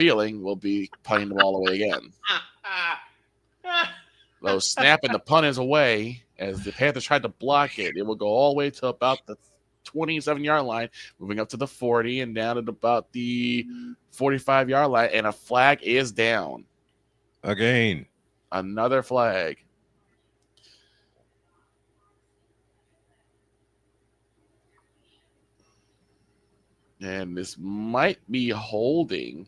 feeling, will be punting the ball away again. Though snapping the punt is away as the Panthers tried to block it. It will go all the way to about the 27-yard line, moving up to the 40 and down at about the 45-yard line, and a flag is down. Again. Another flag. And this might be holding.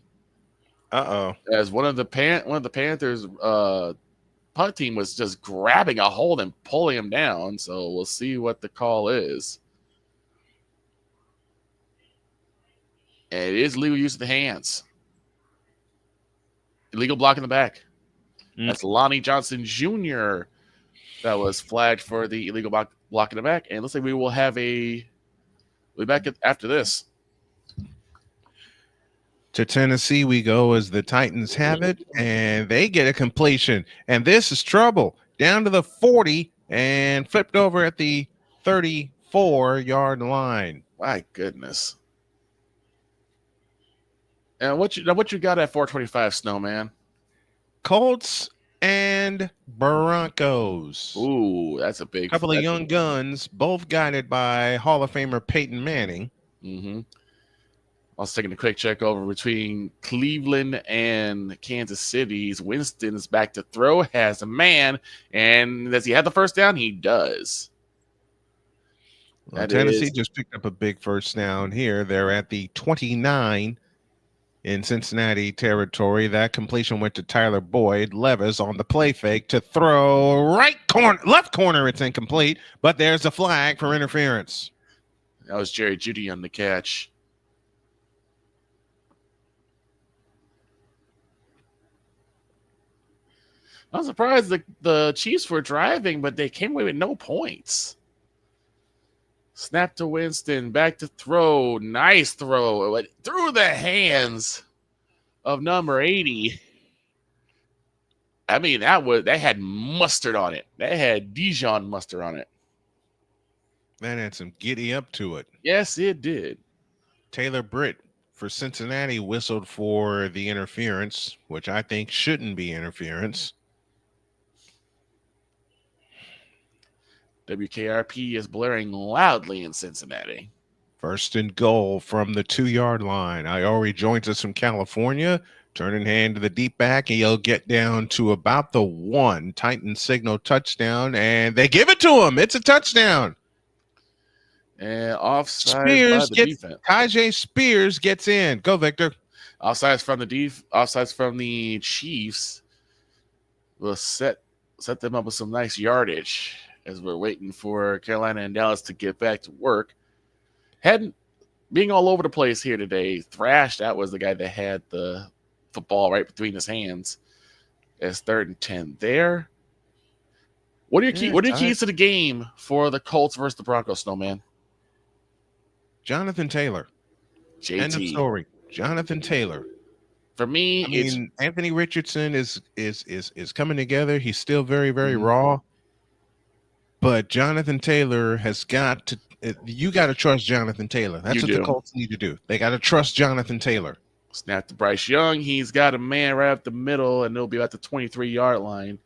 As one of the Panthers punt team was just grabbing a hold and pulling him down. So we'll see what the call is. And it is legal use of the hands. Illegal block in the back. That's Lonnie Johnson Jr. that was flagged for the illegal block in the back. And looks like we will have we'll be back after this. To Tennessee we go as the Titans have it, and they get a completion. And this is trouble. Down to the 40 and flipped over at the 34-yard line. My goodness. And what you got at 425, Snowman? Colts and Broncos. Ooh, that's a big couple of young guns, both guided by Hall of Famer Peyton Manning. Mm-hmm. I was taking a quick check over between Cleveland and Kansas City's. Winston's back to throw, has a man, and does he have the first down? He does. Well, Tennessee just picked up a big first down here. They're at the 29 in Cincinnati territory. That completion went to Tyler Boyd. Levis on the play fake to throw left corner. It's incomplete, but there's a flag for interference. That was Jerry Jeudy on the catch. I'm surprised the Chiefs were driving, but they came away with no points. Snap to Winston, back to throw. Nice throw. It through the hands of number 80. I mean, that had mustard on it. That had Dijon mustard on it. That had some giddy up to it. Yes, it did. Taylor Britt for Cincinnati whistled for the interference, which I think shouldn't be interference. WKRP is blaring loudly in Cincinnati. First and goal from the 2-yard line. Iori joins us from California, turning hand to the deep back, and he'll get down to about the 1. Titans signal touchdown, and they give it to him. It's a touchdown. And offside by the defense. Kajay Spears gets in. Go, Victor. Offsides from the Chiefs. Will set them up with some nice yardage as we're waiting for Carolina and Dallas to get back to work. Being all over the place here today. Thrash, that was the guy that had the football right between his hands. As 3rd and 10 there. What are your keys to the game for the Colts versus the Broncos, Snowman? Jonathan Taylor. JT. End of story. Jonathan Taylor. For me, Anthony Richardson is coming together. He's still very, very raw. But Jonathan Taylor has got to – you got to trust Jonathan Taylor. That's what the Colts need to do. They got to trust Jonathan Taylor. Snap to Bryce Young. He's got a man right up the middle, and it'll be at the 23-yard line.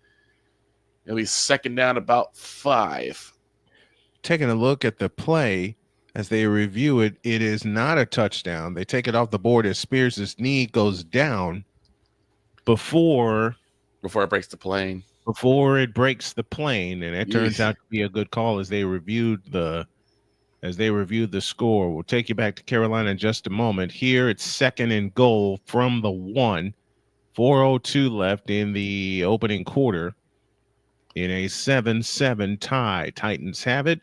It'll be second down about 5. Taking a look at the play as they review it, it is not a touchdown. They take it off the board as Spears' knee goes down before it breaks the plane. And it turns out to be a good call as they reviewed the score. We'll take you back to Carolina in just a moment. Here it's second and goal from the 1. 4:02 left in the opening quarter in a 7-7 tie. Titans have it,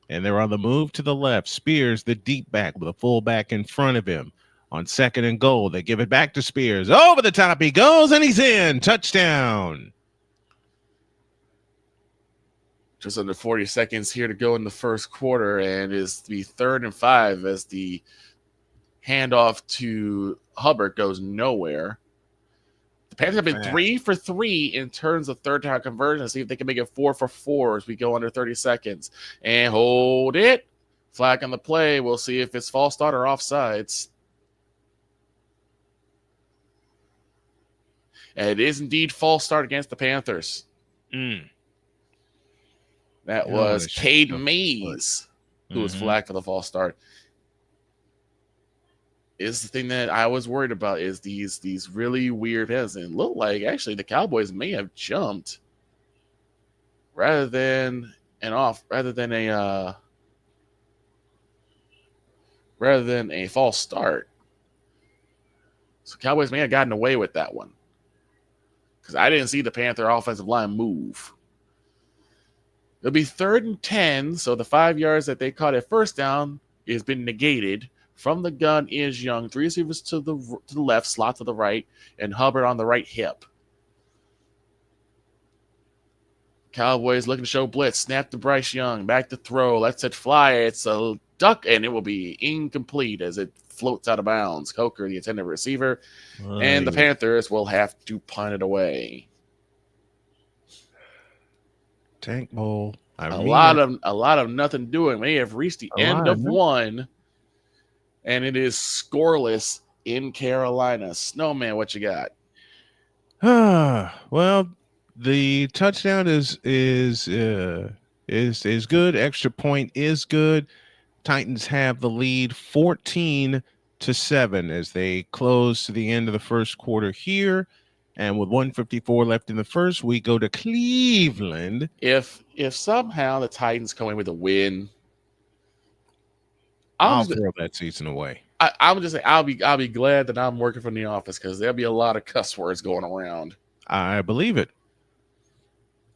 and they're on the move to the left. Spears, the deep back, with a fullback in front of him. On second and goal, they give it back to Spears. Over the top he goes, and he's in. Touchdown. Just under 40 seconds here to go in the first quarter, and is the 3rd and 5 as the handoff to Hubbard goes nowhere. The Panthers have been 3 for 3 in terms of third down conversion. See if they can make it 4 for 4 as we go under 30 seconds. And hold it. Flag on the play. We'll see if it's false start or offsides. And it is indeed false start against the Panthers. Mm. That Oh, was they should Cade have Mays who was Mm-hmm. flagged for the false start. Is the thing that I was worried about is these really weird penalties. And it looked like actually the Cowboys may have jumped rather than a false start. So Cowboys may have gotten away with that one because I didn't see the Panther offensive line move. It'll be 3rd and 10, so the 5 yards that they caught at first down has been negated. From the gun is Young, 3 receivers to the left, slot to the right, and Hubbard on the right hip. Cowboys looking to show blitz. Snap to Bryce Young. Back to throw. Let's it fly. It's a duck, and it will be incomplete as it floats out of bounds. Coker, the intended receiver, and the Panthers will have to punt it away. Tank Bowl. A lot of nothing doing. We have reached the end of one, and it is scoreless in Carolina. Snowman, what you got? Well, the touchdown is good. Extra point is good. Titans have the lead 14-7 as they close to the end of the first quarter here. And with 1:54 left in the first, we go to Cleveland. If somehow the Titans come in with a win, I'll throw that season away. I'm just saying I'll be glad that I'm working from the office because there'll be a lot of cuss words going around. I believe it.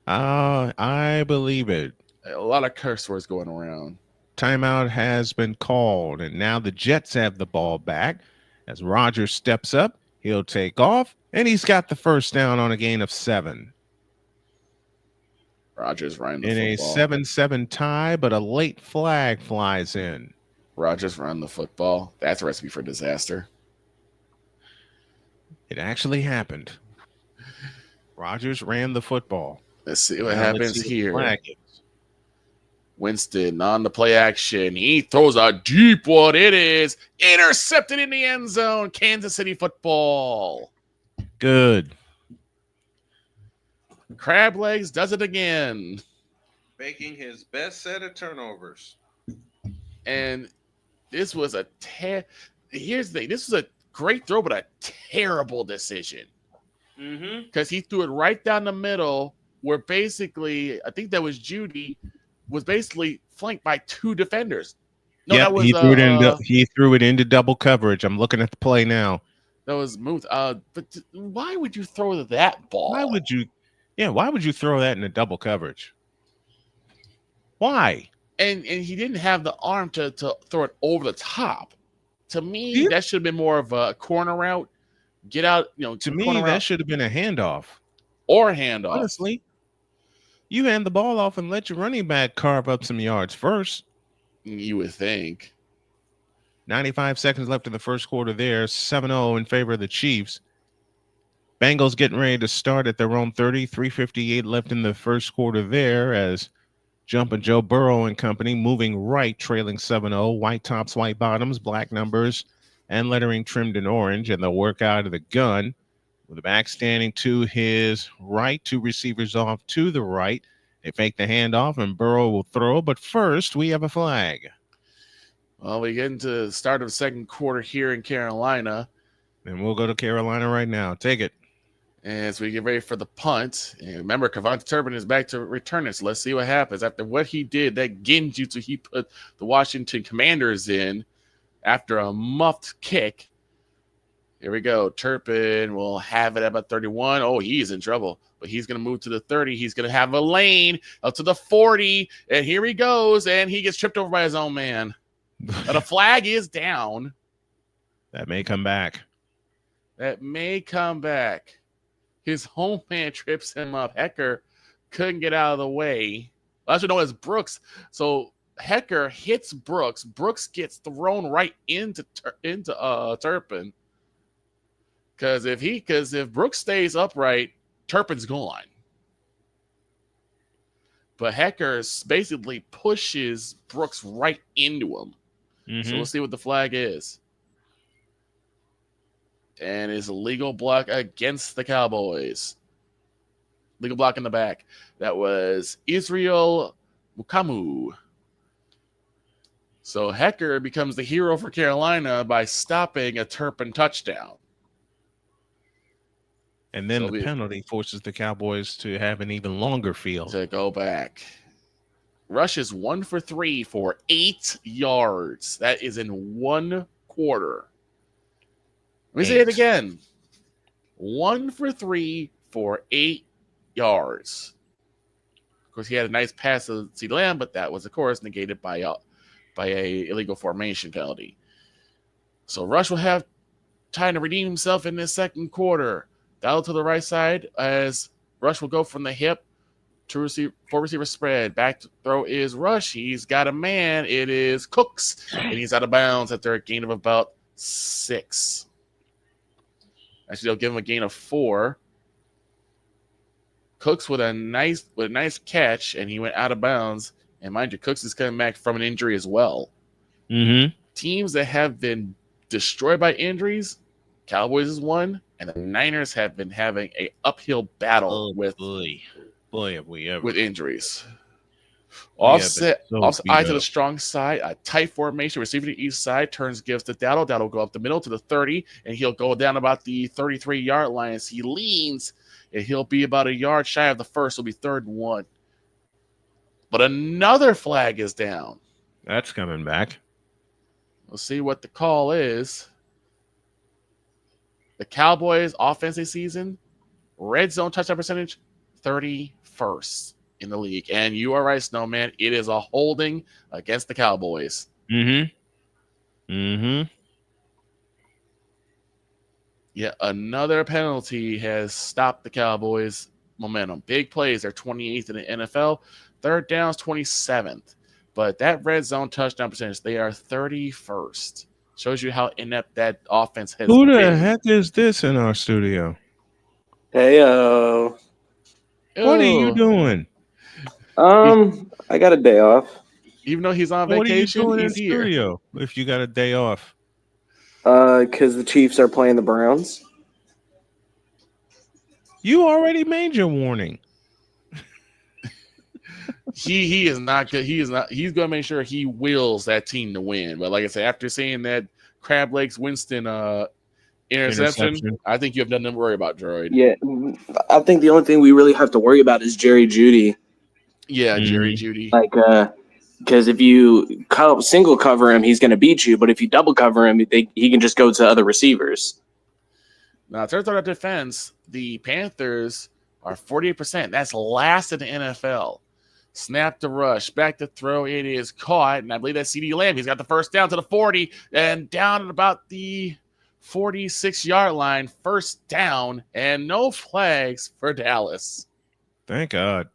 I believe it. A lot of curse words going around. Timeout has been called, and now the Jets have the ball back. As Rodgers steps up, he'll take off, and he's got the first down on a gain of 7. Rodgers running the football. In a 7-7 tie, but a late flag flies in. Rodgers run the football. That's a recipe for disaster. It actually happened. Rodgers ran the football. Let's see what happens here. Winston on the play action. He throws a deep one. It is intercepted in the end zone. Kansas City football. Good. Crab Legs does it again. Making his best set of turnovers. And this was here's the thing. This was a great throw, but a terrible decision. Because he threw it right down the middle where basically, I think that was Judy, was basically flanked by 2 defenders. No, that was, he threw it into double coverage. I'm looking at the play now. That was Muth. But why would you throw that ball? Why would you throw that into double coverage? Why? And he didn't have the arm to throw it over the top. To me, that should have been more of a corner route. Get out, To me, that should have been a handoff. Or a handoff. Honestly, you hand the ball off and let your running back carve up some yards first. You would think. 95 seconds left in the first quarter there. 7-0 in favor of the Chiefs. Bengals getting ready to start at their own 30. 3:58 left in the first quarter there as Jumpin' Joe Burrow and company moving right, trailing 7-0. White tops, white bottoms, black numbers, and lettering trimmed in orange, and they'll work out of the gun with the back standing to his right, 2 receivers off to the right. They fake the handoff, and Burrow will throw. But first, we have a flag. Well, we get into the start of the second quarter here in Carolina. And we'll go to Carolina right now. Take it. As we get ready for the punt. And remember, Kevonta Turpin is back to return it. So let's see what happens. After what he did, that genjutsu he put the Washington Commanders in after a muffed kick. Here we go. Turpin will have it at about 31. Oh, he's in trouble. But he's going to move to the 30. He's going to have a lane up to the 40. And here he goes. And he gets tripped over by his own man. But a flag is down. That may come back. His home man trips him up. Hecker couldn't get out of the way. Actually, no, it's Brooks. So Hecker hits Brooks. Brooks gets thrown right into Turpin. Because if Brooks stays upright, Turpin's gone. But Hecker basically pushes Brooks right into him. So we'll see what the flag is. and is a legal block against the Cowboys. Legal block in the back. That was Israel Mukamu. So Hecker becomes the hero for Carolina by stopping a Turpin touchdown. And then the penalty forces the Cowboys to have an even longer field. To go back. Rush is 1 for 3 for 8 yards. That is in 1 quarter. Let me say it again. 1 for 3 for 8 yards. Of course, he had a nice pass to CeeDee Lamb, but that was, of course, negated by a illegal formation penalty. So Rush will have time to redeem himself in this second quarter. Dial to the right side as Rush will go from the hip to receive 4-receiver spread. Back to throw is Rush. He's got a man. It is Cooks, and he's out of bounds after a gain of about 6. Actually, they'll give him a gain of 4. Cooks with a nice catch, and he went out of bounds. And mind you, Cooks is coming back from an injury as well. Mm-hmm. Teams that have been destroyed by injuries, Cowboys is one, and the Niners have been having an uphill battle with injuries. Offset eye to the strong side, a tight formation, receiver to east side, gives to Dowdle. Dowdle will go up the middle to the 30, and he'll go down about the 33-yard line as he leans, and he'll be about a yard shy of the first. It'll be 3rd and 1. But another flag is down. That's coming back. We'll see what the call is. The Cowboys' offensive season, red zone touchdown percentage, 31st in the league. And you are right, Snowman. It is a holding against the Cowboys. Mm-hmm. Mm-hmm. Yet another penalty has stopped the Cowboys' momentum. Big plays. They're 28th in the NFL. 3rd downs, 27th. But that red zone touchdown percentage, they are 31st. Shows you how inept that offense has been. Who the heck is this in our studio? Heyo. What are you doing? I got a day off. Even though he's on vacation, he's here. Studio if you got a day off. Because the Chiefs are playing the Browns. You already made your warning. He is not good. He is not. He's going to make sure he wills that team to win. But like I said, after seeing that Crab Lakes Winston interception, I think you have nothing to worry about, Droid. Yeah, I think the only thing we really have to worry about is Jerry Jeudy. Yeah, Jerry Jeudy. Like, because if you single cover him, he's going to beat you. But if you double cover him, he can just go to other receivers. Now, in terms of our defense, the Panthers are 48%. That's last in the NFL. Snap to rush, back to throw. It is caught, and I believe that's CeeDee Lamb. He's got the first down to the 40, and down at about the 46-yard line. First down, and no flags for Dallas. Thank God.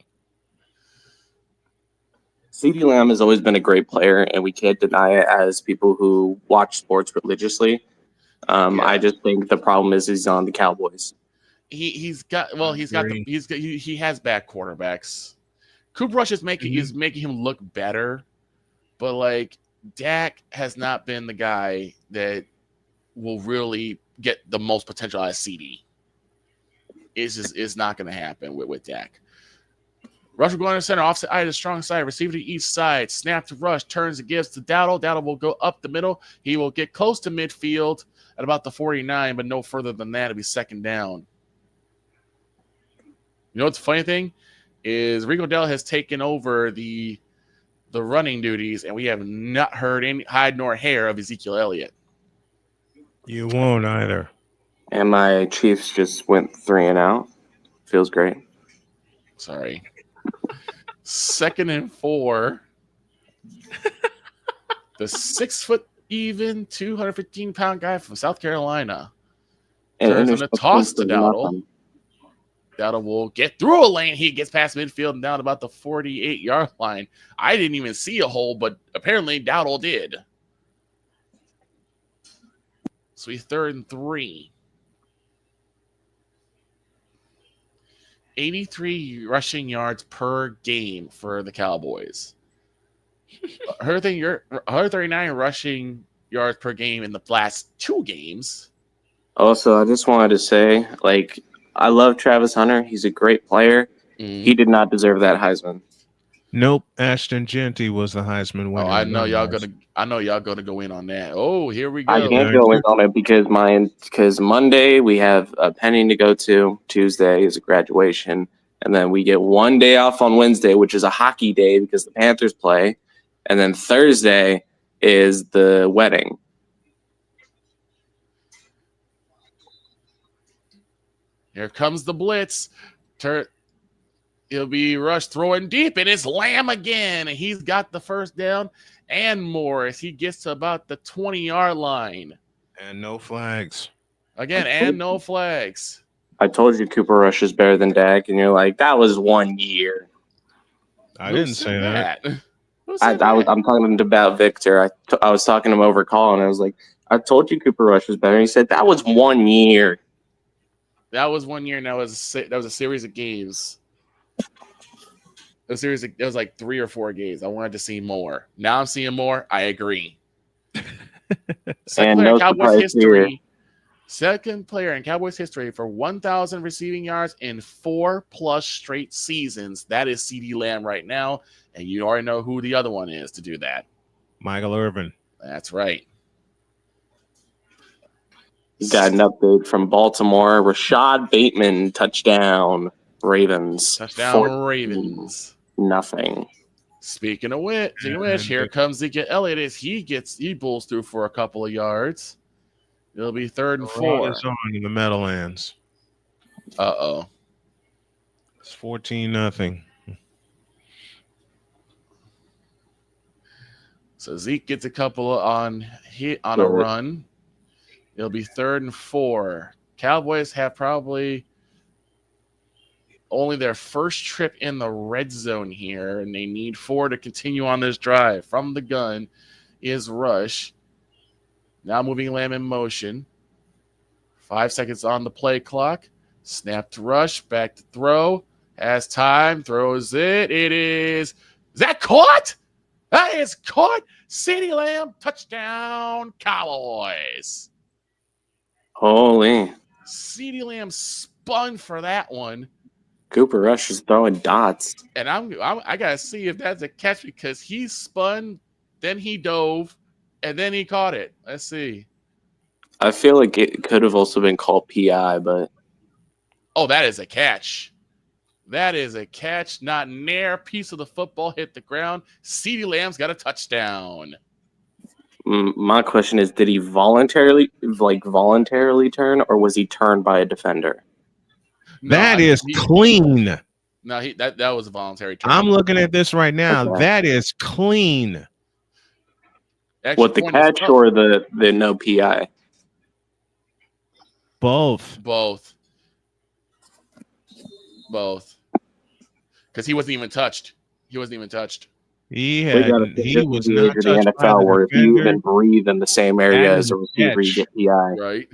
CeeDee Lamb has always been a great player, and we can't deny it as people who watch sports religiously. I just think the problem is he's on the Cowboys. He has bad quarterbacks. Cooper Rush is making him look better, but like Dak has not been the guy that will really get the most potential out of CD. It's not going to happen with Dak. Rush will go under center, offset eye to the strong side, receiver to each side, snap to Rush, turns and gives to Dowdle. Dowdle will go up the middle. He will get close to midfield at about the 49, but no further than that. It'll be 2nd down. You know what's the funny thing? Is Rico Dell has taken over the running duties, and we have not heard any hide nor hair of Ezekiel Elliott. You won't either. And my Chiefs just went 3-and-out. Feels great. Sorry. 2nd and 4. The 6-foot even 215-pound guy from South Carolina turns on a toss to Dowdle. Dowdle will get through a lane. He gets past midfield and down about the 48-yard line. I didn't even see a hole, but apparently Dowdle did. So he's 3rd and 3. 83 rushing yards per game for the Cowboys. 139 rushing yards per game in the last 2 games. Also, I just wanted to say, like, I love Travis Hunter. He's a great player. He did not deserve that Heisman. Nope, Ashton Genty was the Heisman Oh, winner. I know y'all gonna go in on that. Oh, here we I go. can't go in on it because Monday we have a penning to go to. Tuesday is a graduation, and then we get one day off on Wednesday, which is a hockey day because the Panthers play, and then Thursday is the wedding. Here comes the blitz. He'll be rushed throwing deep, and it's Lamb again. And he's got the first down and more as he gets to about the 20-yard line. And no flags. Again, and no flags. I told you Cooper Rush is better than Dak, and you're like, that was 1 year. I didn't say that. I'm talking about Victor. I was talking to him over call, and I was like, I told you Cooper Rush was better. And he said, that was 1 year. That was 1 year, and that was a series of games. It was like 3 or 4 games. I wanted to see more. Now I'm seeing more. I agree. Second player in Cowboys history for 1,000 receiving yards in 4+ straight seasons. That is CeeDee Lamb right now, and you already know who the other one is to do that. Michael Irvin. That's right. You got an update from Baltimore. Rashad Bateman, touchdown, Ravens. Touchdown, Ravens. Nothing. Speaking of which, here comes Zeke Elliott as he pulls through for a couple of yards. It'll be 3rd and 4. It's on in the Meadowlands. Uh-oh. It's 14-0. So Zeke gets a couple on a run. It'll be 3rd and 4. Cowboys have probably only their first trip in the red zone here, and they need 4 to continue on this drive. From the gun is Rush. Now moving Lamb in motion. 5 seconds on the play clock. Snap to Rush. Back to throw. Has time. Throws it. It is. Is that caught? That is caught. CeeDee Lamb. Touchdown. Cowboys. Holy. CeeDee Lamb spun for that one. Cooper Rush is throwing dots. And I got to see if that's a catch because he spun, then he dove, and then he caught it. Let's see. I feel like it could have also been called PI, but. Oh, that is a catch. That is a catch. Not near piece of the football hit the ground. CeeDee Lamb's got a touchdown. My question is, did he voluntarily turn, or was he turned by a defender? No, that is clean. No, that was a voluntary turn. I'm looking at this right now. Okay. That is clean. Actually, what, the catch or the no PI? Both. Because he wasn't even touched. He was not touched. The NFL where if you even breathe in the same area as a receiver, you get PI. Right.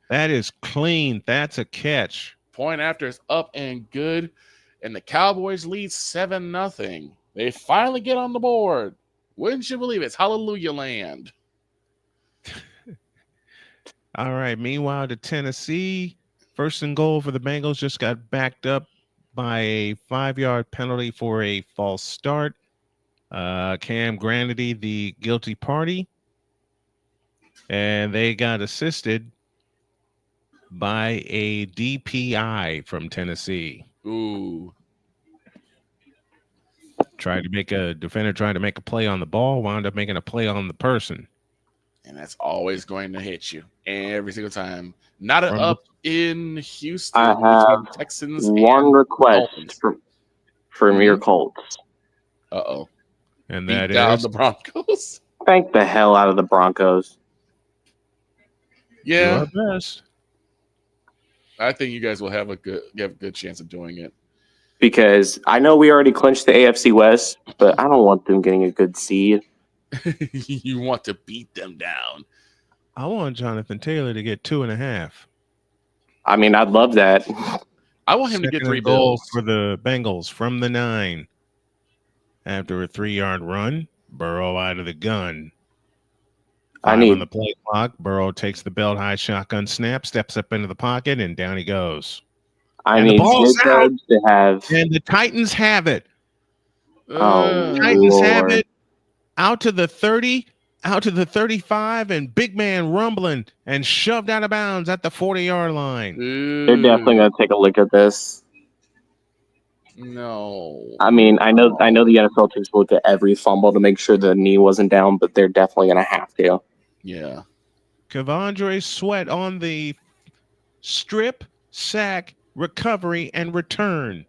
That is clean. That's a catch. Point after is up and good, and the Cowboys lead 7-0. They finally get on the board. Wouldn't you believe it? It's Hallelujah Land. All right. Meanwhile, to Tennessee, 1st and goal for the Bengals just got backed up by a 5-yard penalty for a false start. Cam Granity, the guilty party, and they got assisted by a DPI from Tennessee. Ooh. Defender tried to make a play on the ball, wound up making a play on the person. And that's always going to hit you every single time. Not up in Houston. I have Texans one request from your Colts. Uh-oh. And that is the Broncos. Thank the hell out of the Broncos. Yeah. Do our best. I think you guys will have a good chance of doing it. Because I know we already clinched the AFC West, but I don't want them getting a good seed. You want to beat them down. I want Jonathan Taylor to get 2.5. I mean, I'd love that. I want him to get 3 goals for the Bengals from the 9. After a 3-yard run, Burrow out of the gun. 5 on the play clock. Burrow takes the belt high shotgun snap, steps up into the pocket, and down he goes. I And the need ball's out. to have. And the Titans have it. Oh, Titans have Lord. it. Out to the 30, out to the 35, and big man rumbling and shoved out of bounds at the 40-yard line. They're definitely going to take a look at this. No. I mean, I know the NFL takes a look at every fumble to make sure the knee wasn't down, but they're definitely going to have to. Yeah. Kavondre Sweat on the strip, sack, recovery, and return.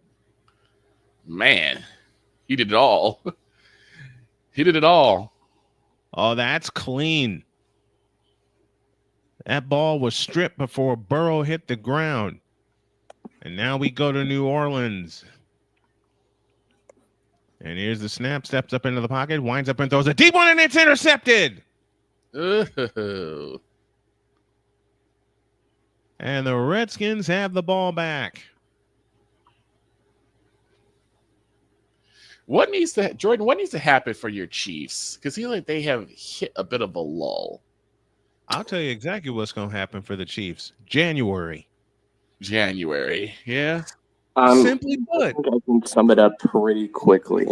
Man, he did it all. He did it all. Oh, that's clean. That ball was stripped before Burrow hit the ground. And now we go to New Orleans. And here's the snap, steps up into the pocket, winds up and throws a deep one, and it's intercepted. Ooh. And the Redskins have the ball back. What needs to happen for your Chiefs? Because I feel like they have hit a bit of a lull. I'll tell you exactly what's going to happen for the Chiefs. January. Yeah. Simply put. I think I can sum it up pretty quickly.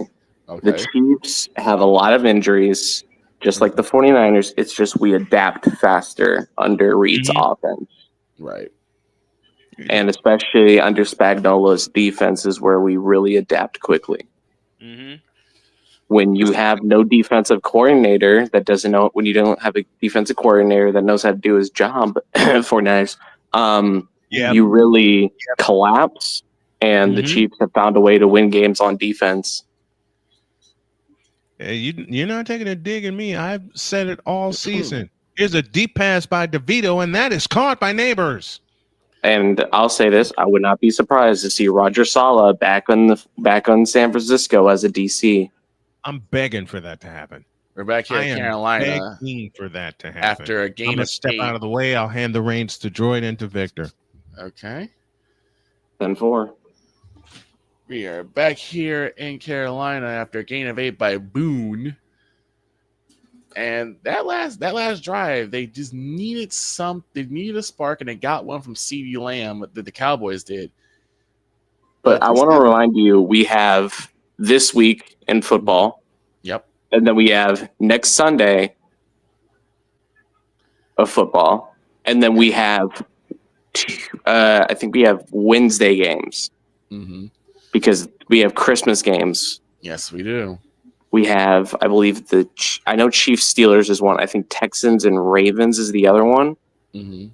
Okay. The Chiefs have a lot of injuries, just like the 49ers. It's just we adapt faster under Reed's offense. Right. And especially under Spagnuolo's defense is where we really adapt quickly. Mm-hmm. When you have no defensive coordinator that doesn't know, when you don't have a defensive coordinator that knows how to do his job, 49ers, you really collapse. And the Chiefs have found a way to win games on defense. Hey, you're not taking a dig at me. I've said it all season. Here's a deep pass by DeVito, and that is caught by Neighbors. And I'll say this: I would not be surprised to see Roger Sala back on San Francisco as a DC. I'm begging for that to happen. We're back here in Carolina. Begging for that to happen. After a game I'm gonna step out of the way. I'll hand the reins to Droid and to Victor. Okay. 10-4. We are back here in Carolina after a gain of 8 by Boone. And that last drive, they just needed they needed a spark, and they got one from CeeDee Lamb that the Cowboys did. But I want to remind you, we have this week in football. Yep. And then we have next Sunday of football. And then we have, I think we have Wednesday games. Mm-hmm. Because we have Christmas games. Yes, we do. We have, I believe, I know Chiefs Steelers is one. I think Texans and Ravens is the other one. Mm-hmm.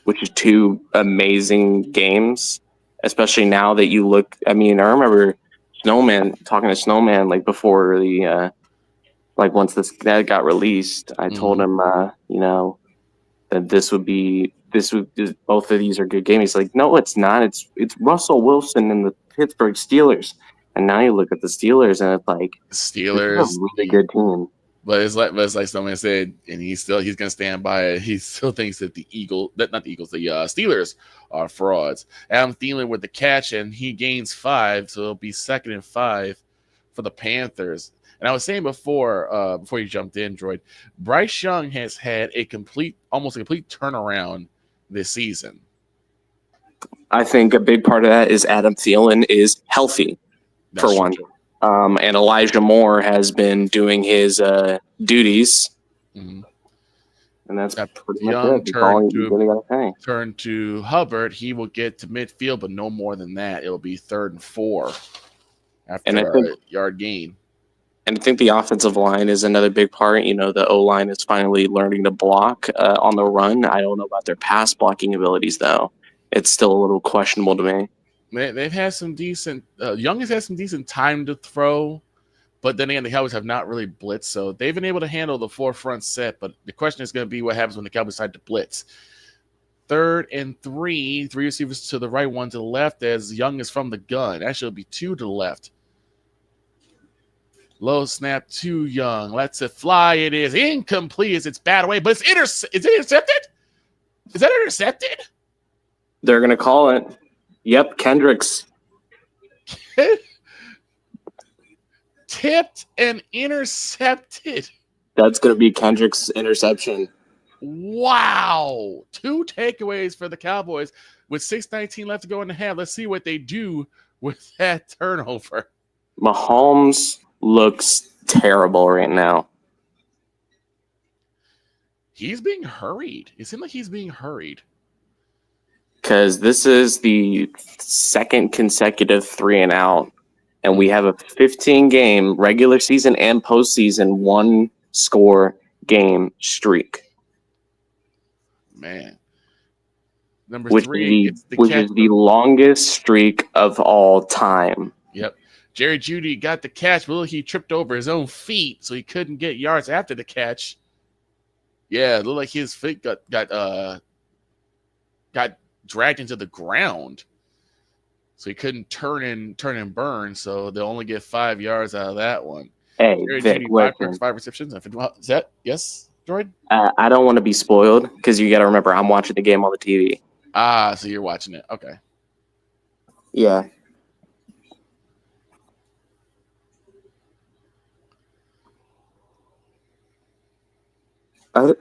Which is 2 amazing games, especially now that you look. I mean, I remember talking to Snowman like before the once that got released. I told him, that both of these are good games. He's like, no, it's not. It's Russell Wilson and the Pittsburgh Steelers. And now you look at the Steelers, and it's like Steelers, this is a really good team. But it's like someone said, and he's going to stand by it. He still thinks that the Steelers are frauds. Adam Thielen with the catch, and he gains 5, so it'll be 2nd and 5 for the Panthers. And I was saying before you jumped in, Droid, Bryce Young has had almost a complete turnaround this season. I think a big part of that is Adam Thielen is healthy, for one. And Elijah Moore has been doing his duties. Mm-hmm. And that's pretty Young much it. Turn to Hubbard. He will get to midfield, but no more than that. It'll be 3rd and 4 after a yard gain. And I think the offensive line is another big part. The O-line is finally learning to block on the run. I don't know about their pass blocking abilities, though. It's still a little questionable to me. They've had some decent Young has had some decent time to throw, but then again, the Cowboys have not really blitzed, so they've been able to handle the 4-front set. But the question is going to be what happens when the Cowboys decide to blitz. 3rd and 3 receivers to the right, 1 to the left, as Young is from the gun. Actually, it'll be 2 to the left. Low snap to Young. Lets it fly. It is incomplete. It's batted away, but it's intercepted. Is that intercepted? They're going to call it. Yep, Kendricks. Tipped and intercepted. That's going to be Kendrick's interception. Wow. 2 takeaways for the Cowboys with 6:19 left to go in the half. Let's see what they do with that turnover. Mahomes looks terrible right now. He's being hurried. It seems like he's being hurried. Because this is the second consecutive 3-and-out, and we have a 15-game regular season and postseason 1-score game streak. Man. Number Which 3, is the longest streak of all time. Yep. Jerry Jeudy got the catch, but he tripped over his own feet, so he couldn't get yards after the catch. Yeah, it looked like his feet got dragged into the ground, so he couldn't turn and burn. So they'll only get 5 yards out of that one. Hey, Jerry Vic, Jeudy, 5 receptions. Is that yes, Droid? I don't want to be spoiled because you got to remember I'm watching the game on the TV. Ah, so you're watching it. Okay. Yeah.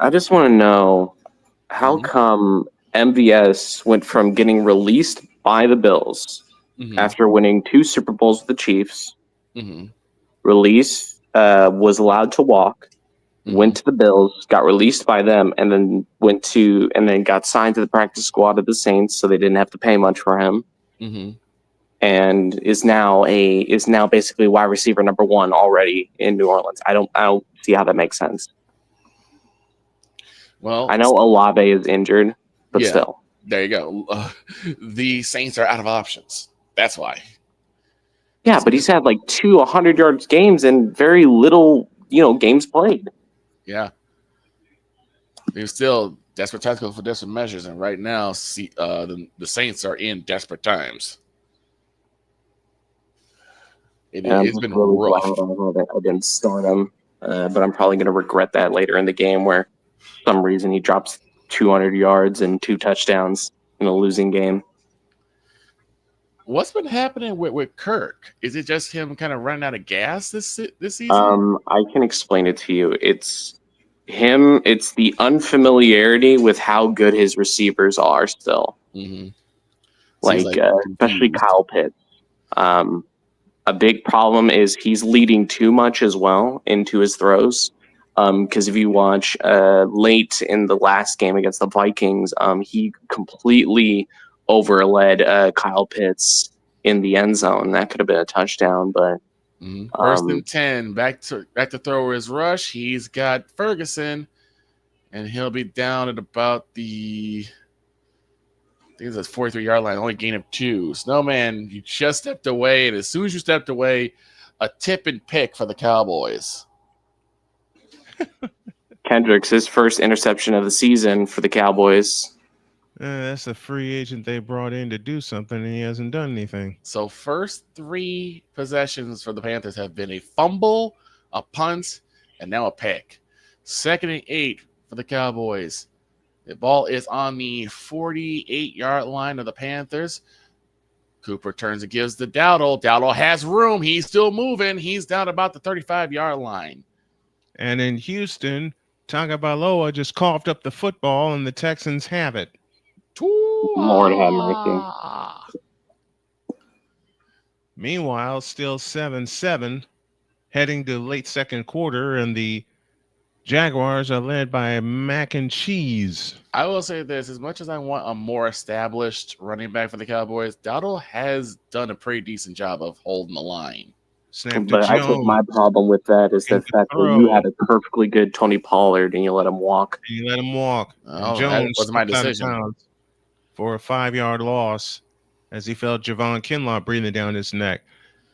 I just want to know how come MVS went from getting released by the Bills after winning 2 Super Bowls with the Chiefs, was allowed to walk, went to the Bills, got released by them, and then got signed to the practice squad of the Saints, so they didn't have to pay much for him, and is now basically wide receiver number 1 already in New Orleans. I don't see how that makes sense. Well, I know Olave is injured, but still. There you go. The Saints are out of options. That's why. Yeah, but he's had like 2 100 yards games and very little, games played. Yeah. They're still desperate tactical for desperate measures, and right now, the Saints are in desperate times. It's been really rough. I didn't start him, but I'm probably going to regret that later in the game where for some reason he drops 200 yards and 2 touchdowns in a losing game. What's been happening with Kirk? Is it just him kind of running out of gas this season? I can explain it to you. It's him. It's the unfamiliarity with how good his receivers are still. Especially Kyle Pitts. A big problem is he's leading too much as well into his throws. Because if you watch late in the last game against the Vikings, he completely overled Kyle Pitts in the end zone. That could have been a touchdown, but first and 10, back to throw his rush. He's got Ferguson, and he'll be down at about the 43-yard line, only gain of 2. Snowman, you just stepped away, and as soon as you stepped away, a tip and pick for the Cowboys. Kendrick's his first interception of the season for the Cowboys. That's a free agent they brought in to do something, and he hasn't done anything. So first 3 possessions for the Panthers have been a fumble, a punt, and now a pick. 2nd and 8 for the Cowboys. The ball is on the 48-yard line of the Panthers. Cooper turns and gives to Dowdle. Dowdle has room. He's still moving. He's down about the 35-yard line. And in Houston, Tagovailoa just coughed up the football, and the Texans have it. Lord have mercy. Meanwhile, still 7-7, heading to late second quarter, and the Jaguars are led by Mac and Cheese. I will say this: as much as I want a more established running back for the Cowboys, Dowdle has done a pretty decent job of holding the line. But I think my problem with that is the fact that you had a perfectly good Tony Pollard and you let him walk. Oh, Jones that was my decision. For a 5-yard loss as he felt Javon Kinlaw breathing down his neck.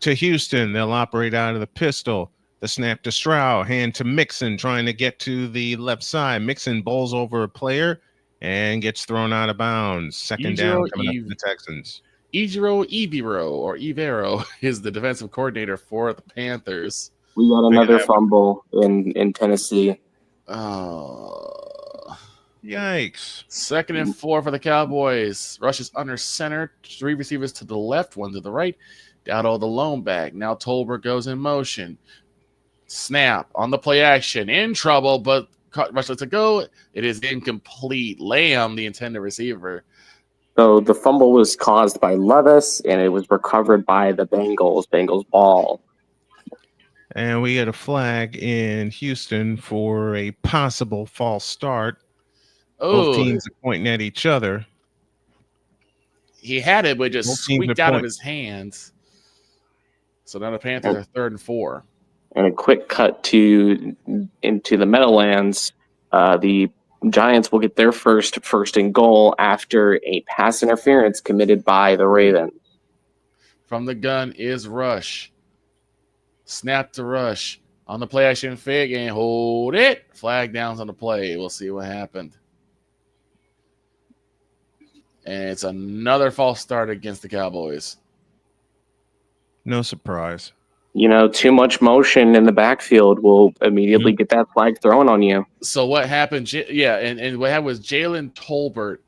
To Houston, they'll operate out of the pistol. The snap to Stroud, hand to Mixon, trying to get to the left side. Mixon bowls over a player and gets thrown out of bounds. Second down coming up for the Texans. Ejiro Evero is the defensive coordinator for the Panthers. We got another fumble in Tennessee. Oh, yikes. 2nd and 4 for the Cowboys. Rushes under center. 3 receivers to the left, 1 to the right. Dowdle the lone back. Now Tolbert goes in motion. Snap on the play action. In trouble, but rush lets it go. It is incomplete. Lamb, the intended receiver. So the fumble was caused by Levis, and it was recovered by the Bengals. Bengals ball. And we get a flag in Houston for a possible false start. Both Oh, teams are pointing at each other. he had it, but it just Both teams squeaked are out of pointing. his hands. So now the Panthers are 3rd and 4. And a quick cut into the Meadowlands. The Giants will get their first and goal after a pass interference committed by the Ravens. From the gun is Rush. Snap to Rush. On the play action fake and hold it. Flag downs on the play. We'll see what happened. And it's another false start against the Cowboys. No surprise. You know, too much motion in the backfield will immediately get that flag thrown on you. So what happened? And what happened was Jalen Tolbert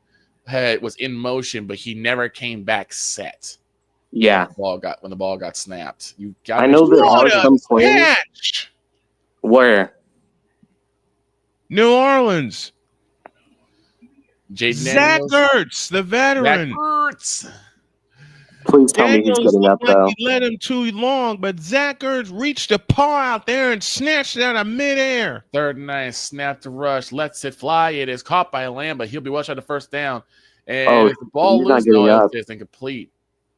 was in motion, but he never came back set. Yeah, When the ball got snapped. You got. I know there are some players. Catch! Where? New Orleans. Jaden Zach Daniels. Ertz, the veteran. Zach Ertz. Please tell me he's Daniels getting up, looked like though. he let him too long, but Zach Ertz reached a paw out there and snatched it out of midair. 3rd and 9, snap to Rush, lets it fly. It is caught by Lamb, but he'll be watching the first down. And if the ball he's not loose, getting up. it's incomplete.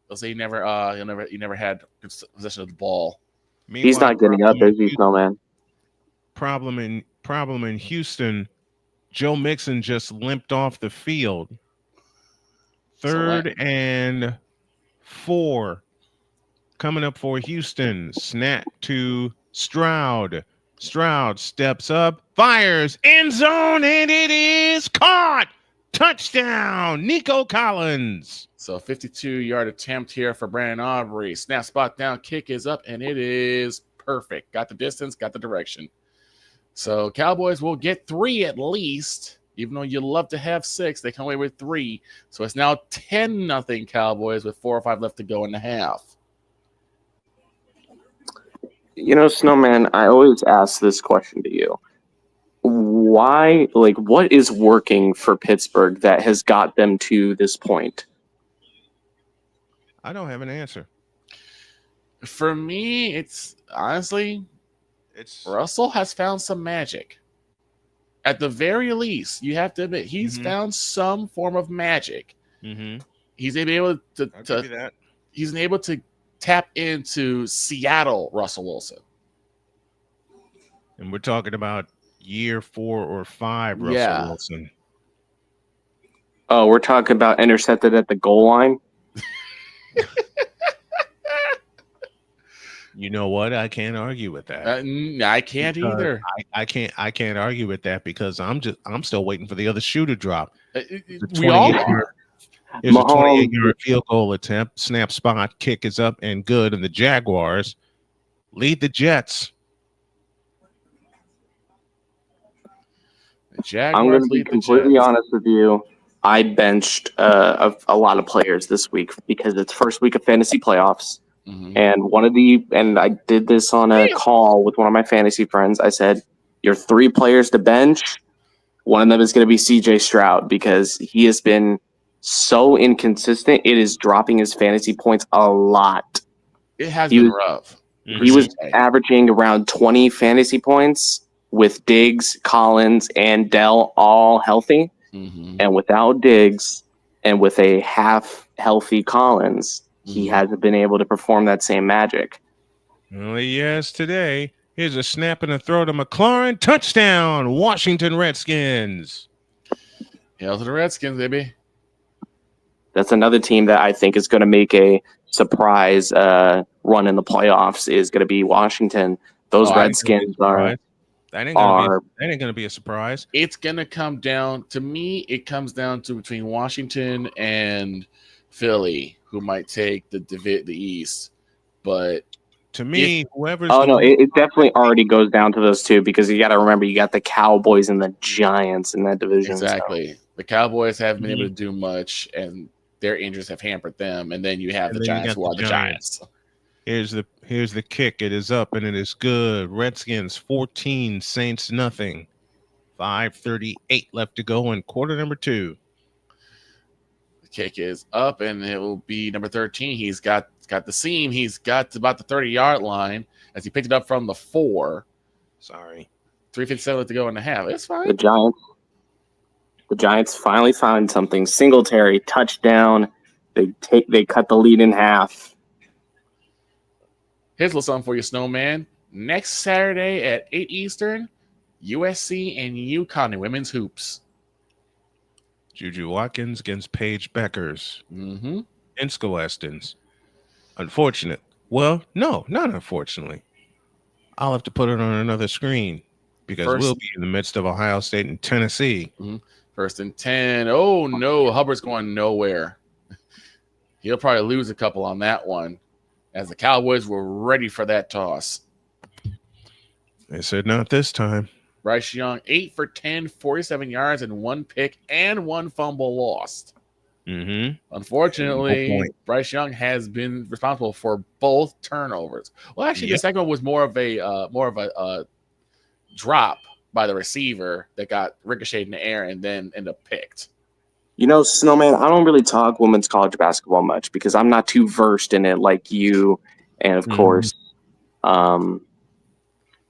They'll say he never had possession of the ball. He's not getting up, is he, Snowman? Problem in Houston. Joe Mixon just limped off the field. 3rd and 4 coming up for Houston. Snap to Stroud. Stroud steps up, fires, end zone, and it is caught. Touchdown, Nico Collins. So 52-yard attempt here for Brandon Aubrey. Snap, spot down, kick is up, and it is perfect. Got the distance, got the direction. So Cowboys will get 3 at least. Even though you love to have 6, they come away with 3. So it's now 10-0 Cowboys with 4 or 5 left to go in the half. You know, Snowman, I always ask this question to you. Why, what is working for Pittsburgh that has got them to this point? I don't have an answer. For me, it's honestly, Russell has found some magic. At the very least, you have to admit he's found some form of magic. Mm-hmm. He's able to tap into Seattle Russell Wilson. And we're talking about year 4 or 5 Russell Wilson. Oh, we're talking about intercepted at the goal line? You know what? I can't argue with that. I can't either. I can't argue with that because I'm still waiting for the other shoe to drop. We all are. There's a 28-yard field goal attempt. Snap, spot, kick is up and good. And the Jaguars lead the Jets. I'm going to be completely honest with you. I benched a lot of players this week because it's first week of fantasy playoffs. Mm-hmm. And I did this on a call with one of my fantasy friends. I said, your 3 players to bench, one of them is going to be CJ Stroud because he has been so inconsistent. It is dropping his fantasy points a lot. It has been rough. He was averaging around 20 fantasy points with Diggs, Collins, and Dell all healthy. Mm-hmm. And without Diggs and with a half healthy Collins, he hasn't been able to perform that same magic. Well, yes, today. Here's a snap and a throw to McLaurin. Touchdown, Washington Redskins. Hail to the Redskins, baby. That's another team that I think is going to make a surprise run in the playoffs is going to be Washington. Those Redskins are... That ain't going to be a surprise. It's going to come down... To me, it comes down to between Washington and Philly, who might take the East. But to me, whoever's... Oh, no, it definitely already goes down to those two because you got to remember you got the Cowboys and the Giants in that division. Exactly. So. The Cowboys haven't been able to do much, and their injuries have hampered them. And then you have the Giants who are the Giants. Here's the kick. It is up and it is good. Redskins 14, Saints nothing. 5:38 left to go in quarter number 2. The kick is up, and it will be number 13. He's got the seam. He's got about the 30-yard line as he picked it up from the 4. Sorry. 3:57 left to go in the half. It's fine. The Giants finally found something. Singletary touchdown. They cut the lead in half. Here's a little something for you, Snowman. Next Saturday at 8 Eastern, USC and UConn in women's hoops. Juju Watkins against Paige Beckers. Mm-hmm. And Scholastic's. Unfortunate. Well, no, not unfortunately. I'll have to put it on another screen because we'll be in the midst of Ohio State and Tennessee. Mm-hmm. 1st and 10. Oh, no. Hubbard's going nowhere. He'll probably lose a couple on that one as the Cowboys were ready for that toss. They said not this time. Bryce Young, 8 for 10, 47 yards, and 1 pick and 1 fumble lost. Mm-hmm. Unfortunately, Bryce Young has been responsible for both turnovers. Well, actually, the second one was more of a drop by the receiver that got ricocheted in the air and then ended up picked. You know, Snowman, I don't really talk women's college basketball much because I'm not too versed in it like you. And, of course, I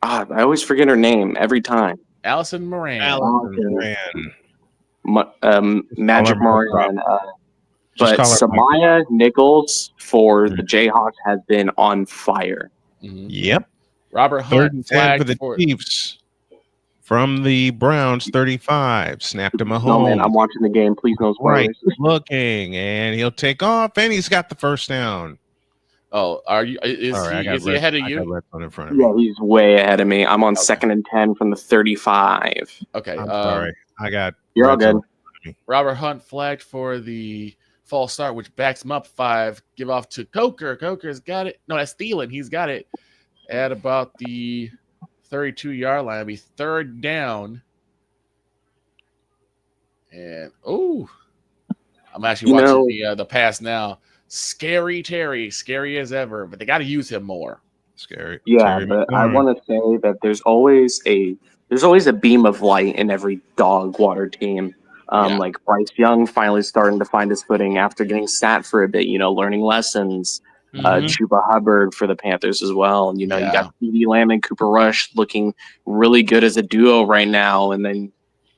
always forget her name every time. Allison Moran. Magic Moran. But Samaya Nichols for the Jayhawks has been on fire. Mm-hmm. Yep. Robert Hunt flagged for the Chiefs. From the Browns, 35. Snapped him a home. No, man, I'm watching the game. Please, no spoilers. Right, looking, and he'll take off, and he's got the first down. Oh, are you? Is he ahead of you? In front of me. Yeah, he's way ahead of me. I'm on 2nd and 10 from the 35. Okay, I'm sorry. You're all good. Robert Hunt flagged for the false start, which backs him up 5. Give off to Coker. Coker's got it. No, that's Thielen. He's got it at about the 32-yard line. It'll be 3rd down. And I'm actually watching the pass now. Scary Terry, scary as ever, but they got to use him more. Scary. Yeah, but I want to say that there's always a beam of light in every dog water team. Like Bryce Young finally starting to find his footing after getting sat for a bit, learning lessons. Chuba Hubbard for the Panthers as well. And, you got CeeDee Lamb and Cooper Rush looking really good as a duo right now. And then,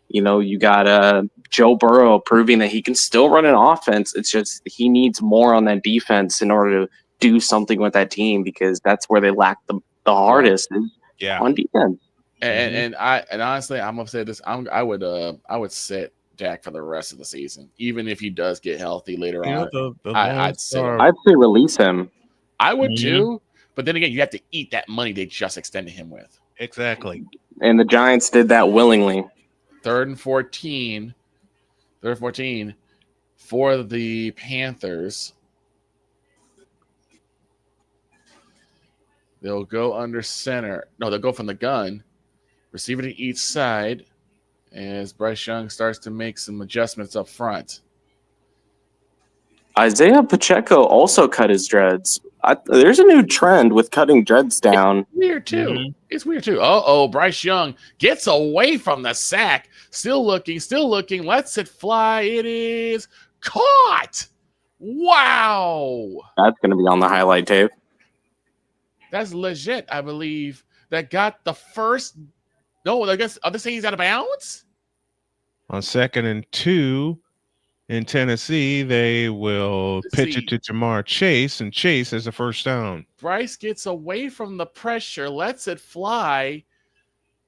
you got Joe Burrow proving that he can still run an offense. It's just he needs more on that defense in order to do something with that team because that's where they lack the hardest on defense. And honestly, I'm gonna say this. I would sit Dak for the rest of the season, even if he does get healthy later on. I'd say release him. I would too, but then again, you have to eat that money they just extended him with. Exactly. And the Giants did that willingly. 3rd and 14. 3rd and 14 for the Panthers. They'll go under center. No, they'll go from the gun. Receiver to each side as Bryce Young starts to make some adjustments up front. Isaiah Pacheco also cut his dreads. There's a new trend with cutting dreads down. It's weird, too. Mm-hmm. It's weird, too. Bryce Young gets away from the sack. Still looking. Lets it fly. It is caught. Wow. That's going to be on the highlight tape. That's legit, I believe. That got the first. No, I guess are they saying he's out of bounds? On 2nd and 2 in Tennessee, they will pitch it to Jamar Chase, and Chase has a first down. Bryce gets away from the pressure, lets it fly.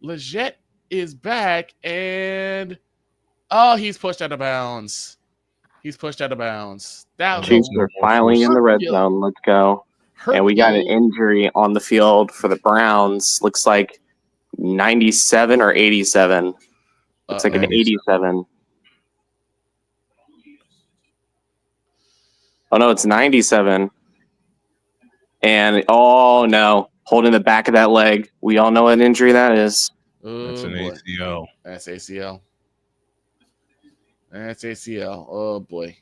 Leggett is back, and he's pushed out of bounds. That Chiefs are finally in the red zone. Let's go. And we got an injury on the field for the Browns. Looks like 97 or 87. Looks like an 87. Oh, no, it's 97. And, no, holding the back of that leg. We all know what injury that is. That's an ACL. That's ACL. Oh, boy.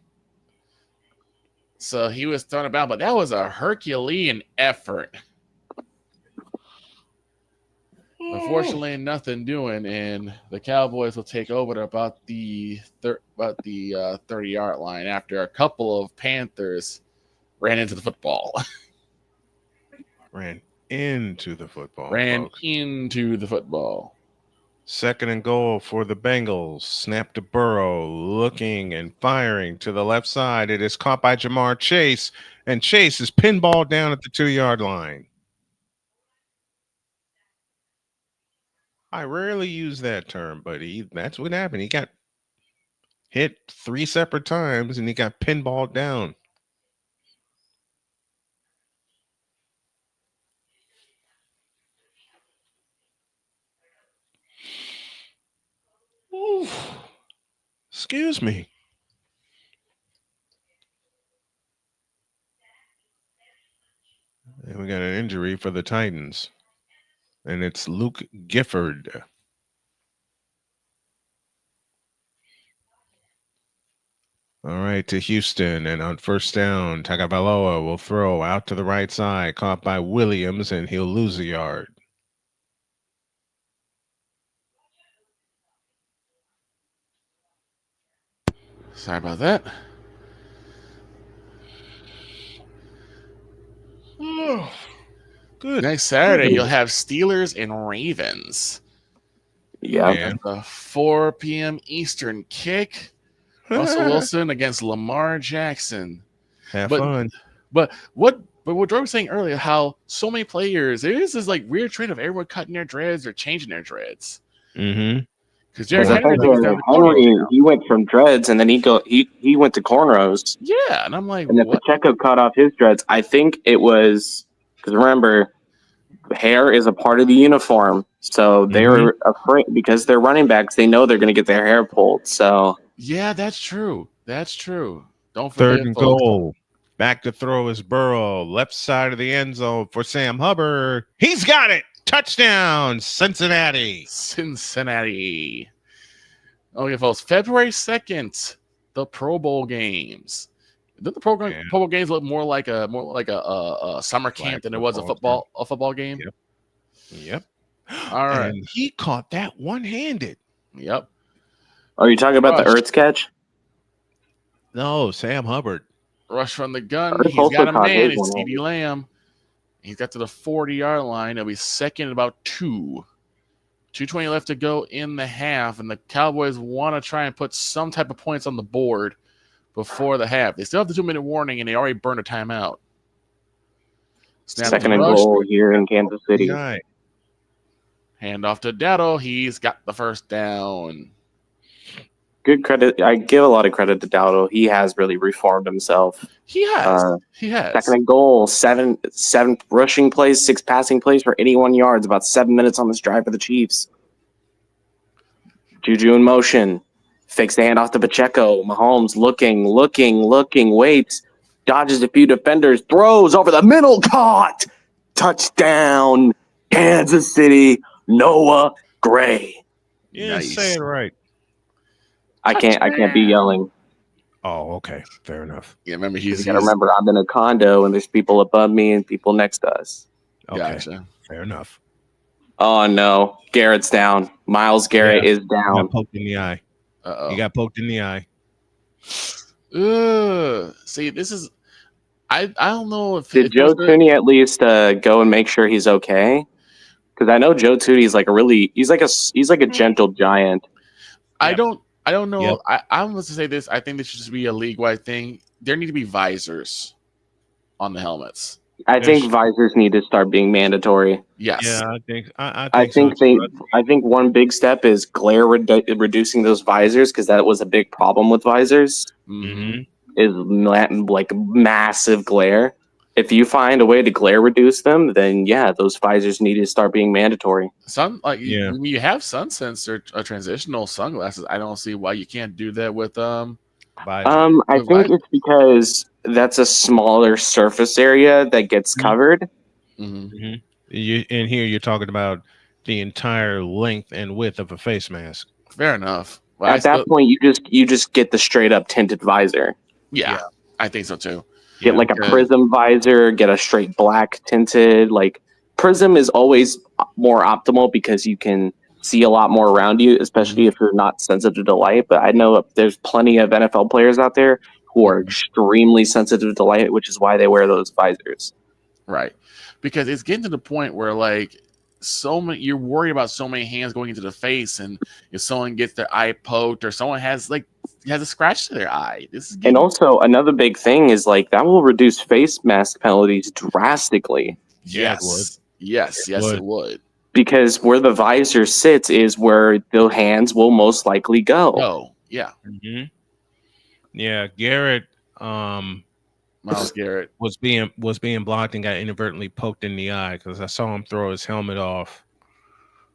So he was thrown about, but that was a Herculean effort. Unfortunately, nothing doing, and the Cowboys will take over to about the 30-yard line after a couple of Panthers ran into the football. Ran into the football, ran folks. into the football. 2nd and goal for the Bengals. Snap to Burrow, looking and firing to the left side. It is caught by Jamar Chase, and Chase is pinballed down at the 2-yard line. I rarely use that term, but that's what happened. He got hit 3 separate times, and he got pinballed down. Oof. Excuse me. And we got an injury for the Titans, and it's Luke Gifford. All right, to Houston, and on 1st down, Tagovailoa will throw out to the right side, caught by Williams, and he'll lose a yard. Sorry about that. Oh, good. Next Saturday, you'll have Steelers and Ravens. Yeah. At the 4 p.m. Eastern kick. Russell Wilson against Lamar Jackson. Have fun. But what Jordan was saying earlier, how so many players, there is this like weird trend of everyone cutting their dreads or changing their dreads. Mm-hmm. Because I Henry, think Henry, he went from dreads and then he went to cornrows. Yeah, and I'm like, and then what? Pacheco cut off his dreads. I think it was because remember, hair is a part of the uniform, so they were afraid because they're running backs. They know they're going to get their hair pulled. So yeah, that's true. That's true. Don't Third forget, and folks. goal. Back to throw is Burrow. Left side of the end zone for Sam Hubbard. He's got it. Touchdown, Cincinnati. Cincinnati. Okay, folks. February 2nd, the Pro Bowl games. Did the Pro Bowl games look more like a summer camp than it was a football game? Yep. All right. And he caught that one-handed. Yep. Are you talking about the Ertz catch? No, Sam Hubbard. Rush from the gun. He's got a man. It's CeeDee Lamb. He's got to the 40-yard line. It'll be second at about 2. 2:20 left to go in the half, and the Cowboys want to try and put some type of points on the board before the half. They still have the 2-minute warning, and they already burned a timeout. Second and goal here in Kansas City. Hand off to Dowdle. He's got the first down. Good credit. I give a lot of credit to Dowdle. He has really reformed himself. He has. He has. Second and goal, seven rushing plays, 6 passing plays for 81 yards, about 7 minutes on this drive for the Chiefs. Juju in motion. Fakes the handoff to Pacheco. Mahomes looking, waits. Dodges a few defenders. Throws over the middle. Caught. Touchdown. Kansas City. Noah Gray. Yeah, nice. Say it right. I can't be yelling. Oh, okay. Fair enough. Yeah, remember you gotta remember I'm in a condo and there's people above me and people next to us. Okay. Gotcha. Fair enough. Oh no. Garrett's down. Miles Garrett is down. He got poked in the eye. Uh-oh. He got poked in the eye. See, this is I don't know if did Joe Tooney at least go and make sure he's okay? Because I know Joe Tooney's like he's like a gentle giant. I don't know. Yep. I'm going to say this. I think this should just be a league-wide thing. There need to be visors on the helmets. I think visors need to start being mandatory. Yes. Yeah, I think one big step is glare reducing those visors because that was a big problem with visors. Mm-hmm. Is like massive glare. If you find a way to glare reduce them, then yeah, those visors need to start being mandatory. You have sun sensor transitional sunglasses. I don't see why you can't do that with I think it's because that's a smaller surface area that gets covered. Mm-hmm. And here you're talking about the entire length and width of a face mask. Fair enough. Well, At that point, you just get the straight up tinted visor. Yeah, I think so too. Get Yeah. like a Okay. prism visor, get a straight black tinted. Like prism is always more optimal because you can see a lot more around you, especially if you're not sensitive to light. But I know there's plenty of NFL players out there who are extremely sensitive to light, which is why they wear those visors. Right. Because it's getting to the point where like so many you're worried about so many hands going into the face, and if someone gets their eye poked or someone has a scratch to their eye. This is And getting also another big thing is like that will reduce face mask penalties drastically. Yeah, it would. Yes, it would. Because where the visor sits is where the hands will most likely go. No, yeah. Mm-hmm. Yeah, Garrett Miles Garrett. was being blocked and got inadvertently poked in the eye because I saw him throw his helmet off.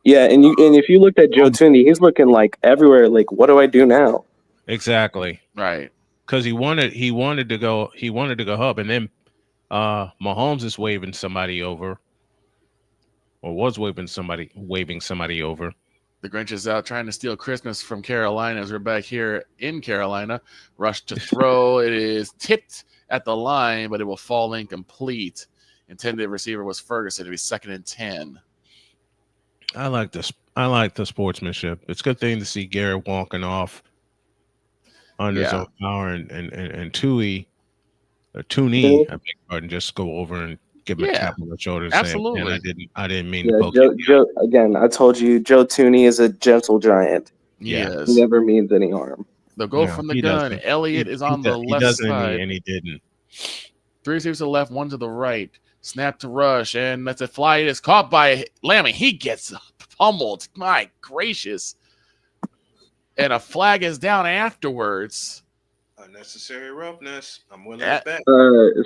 Yeah, and if you looked at Joe Tooney, he's looking like everywhere. Like, what do I do now? Exactly, Right. because he wanted to go up, and then Mahomes is waving somebody over, or was waving somebody over. The Grinch is out trying to steal Christmas from Carolina as we're back here in Carolina. Rush to throw. It is tipped at the line, but it will fall incomplete. Intended receiver was Ferguson. It'll be 2nd and 10. I like this. I like the sportsmanship. It's a good thing to see Garrett walking off under his own power, and Tooney, I beg your pardon, just go over and give him a tap on the shoulder and absolutely. say, I didn't mean to poke Joe, again, I told you, Joe Tooney is a gentle giant. Yes. He never means any harm. They'll go from the gun. Elliott is on the left side. And he didn't. 3 receivers to the left, 1 to the right. Snap to Rush, and that's a fly. It is caught by Lammy. He gets pummeled. My gracious. And a flag is down afterwards. Unnecessary roughness. I'm willing to bet.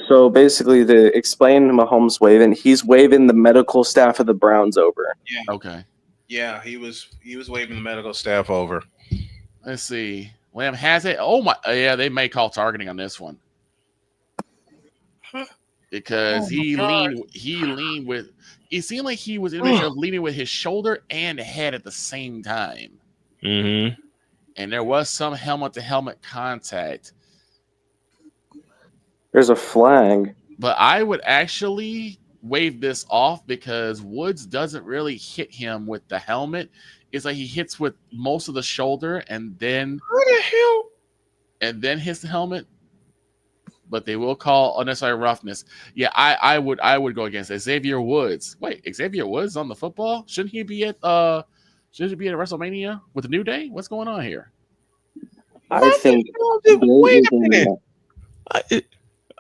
So basically, to explain Mahomes waving, he's waving the medical staff of the Browns over. Yeah. Okay. Yeah, he was waving the medical staff over. Let's see. Lamb has it. Oh my! Yeah, they may call targeting on this one because he leaned with. It seemed like he was in the of leaning with his shoulder and head at the same time. Mm-hmm. And there was some helmet-to-helmet contact. There's a flag. But I would actually wave this off because Woods doesn't really hit him with the helmet. It's like he hits with most of the shoulder and then hits the helmet. But they will call unnecessary roughness. Yeah, I would go against it. Xavier Woods. Wait, Xavier Woods on the football? Shouldn't he be at WrestleMania with the New Day? What's going on here? I think. Wait a minute.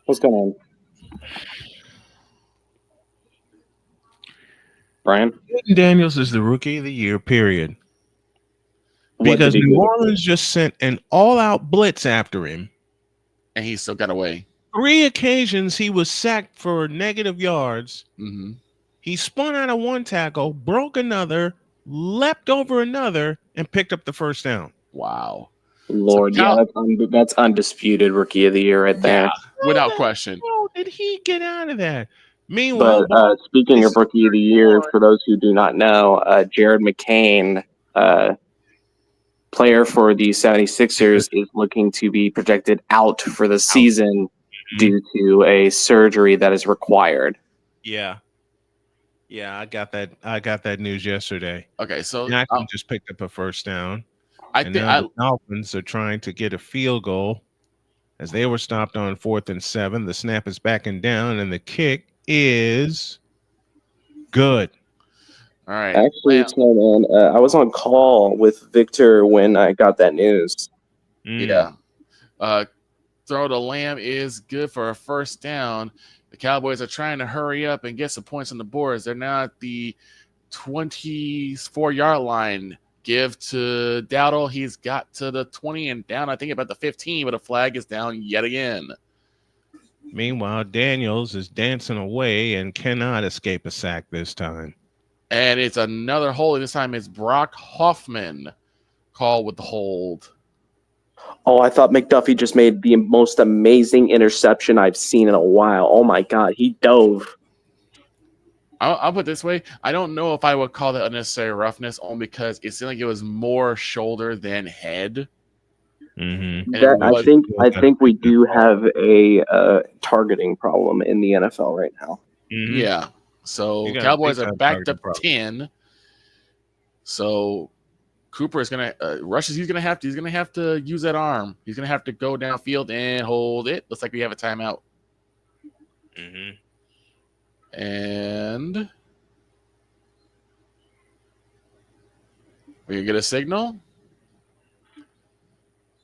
What's going on? Brian? Daniels is the rookie of the year, period. Because New Orleans just sent an all-out blitz after him. And he still got away. 3 occasions he was sacked for negative yards. Mm-hmm. He spun out of one tackle, broke another, leapt over another, and picked up the first down. Wow. Lord, so that's undisputed rookie of the year right there. Yeah, without question. How did he get out of that? Meanwhile, but speaking of rookie of the year, for those who do not know, Jared McCain, player for the 76ers, is looking to be projected out for the season due to a surgery that is required. Yeah, I got that news yesterday. Okay, so Jackson just picked up a first down. I think the Dolphins are trying to get a field goal as they were stopped on 4th and 7. The snap is backing down, and the kick is good. All right. Actually, man, I was on call with Victor when I got that news. Yeah. Throw to Lamb is good for a first down. The Cowboys are trying to hurry up and get some points on the boards. They're now at the 24-yard line. Give to Dowdle. He's got to the 20 and down, I think, about the 15, but a flag is down yet again. Meanwhile, Daniels is dancing away and cannot escape a sack this time. And it's another hold. This time it's Brock Hoffman called with the hold. Oh, I thought McDuffie just made the most amazing interception I've seen in a while. Oh, my God. He dove. I'll put it this way. I don't know if I would call that unnecessary roughness only because it seemed like it was more shoulder than head. Mm-hmm. And it was I think we do have a targeting problem in the NFL right now. Mm-hmm. yeah. So You got a Cowboys are big-time backed targeting up problem. 10. So Cooper is gonna rushes. He's gonna have to use that arm. He's gonna have to go downfield and hold it. Looks like we have a timeout. Mm-hmm. And we can get a signal.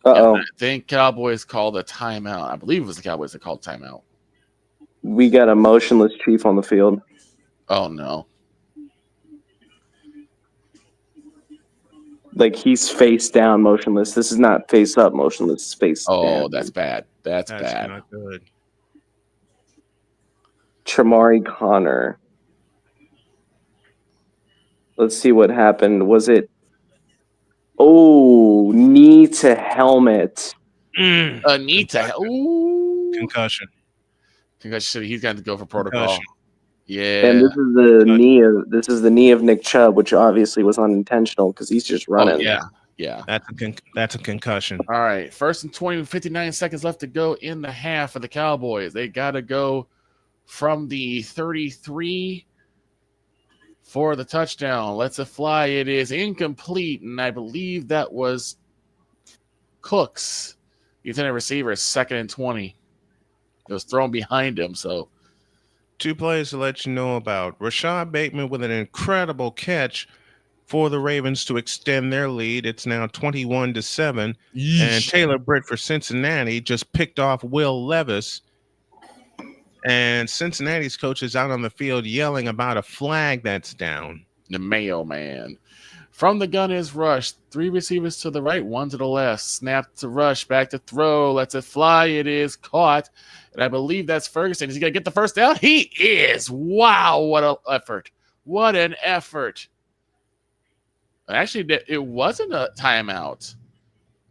Uh-oh. I think Cowboys called a timeout. I believe it was the Cowboys that called timeout. We got a motionless chief on the field. Oh no. Like he's face down motionless. This is not face up motionless. It's face Oh, down. that's bad. That's bad. Not good. Chamari Connor. Let's see what happened. Was it? Oh, knee to helmet. Anita. Ooh. Concussion. He's got to go for protocol. Concussion. Yeah. And this is the knee of Nick Chubb, which obviously was unintentional because he's just running. Oh, yeah. That's a concussion. All right. 1st and 20 with 59 seconds left to go in the half for the Cowboys. They got to go from the 33 for the touchdown. Lets it fly. It is incomplete, and I believe that was Cooks, the intended receiver, 2nd and 20. It was thrown behind him, so. 2 plays to let you know about. Rashad Bateman with an incredible catch for the Ravens to extend their lead. It's now 21-7. Yeesh. And Taylor Britt for Cincinnati just picked off Will Levis. And Cincinnati's coach is out on the field yelling about a flag that's down. The mailman. From the gun is Rush. 3 receivers to the right, 1 to the left. Snap to Rush, back to throw. Lets it fly. It is caught. And I believe that's Ferguson. Is he going to get the first down? He is. Wow, what an effort. What an effort. Actually, it wasn't a timeout.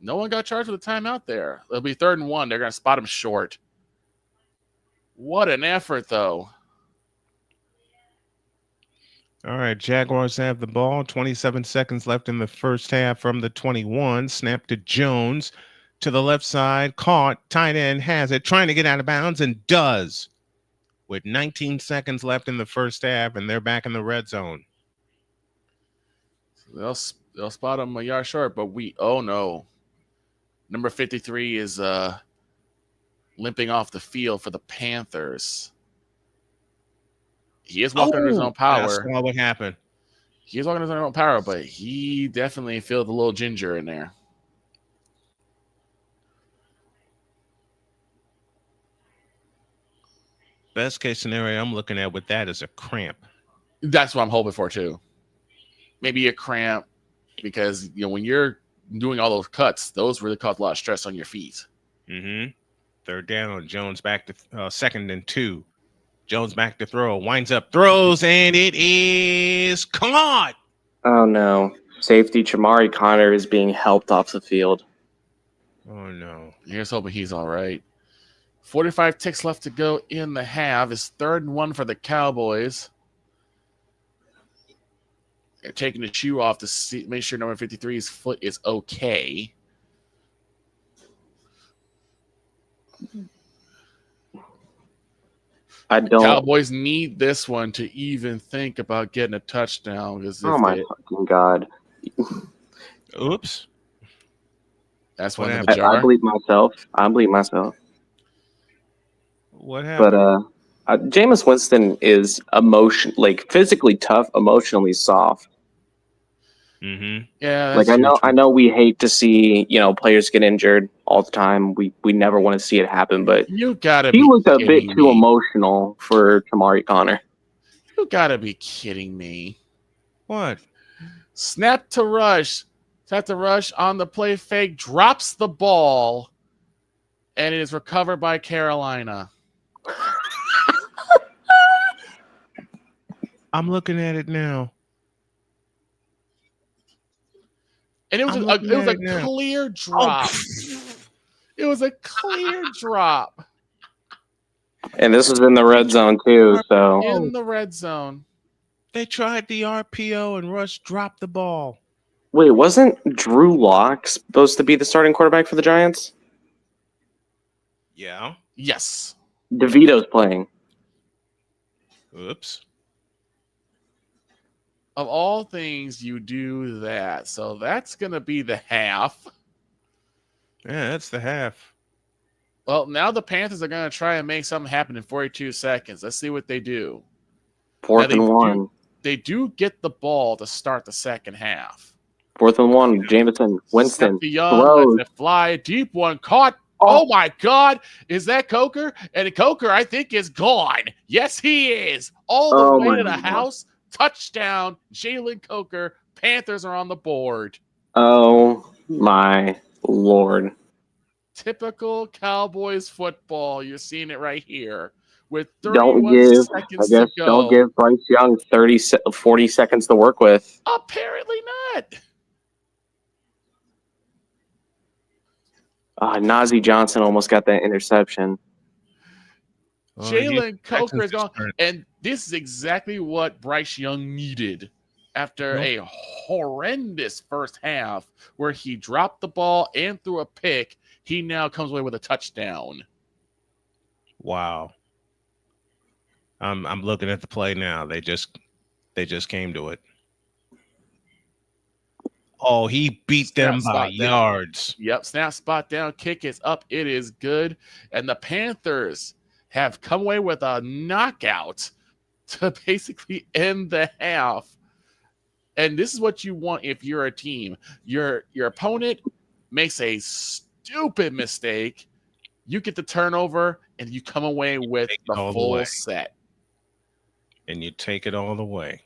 No one got charged with a timeout there. It'll be 3rd and 1. They're going to spot him short. What an effort, though. All right, Jaguars have the ball. 27 seconds left in the first half from the 21. Snap to Jones to the left side. Caught. Tight end has it. Trying to get out of bounds and does. With 19 seconds left in the first half, and they're back in the red zone. They'll spot him a yard short, but oh no. Number 53 is limping off the field for the Panthers. He is walking under his own power. I saw what happened. He is walking under his own power, but he definitely feels a little ginger in there. Best case scenario I'm looking at with that is a cramp. That's what I'm hoping for too. Maybe a cramp, because when you're doing all those cuts, those really cause a lot of stress on your feet. Mm-hmm. 3rd down. Jones back to 2nd and 2. Jones back to throw. Winds up, throws, and it is caught. Oh no! Safety Chamari Connor is being helped off the field. Oh no! Here's hoping he's all right. 45 ticks left to go in the half. It's 3rd and 1 for the Cowboys. They're taking the shoe off to make sure number 53's foot is okay. Cowboys need this one to even think about getting a touchdown. Oh my fucking God. Oops. That's one in the jar. I bleep myself. What happened? But Jameis Winston is physically tough, emotionally soft. Mm-hmm. Yeah, like I know we hate to see players get injured all the time. We never want to see it happen, but he looked a bit too emotional for Chamari Connor. You gotta be kidding me! What? Snap to Rush on the play fake, drops the ball, and it is recovered by Carolina. I'm looking at it now. And it was a clear drop. It was a clear drop. And this was in the red zone too. So in the red zone, they tried the RPO and Rush dropped the ball. Wait, wasn't Drew Lock supposed to be the starting quarterback for the Giants? Yeah. Yes. DeVito's playing. Oops. Of all things, you do that. So that's going to be the half. Yeah, that's the half. Well, now the Panthers are going to try and make something happen in 42 seconds. Let's see what they do. Fourth and one. They do get the ball to start the second half. 4th and 1. Jameson. Winston. Seth Young throws. lets it fly. A deep one caught. Oh my God. Is that Coker? And Coker, I think, is gone. Yes, he is. All the way to the house. Touchdown. Jalen Coker. Panthers are on the board. Oh my Lord. Typical Cowboys football. You're seeing it right here. With 31 seconds to go. Don't give Bryce Young 40 seconds to work with. Apparently not. Najee Johnson almost got that interception. Jalen Coker is gone. And this is exactly what Bryce Young needed after a horrendous first half where he dropped the ball and threw a pick. He now comes away with a touchdown. Wow. I'm looking at the play now. They just came to it. Oh, he beat them by yards. Yep, snap spot down, kick is up. It is good. And the Panthers have come away with a knockout to basically end the half. And this is what you want if you're a team. Your opponent makes a stupid mistake. You get the turnover, and you come away with the full set. And you take it all the way.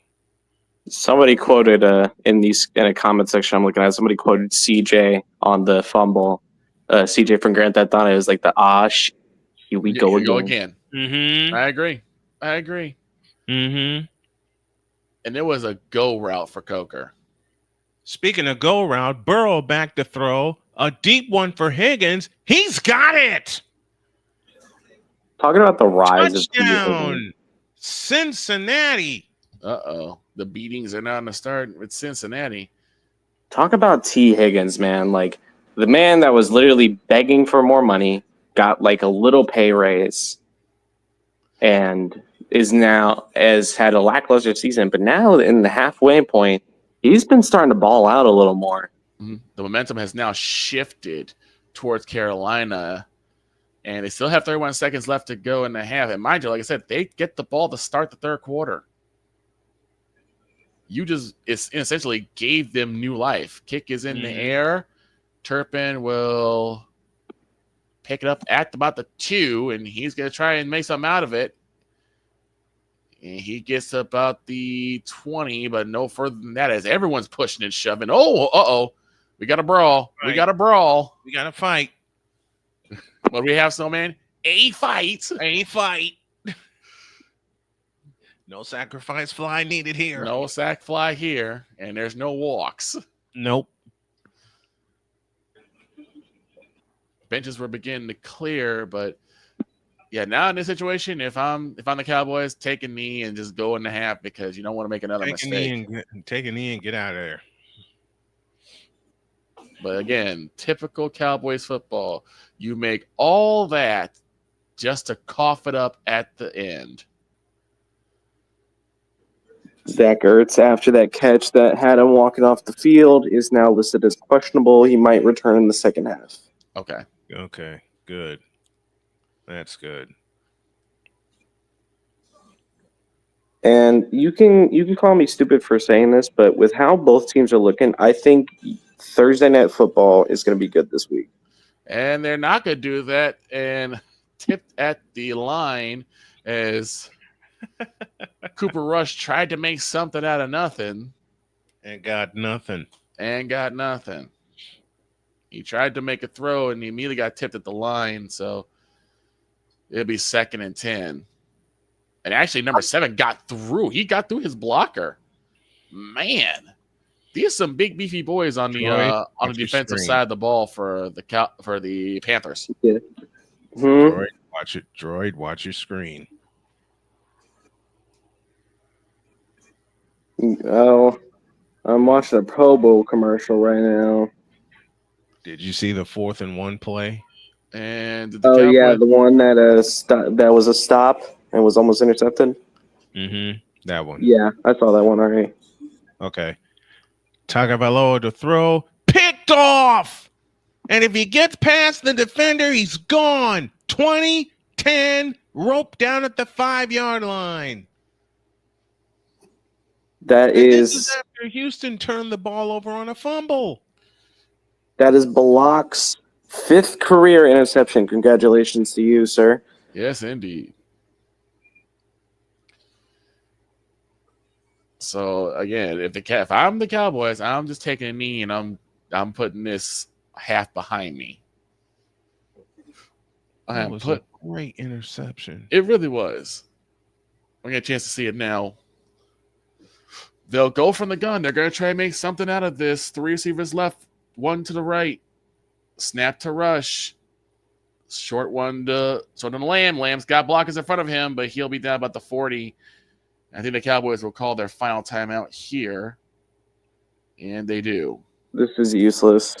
Somebody quoted in a comment section I'm looking at, somebody quoted CJ on the fumble. CJ from Grand Theft Auto is like here we go again. Mm-hmm. I agree. Mm-hmm. And it was a go route for Coker. Speaking of go route, Burrow back to throw. A deep one for Higgins. He's got it. Talking about the rise Touchdown. Cincinnati. Uh-oh. The beatings are now going to start with Cincinnati. Talk about T. Higgins, man. Like, the man that was literally begging for more money, got like a little pay raise, and has had a lackluster season. But now in the halfway point, he's been starting to ball out a little more. Mm-hmm. The momentum has now shifted towards Carolina, and they still have 31 seconds left to go in the half. And mind you, like I said, they get the ball to start the third quarter. You just essentially gave them new life. Kick is in the air. Turpin will pick it up at about the 2, and he's going to try and make something out of it. And he gets about the 20, but no further than that as everyone's pushing and shoving. Oh, uh-oh. We got a brawl. Right. We got a fight. What do we have, Snowman? A fight. No sacrifice fly needed here. No sack fly here, and there's no walks. Nope. Benches were beginning to clear, but yeah, now in this situation, if I'm the Cowboys, take a knee and just go in the half because you don't want to make another mistake. Take a knee and get out of there. But again, typical Cowboys football. You make all that just to cough it up at the end. Zach Ertz, after that catch that had him walking off the field, is now listed as questionable. He might return in the second half. Okay, good. That's good. And you can call me stupid for saying this, but with how both teams are looking, I think Thursday Night Football is going to be good this week. And they're not going to do that and tipped at the line as Cooper Rush tried to make something out of nothing. And got nothing. He tried to make a throw and he immediately got tipped at the line. So it'll be 2nd and 10. And actually, number 7 got through. He got through his blocker. Man, these are some big beefy boys on the defensive side of the ball for the Panthers. Yeah. Droid, watch your screen. Oh, I'm watching a Pro Bowl commercial right now. Did you see the 4th and 1 play? And the Oh yeah, Cowboys, the one that that was a stop and was almost intercepted. Mm-hmm. That one. Yeah, I saw that one already. Okay. Tagovailoa to throw. Picked off. And if he gets past the defender, he's gone. 20-10, rope down at the 5-yard line. That And this is is after Houston turned the ball over on a fumble. Block's 5th career interception. Congratulations to you, sir. yes, indeed. So again, if I'm the Cowboys, I'm just taking a knee and I'm putting this half behind me. That was a great interception. It really was. I get a chance to see it now. They'll go from the gun. They're going to try and make something out of this. 3 receivers left, 1 to the right. Snap to rush. Short one to Lamb. Lamb's got blockers in front of him, but he'll be down about the 40. I think the Cowboys will call their final timeout here. And they do. This is useless.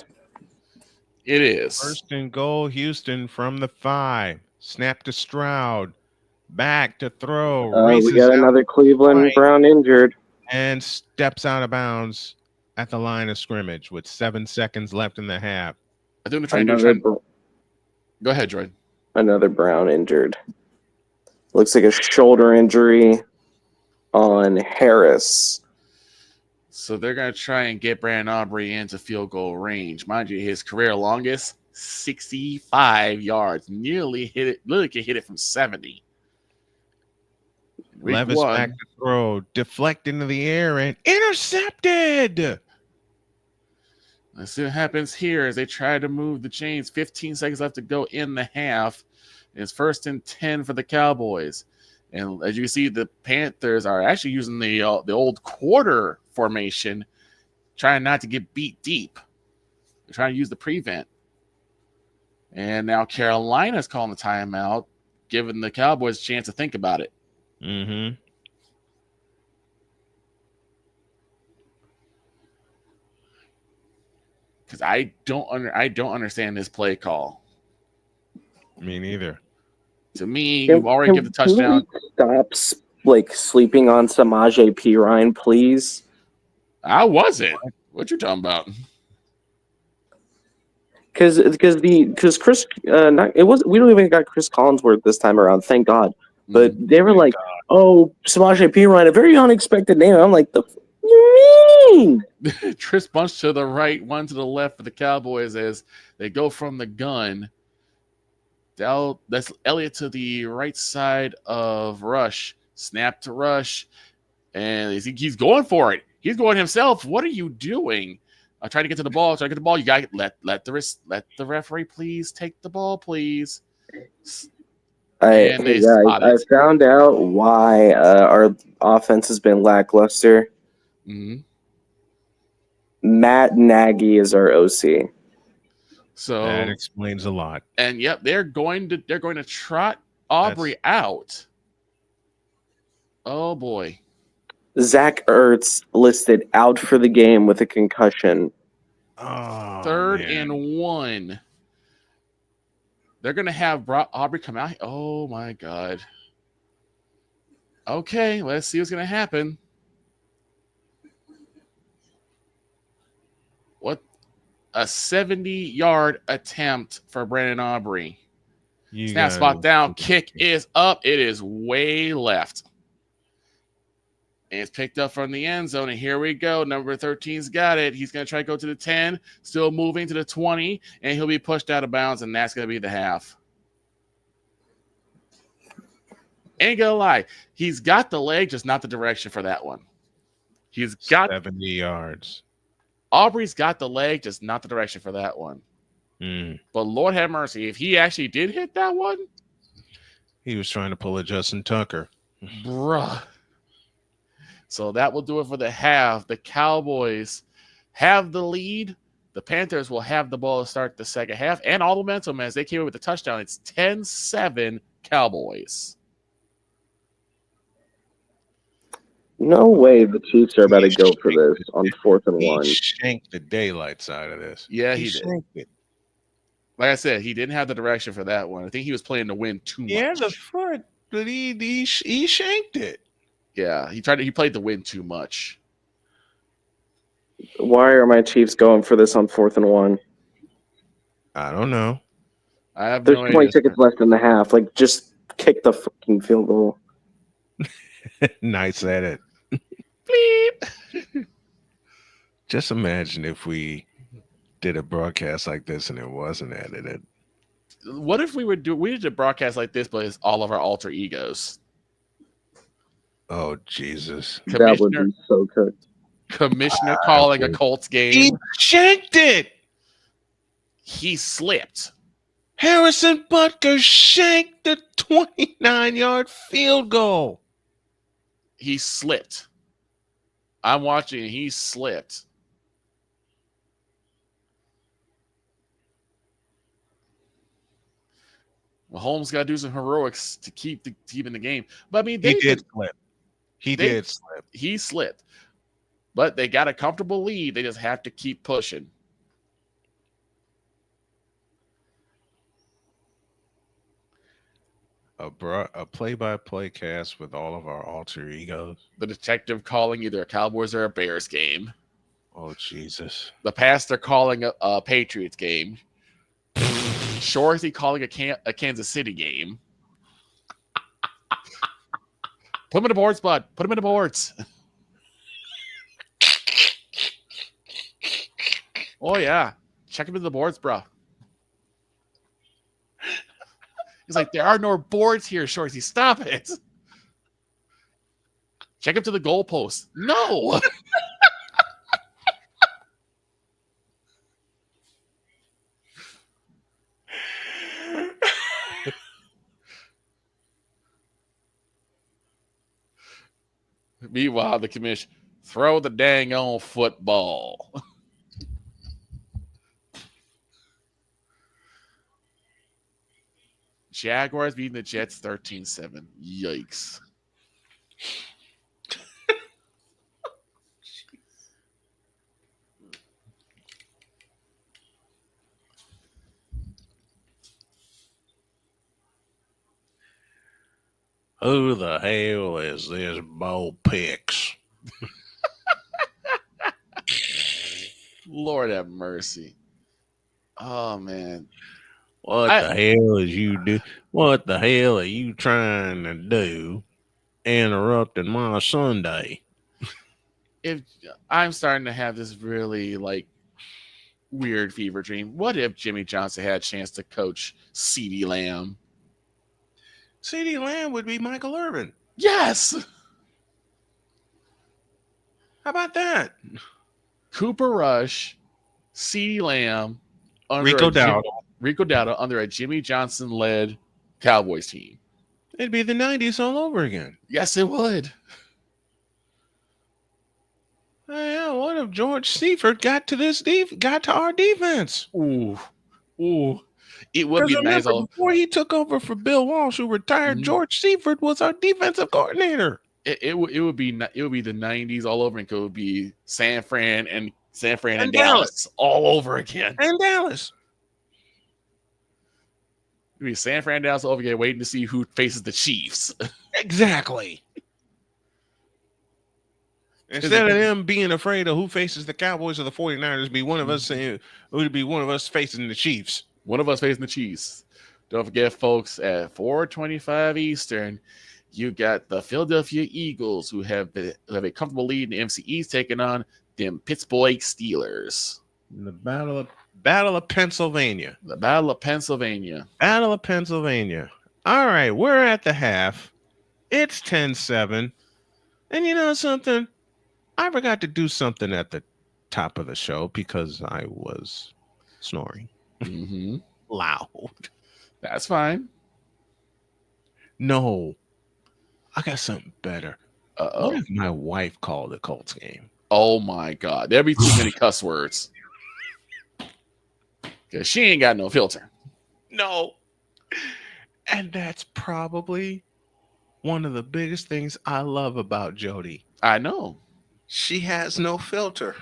It is. 1st and goal, Houston from the 5. Snap to Stroud. Back to throw. We got another Cleveland Brown injured. And steps out of bounds at the line of scrimmage with 7 seconds left in the half. I think they're trying to go ahead, Jordan. Another Brown injured. Looks like a shoulder injury on Harris. So they're going to try and get Brandon Aubrey into field goal range. Mind you, his career longest, 65 yards. Nearly hit it. Literally can hit it from 70. Levis back to throw. Deflect into the air and intercepted. Let's see what happens here as they try to move the chains. 15 seconds left to go in the half. It's 1st and 10 for the Cowboys. And as you see, the Panthers are actually using the old quarter formation, trying not to get beat deep. They're trying to use the prevent. And now Carolina's calling the timeout, giving the Cowboys a chance to think about it. Mm-hmm. Because I don't understand this play call. Me neither. To me, you've already given the touchdown. Stop sleeping on Samaje Perine, please. I wasn't. What you talking about? Because Chris, we don't even got Chris Collinsworth this time around. Thank God. But they were like, "Oh, Samaje Perine, a very unexpected name." I'm like, "The you mean?" Tris bunch to the right, 1 to the left for the Cowboys as they go from the gun. That's Elliott to the right side of Rush. Snap to Rush. And he's going for it. He's going himself. What are you doing? I try to get to the ball. You got to let the referee please take the ball, please. I found out why our offense has been lackluster. Mm-hmm. Matt Nagy is our OC. So that explains a lot. And yep, they're going to trot Aubrey out. Oh boy. Zach Ertz listed out for the game with a concussion. Oh, 3rd man. and 1. They're going to have Aubrey come out. Oh my God. Okay, let's see what's going to happen. What? A 70-yard attempt for Brandon Aubrey. Snap spot down. Kick is up. It is way left. And it's picked up from the end zone. And here we go. Number 13's got it. He's going to try to go to the 10. Still moving to the 20. And he'll be pushed out of bounds. And that's going to be the half. Ain't going to lie. He's got the leg, just not the direction for that one. He's got 70 yards. Aubrey's got the leg, just not the direction for that one. But Lord have mercy, if he actually did hit that one, he was trying to pull a Justin Tucker. Bruh. So that will do it for the half. The Cowboys have the lead. The Panthers will have the ball to start the second half. And all the momentum as they came in with the touchdown. It's 10-7 Cowboys. No way the Chiefs are about to go for this on 4th and He 1. shanked the daylights out of this. Yeah, he did. shanked it. Like I said, he didn't have the direction for that one. I think he was playing to win too much. Yeah, the foot, but he shanked it. Yeah, he played to win too much. Why are my Chiefs going for this on 4th and 1? I don't know. I have There's no 20 idea. seconds left in the half. Like, just kick the fucking field goal. Nice at it. Bleep. Just imagine if we did a broadcast like this and it wasn't edited. What if we did a broadcast like this, but it's all of our alter egos? Oh Jesus! That would be so good. Commissioner calling a Colts game. He shanked it. He slipped. Harrison Butker shanked the 29-yard field goal. He slipped. I'm watching. He slipped. Mahomes got to do some heroics to keep the team in the game. But I mean, He did slip. He slipped. But they got a comfortable lead. They just have to keep pushing. A play-by-play cast with all of our alter egos. The detective calling either a Cowboys or a Bears game. Oh Jesus! The pastor calling a Patriots game. Shorzy calling a Kansas City game. Put him in the boards, bud. Put him in the boards. Oh, yeah. Check him in the boards, bro. He's like, there are no boards here, Shorzy. Stop it. Check him to the goalpost. No. Meanwhile, the commission, throw the dang on football. Jaguars beating the Jets 13-7. Yikes. Who the hell is this Bo Picks? Lord have mercy. Oh, man. What the hell is you do? What the hell are you trying to do? Interrupting my Sunday. If I'm starting to have this really weird fever dream. What if Jimmy Johnson had a chance to coach CeeDee Lamb? CeeDee Lamb would be Michael Irvin. Yes. How about that? Cooper Rush, CeeDee Lamb, Rico Dowdle under a Jimmy Johnson-led Cowboys team. It'd be the 90s all over again. Yes, it would. Yeah, what if George Seifert got to our defense? Ooh. It would be nice. Before he took over for Bill Walsh, who retired, George Seifert was our defensive coordinator. It would be the 90s all over, and it would be San Fran and Dallas all over again. And Dallas. It would be San Fran, Dallas all over again, waiting to see who faces the Chiefs. Exactly. Instead of them being afraid of who faces the Cowboys or the 49ers, be one of us saying it would be one of us facing the Chiefs. One of us facing the Chiefs. Don't forget, folks, at 4:25 Eastern, you got the Philadelphia Eagles, who have a comfortable lead in the NFC East, taking on them Pittsburgh Steelers. The Battle of Pennsylvania. The Battle of Pennsylvania. Battle of Pennsylvania. All right, we're at the half. It's 10-7. And you know something? I forgot to do something at the top of the show because I was snoring. Loud. That's fine. No. I got something better. Uh-oh. What if my wife called the Colts game? Oh, my God. There'd be too many cuss words. Because she ain't got no filter. No. And that's probably one of the biggest things I love about Jody. I know. She has no filter.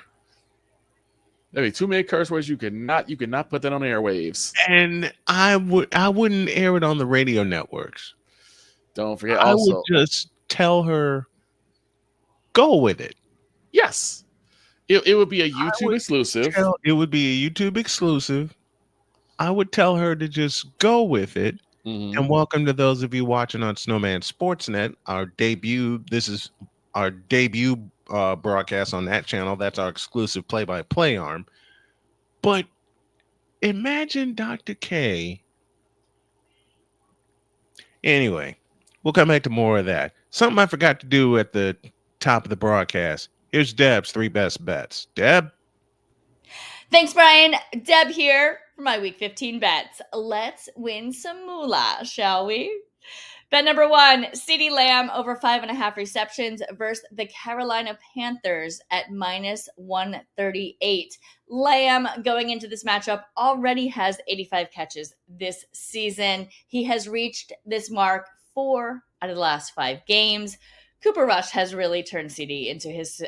There be too many curse words. You cannot put that on the airwaves. And I wouldn't air it on the radio networks. Don't forget I would also. just tell her, go with it. Yes. It would be a YouTube exclusive. It would be a YouTube exclusive. I would tell her to just go with it. Mm-hmm. And welcome to those of you watching on Snowman Sportsnet. This is our debut broadcast on that channel. That's our exclusive play-by-play arm. But imagine Dr. K. Anyway, we'll come back to more of that. Something I forgot to do at the top of the broadcast. Here's Deb's 3 best bets. Deb? Thanks, Brian. Deb here for my Week 15 bets. Let's win some moolah, shall we? Bet number 1, CeeDee Lamb over 5.5 receptions versus the Carolina Panthers at -138. Lamb, going into this matchup, already has 85 catches this season. He has reached this mark 4 out of the last 5 games. Cooper Rush has really turned CeeDee into his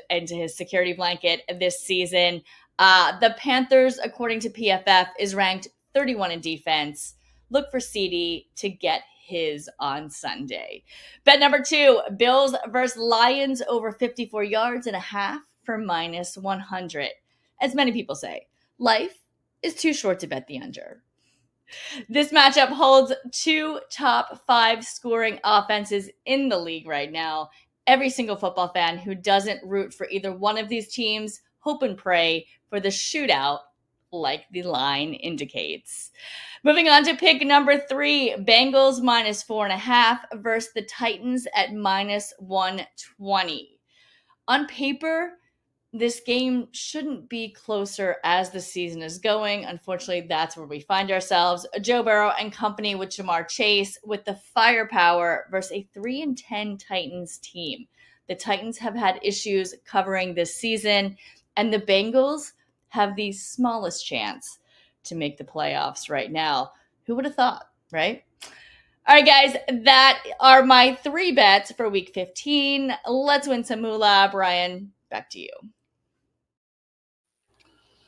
security blanket this season. The Panthers, according to PFF, is ranked 31 in defense. Look for CeeDee to get his on Sunday. Bet number 2, Bills versus Lions over 54 yards and a half for -100. As many people say, life is too short to bet the under. This matchup holds 2 top 5 scoring offenses in the league right now. Every single football fan who doesn't root for either one of these teams hope and pray for the shootout, like the line indicates. Moving on to pick number 3, Bengals -4.5 versus the Titans at -120. On paper, this game shouldn't be closer as the season is going. Unfortunately, that's where we find ourselves. Joe Burrow and company with Jamar Chase with the firepower versus a 3-10 Titans team. The Titans have had issues covering this season, and the Bengals have the smallest chance to make the playoffs right now. Who would have thought, right? All right, guys, that are my 3 bets for Week 15. Let's win some moolah. Brian, back to you.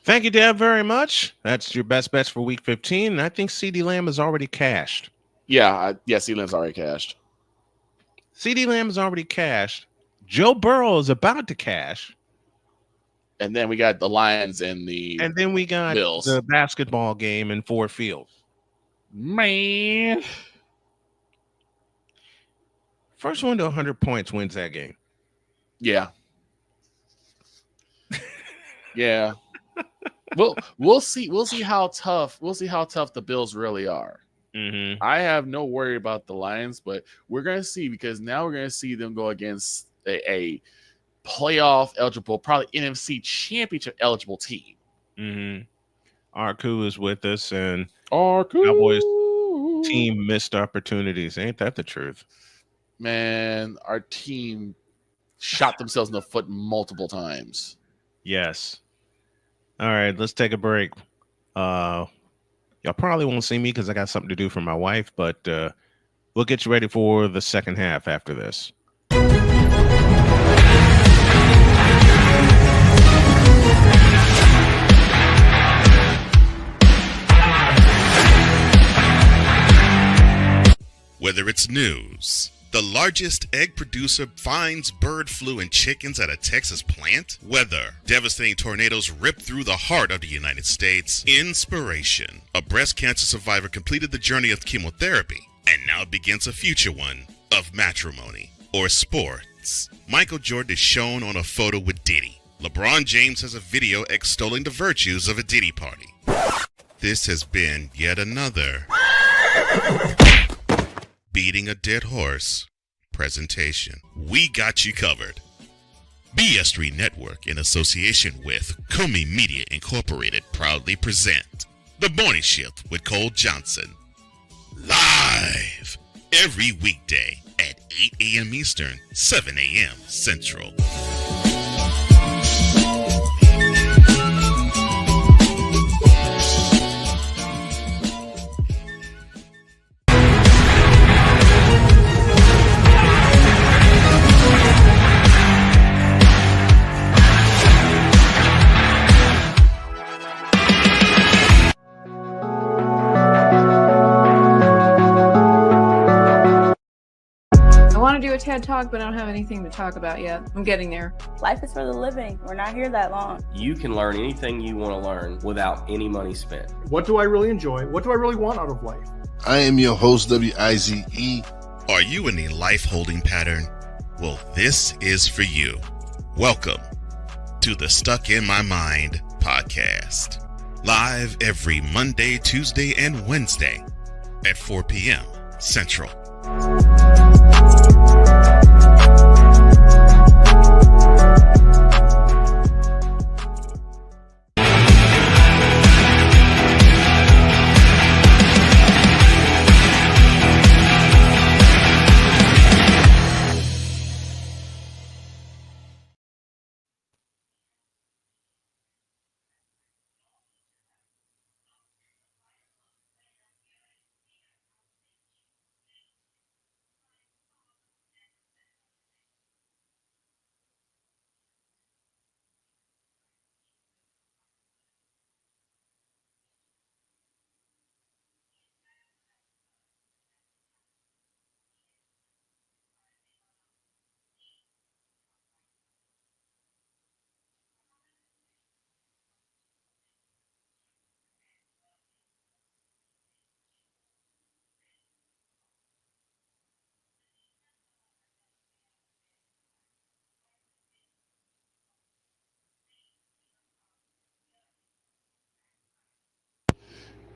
Thank you, Deb, very much. That's your best bets for Week 15. And I think CeeDee Lamb is already cashed. Yeah, CeeDee Lamb's already cashed. CeeDee Lamb is already cashed. Joe Burrow is about to cash. And then we got the Lions and the Bills. The basketball game in Ford Field. Man. First one to 100 points wins that game. Yeah. Yeah. We'll see how tough the Bills really are. Mm-hmm. I have no worry about the Lions, but we're gonna see, because now we're gonna see them go against a playoff eligible, probably NFC championship eligible team. Mm-hmm. Arku is with us, and Arku. Cowboys team missed opportunities. Ain't that the truth? Man, our team shot themselves in the foot multiple times. Yes. All right, let's take a break. Y'all probably won't see me because I got something to do for my wife, but we'll get you ready for the second half after this. Whether it's news, the largest egg producer finds bird flu in chickens at a Texas plant, weather, devastating tornadoes rip through the heart of the United States, inspiration, a breast cancer survivor completed the journey of chemotherapy and now begins a future one of matrimony or sports. Michael Jordan is shown on a photo with Diddy. LeBron James has a video extolling the virtues of a Diddy party. This has been yet another beating a dead horse presentation. We got you covered. BS3 Network, in association with Comey Media Incorporated, proudly present The Morning Shift with Cole Johnson. Live every weekday at 8 a.m. Eastern, 7 a.m. Central. TED Talk, but I don't have anything to talk about yet. I'm getting there. Life is for the living. We're not here that long. You can learn anything you want to learn without any money spent. What do I really enjoy? What do I really want out of life? I am your host, WIZE. Are you in a life holding pattern? Well, this is for you. Welcome to the Stuck in My Mind podcast. Live every Monday, Tuesday, and Wednesday at 4 p.m. Central.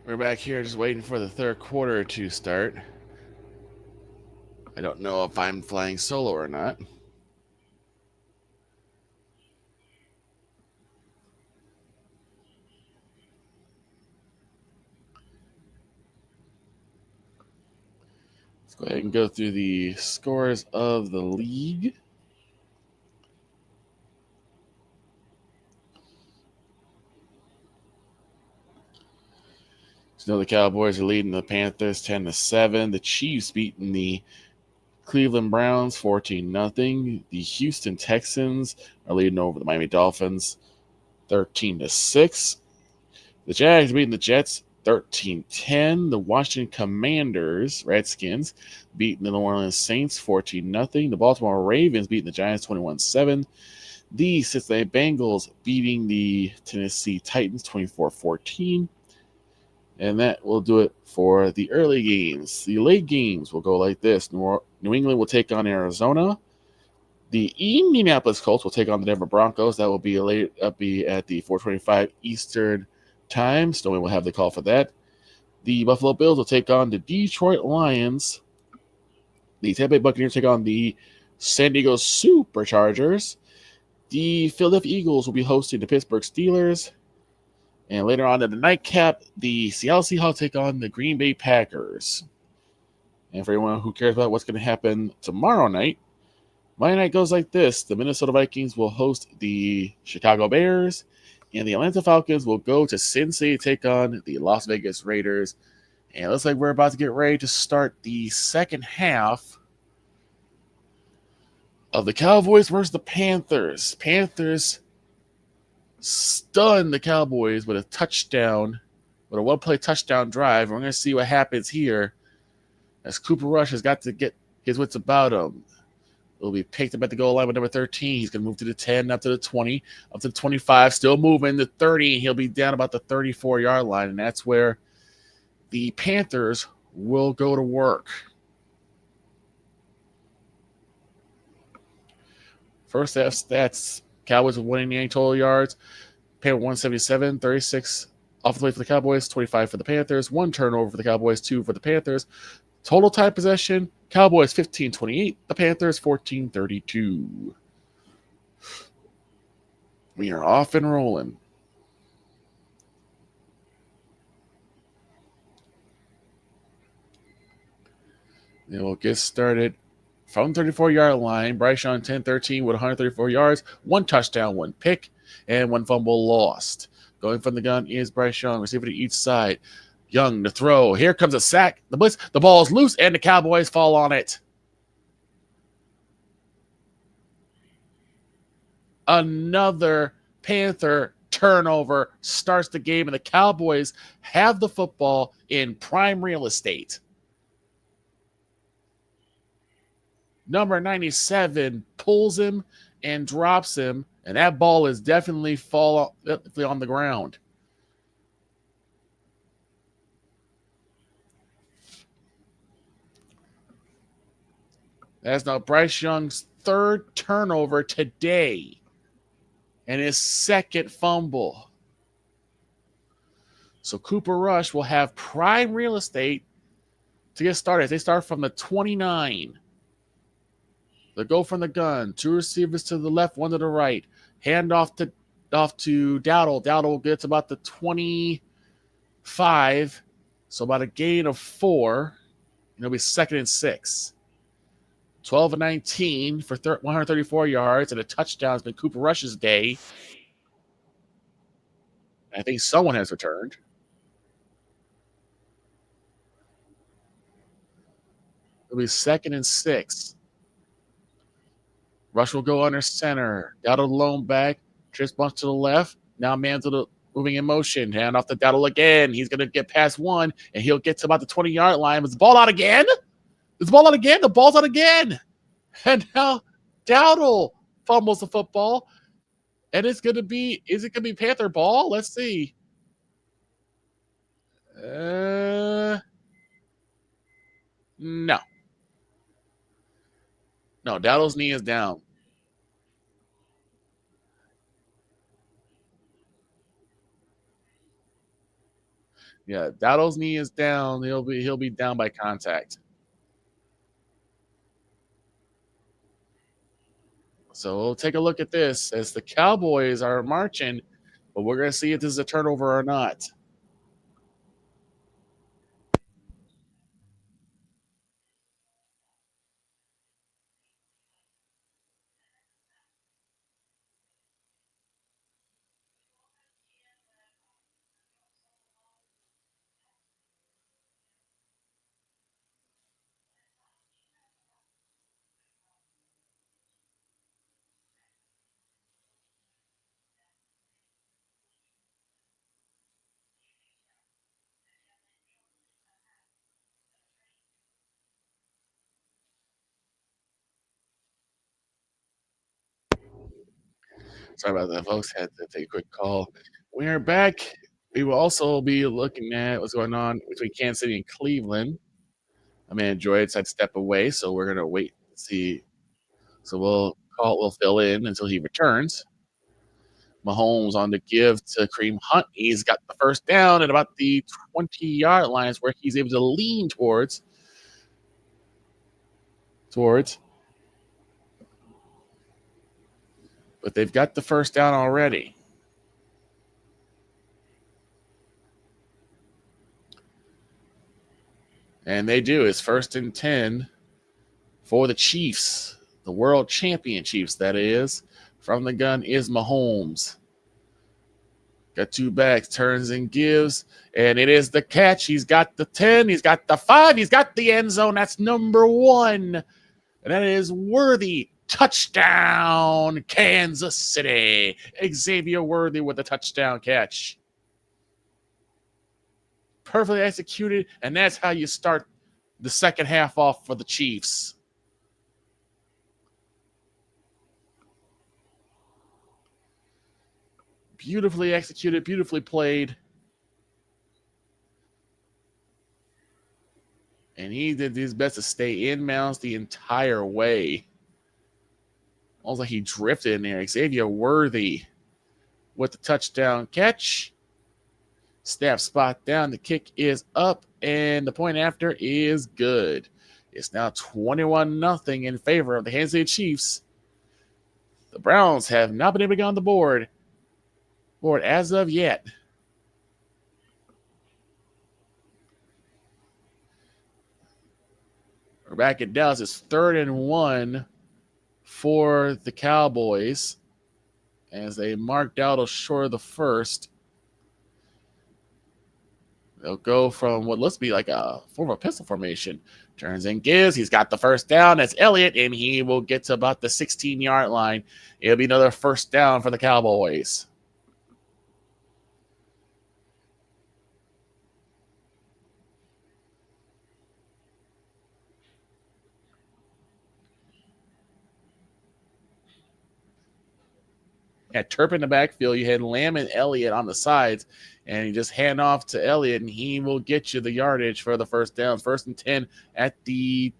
We're back here just waiting for the third quarter to start. I don't know if I'm flying solo or not. Let's go ahead and go through the scores of the league. So the Cowboys are leading the Panthers 10-7. The Chiefs beating the Cleveland Browns 14-0. The Houston Texans are leading over the Miami Dolphins 13-6. The Jags beating the Jets 13-10. The Washington Commanders, Redskins, beating the New Orleans Saints 14-0. The Baltimore Ravens beating the Giants 21-7. The Cincinnati Bengals beating the Tennessee Titans 24-14. And that will do it for the early games. The late games will go like this. New England will take on Arizona. The Indianapolis Colts will take on the Denver Broncos. That will be at the 4:25 Eastern time. Stoney will have the call for that. The Buffalo Bills will take on the Detroit Lions. The Tampa Bay Buccaneers take on the San Diego Superchargers. The Philadelphia Eagles will be hosting the Pittsburgh Steelers. And later on in the nightcap, the Seattle Seahawks take on the Green Bay Packers. And for anyone who cares about what's going to happen tomorrow night, Monday night goes like this. The Minnesota Vikings will host the Chicago Bears, and the Atlanta Falcons will go to Sin City to take on the Las Vegas Raiders. And it looks like we're about to get ready to start the second half of the Cowboys versus the Panthers. Panthers stunned the Cowboys with a one-play touchdown drive. We're going to see what happens here as Cooper Rush has got to get his wits about him. Will be picked up at the goal line with number 13. He's going to move to the 10, up to the 20, up to the 25, still moving to 30. He'll be down about the 34-yard line, and that's where the Panthers will go to work. First half stats, Cowboys with 189 total yards, Panthers 177, 36 offensively for the Cowboys, 25 for the Panthers, 1 turnover for the Cowboys, 2 for the Panthers. Total time possession, Cowboys 15-28, the Panthers 14-32. We are off and rolling. And we'll get started from the 34-yard line. Bryce Young 10-13 with 134 yards, 1 touchdown, 1 pick, and 1 fumble lost. Going from the gun is Bryce Young, receiver to each side. Young to throw. Here comes a sack. The blitz. The ball is loose, and the Cowboys fall on it. Another Panther turnover starts the game, and the Cowboys have the football in prime real estate. Number 97 pulls him and drops him, and that ball is definitely on the ground. That's now Bryce Young's third turnover today and his second fumble. So Cooper Rush will have prime real estate to get started. They start from the 29. They go from the gun. 2 receivers to the left, 1 to the right. Hand off to Dowdle. Dowdle gets about the 25. So about a gain of 4. It'll be 2nd and 6. 12 and 19 for 134 yards and a touchdown. It's been Cooper Rush's day. I think someone has returned. It'll be 2nd and 6. Rush will go under center. Dowdle lone back. Trips bunch to the left. Now man to the moving in motion. Hand off to Dowdle again. He's going to get past 1, and he'll get to about the 20-yard line. Is the ball out again? Is the ball out again? The ball's out again. And now Dowdle fumbles the football. And is it going to be Panther ball? Let's see. No. No, Dowdle's knee is down. Yeah, Dowdle's knee is down. He'll be down by contact. So we'll take a look at this as the Cowboys are marching, but we're going to see if this is a turnover or not. Sorry about that, folks. Had to take a quick call. We are back. We will also be looking at what's going on between Kansas City and Cleveland. I mean, Droid decided to step away, so we're going to wait and see. So we'll fill in until he returns. Mahomes on the give to Kareem Hunt. He's got the first down at about the 20-yard line is where he's able to lean towards. But they've got the first down already. And they do. It's 1st and 10 for the Chiefs, the world champion Chiefs, that is. From the gun is Mahomes. Got 2 backs, turns and gives, and it is the catch. He's got the 10, he's got the 5, he's got the end zone. That's number 1. And that is Worthy. Touchdown, Kansas City. Xavier Worthy with a touchdown catch. Perfectly executed, and that's how you start the second half off for the Chiefs. Beautifully executed, beautifully played. And he did his best to stay in bounds the entire way. Almost like he drifted in there. Xavier Worthy with the touchdown catch. Snap spot down. The kick is up, and the point after is good. It's now 21-0 in favor of the Kansas City Chiefs. The Browns have not been able to get on the board as of yet. We're back at Dallas. It's 3rd and 1 for the Cowboys as they mark Dowdle short of the first. They'll go from what looks to be like a form of pistol formation. Turns and gives. He's got the first down. That's Elliott, and he will get to about the 16-yard line. It'll be another first down for the Cowboys. had Turp in the backfield. You had Lamb and Elliott on the sides, and you just hand off to Elliott, and he will get you the yardage for the first down. 1st and 10 at the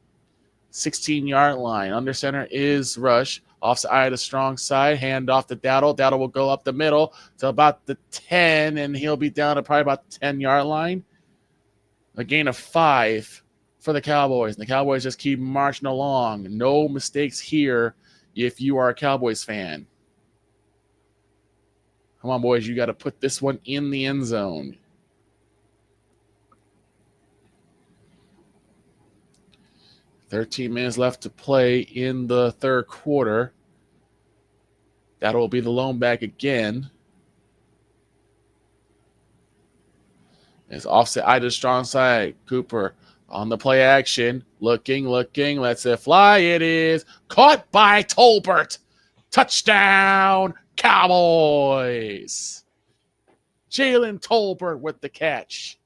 16-yard line. Under center is Rush. Offside, a strong side. Hand off to Dowdle. Dowdle will go up the middle to about the 10, and he'll be down to probably about the 10-yard line. A gain of 5 for the Cowboys. And the Cowboys just keep marching along. No mistakes here if you are a Cowboys fan. Come on, boys. You got to put this one in the end zone. $13 minutes left to play in the third quarter. That will be the lone back again. It's offset Ida strong side. Cooper on the play action. Looking. Lets it fly. It is caught by Tolbert. Touchdown, Cowboys. Jalen Tolbert with the catch.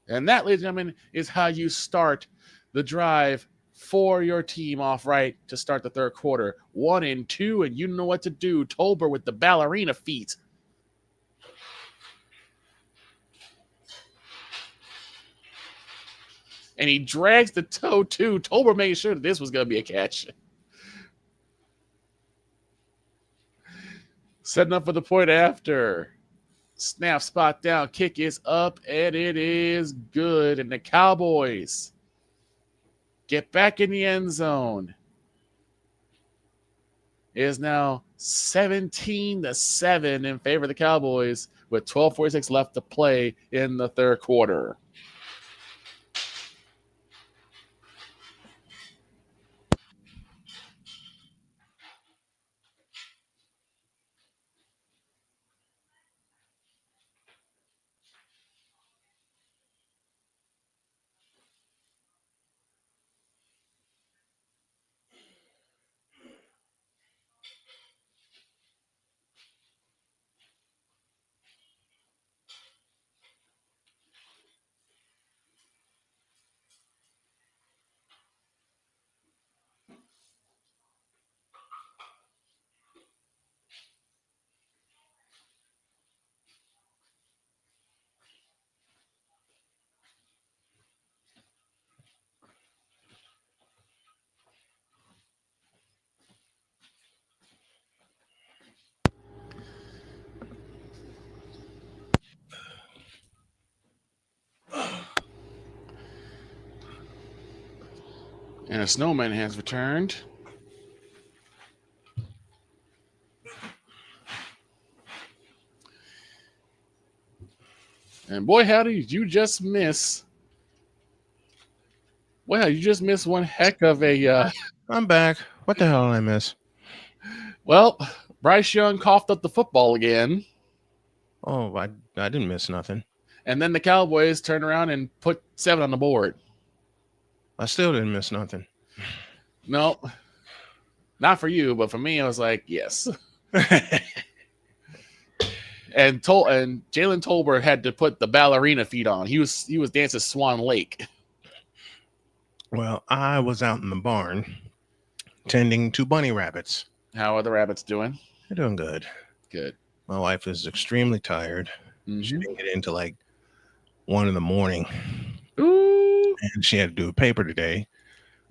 And that, ladies and gentlemen, is how you start the drive for your team off right to start the third quarter. 1 and 2, and you know what to do. Tolbert with the ballerina feet. And he drags the toe, too. Tolbert making sure that this was going to be a catch. Setting up for the point after. Snap, spot down, kick is up, and it is good. And the Cowboys get back in the end zone. It is now 17-7 in favor of the Cowboys with 12:46 left to play in the third quarter. And a snowman has returned. And boy, how did you just miss? Well, you just missed one heck of a. I'm back. What the hell did I miss? Well, Bryce Young coughed up the football again. Oh, I didn't miss nothing. And then the Cowboys turned around and put 7 on the board. I still didn't miss nothing. No, not for you, but for me, I was like, yes. And Jalen Tolbert had to put the ballerina feet on. He was dancing Swan Lake. Well, I was out in the barn tending to bunny rabbits. How are the rabbits doing? They're doing good. Good. My wife is extremely tired. Mm-hmm. She didn't get into like 1 a.m. Ooh. And she had to do a paper today.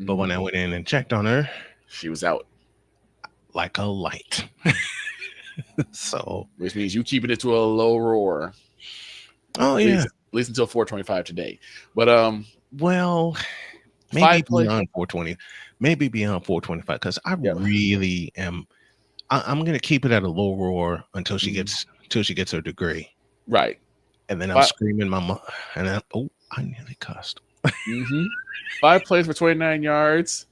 But when I went in and checked on her, she was out like a light. So, which means you keeping it to a low roar. Oh yeah, at least until 4:25 today. But well, maybe beyond 4:20, maybe beyond 4:25, because I really am. I'm gonna keep it at a low roar until she gets her degree. Right, and then I'm screaming my mom, and I nearly cussed. 5 plays for 29 yards,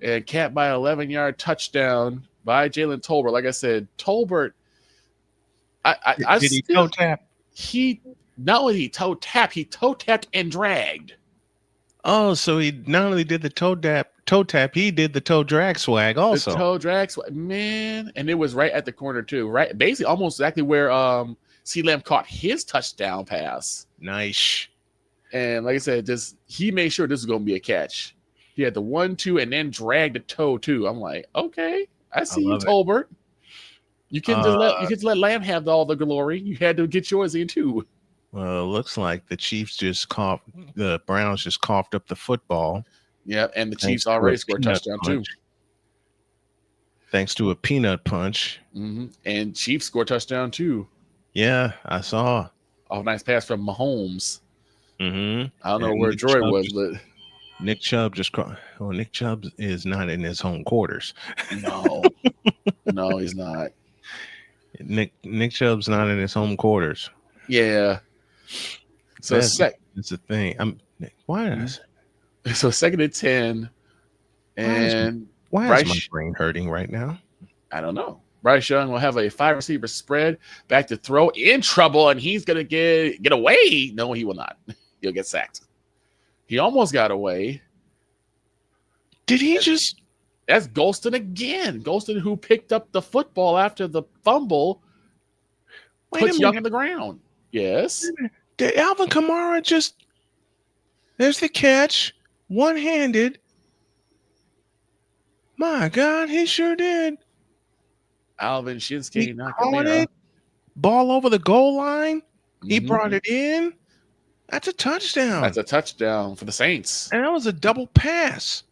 and capped by 11-yard touchdown by Jalen Tolbert. Like I said, Tolbert. Did he toe tap? He not only he toe tapped and dragged. Oh, so he not only did the toe tap, he did the toe drag swag also. The toe drag swag, man, and it was right at the corner too, right? Basically, almost exactly where C. Lamb caught his touchdown pass. Nice. And like I said, he made sure this was going to be a catch. He had the 1-2 and then dragged the toe too. I'm like, okay, I see you, love it. Tolbert. You can just let Lamb have all the glory. You had to get yours in too. Well, it looks like the Browns just coughed up the football. Yeah, and the Thanks Chiefs to already a scored a peanut touchdown punch. too. Thanks to a peanut punch. And Chiefs scored a touchdown too. Yeah, I saw. Oh, nice pass from Mahomes. I don't know And where Nick Droy Chubb was, but Nick Chubb Nick Chubb is not in his home quarters. no, no, he's not. Nick Chubb's not in his home quarters. Yeah. So That's the thing. So 2nd and 10, and why is my brain hurting right now? I don't know. Bryce Young will have a 5-receiver spread, back to throw, in trouble, and he's gonna get away. No, he will not. He'll get sacked. He almost got away. Did he just? That's Golston again. Golston, who picked up the football after the fumble, puts Young on the ground. Yes. Did Alvin Kamara just? There's the catch, one-handed. My God, he sure did. Alvin Shinsuke He caught it. Ball over the goal line. He brought it in. That's a touchdown. That's a touchdown for the Saints. And that was a double pass.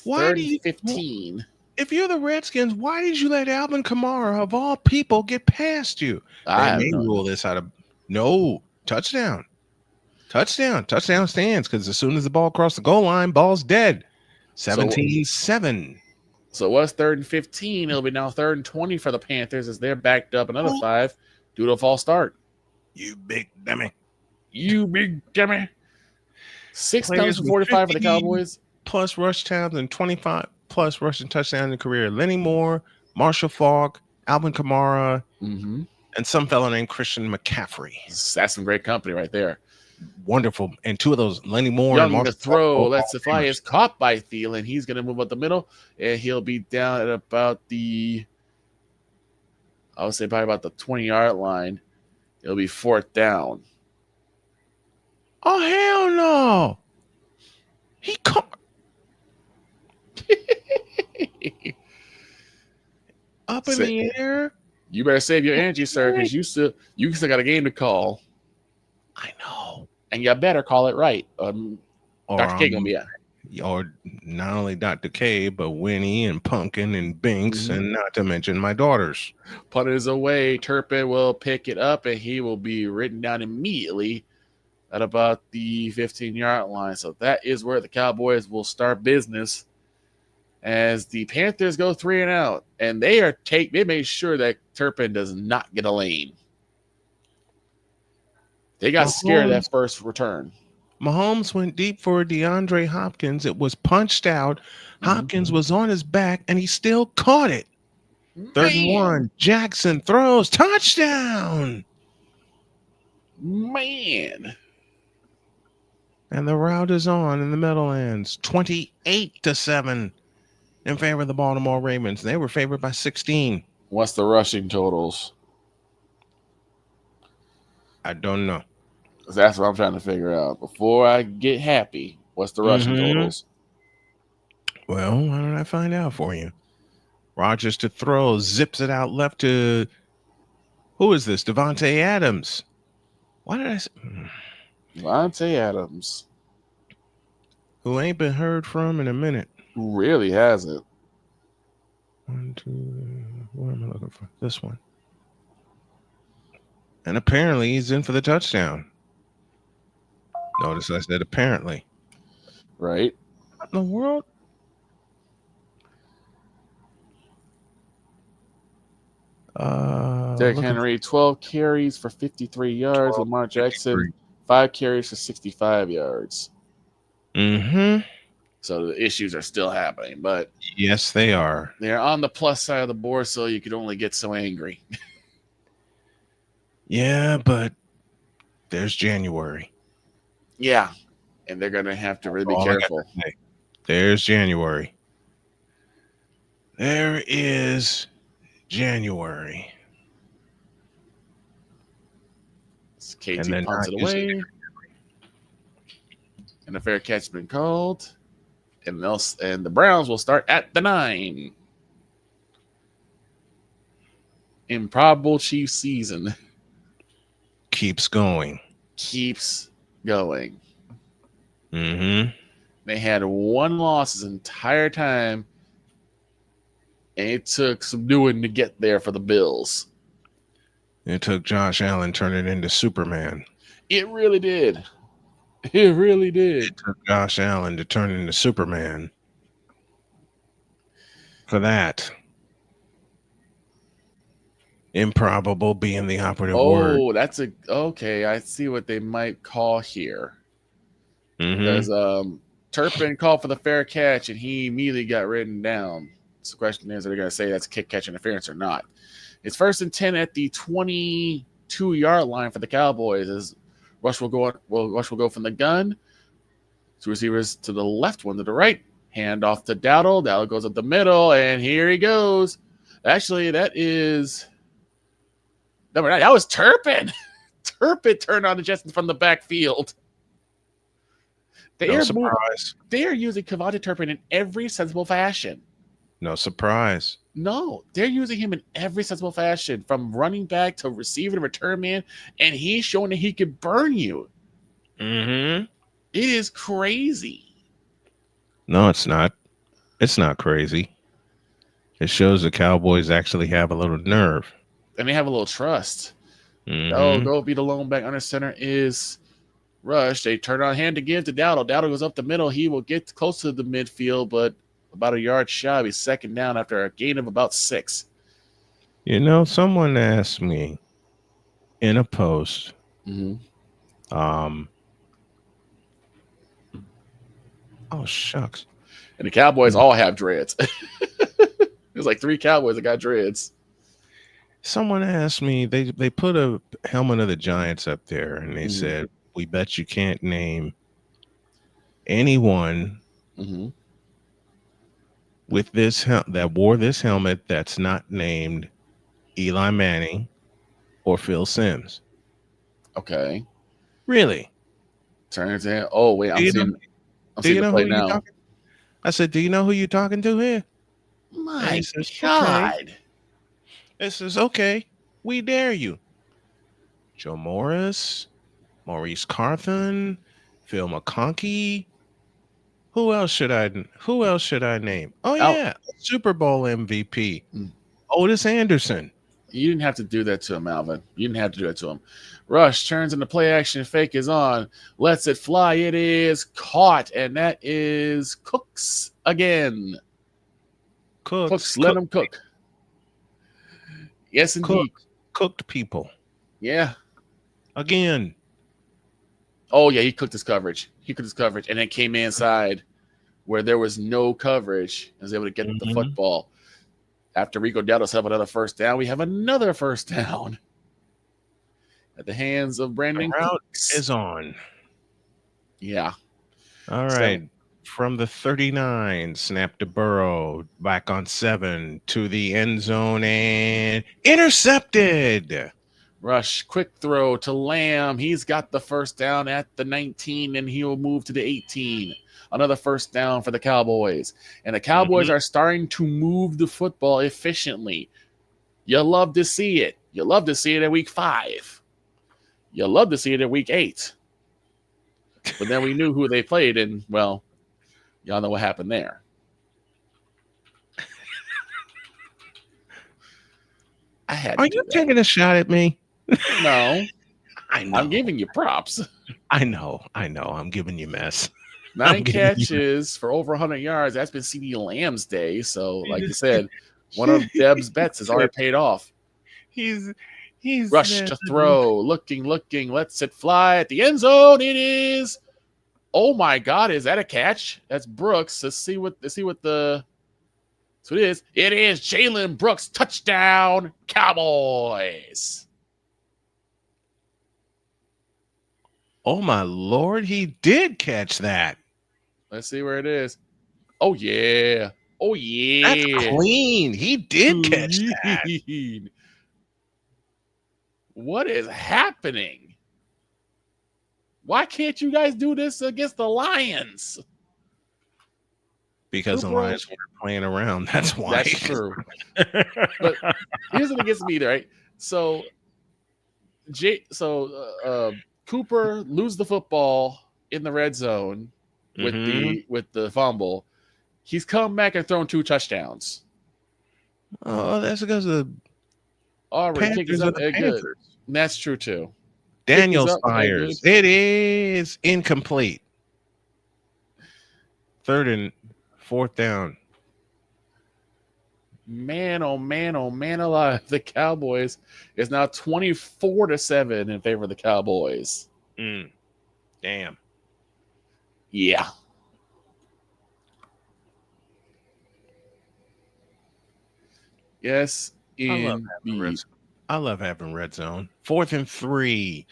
Why do you 15? If you're the Redskins, why did you let Alvin Kamara, of all people, get past you? They may rule this out of touchdown. Touchdown stands, because as soon as the ball crossed the goal line, ball's dead. 17-7. So it was 3rd and 15. It'll be now 3rd and 20 for the Panthers as they're backed up another 5 due to a false start. You big dummy. 6 touchdowns for 45 for the Cowboys. Plus rush times and 25 plus rushing touchdowns in the career. Lenny Moore, Marshall Faulk, Alvin Kamara, and some fellow named Christian McCaffrey. That's some great company right there. Wonderful. And 2 of those, Lenny Moore Young and Marshall to throw. Faulk, Let's fly is caught by Thielen. He's going to move up the middle, and he'll be down at about the 20-yard line. It'll be 4th down. Oh, hell no. He caught. Up in the air. You better save your energy, sir, because you still got a game to call. I know. And you better call it right. Dr. K gonna be out. Or not only Dr. K, but Winnie and Pumpkin and Binks, and not to mention my daughters. Punt is away. Turpin will pick it up, and he will be written down immediately at about the 15-yard line. So that is where the Cowboys will start business as the Panthers go 3 and out. And they made sure that Turpin does not get a lane. They got scared of that first return. Mahomes went deep for DeAndre Hopkins. It was punched out. Hopkins was on his back, and he still caught it. 3rd and 1. Jackson throws. Touchdown. Man. And the route is on in the Meadowlands. 28-7 in favor of the Baltimore Ravens. They were favored by 16. What's the rushing totals? I don't know. That's what I'm trying to figure out. Before I get happy, what's the rushing totals? Well, why don't I find out for you? Rodgers to throw, zips it out left to, who is this? Devontae Adams. Why did I say? Devontae Adams. Who ain't been heard from in a minute. Who really hasn't. 1, 2, what am I looking for? This one. And apparently he's in for the touchdown. Notice I said apparently. Right. What in the world? Derrick Henry, 12 carries for 53 yards. Lamar Jackson, 5 carries for 65 yards. So the issues are still happening, but yes, they are. They're on the plus side of the board, so you could only get so angry. Yeah, but there's January. Yeah, and they're going to have to really be careful. There's January. There is January. KT And then punts not it using away. And the fair catch has been called. And the Browns will start at the 9. Improbable Chiefs season keeps going. keeps going. Mm-hmm. They had one loss this entire time, and it took some doing to get there for the Bills. It took Josh Allen turning into Superman. It really did. It really did. It took Josh Allen to turn into Superman. For that. Improbable being the operative word. Oh, that's okay. I see what they might call here. Mm-hmm. Because Turpin called for the fair catch, and he immediately got written down. So the question is, are they going to say that's kick catch interference or not? It's 1st and 10 at the 22-yard line for the Cowboys. As Rush will go from the gun. 2 receivers to the left, 1 to the right. Hand off to Dowdle. Dowdle goes up the middle, and here he goes. Actually, that is number 9. That was Turpin. Turpin turned on the Jetsons from the backfield. No surprise. They are using Kevontae Turpin in every sensible fashion. No surprise. No, they're using him in every sensible fashion, from running back to receiver to return man, and he's showing that he can burn you. Mm-hmm. It is crazy. No, it's not. It's not crazy. It shows the Cowboys actually have a little nerve. And they have a little trust. Mm-hmm. Oh, go be the lone back under center is Rush. They turn on hand to give to Dowdle. Dowdle goes up the middle. He will get close to the midfield, but about a yard shy. He's 2nd down after a gain of about 6. You know, someone asked me in a post, oh, shucks. And the Cowboys all have dreads. There's like 3 Cowboys that got dreads. Someone asked me, they put a helmet of the Giants up there, and they said, we bet you can't name anyone with this that wore this helmet that's not named Eli Manning or Phil Simms. Okay. Really? Turns in. Oh, wait. I'm seeing the play now. I said, do you know who you're talking to here? My God. Okay. It says, okay, we dare you. Joe Morris, Maurice Carthan, Phil McConkey. Who else should I name? Oh, yeah. Super Bowl MVP. Otis Anderson. You didn't have to do that to him, Alvin. You didn't have to do that to him. Rush turns into play action. Fake is on. Lets it fly. It is caught. And that is Cooks again. Cooks. Let him cook. Yes, indeed. Cooked people. Yeah. Again. Oh, yeah. He cooked his coverage. And then came inside where there was no coverage and was able to get the football. After Rico Dowdle have another 1st down, we have another 1st down at the hands of Brandon Cooks. Is on. Yeah. All right. From the 39, snap to Burrow, back on 7 to the end zone and intercepted. Rush, quick throw to Lamb. He's got the 1st down at the 19, and he'll move to the 18. Another 1st down for the Cowboys. And the Cowboys are starting to move the football efficiently. You love to see it. You love to see it at week 5. You love to see it at week 8. But then we knew who they played, and, well, y'all know what happened there. Are you taking a shot at me? No. I know. I'm giving you props. I know. I'm giving you mess. 9 catches for over 100 yards. That's been CeeDee Lamb's day. So, like you said, one of Deb's bets has already paid off. He's Rush to throw. Looking. Lets it fly at the end zone. It is. Oh my God! Is that a catch? That's Brooks. Let's see what the. So it is. It is Jalen Brooks, touchdown, Cowboys. Oh my Lord! He did catch that. Let's see where it is. Oh yeah. That's clean. He did catch that. What is happening? Why can't you guys do this against the Lions? Because the Cooper- Lions weren't playing around. That's why. That's true. But here's what it gets me, right? So, Cooper lose the football in the red zone with the fumble. He's come back and thrown 2 touchdowns. Oh, that's because the Panthers are the Panthers. Good. That's true too. Daniels fires. It is incomplete. 3rd and 4th down. Man, oh man, oh man alive. The Cowboys is now 24-7 in favor of the Cowboys. Damn. Yeah. Yes, I love having red zone. 4th and 3.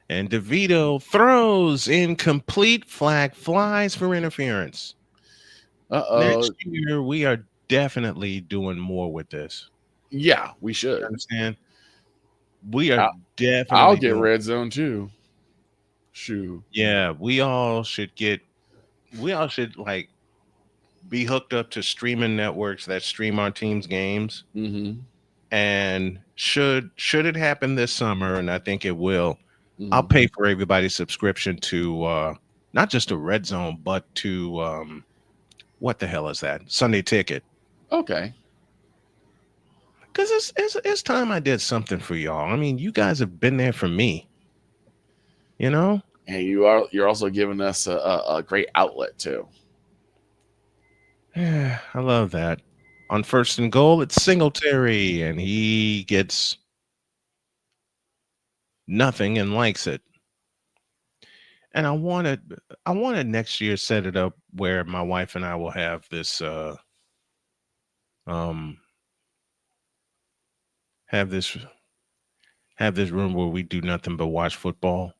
And DeVito throws incomplete. Flag flies for interference. Next year, we are definitely doing more with this. Yeah, we should. You understand? We are definitely. I'll get red zone too. Shoo. Yeah, we all should like be hooked up to streaming networks that stream our team's games. And should it happen this summer, and I think it will, I'll pay for everybody's subscription to not just a red zone, but to what the hell is that? Sunday Ticket. Okay. Because it's time I did something for y'all. I mean, you guys have been there for me. You know? And you're also giving us a great outlet too. Yeah, I love that. On 1st and goal, it's Singletary, and he gets nothing and likes it. And I wanted next year set it up where my wife and I will have this have this room where we do nothing but watch football.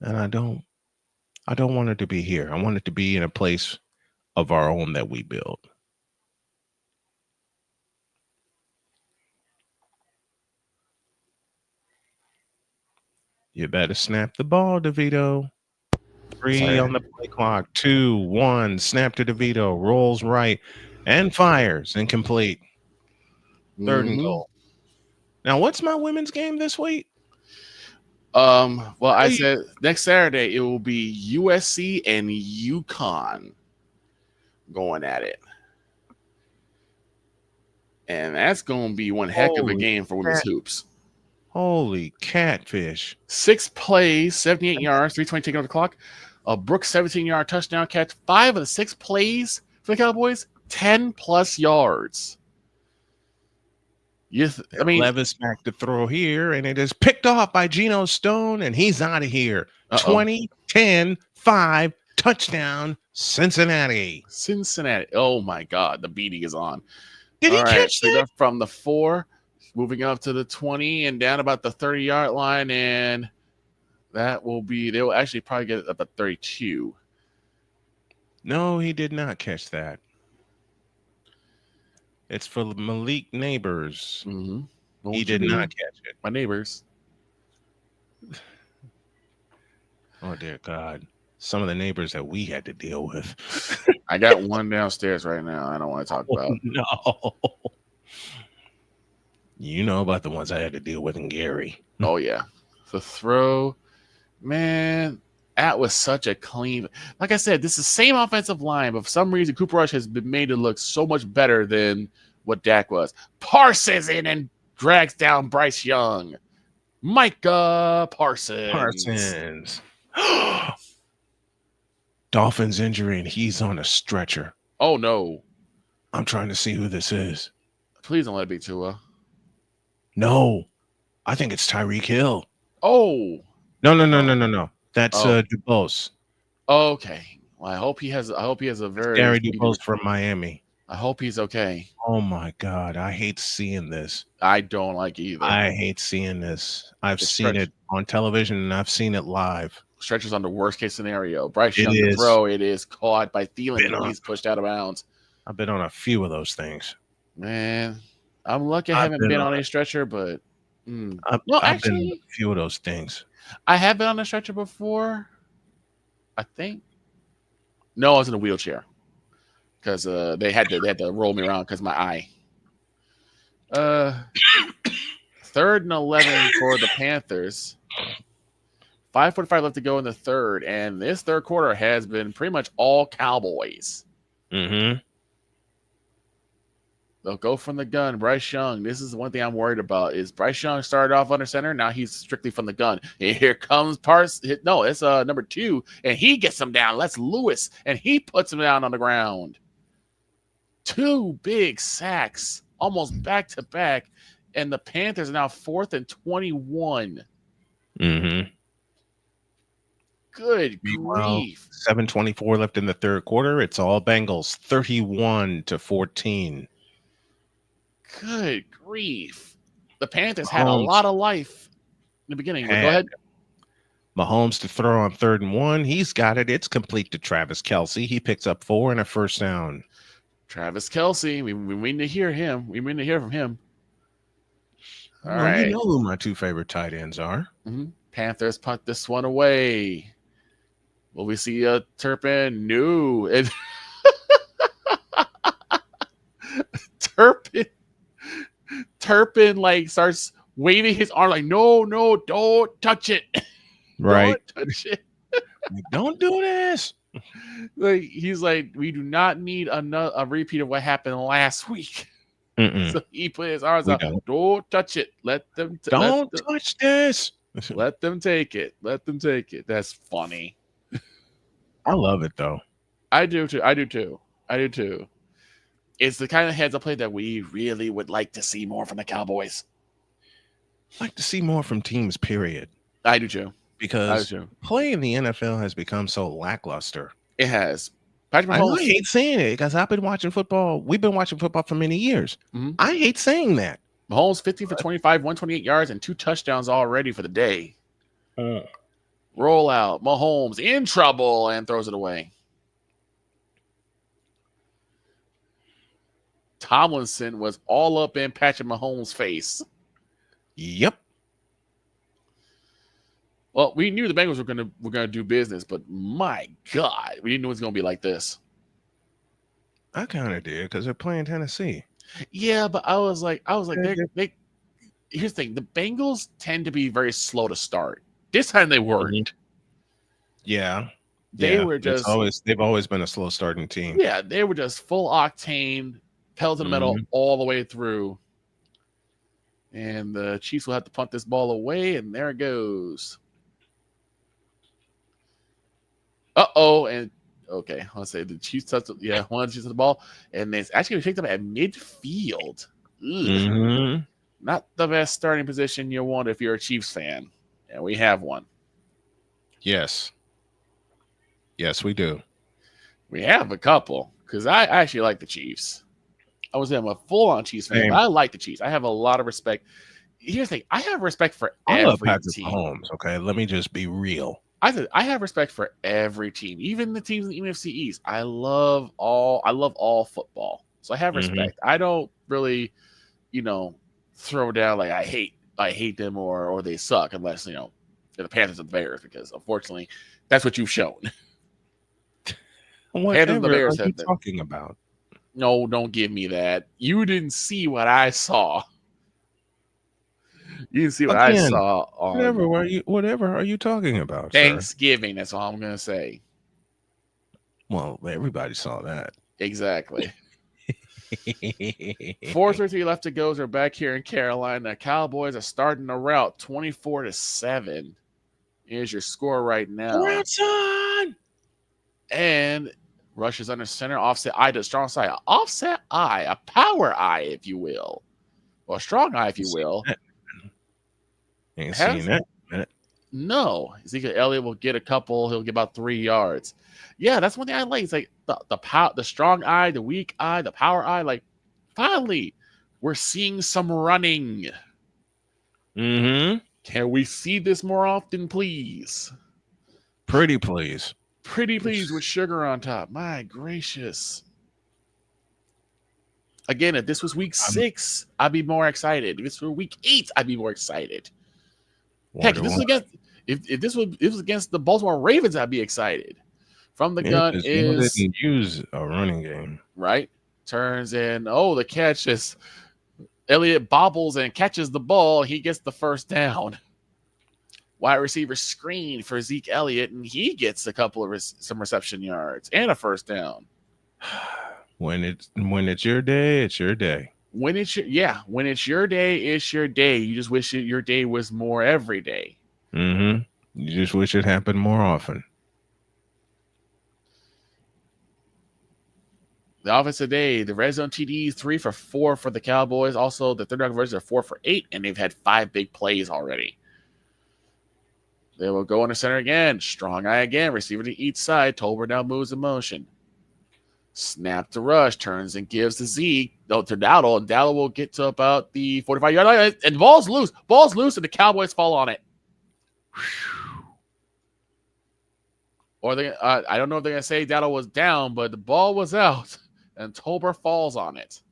And I don't want it to be here. I want it to be in a place of our own that we build. You better snap the ball, DeVito. 3 on the play clock. 2, 1. Snap to DeVito. Rolls right and fires. Incomplete. 3rd and goal. Now, what's my women's game this week? Well, I said next Saturday it will be USC and UConn going at it. And that's going to be one heck of a game for women's hoops. Holy catfish. 6 plays, 78 yards, 3:20 taken off the clock. A Brooks 17-yard touchdown catch. 5 of the 6 plays for the Cowboys, 10+ yards. Levis back to throw here, and it is picked off by Geno Stone, and he's out of here. 20, 10, 5, touchdown, Cincinnati. Oh, my God. The beating is on. Did he catch that? From the 4, moving up to the 20 and down about the 30-yard line, and that will be – they will actually probably get it up at 32. No, he did not catch that. It's for Malik Neighbors. He did not catch it. My neighbors. Oh, dear God. Some of the neighbors that we had to deal with. I got one downstairs right now I don't want to talk about. No. You know about the ones I had to deal with in Gary. Oh, yeah. The throw. Man, that was such a clean. Like I said, this is the same offensive line, but for some reason, Cooper Rush has been made to look so much better than what Dak was. Parsons in and drags down Bryce Young. Micah Parsons. Dolphins injury, and he's on a stretcher. Oh, no. I'm trying to see who this is. Please don't let it be Tua. No. I think it's Tyreek Hill. Oh. No. That's Dubose. Okay. Well, I hope he has a very Gary Dubose from Miami. I hope he's okay. Oh my God. I hate seeing this. I don't like either. I hate seeing this. I've seen it on television and I've seen it live. Stretchers on the worst case scenario. Bryce Young to throw. It is caught by Thielen. He's pushed out of bounds. I've been on a few of those things. Man, I'm lucky I haven't been on a stretcher, but I've been on a few of those things. I have been on a stretcher before. I think. No, I was in a wheelchair because they had to roll me around because my eye. 3rd and 11 for the Panthers. 5:45 left to go in the third, and this third quarter has been pretty much all Cowboys. Mm-hmm. They'll go from the gun. Bryce Young. This is one thing I'm worried about. Is Bryce Young started off under center? Now he's strictly from the gun. And here comes No, it's number 2, and he gets him down. That's Lewis, and he puts him down on the ground. 2 big sacks, almost back to back, and the Panthers are now 4th and 21. Mm-hmm. Good grief. 7:24 left in the third quarter. It's all Bengals, 31-14. Good grief. The Panthers had a lot of life in the beginning. Go ahead. Mahomes to throw on 3rd and 1. He's got it. It's complete to Travis Kelce. He picks up 4 and a first down. Travis Kelce. We need to hear him. We need to hear from him. All well, right. You know who my 2 favorite tight ends are. Mm-hmm. Panthers punt this one away. Will we see a Turpin? No. Turpin like starts waving his arm like, no, don't touch it. Right. Don't touch it. Don't do this. Like he's like, we do not need a repeat of what happened last week. So he put his arms out. Don't touch it. Let them touch this. Let them take it. Let them take it. That's funny. I love it though. I do too. It's the kind of heads up play that we really would like to see more from the Cowboys. Like to see more from teams, period. I do too. Because play in the NFL has become so lackluster. It has. Patrick Mahomes, I hate saying it because I've been watching football. We've been watching football for many years. Mm-hmm. I hate saying that. Mahomes 15 for 25, 128 yards, and 2 touchdowns already for the day. Roll out. Mahomes in trouble and throws it away. Tomlinson was all up in Patrick Mahomes' face. Yep. Well, we knew the Bengals were gonna do business, but my God, we didn't know it was gonna be like this. I kind of did because they're playing Tennessee. Yeah, but I was like, they. Here's the thing: the Bengals tend to be very slow to start. This time they weren't. Yeah, they were just they've always been a slow starting team. Yeah, they were just full octane, pedal to the metal all the way through. And the Chiefs will have to punt this ball away, and there it goes. And okay, let's say the Chiefs touched one of the Chiefs the ball, and it's actually picked up at midfield. Not the best starting position you want if you're a Chiefs fan. And we have one. Yes, we do. We have a couple because I actually like the Chiefs. I was a full-on Chiefs fan, but I like the Chiefs. I have a lot of respect. Here's the thing: I have respect for every team. Mahomes, okay, let me just be real. I have respect for every team, even the teams in the NFC East. I love all football, so I have respect. I don't really, throw down like I hate them or they suck unless they're the Panthers and the Bears, because unfortunately that's what you've shown. Whatever the Bears are you talking about? No, don't give me that. You didn't see what I saw. You didn't see what I saw on whatever are you talking about? Thanksgiving, sir? That's all I'm gonna say. Well, everybody saw that. Exactly. 4:33 left to go. We're back here in Carolina. Cowboys are starting a rout 24-7. Here's your score right now. And Rush is under center. Offset eye to strong side. Offset eye, a power eye, if you will. Or a strong eye, if you will. Ain't seen that. No. Ezekiel Elliott will get a couple. He'll get about 3 yards. Yeah, that's one thing I like. It's like the strong eye, the weak eye, the power eye. Like, finally, we're seeing some running. Can we see this more often, please? Pretty please. Pretty please with sugar on top. My gracious. Again, if this was week 6, I'd be more excited. If this were week 8, I'd be more excited. Heck, if this was against the Baltimore Ravens, I'd be excited. From the gun is didn't use a running game. Right. Turns in. The catch is Elliott bobbles and catches the ball. He gets the first down. Wide receiver screen for Zeke Elliott, and he gets a couple of some reception yards and a first down. When it's your day, it's your day. When it's your day, it's your day. You just wish your day was more every day. Mm-hmm. You just wish it happened more often. The offense today, the red zone TDs 3 for 4 for the Cowboys. Also, the third down conversions are 4 for 8, and they've had 5 big plays already. They will go under center again. Strong eye again. Receiver to each side. Tolbert now moves in motion. Snap to rush. Turns and gives to Zeke. To Dowdle. And Dowdle will get to about the 45-yard line. And the ball's loose. Ball's loose, and the Cowboys fall on it. Or I don't know if they're going to say Dowdle was down, but the ball was out. And Tolbert falls on it.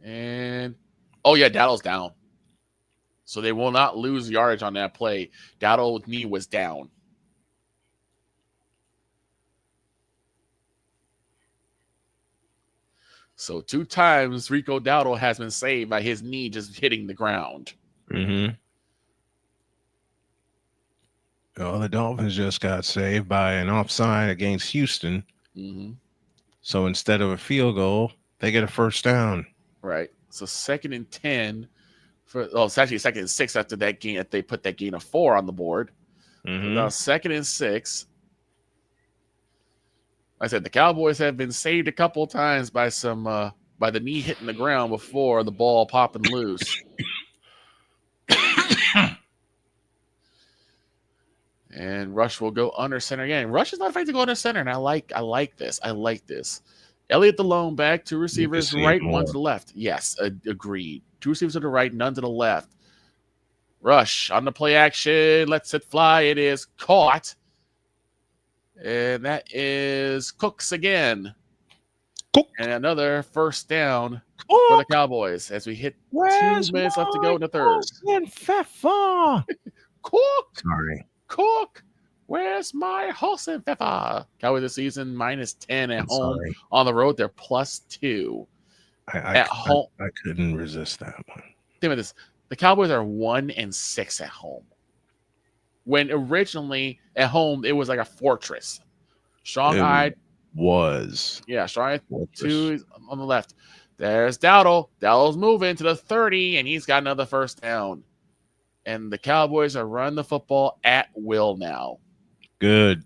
And, Dowdle's down. So they will not lose yardage on that play. Dowdle's knee was down. So 2 times Rico Dowdle has been saved by his knee just hitting the ground. Mm-hmm. Well, the Dolphins just got saved by an offside against Houston. Mm-hmm. So instead of a field goal, they get a first down. Right. So 2nd and 10. It's actually 2nd and 6 after that gain. If they put that gain of 4 on the board. Mm-hmm. Now 2nd and 6. Like I said, the Cowboys have been saved a couple of times by by the knee hitting the ground before the ball popping loose. And Rush will go under center again. Rush is not afraid to go under center, and I like this. I like this. Elliott the lone back, 2 receivers right, 1 to the left. Yes, agreed. 2 receivers to the right, none to the left. Rush on the play action, lets it fly. It is caught. And that is Cooks again. And another first down for the Cowboys as we hit 2 minutes left to go in the third. Cook. Sorry. Cook. Where's my horse and pepper? Cowboys this season -10 at home. Sorry. On the road, they're +2. At home. I couldn't resist that one. Think about this. The Cowboys are 1-6 at home. When originally at home, it was like a fortress. Strong-eyed. Strong-eyed 2 on the left. There's Dowdle. Dowdle's moving to the 30, and he's got another first down. And the Cowboys are running the football at will now. Good.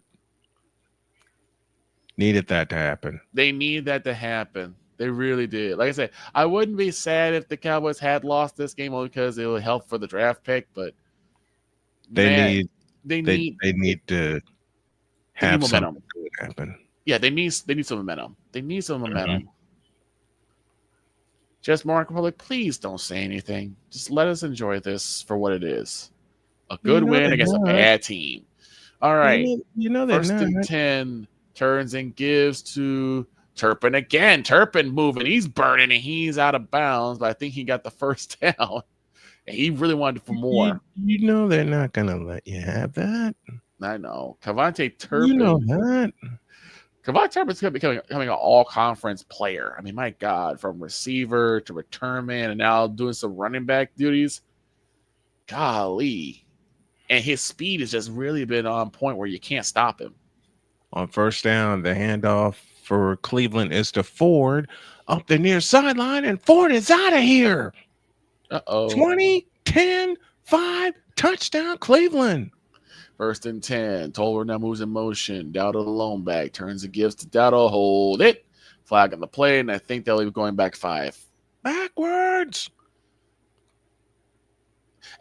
Needed that to happen. They need that to happen. They really did. Like I said, I wouldn't be sad if the Cowboys had lost this game only because it would help for the draft pick, but they need to have momentum. Something good happen. Yeah, they need some momentum. They need some momentum. Mm-hmm. Just Mark Republic, please don't say anything. Just let us enjoy this for what it is. A good win against a bad team. All right. First and 10 turns and gives to Turpin again. Turpin moving. He's burning and he's out of bounds, but I think he got the first down. And he really wanted for more. They're not going to let you have that. I know. Cavante Turpin. You know that. Cavante Turpin's becoming an all-conference player. I mean, my God, from receiver to return man and now doing some running back duties. Golly. And his speed has just really been on point where you can't stop him. On first down, the handoff for Cleveland is to Ford up the near sideline, and Ford is out of here. 20, 10, 5, touchdown Cleveland. First and 10. Tolbert now moves in motion. Dowdle the lone back. Turns and gives to Dowdle. Hold it. Flag on the play, and I think they'll be going back 5. Backwards.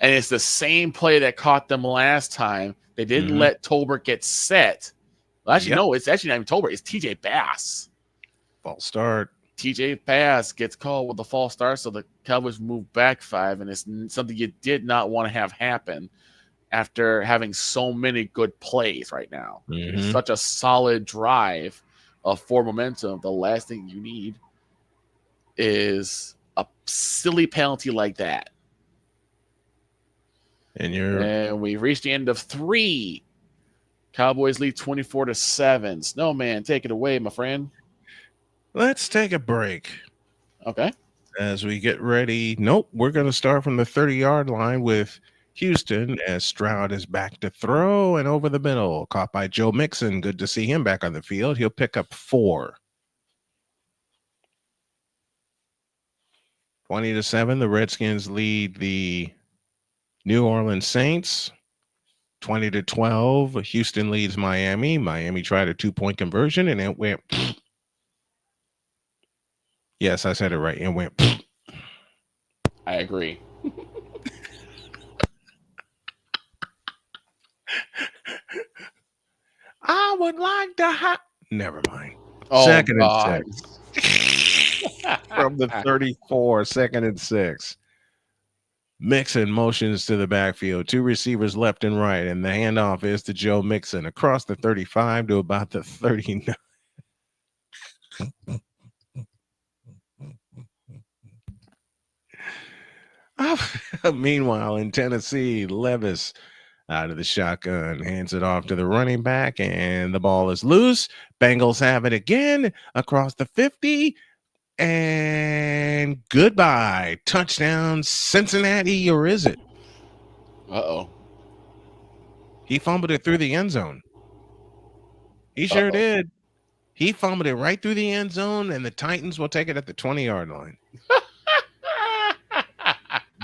And it's the same play that caught them last time. They didn't let Tolbert get set. Well, actually, no, it's actually not even Tolbert. It's TJ Bass. False start. TJ Bass gets called with a false start, so the Cowboys move back 5, and it's something you did not want to have happen after having so many good plays right now. Such a solid drive of forward momentum, the last thing you need is a silly penalty like that. And we reached the end of 3. Cowboys lead 24-7. Snowman, take it away, my friend. Let's take a break. Okay. As we get ready. Nope, we're going to start from the 30-yard line with Houston as Stroud is back to throw and over the middle. Caught by Joe Mixon. Good to see him back on the field. He'll pick up 4. 20-7, the Redskins lead the New Orleans Saints. 20-12, Houston leads Miami. Miami tried a 2-point conversion and it went. Yes, I said it right. It went. I agree. I would like to have. Never mind. Oh, second God. and 6. From the 34, 2nd and 6. Mixon motions to the backfield. 2 receivers left and right, and the handoff is to Joe Mixon across the 35 to about the 39. Meanwhile, in Tennessee, Levis out of the shotgun hands it off to the running back, and the ball is loose. Bengals have it again across the 50. And goodbye. Touchdown, Cincinnati, or is it? Uh-oh. He fumbled it through the end zone. He sure did. He fumbled it right through the end zone, and the Titans will take it at the 20-yard line.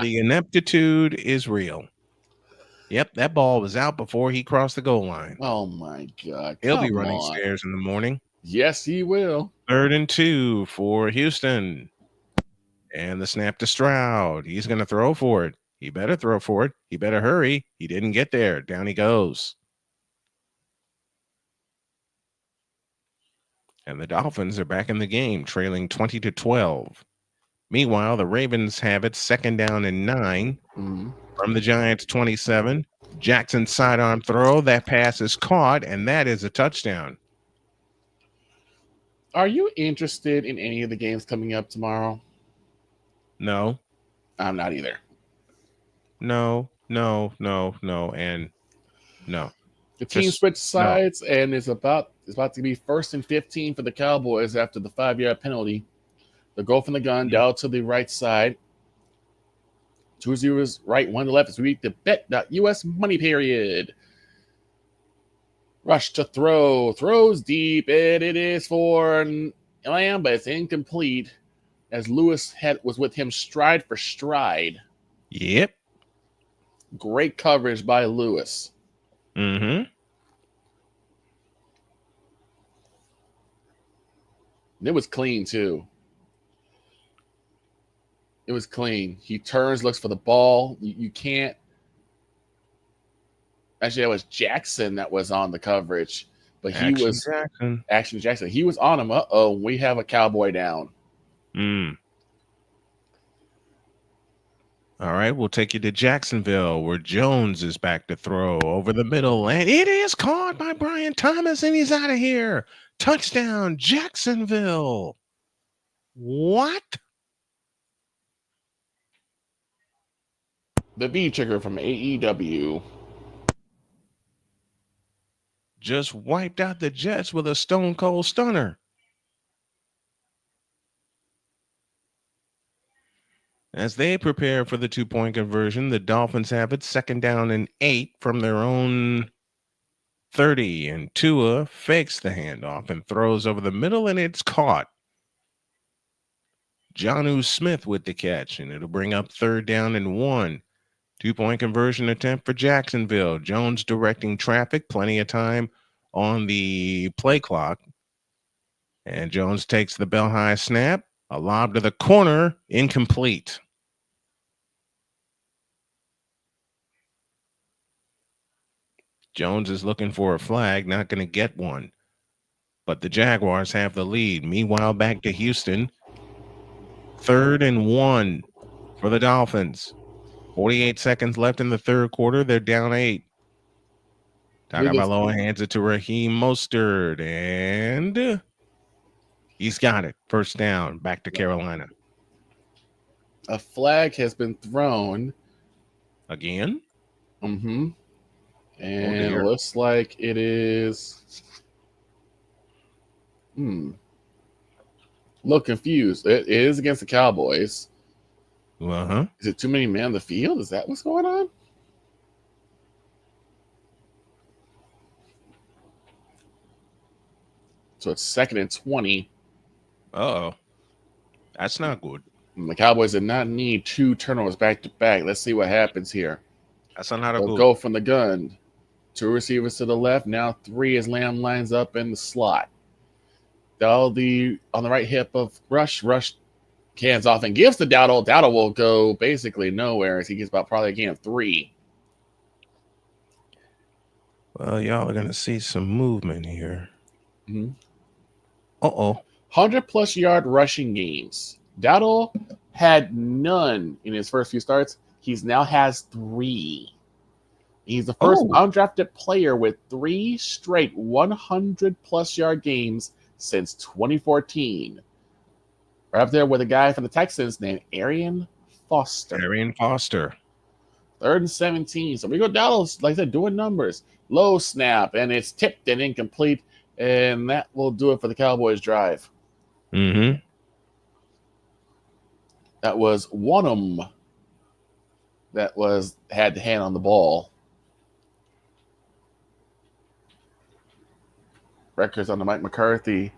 The ineptitude is real. Yep, that ball was out before he crossed the goal line. Oh, my God. He'll be running stairs in the morning. Yes, he will. 3rd and 2 for Houston. And the snap to Stroud. He's going to throw for it. He better throw for it. He better hurry. He didn't get there. Down he goes. And the Dolphins are back in the game, trailing 20-12. Meanwhile, the Ravens have it 2nd down and 9 from the Giants 27. Jackson sidearm throw. That pass is caught, and that is a touchdown. Are you interested in any of the games coming up tomorrow? No. I'm not either. No, and no. The team switched sides, and it's about to be 1st and 15 for the Cowboys after the 5-yard penalty. The goal from the gun down to the right side. 2 zeros right, 1 to left as we read the bet.us money period. Rush to throw. Throws deep, and it is for Lamb, but it's incomplete as Lewis was with him stride for stride. Yep. Great coverage by Lewis. Mm-hmm. It was clean, too. It was clean. He turns, looks for the ball. You can't. Actually, that was Jackson that was on the coverage. But he was Action Jackson. He was on him. Uh-oh, we have a Cowboy down. All right, we'll take you to Jacksonville, where Jones is back to throw over the middle, and it is caught by Brian Thomas, and he's out of here. Touchdown, Jacksonville. What? The V-trigger from AEW. Just wiped out the Jets with a stone cold stunner. As they prepare for the 2-point conversion, the Dolphins have it 2nd down and 8 from their own 30, and Tua fakes the handoff and throws over the middle, and it's caught. Jonnu Smith with the catch, and it'll bring up 3rd down and 1. 2-point conversion attempt for Jacksonville. Jones directing traffic, plenty of time on the play clock. And Jones takes the bell high snap. A lob to the corner, incomplete. Jones is looking for a flag, not going to get one. But the Jaguars have the lead. Meanwhile, back to Houston. 3rd and 1 for the Dolphins. 48 seconds left in the 3rd quarter. They're down 8. Tagovailoa hands it to Raheem Mostert, and He's got it. First down. Back to Carolina. A flag has been thrown. Again? Mm-hmm. And it dear. looks like it is. Look confused. It is against the Cowboys. Uh-huh. Is it too many men on the field? Is that what's going on? So it's 2nd and 20. Uh-oh. That's not good. And the Cowboys did not need 2 turnovers back to back. Let's see what happens here. That's not a They'll good. go from the gun. 2 receivers to the left. Now 3 as Lamb lines up in the slot. On the right hip of Rush. Rush hands off and gives to Dowdle. Dowdle will go basically nowhere as he gets about probably a gain of 3. Well, y'all are going to see some movement here. Mm-hmm. Uh-oh. 100-plus yard rushing games. Dowdle had none in his first few starts. He's now has 3. He's the first undrafted player with 3 straight 100-plus yard games since 2014. Right up there with a guy from the Texans named Arian Foster. 3rd and 17. So we go Dowdle, like I said, doing numbers. Low snap, and it's tipped and incomplete. And that will do it for the Cowboys drive. Mm-hmm. That was Wanham that had the hand on the ball. Records on the Mike McCarthy.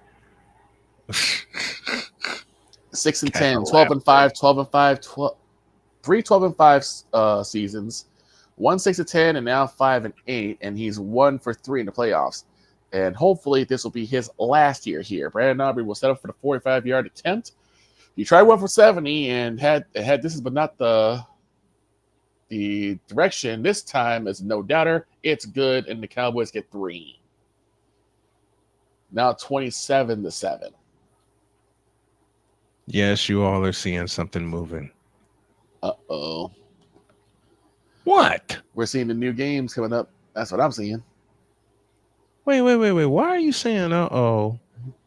6 and 10, 12 and 5, 12 and 5, 3 12 and 5 seasons, 1 6 and 10, and now 5 and 8, and he's 1 for 3 in the playoffs. And hopefully this will be his last year here. Brandon Aubrey will set up for the 45-yard attempt. He tried 1 for 70 and had this, but not the direction. This time is no doubter. It's good, and the Cowboys get 3. Now 27-7. Yes, you all are seeing something moving. Uh-oh. What? We're seeing the new games coming up. That's what I'm seeing. Wait. Why are you saying uh-oh?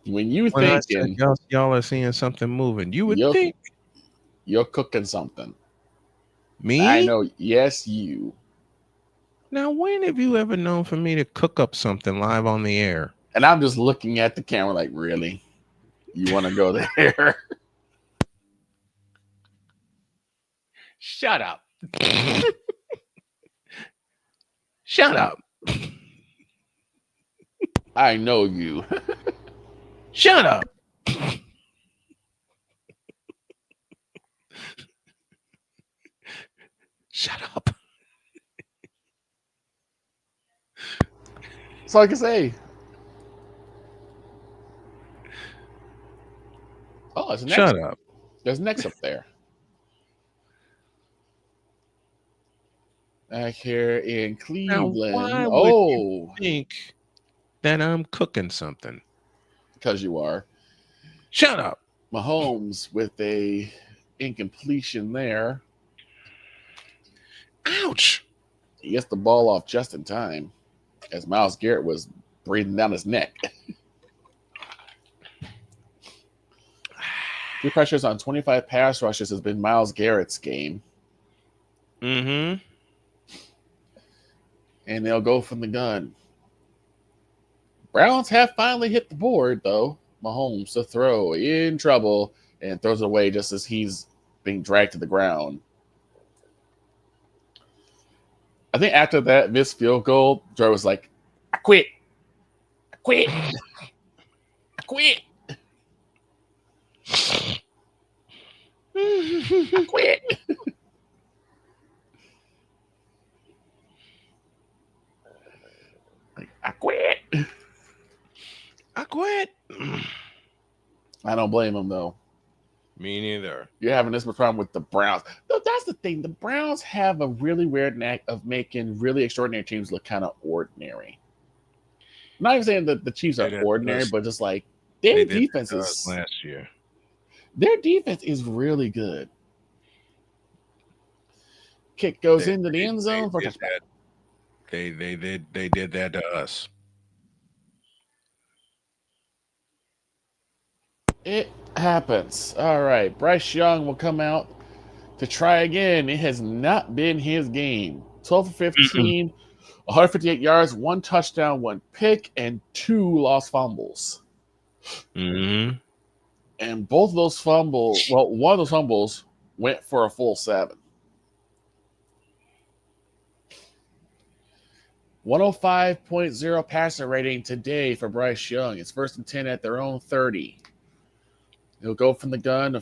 When you thinking y'all are seeing something moving, you would think you're cooking something. Me? I know. Yes, you. Now, when have you ever known for me to cook up something live on the air? And I'm just looking at the camera like, really? You want to go there? Shut up. Shut up. I know you. Shut up. Shut up. That's all I can say. Oh, there's next. Shut up. There's next up there. Back here in Cleveland. Now, why would you think that I'm cooking something? Because you are. Shut up. Mahomes with a incompletion there. Ouch. He gets the ball off just in time as Myles Garrett was breathing down his neck. 3 pressures on 25 pass rushes has been Myles Garrett's game. Mm-hmm. And they'll go from the gun. Browns have finally hit the board, though. Mahomes to throw, in trouble, and throws it away just as he's being dragged to the ground. I think after that missed field goal, Joe was like, I quit. I quit. I quit. I quit. I quit. I quit. I don't blame him, though. Me neither. You're having this problem with the Browns. No, that's the thing. The Browns have a really weird knack of making really extraordinary teams look kind of ordinary. I'm not even saying that the Chiefs are ordinary, but just like their defense is last year. Their defense is really good. Kick goes into the end zone for a touchdown. They did that to us. It happens. All right. Bryce Young will come out to try again. It has not been his game. 12 for 15, 158 yards, 1 touchdown, 1 pick, and 2 lost fumbles. Mm-hmm. And both of those fumbles, well, one of those fumbles went for a full 7. 105.0 passer rating today for Bryce Young. It's 1st and 10 at their own 30. He'll go from the gun, a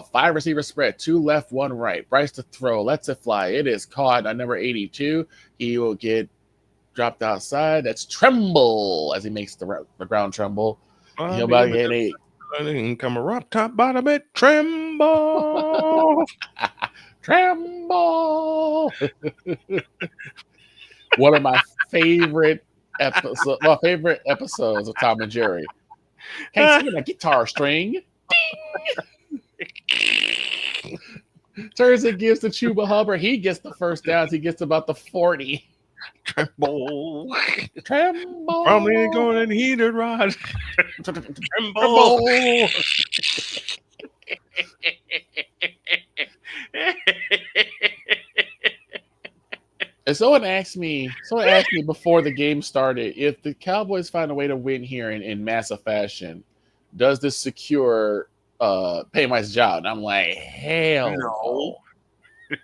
5 receiver spread, 2 left, 1 right. Bryce to throw, lets it fly. It is caught on number 82. He will get dropped outside. That's Tremble as he makes the ground tremble. He'll about to get 8. Come up top, bottom it, Tremble. Tremble. One of my favorite episodes of Tom and Jerry. Hey, singing a guitar string. Ding. Turns and gives to Chuba Hubbard. He gets the first down. He gets about the 40. Tremble. Tremble. Probably going to heated rod. Tremble. And someone asked me before the game started, if the Cowboys find a way to win here in massive fashion, does this secure Paymy's job? And I'm like, hell no.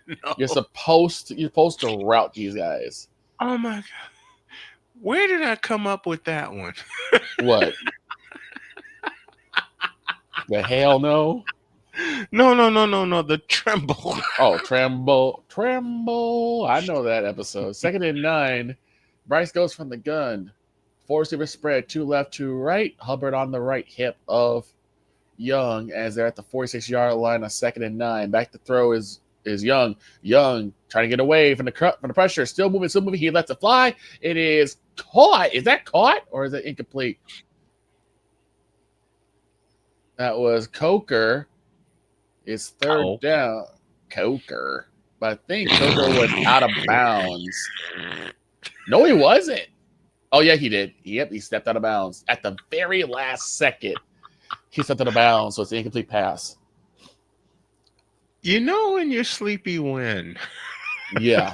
No. You're supposed to route these guys. Oh my God. Where did I come up with that one? What? The hell no? No. The Tremble. Oh, Tremble. I know that episode. 2nd and 9. Bryce goes from the gun. 4 receiver spread, 2 left, 2 right. Hubbard on the right hip of Young as they're at the 46-yard line on 2nd and 9. Back to throw is Young. Young trying to get away from the pressure. Still moving. He lets it fly. It is caught. Is that caught or is it incomplete? That was Coker. It's 3rd down. Coker. But I think Coker was out of bounds. No, he wasn't. Oh, yeah, he did. Yep, he stepped out of bounds. At the very last second, he stepped out of bounds, so it's an incomplete pass. You know when you're sleepy when? Yeah.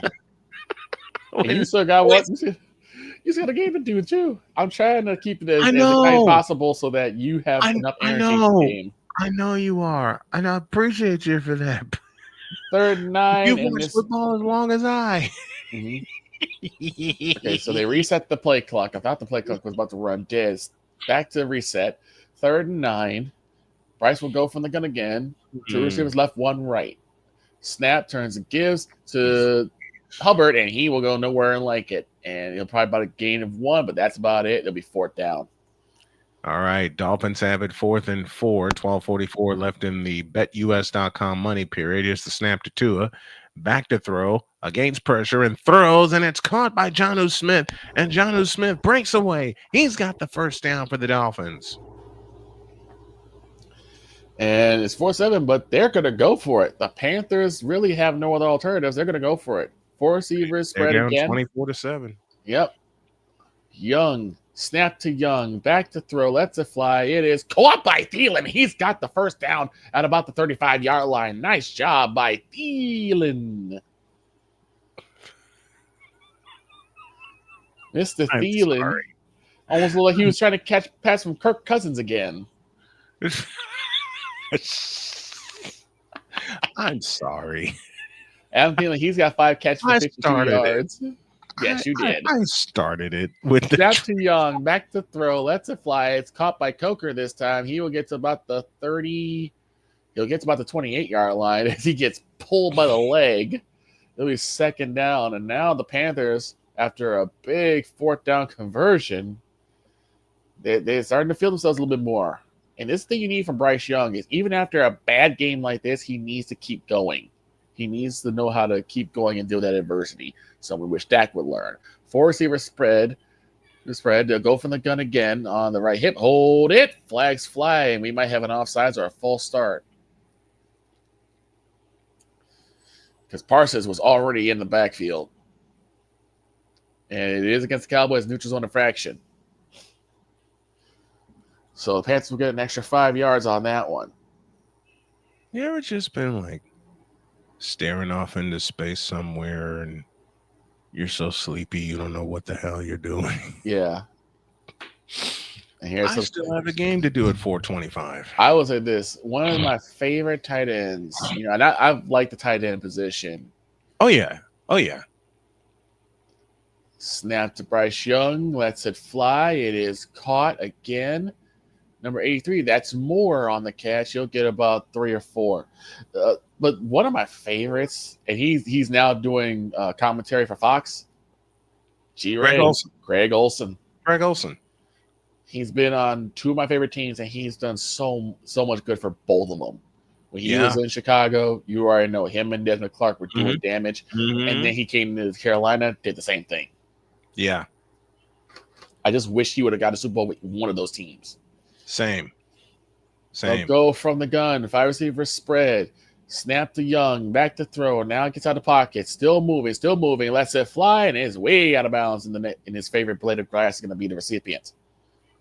And you still got what? You still got a game to do, too. I'm trying to keep it as exciting as possible so that you have enough energy for the game. I know you are, and I appreciate you for that. 3rd and 9. You've watched football as long as I. Mm-hmm. Okay, so they reset the play clock. I thought the play clock was about to run dead. Back to reset. 3rd and 9. Bryce will go from the gun again. 2 receivers left, 1 right. Snap, turns and gives to Hubbard, and he will go nowhere and like it. And he'll probably about a gain of 1, but that's about it. It'll be 4th down. All right, Dolphins have it 4th and 4, 12:44 left in the BetUS.com money period. Here's the snap to Tua. Back to throw against pressure and throws, and it's caught by Jonnu Smith. And Jonnu Smith breaks away. He's got the 1st down for the Dolphins. And it's 4-7, but they're going to go for it. The Panthers really have no other alternatives. They're going to go for it. 4 receivers spread again. 24-7. Yep. Young. Snap to Young. Back to throw. Lets it fly. It is caught by Thielen. He's got the 1st down at about the 35-yard line. Nice job by Thielen. Mr. Thielen almost looked like he was trying to catch pass from Kirk Cousins again. I'm sorry. Adam Thielen, he's got 5 catches for 52 yards. Yes, you did. I started it with the snap to Young, back to throw, lets it fly. It's caught by Coker this time. He will get to about the 30. He'll get to about the 28-yard line as he gets pulled by the leg. It'll be 2nd down, and now the Panthers, after a big 4th down conversion, they're starting to feel themselves a little bit more. And this thing you need from Bryce Young is even after a bad game like this, he needs to keep going. He needs to know how to keep going and deal with that adversity. So we wish Dak would learn. 4 receiver spread. They'll go from the gun again on the right hip. Hold it. Flags fly, and we might have an offsides or a false start. Because Parsons was already in the backfield. And it is against the Cowboys, neutral zone infraction. So the Panthers will get an extra 5 yards on that one. You ever just been like staring off into space somewhere and you're so sleepy you don't know what the hell you're doing? Yeah. And here's I still have a game to do at 4:25. I will say this: one of my favorite tight ends. And I like the tight end position. Oh yeah. Snap to Bryce Young, lets it fly. It is caught again. Number 83. That's more on the catch. You'll get about 3 or 4. But one of my favorites, and he's now doing commentary for Fox. Greg Olsen. He's been on 2 of my favorite teams, and he's done so much good for both of them. When he was in Chicago, you already know him and Desmond Clark were doing damage. And then he came to Carolina, did the same thing. Yeah. I just wish he would have got a Super Bowl with one of those teams. Same. They'll go from the gun, 5 receiver spread, snap to Young, back to throw. Now it gets out of the pocket, still moving, lets it fly, and is way out of bounds in the net. And his favorite blade of grass is going to be the recipient.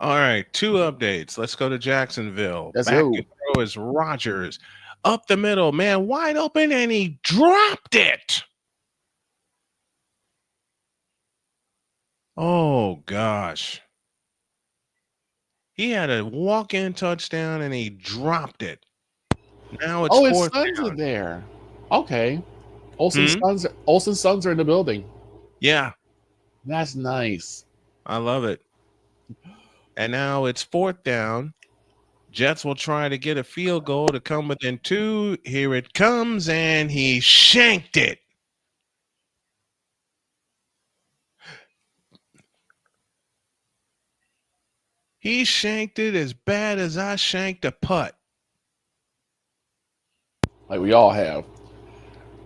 All right, 2 updates. Let's go to Jacksonville. Let's Back go. to throw is Rodgers. Up the middle, man, wide open, and he dropped it. Oh, gosh. He had a walk-in touchdown, and he dropped it. Now it's his 4th sons down. are there. Okay. Olsen's sons are in the building. Yeah. That's nice. I love it. And now it's 4th down. Jets will try to get a field goal to come within 2. Here it comes, and he shanked it. He shanked it as bad as I shanked a putt. Like we all have.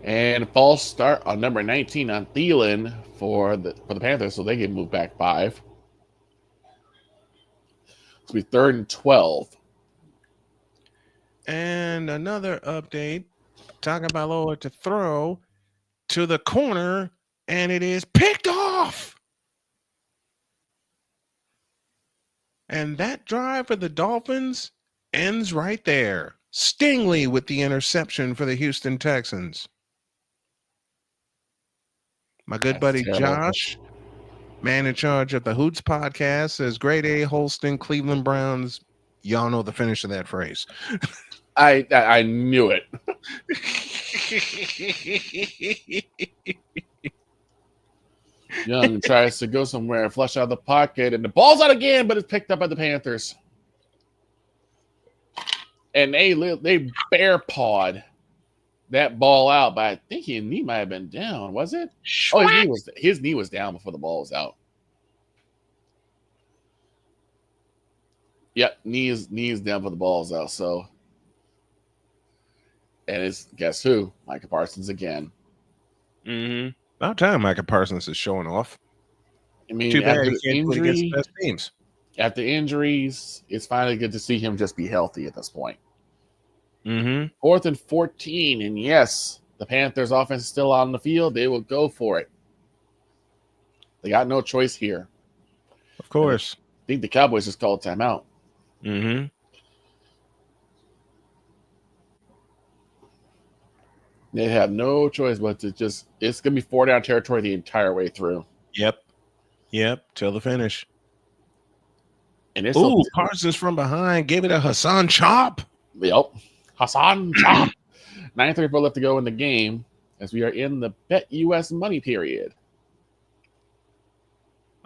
And false start on number 19 on Thielen for the Panthers, so they get moved back 5. It'll be 3rd and 12. And another update. Tagovailoa to throw to the corner, and it is picked off. And that drive for the Dolphins ends right there. Stingley with the interception for the Houston Texans. My good buddy Josh, man in charge of the Hoots podcast, says grade A Holston, Cleveland Browns. Y'all know the finish of that phrase. I knew it. Young tries to go somewhere, flush out of the pocket, and the ball's out again, but it's picked up by the Panthers. And they bear pawed that ball out, but I think his knee might have been down, was it? Oh, his knee was down before the ball was out. Yep, knee is down for the ball's out. So, and it's guess who? Micah Parsons again. About time Micah Parsons is showing off. I mean, too bad after he can't play against the best teams. After injuries, it's finally good to see him just be healthy at this point. 4th and 14, and yes, the Panthers' offense is still on the field. They will go for it. They got no choice here. Of course. I think the Cowboys just called timeout. They have no choice but to it's going to be 4-down territory the entire way through. Yep, till the finish. And it's Parsons from behind gave it a Hassan chop. Yep. Hassan chop. 9:34 left to go in the game as we are in the Bet US money period.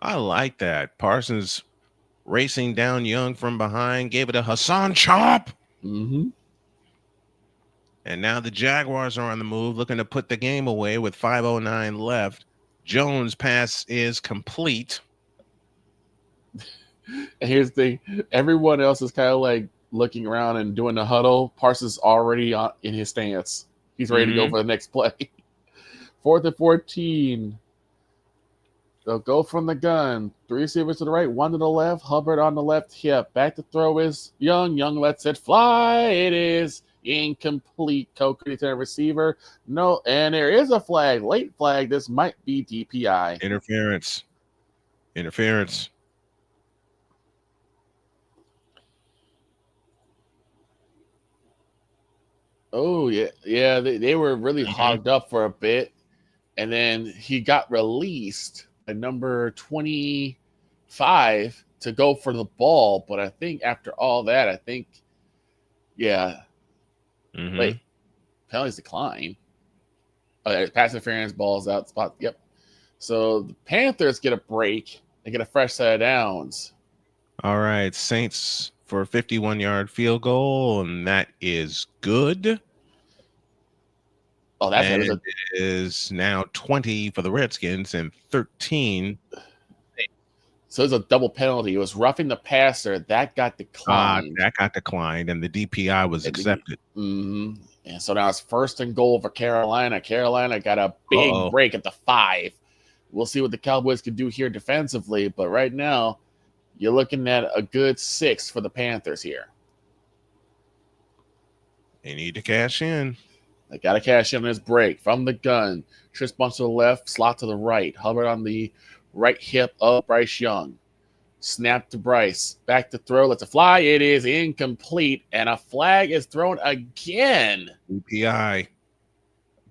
I like that. Parsons racing down Young from behind, gave it a Hassan chop. And now the Jaguars are on the move, looking to put the game away with 5:09 left. Jones' pass is complete. And here's the thing. Everyone else is kind of like looking around and doing the huddle. Parsons already in his stance. He's ready to go for the next play. 4th and 14. They'll go from the gun. 3 receivers to the right, 1 to the left. Hubbard on the left hip. Back to throw is Young. Young lets it fly. It is incomplete. Coker to the receiver. No, and there is a flag. Late flag. This might be DPI. Interference. Oh yeah. They were really hogged up for a bit, and then he got released at number 25 to go for the ball. But I think after all that, yeah. Mm-hmm. Wait, penalties decline. Oh, pass interference, balls out, spot. Yep. So the Panthers get a break. They get a fresh set of downs. All right, Saints for a 51-yard field goal, and that is good. Oh, that's and good. It is now 20 for the Redskins and 13. So it's a double penalty. It was roughing the passer. That got declined. That got declined, and the DPI was accepted. Mm-hmm. And so now it's 1st and goal for Carolina. Carolina got a big break at the 5. We'll see what the Cowboys can do here defensively. But right now, you're looking at a good 6 for the Panthers here. They need to cash in. They got to cash in on this break. From the gun, Tris bunch to the left, slot to the right. Hubbard on the right hip of Bryce Young. Snap to Bryce. Back to throw. Lets it fly. It is incomplete. And a flag is thrown again. DPI.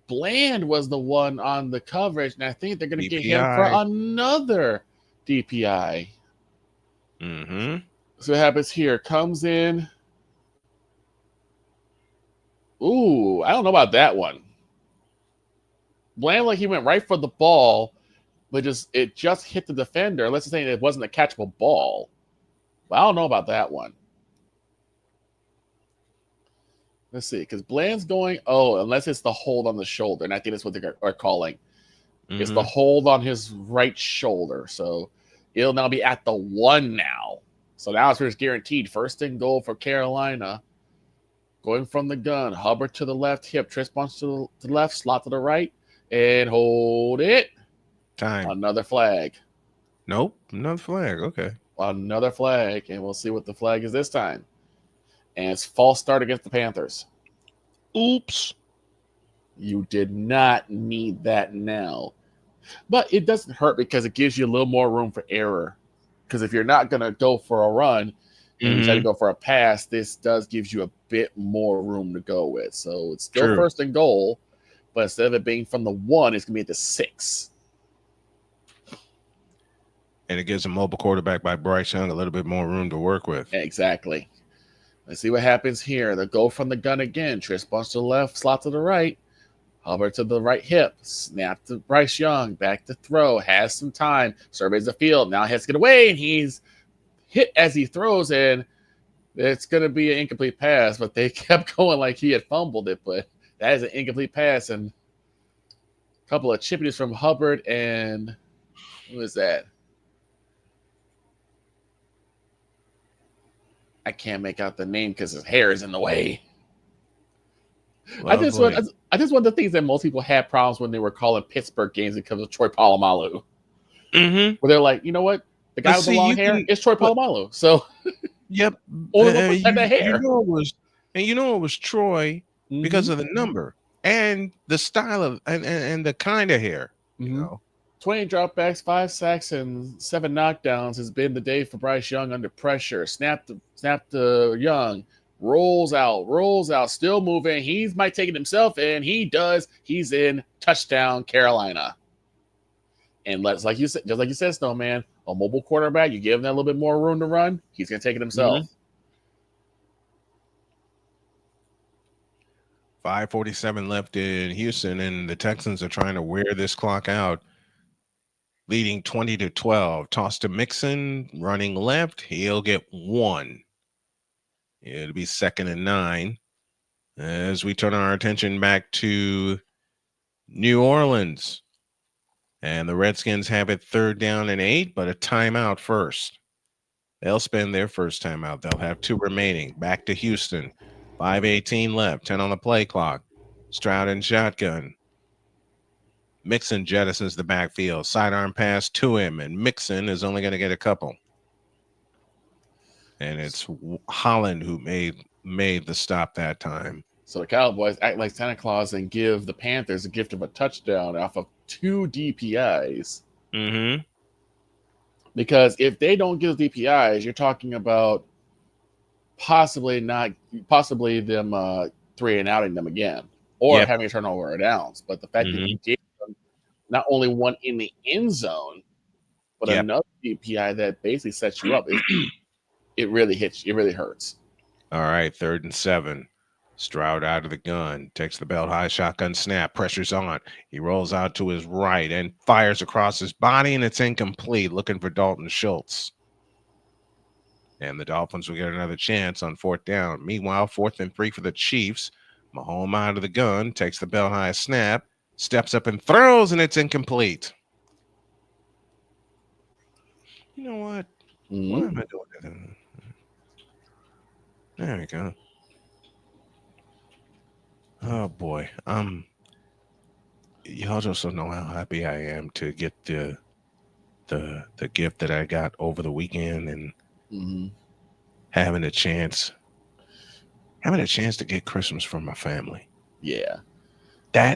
Bland was the one on the coverage, and I think they're going to get him for another DPI. Mm-hmm. So what happens here? Comes in. Ooh, I don't know about that one. Bland, like he went right for the ball, but it just hit the defender. Let's say it wasn't a catchable ball. But I don't know about that one. Let's see, because Bland's going, unless it's the hold on the shoulder, and I think that's what they are calling. Mm-hmm. It's the hold on his right shoulder. So it'll now be at the 1 now. So now it's guaranteed 1st and goal for Carolina. Going from the gun, Hubbard to the left hip, Tris bunch to the left, slot to the right, and hold it. Time. Another flag. Nope, another flag. Okay. Another flag, and we'll see what the flag is this time. And it's false start against the Panthers. Oops. You did not need that now. But it doesn't hurt because it gives you a little more room for error. Because if you're not going to go for a run and you try to go for a pass, this does gives you a bit more room to go with. So it's still 1st and goal, but instead of it being from the 1, it's going to be at the 6. And it gives a mobile quarterback by Bryce Young a little bit more room to work with. Exactly. Let's see what happens here. They'll go from the gun again. Tris bunch to the left, slot to the right. Hubbard to the right hip. Snap to Bryce Young. Back to throw. Has some time. Surveys the field. Now has to get away, and he's hit as he throws, and it's going to be an incomplete pass. But they kept going like he had fumbled it. But that is an incomplete pass, and a couple of chippies from Hubbard, and who is that? I can't make out the name because his hair is in the way. I just one of the things that most people had problems when they were calling Pittsburgh games because of Troy Polamalu. Mm-hmm. Where they're like, you know what? The guy with the long hair is Troy Polamalu. So, yep. All of them had the hair. You know it was Troy because of the number and the style of and the kind of hair. You know. 20 dropbacks, 5 sacks, and 7 knockdowns has been the day for Bryce Young under pressure. Snap to Young. Rolls out, still moving. He might take it himself, and he does. He's in. Touchdown, Carolina. And just like you said, Snowman, a mobile quarterback, you give him that little bit more room to run, he's going to take it himself. 5:47 left in Houston, and the Texans are trying to wear this clock out. Leading 20-12. Toss to Mixon, running left. He'll get 1. It'll be 2nd and 9. As we turn our attention back to New Orleans. And the Redskins have it 3rd down and 8, but a timeout first. They'll spend their first timeout. They'll have 2 remaining. Back to Houston. 5:18 left. 10 on the play clock. Stroud in shotgun. Mixon jettisons the backfield. Sidearm pass to him, and Mixon is only going to get a couple. And it's Holland who made the stop that time. So the Cowboys act like Santa Claus and give the Panthers a gift of a touchdown off of 2 DPIs. Mm-hmm. Because if they don't give DPIs, you're talking about possibly them 3 and outing them again, or Yep. having a turnover or downs. But the fact that you gave them not only one in the end zone, but another DPI that basically sets you up, it really hits. It really hurts. All right, 3rd and 7. Stroud out of the gun, takes the belt high, shotgun snap, pressure's on. He rolls out to his right and fires across his body, and it's incomplete, looking for Dalton Schultz. And the Dolphins will get another chance on 4th down. Meanwhile, 4th and 3 for the Chiefs. Mahomes out of the gun, takes the belt high snap, steps up and throws, and it's incomplete. You know what? Why am I doing that? There we go. Oh boy, y'all just don't know how happy I am to get the gift that I got over the weekend and having a chance to get Christmas from my family. Yeah, that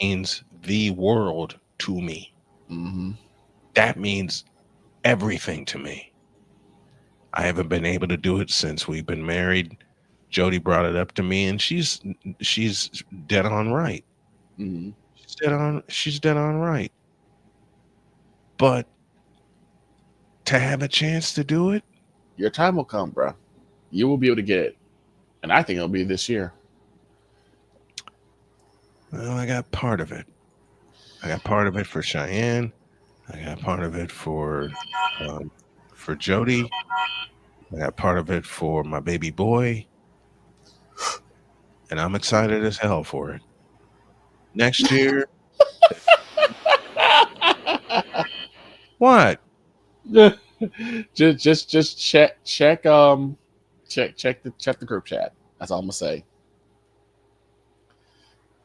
means the world to me. That means everything to me. I haven't been able to do it since we've been married. Jody brought it up to me, and she's dead on right. She's dead on right. But to have a chance to do it, your time will come, bro. You will be able to get it, and I think it'll be this year. Well, I got part of it. I got part of it for Cheyenne. I got part of it for Jody. I got part of it for my baby boy. And I'm excited as hell for it. Next year. What? just check the group chat. That's all I'm gonna say.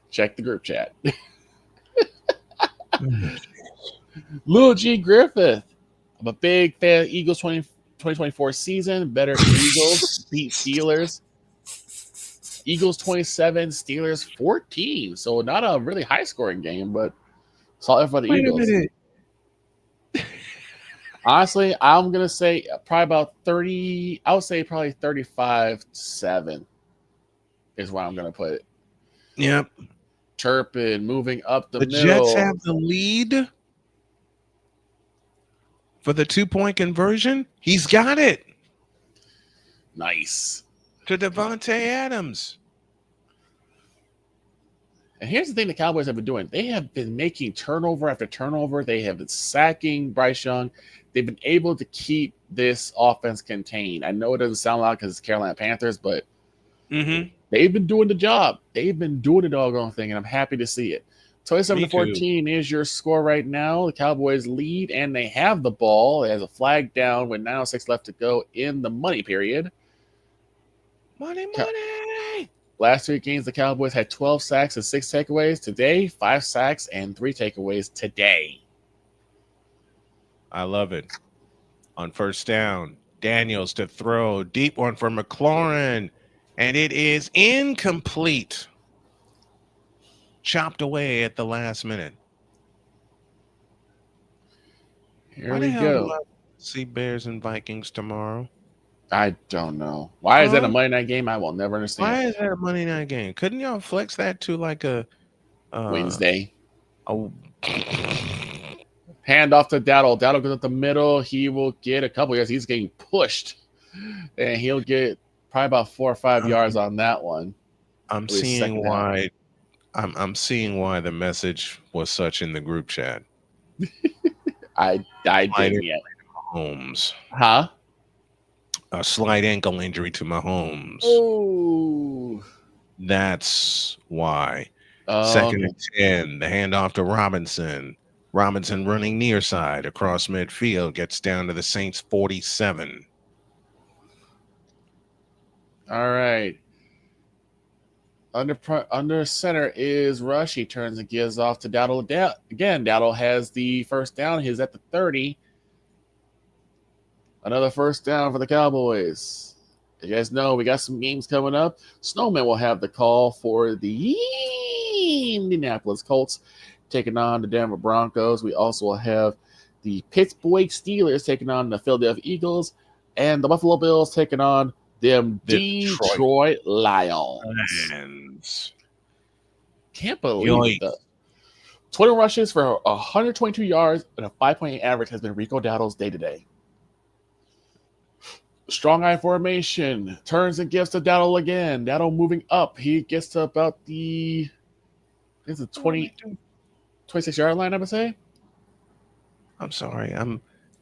Check the group chat. Lil G Griffith. I'm a big fan of Eagles 2024 season. Better Eagles beat Steelers. Eagles 27, Steelers 14. So not a really high scoring game, but solid for the Eagles. Wait a minute. Honestly, I'm gonna say probably about 30. I would say probably 35-7 is where I'm gonna put it. Yep. Turpin moving up the middle. Jets have the lead for the 2-point conversion. He's got it. Nice. To Devontae Adams. And here's the thing the Cowboys have been doing. They have been making turnover after turnover. They have been sacking Bryce Young. They've been able to keep this offense contained. I know it doesn't sound loud because it's Carolina Panthers, but they've been doing the job. They've been doing the doggone thing, and I'm happy to see it. 27-14 is your score right now. The Cowboys lead, and they have the ball. It has a flag down with 9:06 left to go in the money period. Money. Last 3 games, the Cowboys had 12 sacks and 6 takeaways. Today, 5 sacks and 3 takeaways today. I love it. On 1st down, Daniels to throw. Deep one for McLaurin. And it is incomplete. Chopped away at the last minute. Here we go. Do I see Bears and Vikings tomorrow? I don't know. Why is that a Monday night game? I will never understand. Why is that a Monday night game? Couldn't y'all flex that to like a Wednesday? Oh, hand off to Dowdle. Dowdle goes up the middle. He will get a couple yards. He's getting pushed, and he'll get probably about 4 or 5 yards on that one. I'm seeing why. I'm seeing why the message was such in the group chat. I didn't yet. Mahomes. Huh? A slight ankle injury to Mahomes. Oh, that's why. 2nd and 10. The handoff to Robinson. Robinson running near side across midfield, gets down to the Saints 47. All right. Under center is Rush. He turns and gives off to Dowdle. Again, Dowdle has the 1st down. He's at the 30. Another 1st down for the Cowboys. As you guys know, we got some games coming up. Snowman will have the call for the Indianapolis Colts taking on the Denver Broncos. We also have the Pittsburgh Steelers taking on the Philadelphia Eagles, and the Buffalo Bills taking on Them Detroit Detroit Lions. Lions. Can't believe it. Yoink. 20 rushes for 122 yards and a 5.8 average has been Rico Dowdle's day to day. Strong eye formation. Turns and gives to Dowdle again. Dowdle moving up. He gets to about the 26-yard line, I would say. I'm sorry. I'm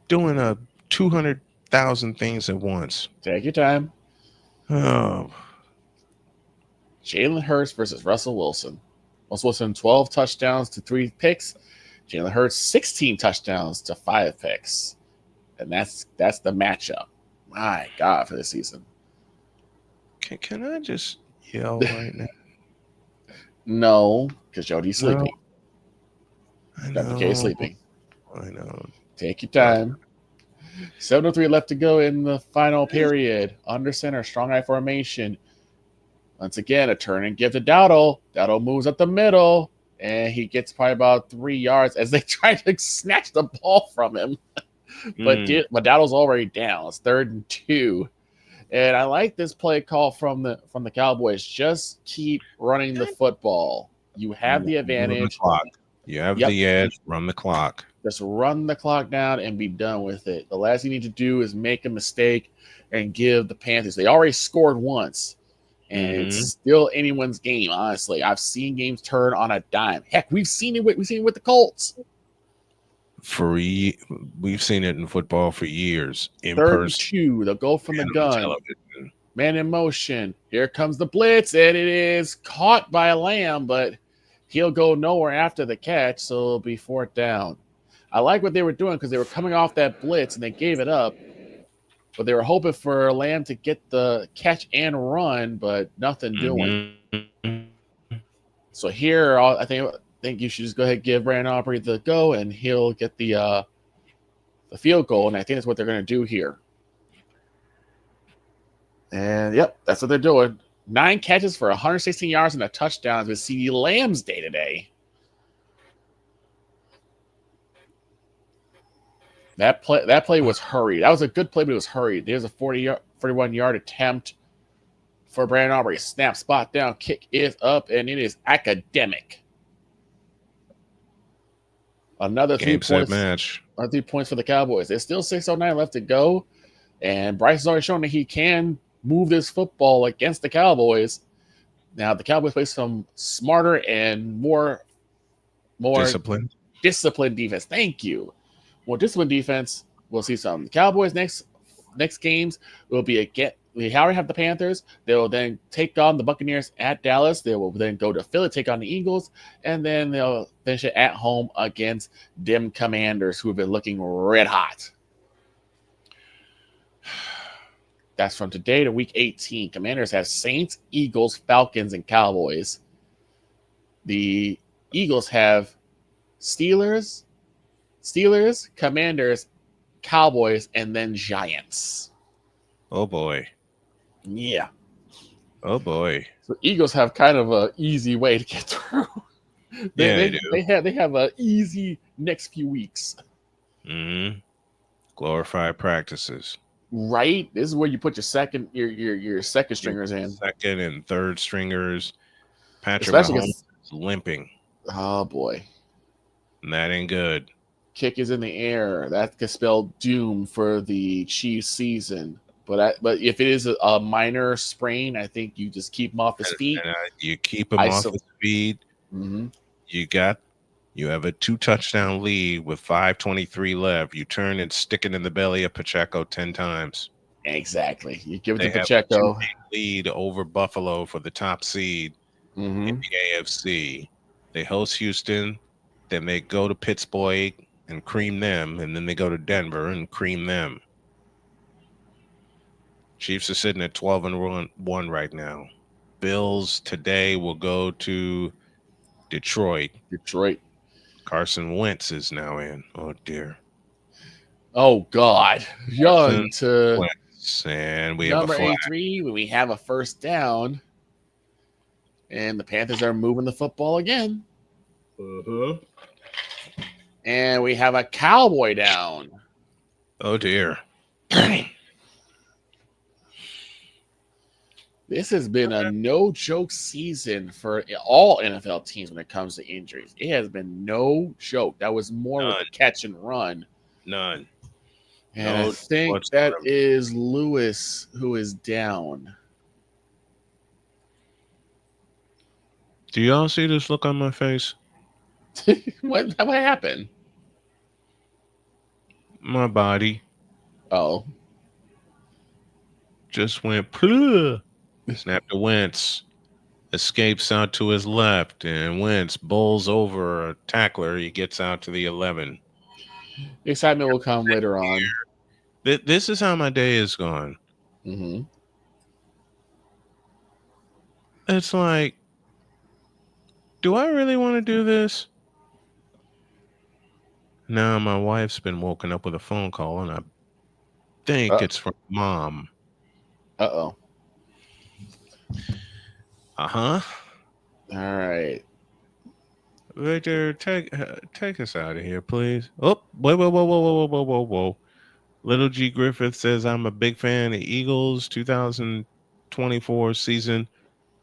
doing a 200,000 things at once. Take your time. Oh, Jalen Hurts versus Russell Wilson. Russell Wilson, 12 touchdowns to 3 picks. Jalen Hurts, 16 touchdowns to 5 picks. And that's the matchup. My God, for this season. can I just yell right now? No, because Jody's sleeping. I Dr. K is know. sleeping. I know. Take your time. 7:03 left to go in the final period. Under center, strong eye formation. Once again, a turn and give to Dowdle. Dowdle moves up the middle, and he gets probably about 3 yards as they try to snatch the ball from him. But Dowdle's already down. It's 3rd and 2. And I like this play call from the Cowboys. Just keep running the football. You have the advantage. You have the edge. Run the clock. Just run the clock down and be done with it. The last you need to do is make a mistake and give the Panthers. They already scored once, and it's still anyone's game. Honestly, I've seen games turn on a dime. Heck, we've seen it with the Colts. We've seen it in football for years. In 3rd and person, 2. They'll go from the gun. television. Man in motion. Here comes the blitz, and it is caught by Lamb, but he'll go nowhere after the catch, so it'll be 4th down. I like what they were doing because they were coming off that blitz and they gave it up, but they were hoping for Lamb to get the catch and run, but nothing doing. So here, I think you should just go ahead and give Brandon Aubrey the go, and he'll get the field goal, and I think that's what they're going to do here. And, yep, that's what they're doing. 9 catches for 116 yards and a touchdown with CeeDee Lamb's day to day. That play was hurried. That was a good play, but it was hurried. There's a 41-yard attempt for Brandon Aubrey. Snap, spot down, kick is up, and it is academic. Another 3 points. Match. Another 3 points for the Cowboys. There's still 6:09 left to go, and Bryce has already shown that he can move this football against the Cowboys. Now the Cowboys play some smarter and more disciplined defense. Thank you. More disciplined defense. We'll see some. The Cowboys next games will be we already have the Panthers. They will then take on the Buccaneers at Dallas. They will then go to Philly, take on the Eagles, and then they'll finish it at home against them Commanders, who have been looking red hot. That's from today to week 18. Commanders have Saints, Eagles, Falcons, and Cowboys. The Eagles have Steelers, Commanders, Cowboys, and then Giants. Oh, boy. Yeah. Oh, boy. So Eagles have kind of an easy way to get through. They do. They have an easy next few weeks. Glorified practices. Right? This is where you put your second stringers in. Second and third stringers. Patrick Mahomes is limping. Oh, boy. And that ain't good. Kick is in the air. That could spell doom for the Chiefs season. But if it is a minor sprain, I think you just keep him off his feet. You keep him off his feet. Mm-hmm. You have a 2-touchdown lead with 5:23 left. You turn and stick it in the belly of Pacheco 10 times. Exactly. You give it to Pacheco. Have a lead over Buffalo for the top seed in the AFC. They host Houston. Then they go to Pittsburgh and cream them, and then they go to Denver and cream them. Chiefs are sitting at 12-1 right now. Bills today will go to Detroit. Carson Wentz is now in. Oh, dear. Oh, God. Young to Wentz. And we number have a 83. We have a first down. And the Panthers are moving the football again. And we have a Cowboy down. Oh, dear. This has been a no-joke season for all NFL teams when it comes to injuries. It has been no joke. That was more with the catch and run. None. And I think that is Lewis who is down. Do y'all see this look on my face? What happened? My body. Oh. Just went plug. Snapped to Wentz. Escapes out to his left, and Wentz bowls over a tackler. He gets out to the 11. The excitement will come later on. This is how my day is going. Mm-hmm. It's like, do I really want to do this? Now my wife's been woken up with a phone call, and I think it's from Mom. Uh-oh. Uh-huh. All right. Victor, take us out of here, please. Oh, whoa. Little G Griffith says, I'm a big fan of Eagles 2024 season.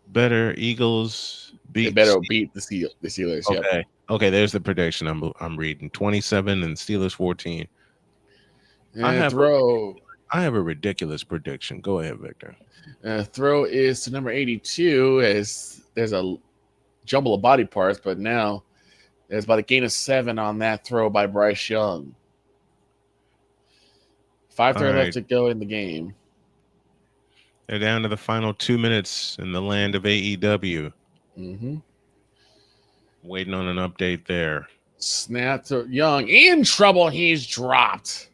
Better Eagles beat. They better beat the Steelers. Okay. Yep. Okay, there's the prediction I'm reading. 27 and Steelers 14. And I have a ridiculous prediction. Go ahead, Victor. Throw is to number 82 as there's a jumble of body parts, but now there's about a gain of 7 on that throw by Bryce Young. 5:30 left to go in the game. They're down to the final 2 minutes in the land of AEW. Mm-hmm. Waiting on an update there. Snap to Young. In trouble. He's dropped.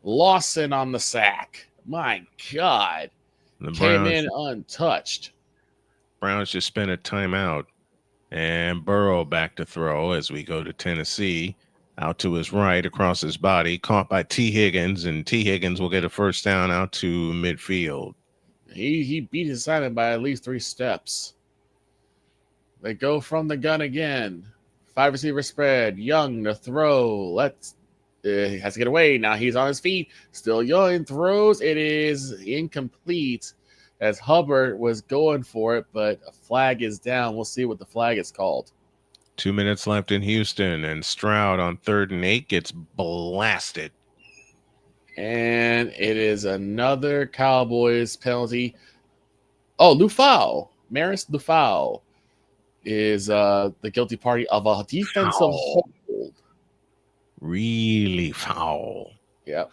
Lawson on the sack. My God. Came in untouched. Browns just spent a timeout. And Burrow back to throw as we go to Tennessee. Out to his right, across his body. Caught by T. Higgins. And T. Higgins will get a first down out to midfield. He beat his assignment by at least 3 steps. They go from the gun again. 5 receiver spread. Young to throw. He has to get away. Now he's on his feet. Still Young throws. It is incomplete as Hubbard was going for it, but a flag is down. We'll see what the flag is called. 2 minutes left in Houston, and Stroud on 3rd and 8 gets blasted. And it is another Cowboys penalty. Oh, Lufau. Maris Lufau is the guilty party of a defensive hold. Really foul. Yep.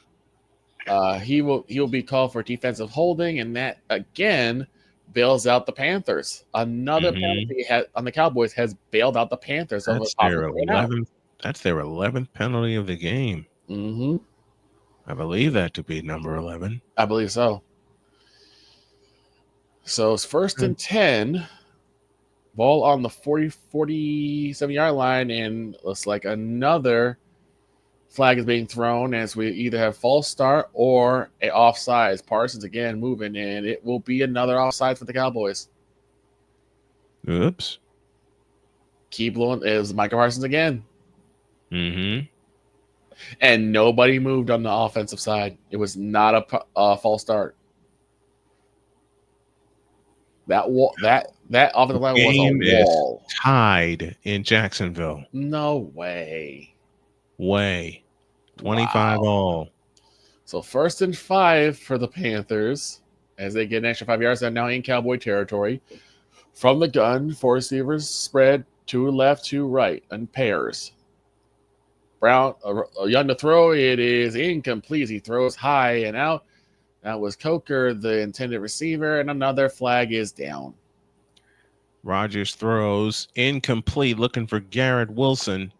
He will be called for defensive holding, and that again bails out the Panthers. Another penalty on the Cowboys has bailed out the Panthers. That's their 11th. That's their 11th penalty of the game. Mm-hmm. I believe that to be number 11. I believe so. So it's 1st and 10. Ball on the 47-yard line, and looks like another flag is being thrown as we either have false start or an offsides. Parsons again moving, and it will be another offside for the Cowboys. Oops. Keep blowing. It was Micah Parsons again. Mm-hmm. And nobody moved on the offensive side. It was not a false start. That offensive line was a wall. Tied in Jacksonville. No way. 25 all. So 1st and 5 for the Panthers as they get an extra 5 yards. They're now in Cowboy territory. From the gun, 4 receivers spread 2 left, 2 right in pairs. Brown, Young to throw. It is incomplete. He throws high and out. That was Coker, the intended receiver, and another flag is down. Rodgers throws incomplete, looking for Garrett Wilson.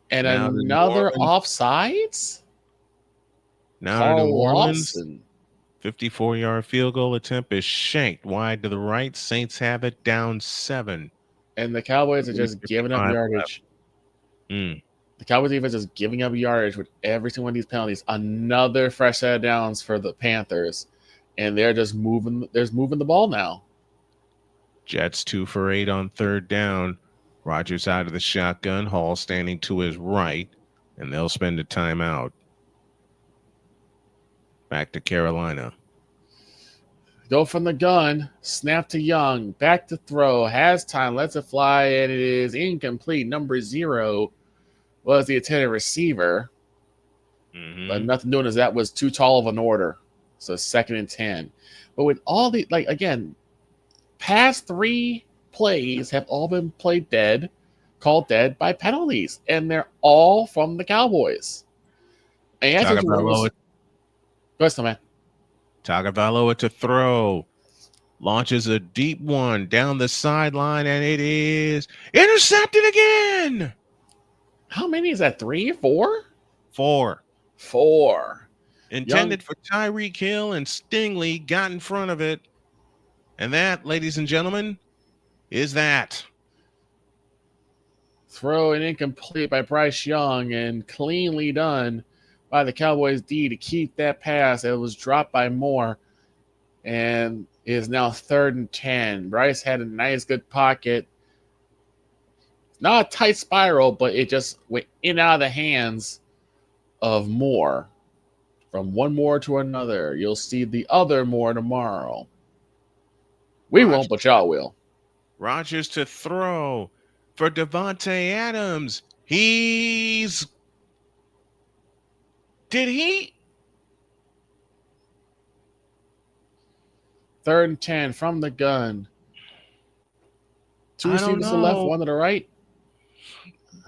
And now another offsides? Now New Orleans 54-yard field goal attempt is shanked wide to the right. Saints have it down 7. And the Cowboys are just giving up yardage. The Cowboys defense is giving up yardage with every single one of these penalties. Another fresh set of downs for the Panthers. And they're just moving the ball now. Jets 2 for 8 on 3rd down. Rodgers out of the shotgun. Hall standing to his right. And they'll spend a timeout. Back to Carolina. Go from the gun. Snap to Young. Back to throw. Has time. Lets it fly. And it is incomplete. Number 0 was the intended receiver. But nothing doing as that was too tall of an order. So 2nd and 10. But with all the, like, again, past 3 plays have all been called dead by penalties. And they're all from the Cowboys. And Tagovailoa man. Tagovailoa to throw. Launches a deep one down the sideline, and it is intercepted again. How many is that? 3, 4? 4. 4. Intended for Tyreek Hill, and Stingley got in front of it. And that, ladies and gentlemen, is that. Throw and incomplete by Bryce Young, and cleanly done by the Cowboys D to keep that pass. It was dropped by Moore, and is now 3rd and 10. Bryce had a nice, good pocket. Not a tight spiral, but it just went in and out of the hands of Moore. From one Moore to another. You'll see the other Moore tomorrow. We won't, but y'all will. Rodgers to throw for Devontae Adams. Did he? 3rd and 10 from the gun. 2 receivers to the left, 1 to the right.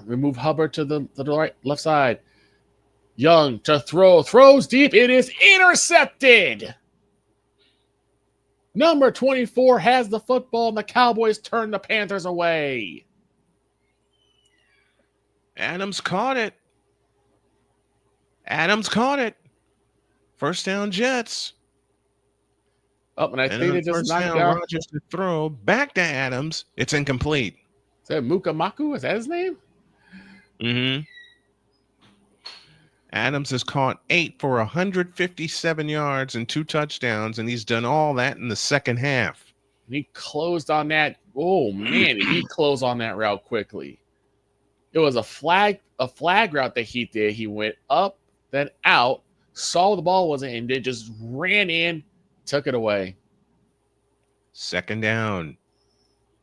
We move Hubbard to the right, left side. Young to throw. Throws deep. It is intercepted. Number 24 has the football, and the Cowboys turn the Panthers away. Adams caught it. 1st down, Jets. Oh, and I think they just knocked out Rodgers to throw back to Adams. It's incomplete. Is that Mukamaku? Is that his name? Mm-hmm. Adams has caught 8 for 157 yards and 2 touchdowns, and he's done all that in the second half. And he closed on that. Oh man, he closed on that route quickly. It was a flag route that he did. He went up, then out, saw the ball wasn't in, then just ran in, took it away. 2nd down.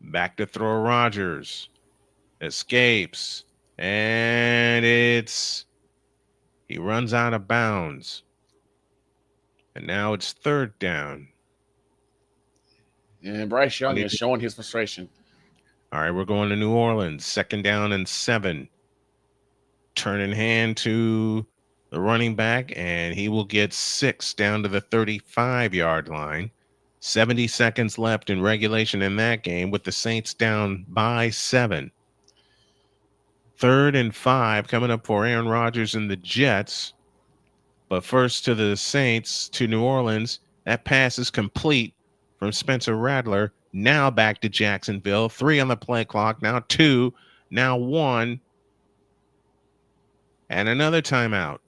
Back to throw Rodgers. Escapes. And he runs out of bounds. And now it's 3rd down. And Bryce Young is showing his frustration. All right, we're going to New Orleans. 2nd down and 7. Turn in hand to the running back, and he will get 6 down to the 35-yard line. 70 seconds left in regulation in that game, with the Saints down by 7. 3rd and 5 coming up for Aaron Rodgers and the Jets. But first to the Saints, to New Orleans. That pass is complete from Spencer Rattler. Now back to Jacksonville. 3 on the play clock. Now 2. Now 1. And another timeout.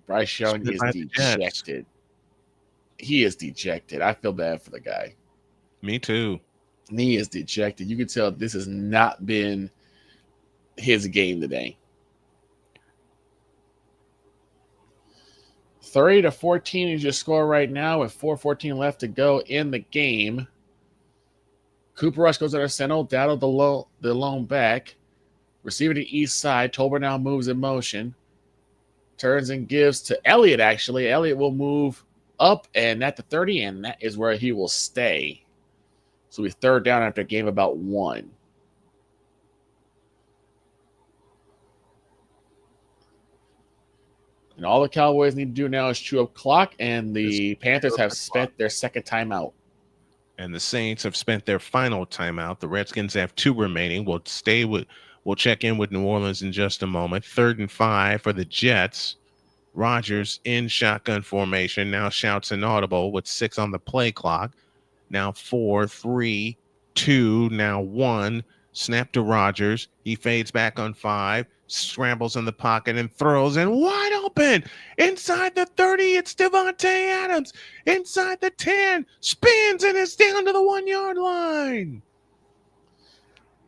Bryce Young is dejected. He is dejected. I feel bad for the guy. Me too. He is dejected. You can tell this has not been his game today. 30-14 is your score right now with 4:14 left to go in the game. Cooper Rush goes under center. Dowdle the lone back. Receiver to east side. Tolbert now moves in motion. Turns and gives to Elliott, actually. Elliott will move up and at the 30, and that is where he will stay. So we 3rd down after a game about 1. And all the Cowboys need to do now is chew up clock, and the Panthers have spent their 2nd timeout. And the Saints have spent their final timeout. The Redskins have 2 remaining. We'll check in with New Orleans in just a moment. 3rd and 5 for the Jets. Rodgers in shotgun formation. Now shouts inaudible with 6 on the play clock. Now 4, 3, 2, now 1. Snap to Rodgers. He fades back on 5. Scrambles in the pocket and throws, and wide open inside the 30. It's Devontae Adams inside the 10. Spins and is down to the 1-yard line.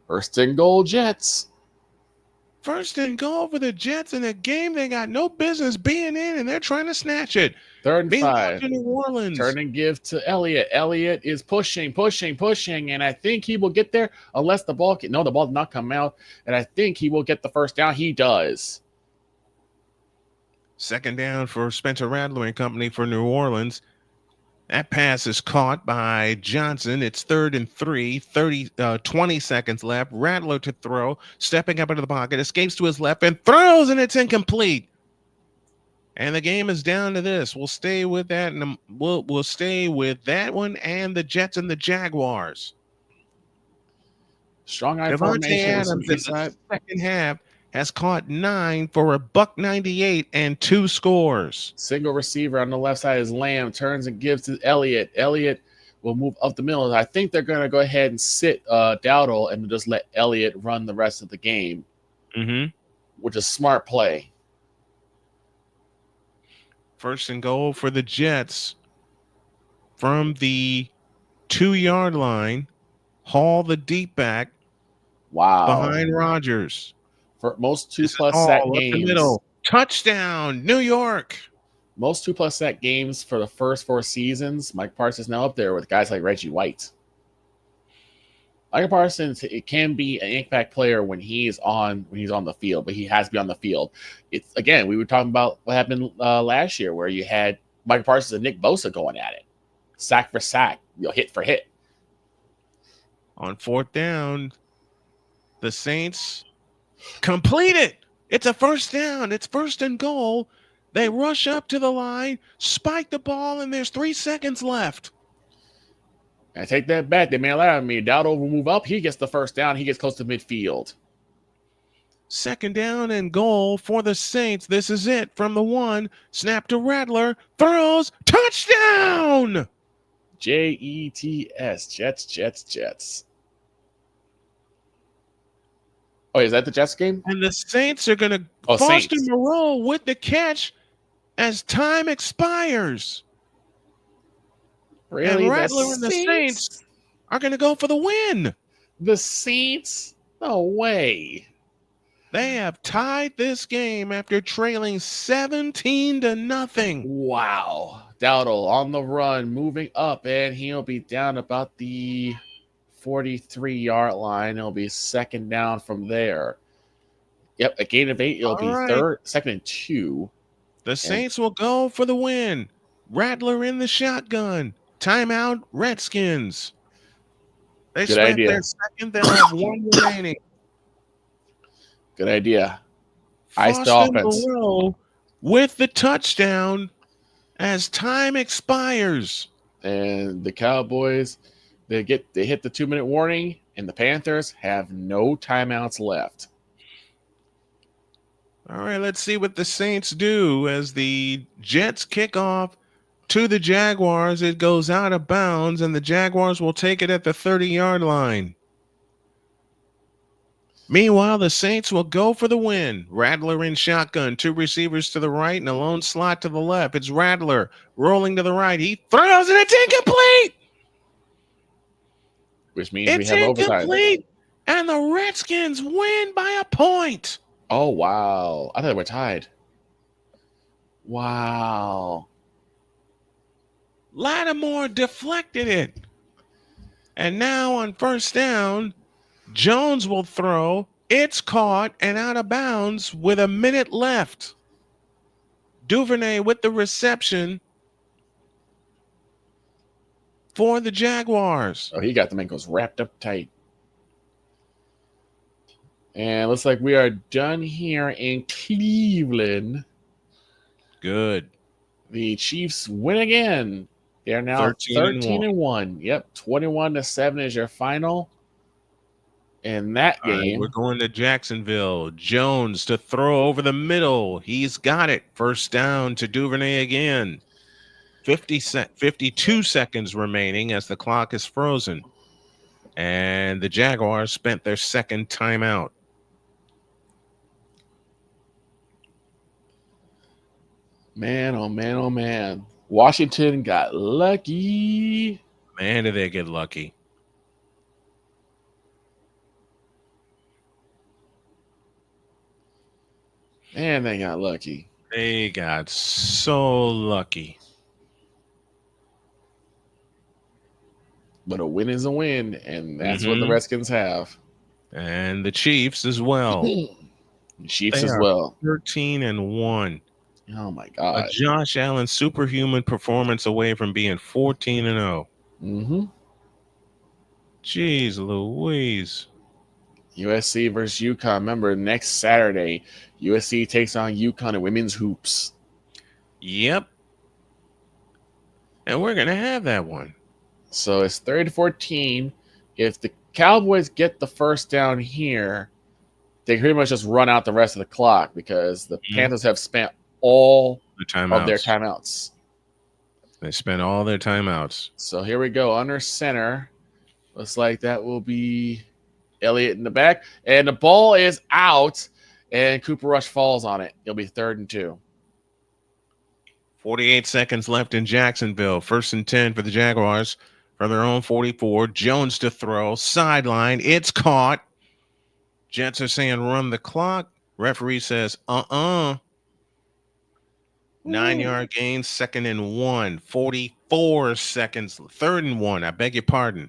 1st and goal, Jets. First and goal for the Jets in a game they got no business being in, and they're trying to snatch it. 3rd and Meanwhile, 5. to New Orleans. Turn and give to Elliott. Elliott is pushing, and I think he will get there unless the ball no, the ball did not come out, and I think he will get the first down. He does. 2nd down for Spencer Rattler and company for New Orleans. That pass is caught by Johnson. It's 3rd and 3, 20 seconds left. Rattler to throw, stepping up into the pocket, escapes to his left and throws, and it's incomplete. And the game is down to this. We'll stay with that, and we'll stay with that one and the Jets and the Jaguars. Strong eye Devontae formation. Adams in the second half has caught 9 for $198 and 2 scores. Single receiver on the left side is Lamb. Turns and gives to Elliott. Elliott will move up the middle. I think they're going to go ahead and sit Dowdle and just let Elliott run the rest of the game, which is smart play. 1st and goal for the Jets from the 2-yard line. Hall the deep back. Wow. Behind Rodgers. For most 2+ sack games. Middle. Touchdown, New York. Most 2+ sack games for the first 4 seasons. Mike Parsons now up there with guys like Reggie White. Mike Parsons, it can be an impact player when he's on the field, but he has to be on the field. It's again, we were talking about what happened last year, where you had Mike Parsons and Nick Bosa going at it, sack for sack, hit for hit. On 4th down, the Saints complete it. It's a 1st down. It's 1st and goal. They rush up to the line, spike the ball, and there's 3 seconds left. I take that back. They may allow me. Dowdle will move up. He gets the 1st down. He gets close to midfield. 2nd down and goal for the Saints. This is it from the 1. Snap to Rattler. Throws. Touchdown! Jets. Jets. Oh, is that the Jets game? And the Saints are going to Foster Moreau with the catch as time expires. Really? And Rattler and the Saints are going to go for the win. The Saints? No way. They have tied this game after trailing 17-0. Wow. Dowdle on the run, moving up, and he'll be down about the 43-yard line. It'll be 2nd down from there. Yep, a gain of 8. It'll be 2nd and 2. The Saints will go for the win. Rattler in the shotgun. Timeout, Redskins. They Good spent idea. their second. They'll have 1 remaining. Good idea. Ice the Foster offense. Moreau with the touchdown as time expires. And the Cowboys, they hit the 2-minute warning, and the Panthers have no timeouts left. All right, let's see what the Saints do as the Jets kick off to the Jaguars. It goes out of bounds, and the Jaguars will take it at the 30-yard line. Meanwhile, the Saints will go for the win. Rattler in shotgun, 2 receivers to the right and a lone slot to the left. It's Rattler rolling to the right. He throws, and it's incomplete. Which means we have overtime. And the Redskins win by a point. Oh, wow. I thought they were tied. Wow. Lattimore deflected it. And now on 1st down, Jones will throw. It's caught and out of bounds with a minute left. Duvernay with the reception for the Jaguars. Oh, he got the ankles wrapped up tight. And looks like we are done here in Cleveland. Good. The Chiefs win again. They're now 13-1. Yep, 21-7 is your final. In that game, we're going to Jacksonville. Jones to throw over the middle. He's got it. 1st down to Duvernay again. 52 seconds remaining as the clock is frozen. And the Jaguars spent their 2nd timeout. Man, oh man, oh man. Washington got lucky. Man, did they get lucky. And they got lucky. They got so lucky. But a win is a win, and that's what the Redskins have. And the Chiefs as well. Chiefs They as are well. 13-1. Oh my A God. Josh Allen superhuman performance away from being 14-0. Mm-hmm. Jeez Louise. USC versus UConn. Remember, next Saturday, USC takes on UConn in women's hoops. Yep. And we're going to have that one. So it's 30-14. If the Cowboys get the first down here, they pretty much just run out the rest of the clock because the Panthers have spent all of their timeouts. They spent all their timeouts. So here we go. Under center. Looks like that will be Elliott in the back. And the ball is out, and Cooper Rush falls on it. It'll be 3rd and 2. 48 seconds left in Jacksonville. 1st and 10 for the Jaguars from their own 44. Jones to throw. Sideline. It's caught. Jets are saying run the clock. Referee says 9-yard gain. 2nd and 1. 44 seconds. 3rd and 1. I beg your pardon.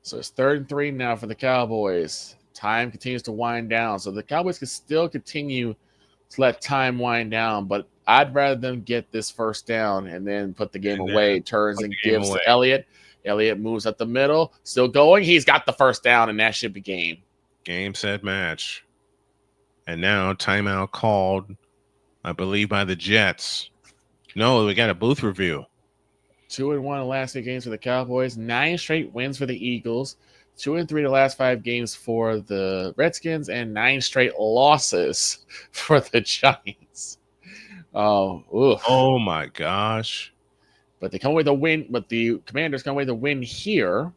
So it's 3rd and 3 now for the Cowboys. Time continues to wind down. So the Cowboys can still continue to let time wind down, but I'd rather them get this first down and then put the game away. Turns and gives to Elliott. Elliott moves up the middle. Still going. He's got the first down, and that should be game. Game, set, match. And now timeout called, I believe, by the Jets. No, we got a booth review. 2-1 the last 8 games for the Cowboys. 9 straight wins for the Eagles. 2-3 the last 5 games for the Redskins, and 9 straight losses for the Giants. Oh my gosh! But they come away with a win. But the Commanders come away with a win here,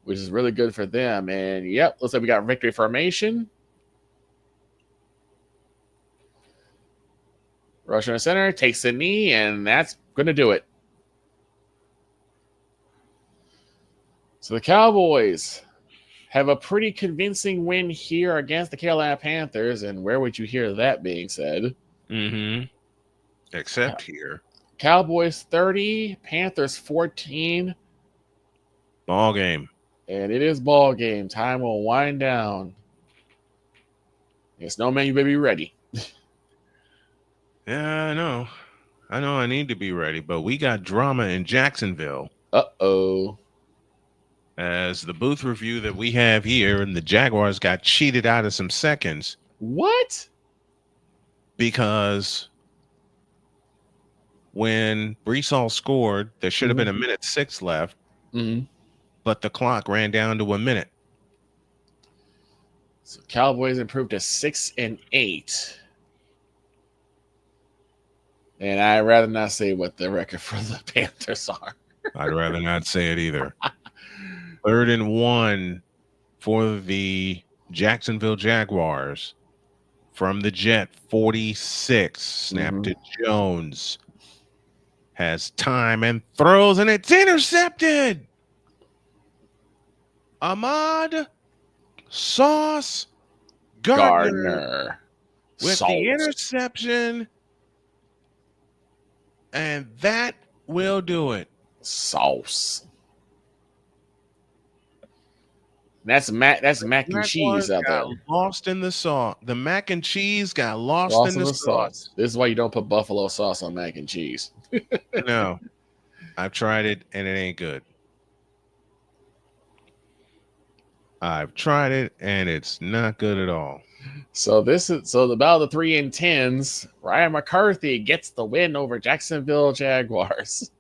which is really good for them. And yep, looks like we got victory formation. Rush in the center, takes the knee, and that's going to do it. So the Cowboys have a pretty convincing win here against the Carolina Panthers. And where would you hear that being said? Except here. Cowboys 30, Panthers 14. Ball game. And it is ball game. Time will wind down. Snowman, you better be ready. Yeah, I know. I need to be ready, but we got drama in Jacksonville. Uh-oh. As the booth review that we have here, and the Jaguars got cheated out of some seconds. What? Because when Brees Hall scored, there should have been 1:06 left, but the clock ran down to 1 minute. So Cowboys improved to 6-8. And I'd rather not say what the record for the Panthers are. I'd rather not say it either. 3rd and 1 for the Jacksonville Jaguars from the Jet 46. Snap to Jones. Has time and throws, and it's intercepted. Ahmad Sauce Gardner with the interception. And that will do it. Sauce. That's mac and cheese out there. Lost in the sauce. The mac and cheese got lost in the sauce. This is why you don't put buffalo sauce on mac and cheese. No. I've tried it and it ain't good. I've tried it and it's not good at all. So the battle of the 3 and 10s. Ryan McCarthy gets the win over Jacksonville Jaguars.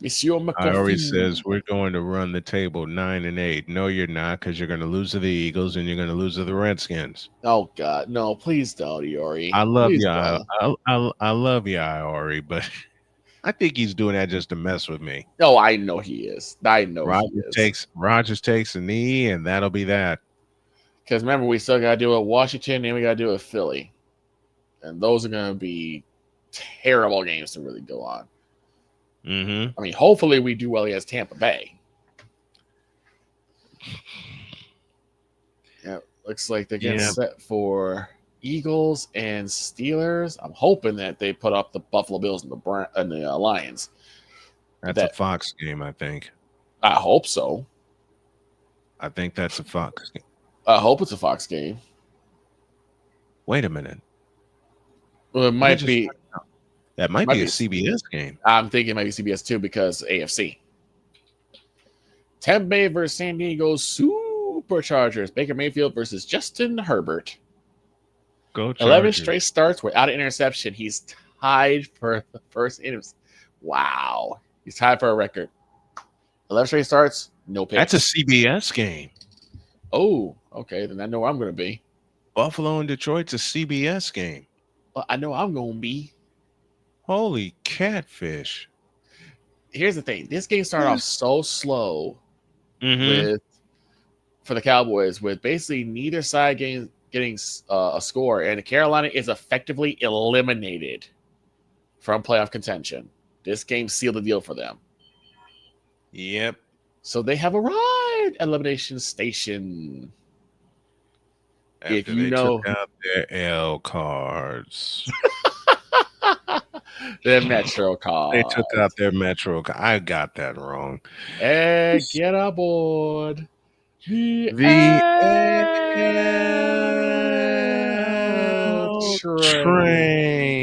Monsieur McCarthy. Iori says we're going to run the table 9-8. No, you're not, because you're going to lose to the Eagles and you're going to lose to the Redskins. Oh God, no! Please don't, Iori. I love you. I love you, Iori, but I think he's doing that just to mess with me. No, I know he is. Rogers takes a knee, and that'll be that. Because remember, we still got to do it Washington, and we got to do it Philly, and those are going to be terrible games to really go on. I mean, hopefully we do well against Tampa Bay. Yeah, Looks like they're getting set for Eagles and Steelers. I'm hoping that they put up the Buffalo Bills and the Lions. That's a Fox game, I think. I hope so. I think that's a Fox game. I hope it's a Fox game. Wait a minute. Well, it might be. That might be a CBS game. I'm thinking it might be CBS too because AFC. Tampa Bay versus San Diego Superchargers. Baker Mayfield versus Justin Herbert. Go Chargers. 11 straight starts without an interception. He's tied for the first interception. Wow. He's tied for a record. 11 straight starts, no picks. That's a CBS game. Oh, okay. Then I know where I'm going to be. Buffalo and Detroit's a CBS game. Well, I know I'm going to be. Holy catfish. Here's the thing. This game started off so slow for the Cowboys with basically neither side getting a score. And Carolina is effectively eliminated from playoff contention. This game sealed the deal for them. Yep. So they have arrived at Elimination Station. After if you they know took out their L cards. Their Metro cards. They took out their Metro cards. I got that wrong. And get aboard the L train.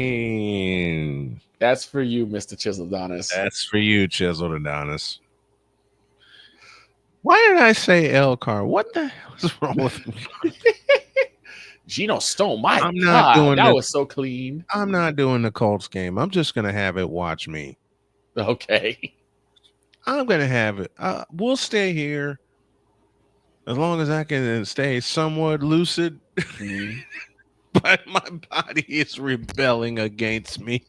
That's for you, Mr. Chiseldonis. That's for you, Chiseldonis. Why did I say L car? What the hell is wrong with me? Geno Stone, my I'm God, not doing that the, was so clean. I'm not doing the Colts game. I'm just going to have it watch me. Okay. I'm going to have it. We'll stay here as long as I can stay somewhat lucid. But my body is rebelling against me.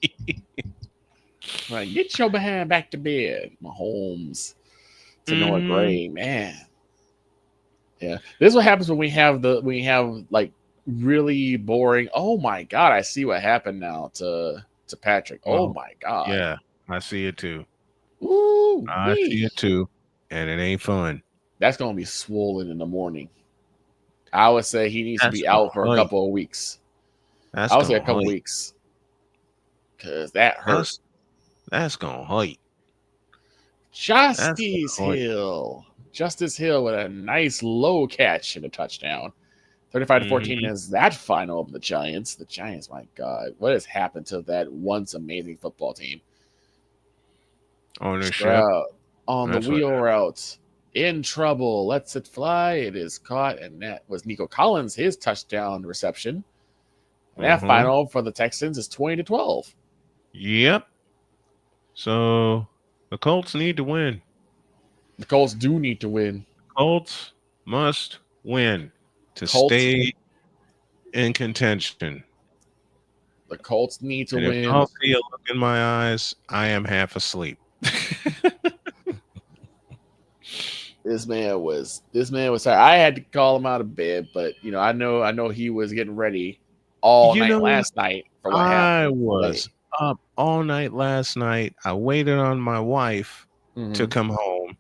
Right, get your behind back to bed, Mahomes. To Noah Gray, man. Yeah, this is what happens when we have like really boring. Oh my God, I see what happened now to Patrick. Oh my God. Yeah, I see it too. Ooh, I see it too, and it ain't fun. That's gonna be swollen in the morning. I would say he needs to be out for a couple of weeks. I would say a couple weeks because that hurts. That's gonna hurt. Justice Hill with a nice low catch and a touchdown. 35-14 is that final of the Giants. The Giants, my God, what has happened to that once amazing football team? Ownership on the wheel route, in trouble, lets it fly. It is caught, and that was Nico Collins, his touchdown reception. And that final for the Texans is 20-12. Yep. So the Colts need to win. The Colts do need to win. Colts must win to stay in contention. The Colts need to win. If y'all see a look in my eyes, I am half asleep. This man was tired. I had to call him out of bed, but I know he was getting ready all night last night for what happened. I was up all night last night. I waited on my wife to come home.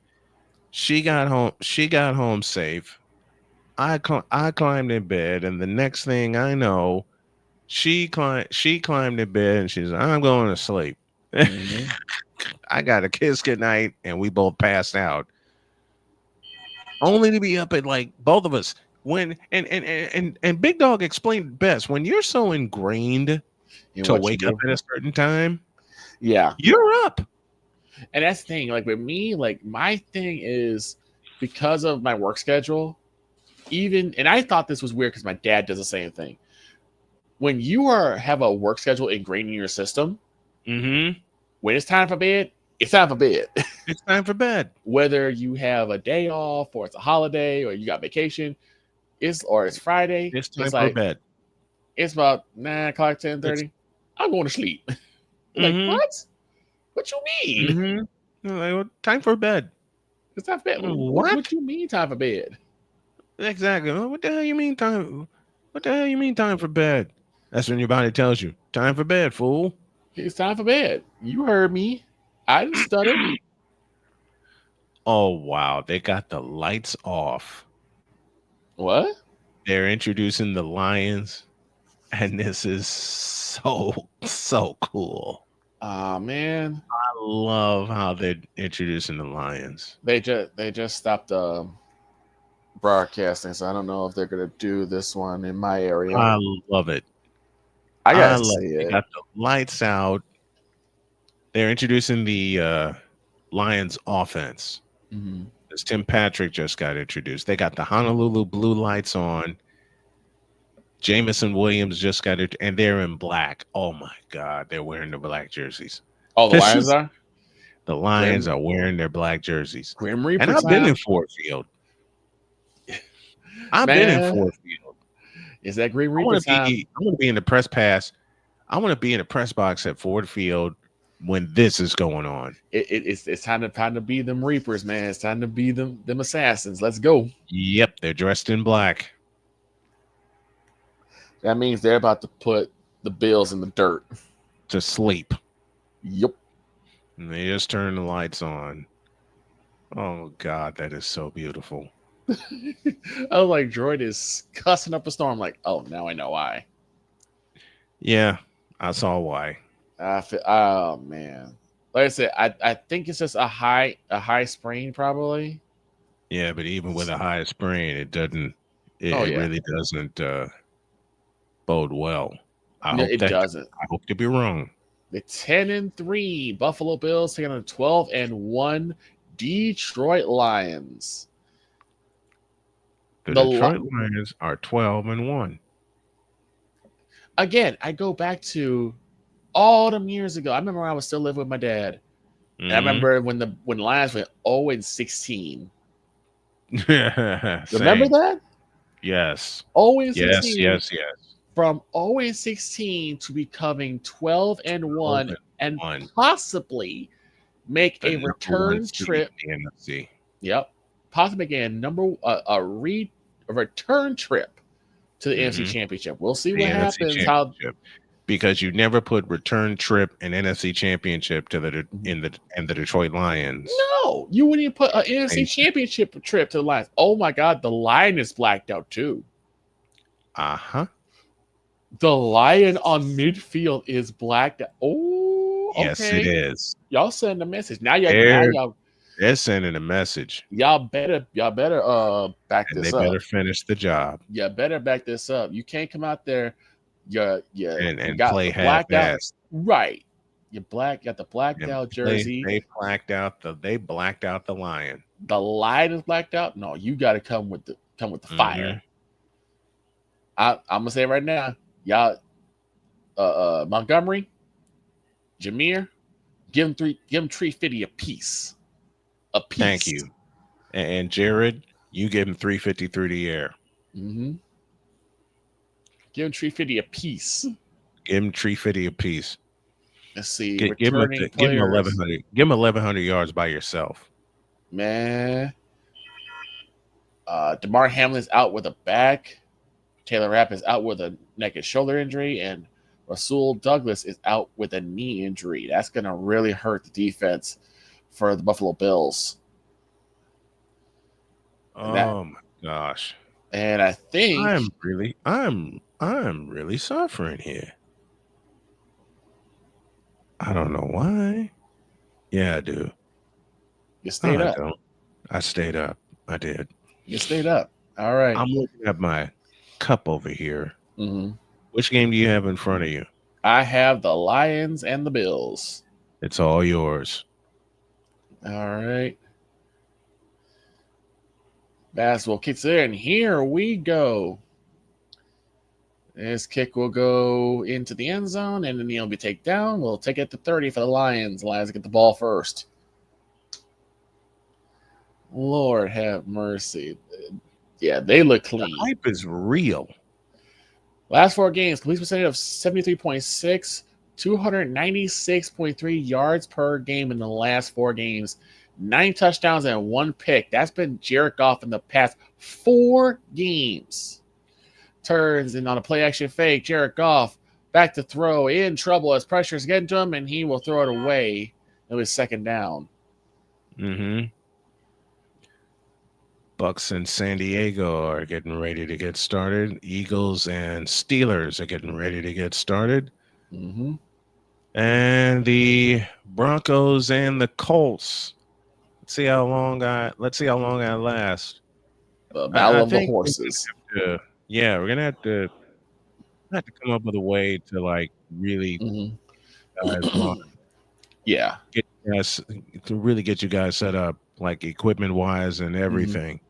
She got home safe. I climbed in bed, and the next thing I know, she climbed in bed, and she's like, I'm going to sleep. I got a kiss goodnight, and we both passed out. Only to be up at both of us when and Big Dog explained best when you're so ingrained to wake up at a certain time. Yeah, you're up. And that's the thing. Like with me, my thing is because of my work schedule. And I thought this was weird because my dad does the same thing. When you have a work schedule ingrained in your system, when it's time for bed, it's time for bed. It's time for bed. Whether you have a day off or it's a holiday or you got vacation, it's Friday. It's time for bed. It's about 9 o'clock, 10:30. I'm going to sleep. Like, what? What you mean? Time for bed. It's time for bed. What you mean time for bed? Exactly. What the hell you mean time? What the hell you mean time for bed? That's when your body tells you time for bed, fool. It's time for bed. You heard me. I didn't stutter. Oh wow, they got the lights off. What? They're introducing the Lions, and this is so cool. Man, I love how they're introducing the Lions. they just stopped broadcasting, so I don't know if they're gonna do this one in my area. I love it. I gotta love see it. They it. got the lights out. They're introducing the Lions offense. Mhm. As Tim Patrick just got introduced. They got the Honolulu blue lights on. Jamison Williams just got it, and they're in black. Oh my God, they're wearing the black jerseys. Oh, the This Lions is- are The Lions are wearing their black jerseys. Grim Reaper And I've been time. in Ford Field. I've been in Man, Ford Field. is that Grim I Reaper want to time? be. I want to be in the press pass. I want to be in the press box at Ford Field when this is going on. It's time to be them Reapers, man. It's time to be them assassins. Let's go. Yep, they're dressed in black. That means they're about to put the Bills in the dirt. To sleep. Yep. And they just turn the lights on. Oh God, that is so beautiful. I was like, Droid is cussing up a storm. Like, oh, now I know why. Yeah, I saw why. Oh man, like I said, I think it's just a high sprain probably. Yeah, but even with a high sprain, it doesn't. It really doesn't bode well. I hope to be wrong. The 10-3 Buffalo Bills taking on the 12-1 Detroit Lions. The Detroit Lions are 12-1. Again, I go back to all them years ago. I remember when I was still living with my dad. And I remember when the Lions went 0-16. Remember that? Yes. 0-16. Yes. From 0-16 to becoming 12-1 and possibly make a return trip. In the NFC. Yep. Possibly again a return trip to the NFC Championship. We'll see what happens. Because you never put return trip and NFC Championship to the Detroit Lions. No, you wouldn't even put an NFC Championship trip to the Lions. Oh my God, the Lion is blacked out too. The Lion on midfield is blacked out. Oh, okay. Yes, it is. Y'all send a message now. They're sending a message. Y'all better back this up. They better finish the job. You better back this up. You can't come out there. And got play blacked out. half-assed. Right. You got the blacked out jersey. They blacked out the Lion. The Lion is blacked out. No, you got to come with the fire. I'm gonna say right now, y'all. Montgomery, Jameer, give him $350 a piece. Thank you. And Jared, you give him $350 through the air. Mm-hmm. Give him $350 a piece. Give him $350 a piece. Let's see. Give him 1,100. Give him 1,100 yards by yourself. Man. DeMar Hamlin's out with a back. Taylor Rapp is out with a neck and shoulder injury, and Rasul Douglas is out with a knee injury. That's going to really hurt the defense for the Buffalo Bills. My gosh. And I think I'm really suffering here. I don't know why. Yeah, I do. You stayed up. I stayed up. I did. You stayed up. All right. I'm looking at my cup over here. Mm-hmm. Which game do you have in front of you? I have the Lions and the Bills. It's all yours. All right. Basketball kicks in. Here we go. This kick will go into the end zone, and then he'll be taken down. We'll take it to 30 for the Lions. Lions get the ball first. Lord have mercy. Yeah, they look clean. The hype is real. Last 4 games, complete percentage of 73.6, 296.3 yards per game in the last 4 games, 9 touchdowns and 1 pick. That's been Jared Goff in the past 4 games. Turns in on a play action fake. Jared Goff back to throw, in trouble as pressure's getting to him, and he will throw it away. It was second down. Mm-hmm. Bucks and San Diego are getting ready to get started. Eagles and Steelers are getting ready to get started. Mm-hmm. And the Broncos and the Colts. Let's see how long I last. The Battle I of the think Horses. we're gonna have to come up with a way to like really guys line, Yeah. get you guys to really get you guys set up like equipment wise and everything.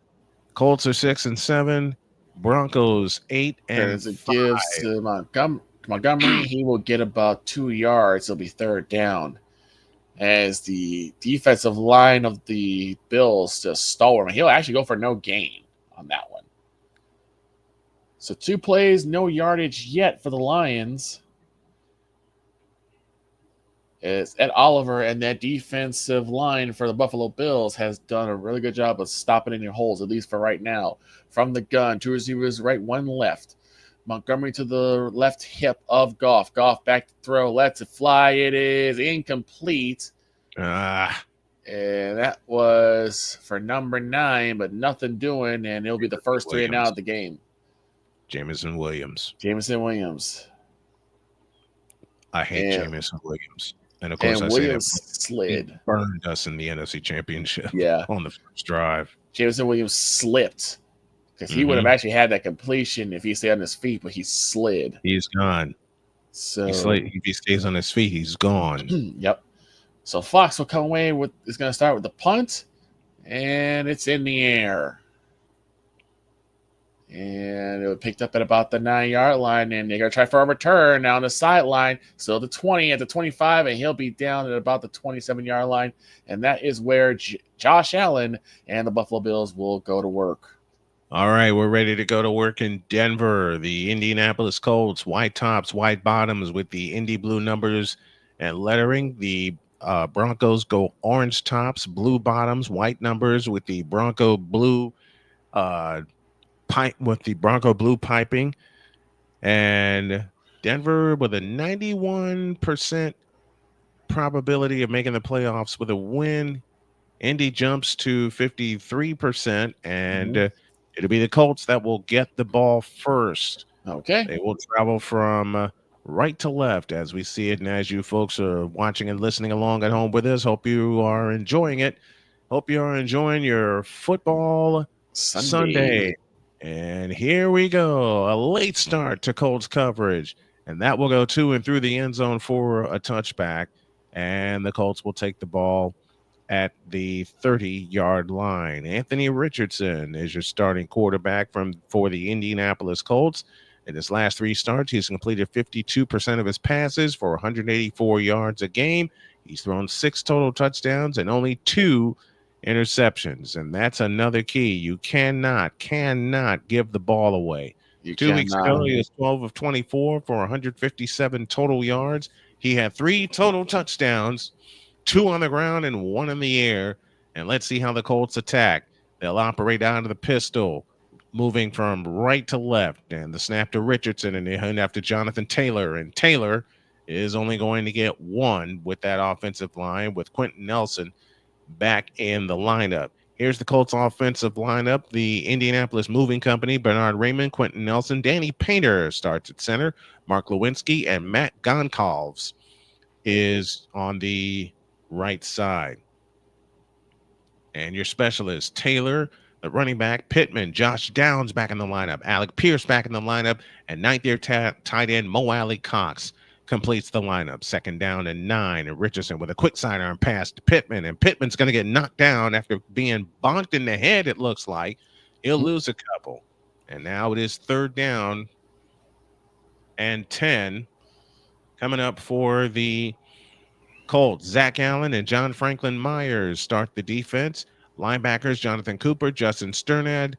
Colts are 6-7, Broncos 8 and As it 5. gives to Montgomery, he will get about 2 yards. It'll be third down. As the defensive line of the Bills just stall him. He'll actually go for no gain on that one. So 2 plays, no yardage yet for the Lions. It's Ed Oliver and that defensive line for the Buffalo Bills has done a really good job of stopping any holes, at least for right now. From the gun, 2 receivers right, 1 left. Montgomery to the left hip of Goff. Goff back to throw, lets it fly. It is incomplete. And that was for number 9, but nothing doing, and it'll be the first 3 and out of the game. Jameson Williams. I hate Jameson Williams. And of course, I Williams say that he burned us in the NFC Championship on the first drive. Jameson Williams slipped because he would have actually had that completion if he stayed on his feet, but he slid. He's gone. So if he stays on his feet, he's gone. Yep. So Fox will come away with is going to start with the punt, and it's in the air. And it was picked up at about the 9-yard line, and they're going to try for a return now on the sideline. So the 20 at the 25, and he'll be down at about the 27-yard line. And that is where Josh Allen and the Buffalo Bills will go to work. All right, we're ready to go to work in Denver. The Indianapolis Colts, white tops, white bottoms with the Indy blue numbers and lettering. The Broncos go orange tops, blue bottoms, white numbers with the Bronco blue piping, and Denver with a 91% probability of making the playoffs with a win. Indy jumps to 53%, and it'll be the Colts that will get the ball first. Okay. They will travel from right to left as we see it, and as you folks are watching and listening along at home with us, hope you are enjoying it. Hope you are enjoying your football Sunday. And here we go. A late start to Colts coverage. And that will go to and through the end zone for a touchback. And the Colts will take the ball at the 30-yard line. Anthony Richardson is your starting quarterback for the Indianapolis Colts. In his last 3 starts, he's completed 52% of his passes for 184 yards a game. He's thrown 6 total touchdowns and only 2 interceptions, and that's another key. You cannot give the ball away. 2 weeks ago, he was 12 of 24 for 157 total yards. He had 3 total touchdowns, 2 on the ground and 1 in the air. And let's see how the Colts attack. They'll operate out of the pistol, moving from right to left, and the snap to Richardson, and they hand off to Jonathan Taylor, and Taylor is only going to get 1 with that offensive line with Quentin Nelson back in the lineup. Here's the Colts offensive lineup. The Indianapolis Moving Company, Bernard Raymond, Quentin Nelson, Danny Painter starts at center. Mark Lewinsky and Matt Goncalves is on the right side. And your specialist, Taylor, the running back, Pittman, Josh Downs back in the lineup, Alec Pierce back in the lineup, and ninth-year tight end Mo Alley Cox completes the lineup. 2nd down and 9, and Richardson with a quick sidearm pass to Pittman, and Pittman's going to get knocked down after being bonked in the head, it looks like. He'll lose a couple. And now it is 3rd down and 10 coming up for the Colts. Zach Allen and John Franklin Myers start the defense. Linebackers, Jonathan Cooper, Justin Sternad,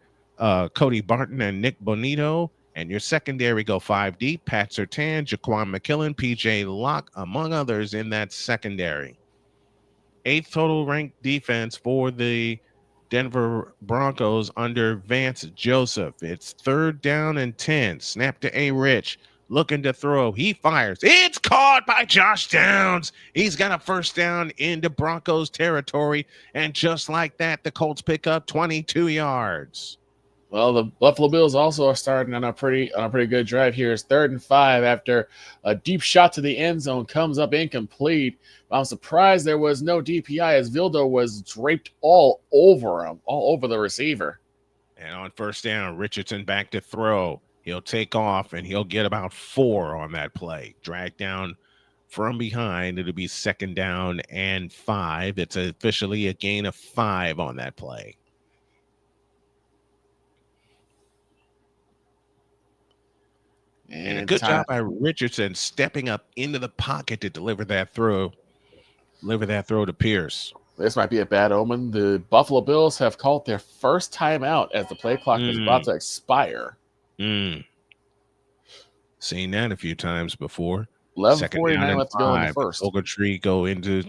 Cody Barton, and Nick Bonito. And your secondary go 5 deep. Pat Surtain, Jaquan McKillen, PJ Locke, among others in that secondary. 8th total ranked defense for the Denver Broncos under Vance Joseph. It's 3rd down and 10. Snap to A. Rich. looking to throw. He fires. It's caught by Josh Downs. He's got a first down into Broncos territory. And just like that, the Colts pick up 22 yards. Well, the Buffalo Bills also are starting on a pretty good drive here. It's 3rd and 5 after a deep shot to the end zone comes up incomplete. I'm surprised there was no DPI as Vildo was draped all over him, all over the receiver. And on first down, Richardson back to throw. He'll take off and he'll get about 4 on that play. Drag down from behind. It'll be 2nd down and 5. It's officially a gain of 5 on that play. And a good job by Richardson stepping up into the pocket to deliver that throw to Pierce. This might be a bad omen. The Buffalo Bills have called their first timeout as the play clock is about to expire. Seen that a few times before. 11:49 left to go in the first. Ogletree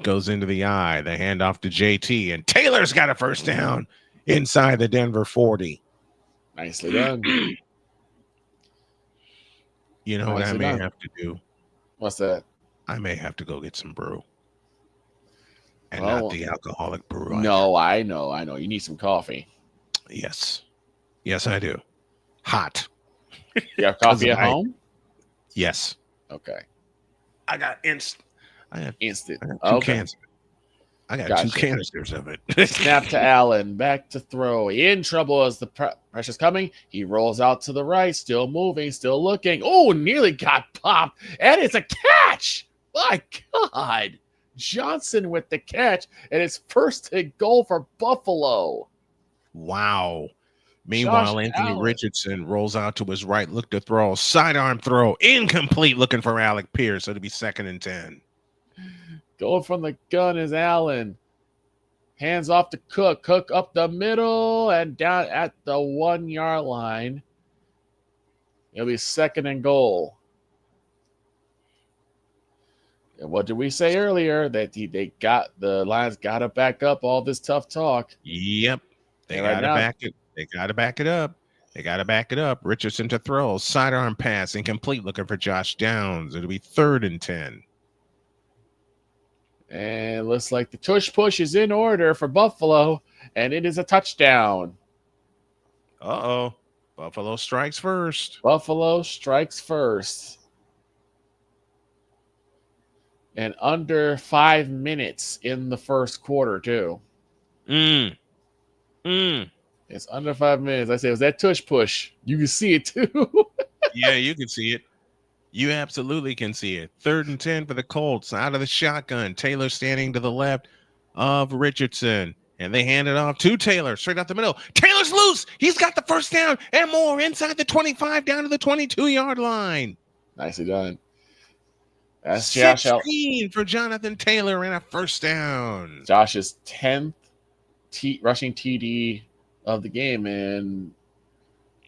goes into the eye. The handoff to JT, and Taylor's got a first down inside the Denver 40. Nicely done. You know what I may have to do? What's that? I may have to go get some brew. And not the alcoholic brew. No, I know. You need some coffee. Yes. Yes, I do. Hot. You have coffee at home? Yes. Okay. I got instant. I got 2 cans. I got 2 canisters of it. Snap to Allen. Back to throw. In trouble as the pressure's coming. He rolls out to the right. Still moving. Still looking. Oh, nearly got popped. And it's a catch. My God. Johnson with the catch. And it's 1st and goal for Buffalo. Wow. Meanwhile, Anthony Richardson rolls out to his right. Look to throw. Sidearm throw. Incomplete. Looking for Alec Pierce. So it'll be 2nd and 10. Going from the gun is Allen. Hands off to Cook. Cook up the middle and down at the 1 yard line. It'll be 2nd and goal. And what did we say earlier? That the Lions got to back up all this tough talk. Yep. They got to back it. They got to back it up. They got to back it up. Richardson to throw. Sidearm pass. Incomplete. Looking for Josh Downs. It'll be 3rd and 10. And looks like the tush push is in order for Buffalo, and it is a touchdown. Uh-oh. Buffalo strikes first. Buffalo strikes first. And under 5 minutes in the first quarter, too. It's under 5 minutes. I say, it was that tush push. You can see it, too. Yeah, you can see it. You absolutely can see it. 3rd and 10 for the Colts out of the shotgun. Taylor standing to the left of Richardson. And they hand it off to Taylor straight out the middle. Taylor's loose. He's got the first down and more inside the 25 down to the 22-yard line. Nicely done. That's 16 for Jonathan Taylor and a first down. Josh's 10th rushing TD of the game. And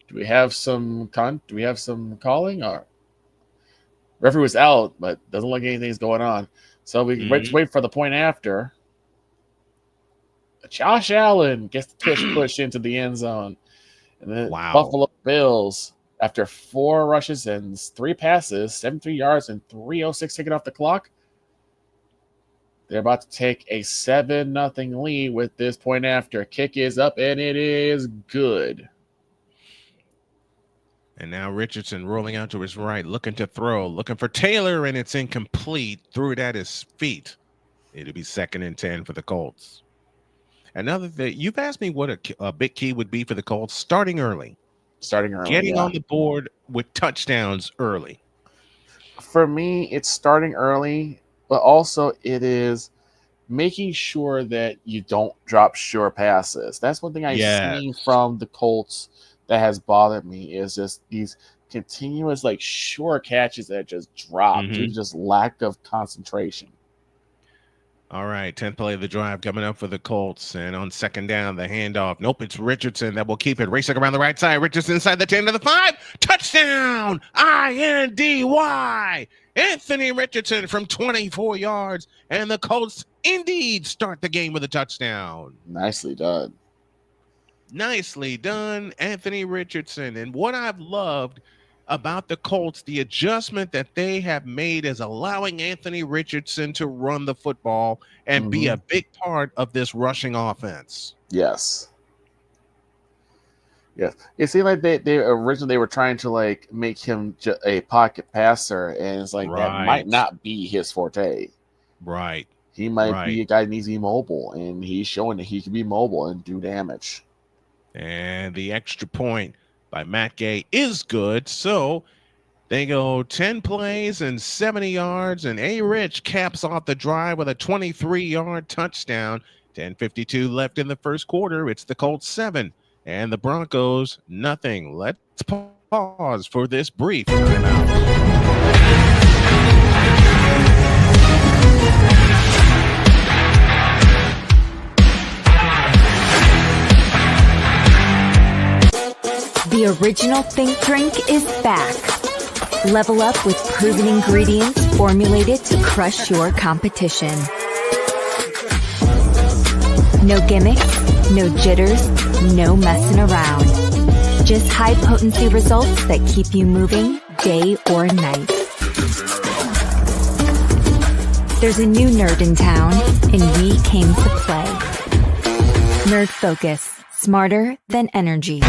do we have some calling? Or referee was out, but doesn't look like anything's going on. So we wait for the point after. Josh Allen gets the push into the end zone. And then Buffalo Bills, after 4 rushes and 3 passes, 73 yards and 3:06 taken off the clock, they're about to take a 7-0 lead with this point after. Kick is up, and it is good. And now Richardson rolling out to his right, looking to throw, looking for Taylor, and it's incomplete. Threw it at his feet. It'll be 2nd and 10 for the Colts. Another thing, you've asked me what a big key would be for the Colts. Starting early. Getting on the board with touchdowns early. For me, it's starting early, but also it is making sure that you don't drop short passes. That's one thing I've seen from the Colts that has bothered me, is just these continuous short catches that just drop due to just lack of concentration. All right, 10th play of the drive coming up for the Colts. And on 2nd down, the handoff. Nope, it's Richardson that will keep it. Racing around the right side. Richardson inside the 10 to the 5. Touchdown! INDY! Anthony Richardson from 24 yards. And the Colts indeed start the game with a touchdown. Nicely done. Nicely done, Anthony Richardson. And what I've loved about the Colts, the adjustment that they have made is allowing Anthony Richardson to run the football and be a big part of this rushing offense. Yes. Yes. It seemed like they originally were trying to like make him a pocket passer, and it's like that might not be his forte. Right. He might be a guy that needs to be mobile, and he's showing that he can be mobile and do damage. And the extra point by Matt Gay is good. So they go 10 plays and 70 yards, and A-Rich caps off the drive with a 23-yard touchdown. 10:52 left in the first quarter. It's the Colts 7 and the Broncos nothing. Let's pause for this brief timeout. The original Think Drink is back. Level up with proven ingredients formulated to crush your competition. No gimmicks, no jitters, no messing around. Just high-potency results that keep you moving day or night. There's a new nerd in town, and we came to play. Nerd Focus, smarter than energy.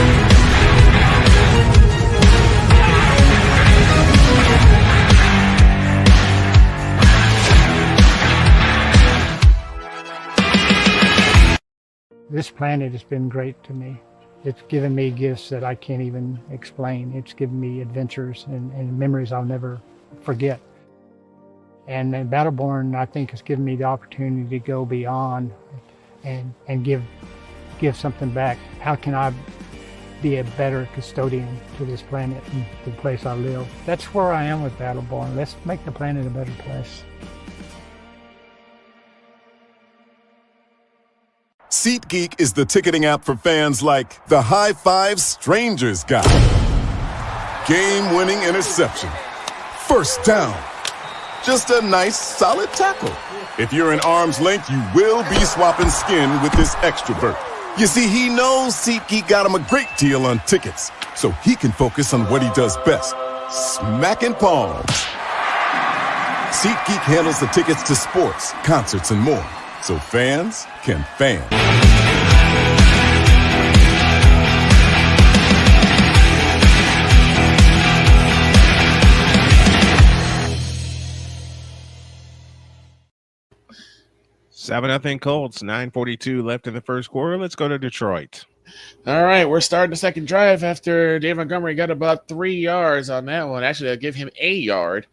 This planet has been great to me. It's given me gifts that I can't even explain. It's given me adventures and memories I'll never forget. And Battleborn, I think, has given me the opportunity to go beyond and give something back. How can I be a better custodian to this planet and the place I live? That's where I am with Battleborn. Let's make the planet a better place. SeatGeek is the ticketing app for fans like the High Five Strangers guy. Game-winning interception. First down. Just a nice, solid tackle. If you're in arm's length, you will be swapping skin with this extrovert. You see, he knows SeatGeek got him a great deal on tickets, so he can focus on what he does best, smacking palms. SeatGeek handles the tickets to sports, concerts, and more, so fans can fan. Seven-0 Colts, 9:42 left in the first quarter. Let's go to Detroit. All right, we're starting the second drive after Dave Montgomery got about 3 yards on that one. Actually, they'll give him a yard.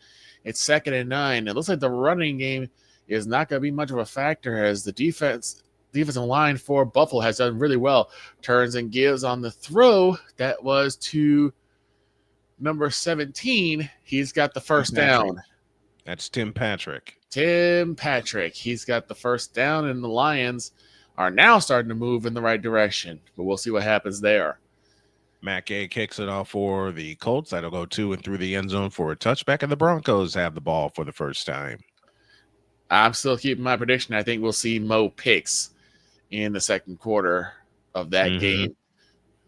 It's 2nd and 9. It looks like the running game is not going to be much of a factor as the defensive line for Buffalo has done really well. Turns and gives on the throw that was to number 17. He's got the first down. That's Tim Patrick. Tim Patrick. He's got the first down, and the Lions are now starting to move in the right direction. But we'll see what happens there. Matt Gay kicks it off for the Colts. That'll go to and through the end zone for a touchback, and the Broncos have the ball for the first time. I'm still keeping my prediction. I think we'll see Mo picks in the second quarter of that game.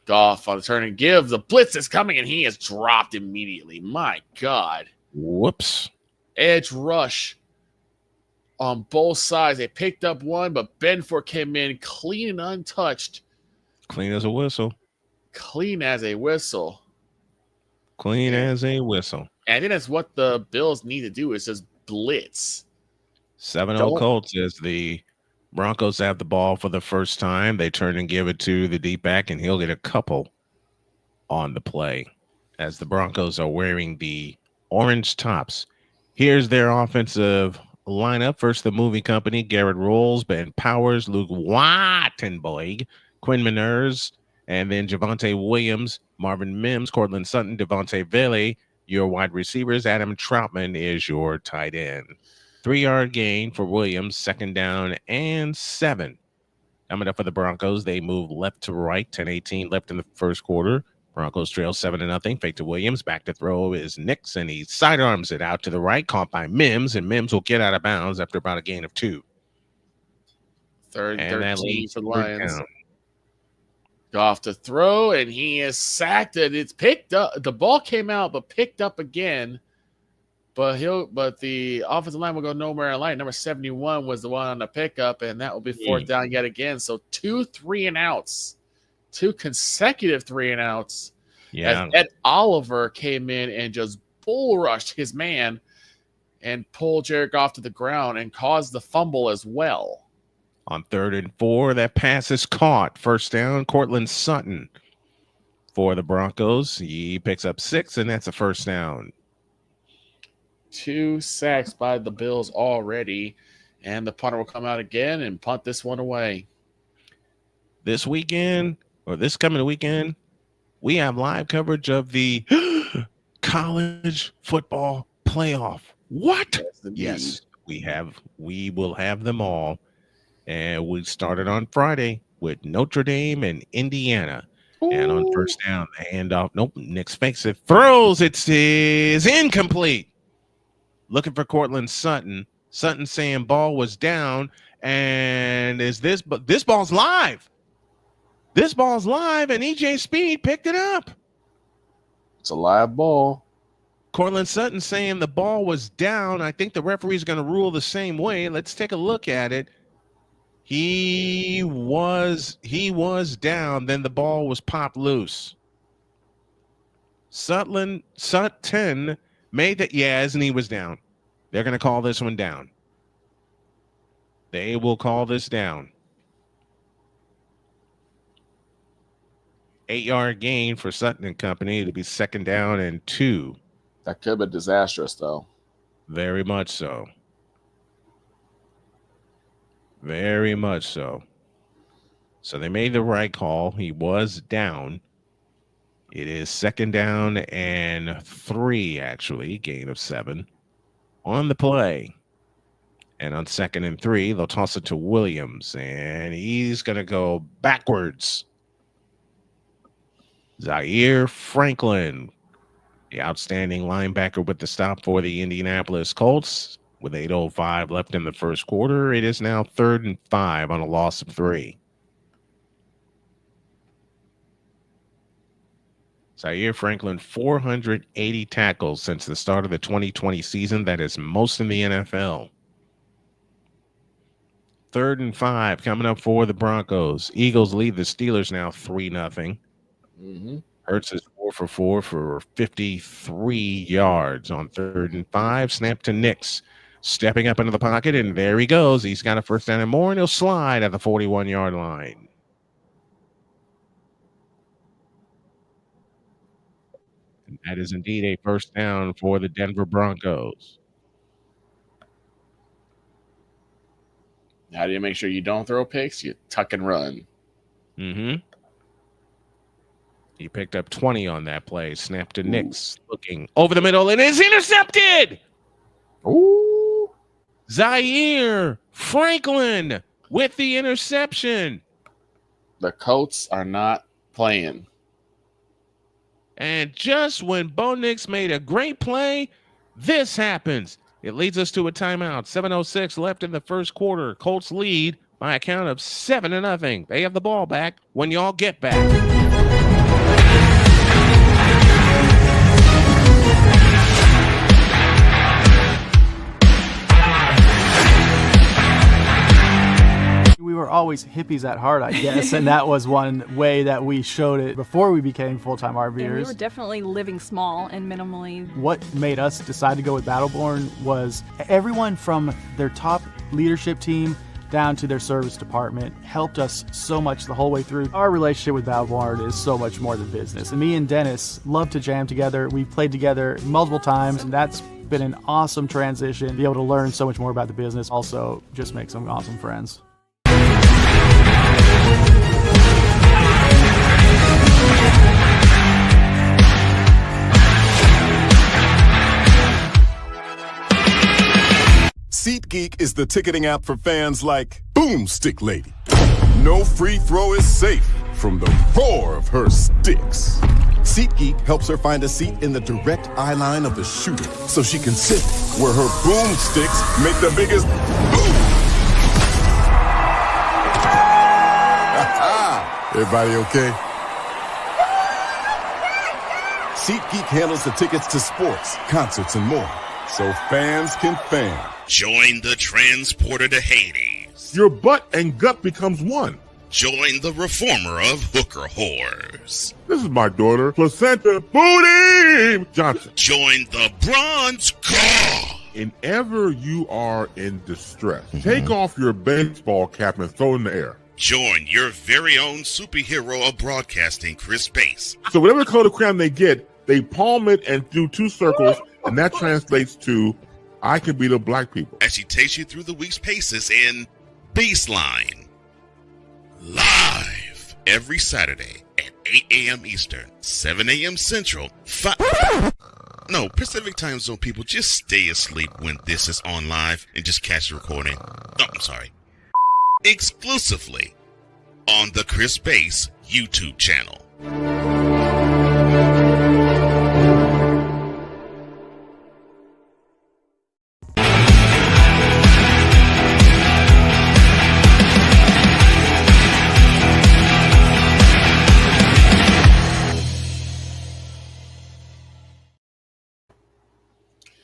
Goff on the turn and give. The blitz is coming, and he is dropped immediately. My God. Whoops. Edge rush on both sides. They picked up one, but Benford came in clean and untouched. Clean as a whistle. Clean as a whistle. Clean as a whistle. And I think that's what the Bills need to do is just blitz. 7-0 Colts as the Broncos have the ball for the first time. They turn and give it to the deep back, and he'll get a couple on the play as the Broncos are wearing the orange tops. Here's their offensive lineup. First, the movie company, Garrett Rolls, Ben Powers, Luke Wattenberg, Quinn Miners, and then Javonte Williams, Marvin Mims, Cortland Sutton, Devontae Vele. Your wide receivers, Adam Troutman is your tight end. 3-yard gain for Williams, 2nd down and 7. Coming up for the Broncos, they move left to right, 10:18 left in the first quarter. Broncos trail 7-0. Fake to Williams. Back to throw is Nix, and he sidearms it out to the right, caught by Mims, and Mims will get out of bounds after about a gain of 2. Third 13 for the Lions. Goff to throw, and he is sacked, and it's picked up. The ball came out, but picked up again. But the offensive line will go nowhere in line. Number 71 was the one on the pickup, and that will be fourth down yet again. So 2 3-and-outs, 2 consecutive 3-and-outs. Yeah. As Ed Oliver came in and just bull rushed his man and pulled Jared Goff to the ground and caused the fumble as well. On 3rd and 4, that pass is caught. First down, Cortland Sutton for the Broncos. He picks up 6, and that's a first down. 2 sacks by the Bills already, and the punter will come out again and punt this one away. This weekend, or this coming weekend, we have live coverage of the college football playoff. What? Yes, we will have them all. And we started on Friday with Notre Dame and Indiana. Ooh. And on first down, the handoff. Nope, Nick fakes it. Throws. It is incomplete. Looking for Cortland Sutton. Sutton saying ball was down. And this ball's live. This ball's live, and EJ Speed picked it up. It's a live ball. Cortland Sutton saying the ball was down. I think the referee's going to rule the same way. Let's take a look at it. He was down. Then the ball was popped loose. Sutton made that. Yes, and he was down. They're going to call this one down. They will call this down. 8-yard gain for Sutton and company. It'll be 2nd down and 2. That could have been disastrous, though. Very much so. Very much so. So they made the right call. He was down. It is 2nd down and 3, actually. Gain of 7 on the play. And on 2nd and 3, they'll toss it to Williams. And he's going to go backwards. Zaire Franklin, the outstanding linebacker with the stop for the Indianapolis Colts. With 8:05 left in the first quarter, it is now 3rd and 5 on a loss of 3. Zaire Franklin, 480 tackles since the start of the 2020 season. That is most in the NFL. 3rd and 5 coming up for the Broncos. Eagles lead the Steelers now 3-0. Hurts is 4 for 4 for 53 yards on 3rd and 5. Snap to Nix. Stepping up into the pocket, and there he goes. He's got a first down and more, and he'll slide at the 41-yard line. And that is indeed a first down for the Denver Broncos. How do you make sure you don't throw picks? You tuck and run. He picked up 20 on that play. Snap to Nix. Looking over the middle. It is intercepted. Ooh. Zaire Franklin with the interception. The Colts are not playing. And just when Bo Nix made a great play, this happens. It leads us to a timeout. 7:06 left in the first quarter. Colts lead by a count of 7-0. They have the ball back when y'all get back. We were always hippies at heart, I guess, and that was one way that we showed it before we became full-time RVers. And we were definitely living small and minimally. What made us decide to go with Battleborn was everyone from their top leadership team down to their service department helped us so much the whole way through. Our relationship with Battleborn is so much more than business. And me and Dennis love to jam together. We've played together multiple times, and that's been an awesome transition. Be able to learn so much more about the business, also just make some awesome friends. SeatGeek is the ticketing app for fans like Boomstick Lady. No free throw is safe from the roar of her sticks. SeatGeek helps her find a seat in the direct eye line of the shooter so she can sit where her boomsticks make the biggest boom. Everybody okay? SeatGeek handles the tickets to sports, concerts, and more, so fans can fan. Join the transporter to Hades. Your butt and gut becomes one. Join the reformer of hooker whores. This is my daughter, Placenta Booty Johnson. Join the bronze car. Whenever you are in distress, take off your baseball cap and throw it in the air. Join your very own superhero of broadcasting, Chris Bass. So whatever color crayon they get, they palm it and do 2 circles, and that translates to, I can be the black people. As she takes you through the week's paces in Baseline. Live every Saturday at 8 a.m. Eastern, 7 a.m. Central, Pacific Time Zone people, just stay asleep when this is on live and just catch the recording. Oh, I'm sorry. Exclusively on the Chris Bass YouTube channel.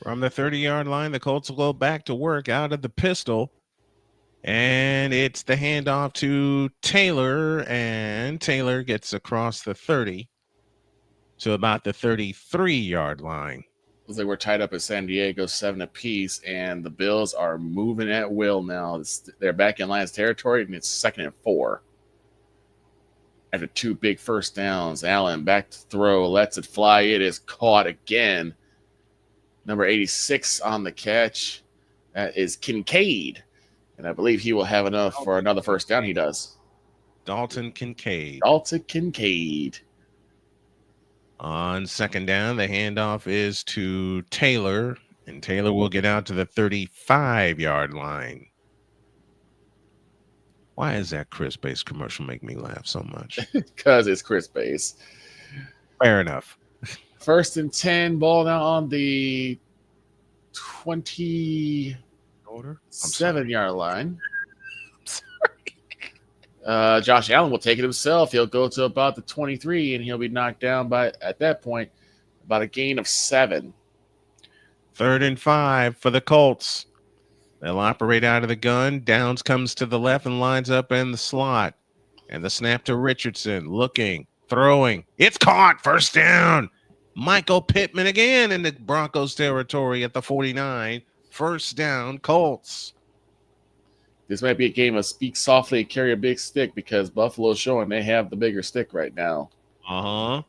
From the 30-yard line, the Colts will go back to work out of the pistol. And it's the handoff to Taylor, and Taylor gets across the 30 to about the 33-yard line. They were tied up at San Diego, 7 apiece, and the Bills are moving at will now. They're back in Lions territory, and it's 2nd and 4. After 2 big first downs, Allen back to throw, lets it fly. It is caught again. Number 86 on the catch. That is Kincaid. And I believe he will have enough for another first down. He does. Dalton Kincaid. Dalton Kincaid. On 2nd down, the handoff is to Taylor, and Taylor will get out to the 35-yard line. Why is that Chris Bass commercial make me laugh so much? Because it's Chris Bass. Fair enough. 1st and 10, ball now on the 27-yard line. Josh Allen will take it himself. He'll go to about the 23, and he'll be knocked down by, at that point, about a gain of 7. 3rd and 5 for the Colts. They'll operate out of the gun. Downs comes to the left and lines up in the slot. And the snap to Richardson. Looking, throwing. It's caught. First down. Michael Pittman again in the Broncos territory at the 49. First down, Colts. This might be a game of speak softly and carry a big stick, because Buffalo's showing they have the bigger stick right now. 2nd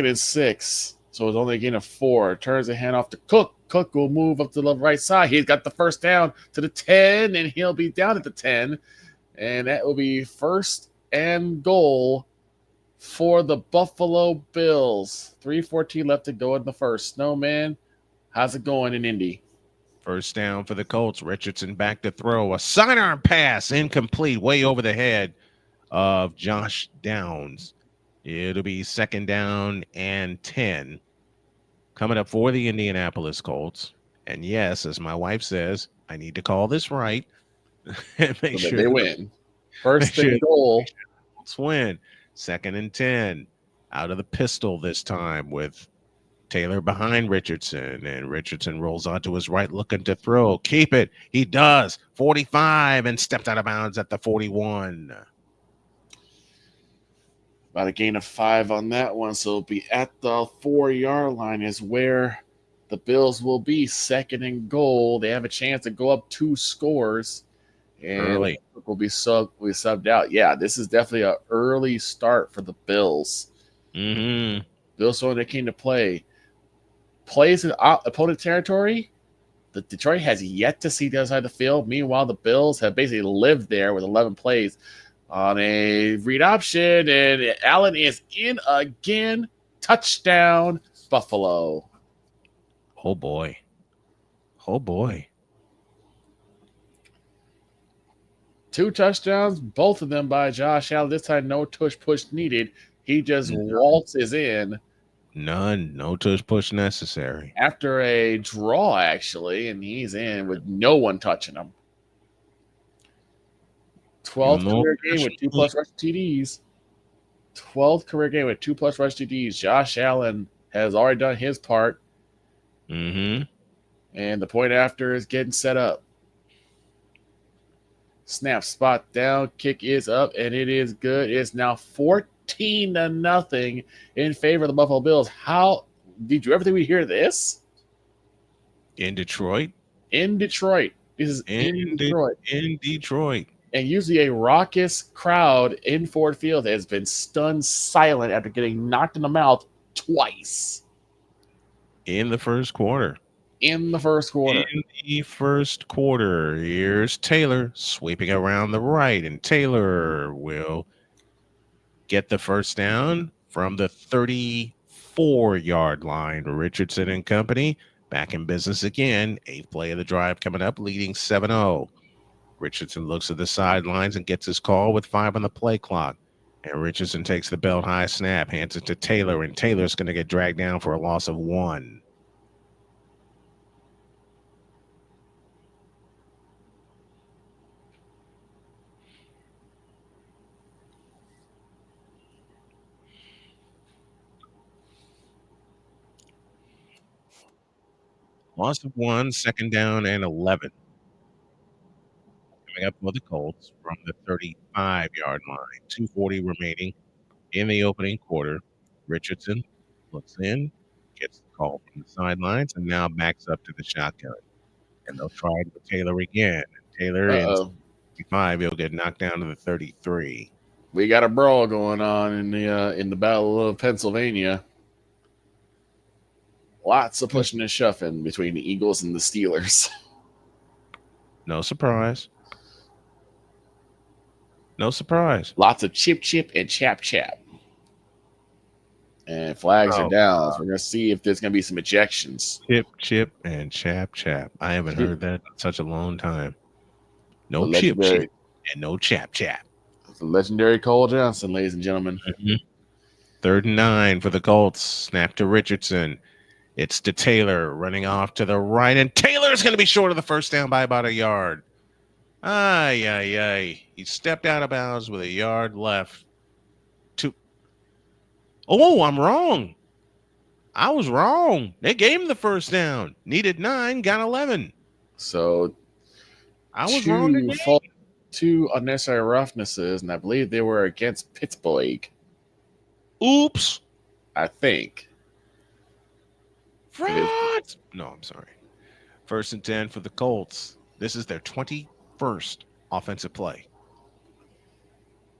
and 6. So it's only a gain of 4. Turns the hand off to Cook. Cook will move up to the right side. He's got the first down to the 10, and he'll be down at the 10. And that will be 1st and goal for the Buffalo Bills. 3:14 left to go in the first. Snowman, how's it going in Indy? First down for the Colts. Richardson back to throw. A sidearm pass, incomplete, way over the head of Josh Downs. It'll be 2nd down and 10. Coming up for the Indianapolis Colts. And yes, as my wife says, I need to call this right. Make So sure they win. 1st and goal. Colts win. 2nd and 10. Out of the pistol this time with Taylor behind Richardson. And Richardson rolls onto his right looking to throw. Keep it. He does. 45 and stepped out of bounds at the 41. About a gain of 5 on that one. So it'll be at the 4-yard line is where the Bills will be. 2nd and goal. They have a chance to go up 2 scores. And early. Will be subbed out. Yeah, this is definitely an early start for the Bills. Bills showing they came to play. Plays in opponent territory. The Detroit has yet to see the other side of the field. Meanwhile, the Bills have basically lived there with 11 plays on a read option. And Allen is in again. Touchdown, Buffalo. Oh, boy. Oh, boy. 2 touchdowns, both of them by Josh Allen. This time, no tush push needed. He just waltzes in. None. No tush push necessary. After a draw, actually, and he's in with no one touching him. 12th No career game with special 2+ rush TDs. 12th career game with 2+ rush TDs. Josh Allen has already done his part. Mm-hmm. And the point after is getting set up. Snap, spot down, kick is up, and it is good. It's now 14-0 in favor of the Buffalo Bills. How did you ever think we'd hear this? In Detroit. In Detroit. This is in Detroit. In Detroit. And usually a raucous crowd in Ford Field has been stunned silent after getting knocked in the mouth twice. In the first quarter. In the first quarter. Here's Taylor sweeping around the right, and Taylor will get the first down from the 34-yard line. Richardson and company back in business again. 8th play of the drive coming up, leading 7-0. Richardson looks at the sidelines and gets his call with 5 on the play clock. And Richardson takes the belt high snap, hands it to Taylor, and Taylor's going to get dragged down for a loss of 1. Loss of 1, 2nd down and 11. Coming up for the Colts from the 35-yard line. 2:40 remaining in the opening quarter. Richardson looks in, gets the call from the sidelines, and now backs up to the shotgun. And they'll try it with Taylor again. Taylor in 65, he'll get knocked down to the 33. We got a brawl going on in the Battle of Pennsylvania. Lots of pushing and shoving between the Eagles and the Steelers. No surprise. No surprise. Lots of chip and chap. And flags are down. So we're going to see if there's going to be some ejections. Chip and chap. I haven't heard that in such a long time. No The chip legendary- and no chap. The legendary Cole Johnson, ladies and gentlemen. 3rd and 9 for the Colts. Snap to Richardson. It's to Taylor running off to the right, and Taylor's going to be short of the first down by about a yard. He stepped out of bounds with a yard left. Oh, I'm wrong. I was wrong. They gave him the first down. Needed 9, got 11. So I was wrong again. 2 unnecessary roughnesses, and I believe they were against Pittsburgh. Oops. I think. Fraud. No, I'm sorry. 1st and 10 for the Colts. This is their 21st offensive play.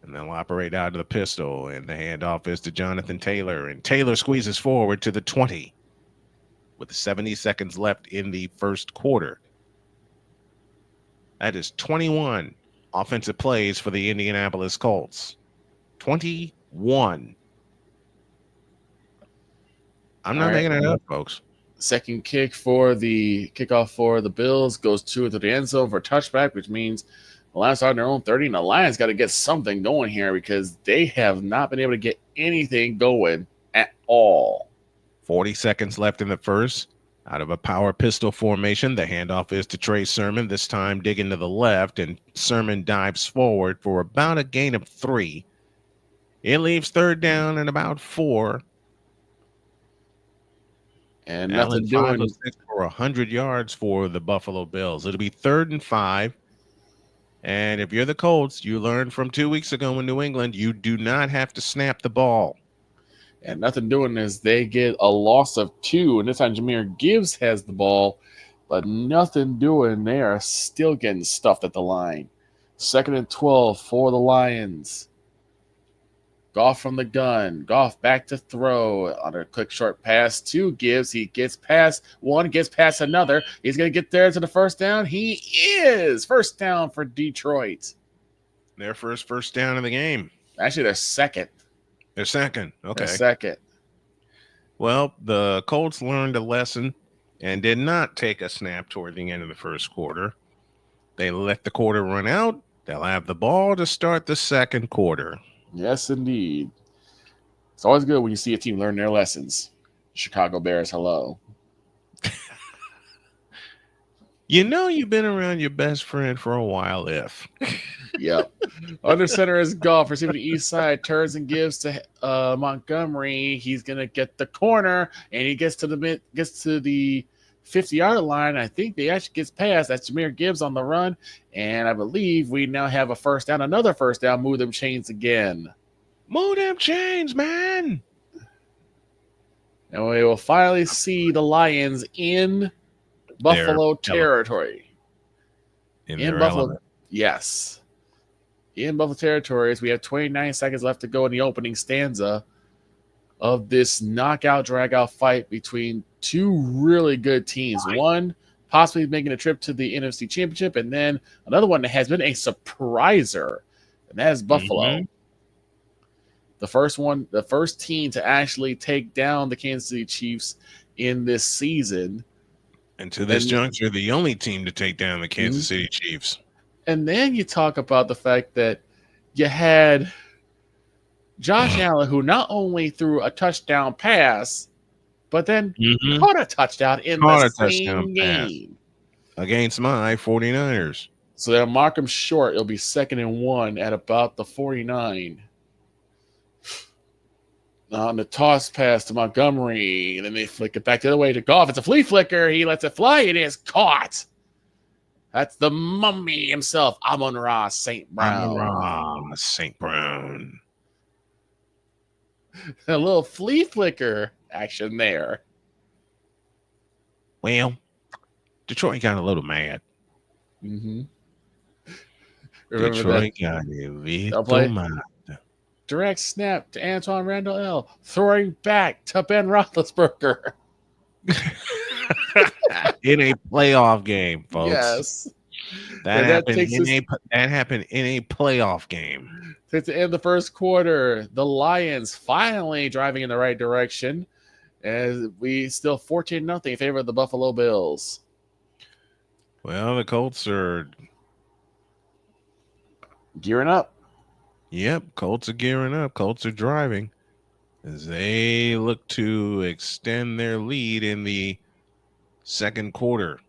And they'll operate out of the pistol, and the handoff is to Jonathan Taylor. And Taylor squeezes forward to the 20 with 70 seconds left in the first quarter. That is 21 offensive plays for the Indianapolis Colts. 21. I'm not making it up, folks. Second kick for the kickoff for the Bills goes into the end zone for a touchback, which means the Lions are on their own 30, and the Lions got to get something going here because they have not been able to get anything going at all. 40 seconds left in the first. Out of a power pistol formation, the handoff is to Trey Sermon, this time digging to the left, and Sermon dives forward for about a gain of 3. It leaves 3rd down and about 4. And Allen nothing doing 5 of 6 for 100 yards for the Buffalo Bills. It'll be 3rd and 5. And if you're the Colts, you learned from 2 weeks ago in New England, you do not have to snap the ball. And nothing doing is they get a loss of 2. And this time Jahmyr Gibbs has the ball, but nothing doing. They are still getting stuffed at the line. 2nd and 12 for the Lions. Goff from the gun. Goff back to throw on a quick short pass to Gibbs. He gets past one, gets past another. He's going to get there to the first down. He is. First down for Detroit. Their first down of the game. Actually, their second. Their second. Okay. Their second. Well, the Colts learned a lesson and did not take a snap toward the end of the first quarter. They let the quarter run out. They'll have the ball to start the second quarter. Yes, indeed. It's always good when you see a team learn their lessons. Chicago Bears, hello. You know you've been around your best friend for a while if. Yep. Under center is Goff. Receiving the east side. Turns and gives to Montgomery. He's gonna get the corner, and he gets to the 50-yard line. I think they actually gets past. That's Jameer Gibbs on the run, and I believe we now have a first down. Another first down. Move them chains again. Move them chains, man. And we will finally see the Lions in Buffalo territory. In Buffalo, element. yes. In Buffalo territories, we have 29 seconds left to go in the opening stanza of this knockout drag-out fight between two really good teams. One possibly making a trip to the NFC Championship, and then another one that has been a surpriser, and that is Buffalo. Mm-hmm. The first team to actually take down the Kansas City Chiefs in this season. And to this juncture, the only team to take down the Kansas City Chiefs. And then you talk about the fact that you had Josh Allen, who not only threw a touchdown pass, but then caught a touchdown in the same game against my 49ers. So they'll mark him short. It'll be 2nd and 1 at about the 49. On the toss pass to Montgomery, and then they flick it back the other way to Goff. It's a flea flicker. He lets it fly. It is caught. That's the mummy himself, Amon-Ra St. Brown. Amon-Ra St. Brown. A little flea flicker action there. Well, Detroit got a little mad. Mm-hmm. Detroit got a little mad. Direct snap to Antoine Randall L. Throwing back to Ben Roethlisberger. In a playoff game, folks. Yes. That happened in a playoff game. At the end of the first quarter, the Lions finally driving in the right direction. As we still 14-0 in favor of the Buffalo Bills. Well, the Colts are gearing up. Yep, Colts are gearing up. Colts are driving as they look to extend their lead in the second quarter.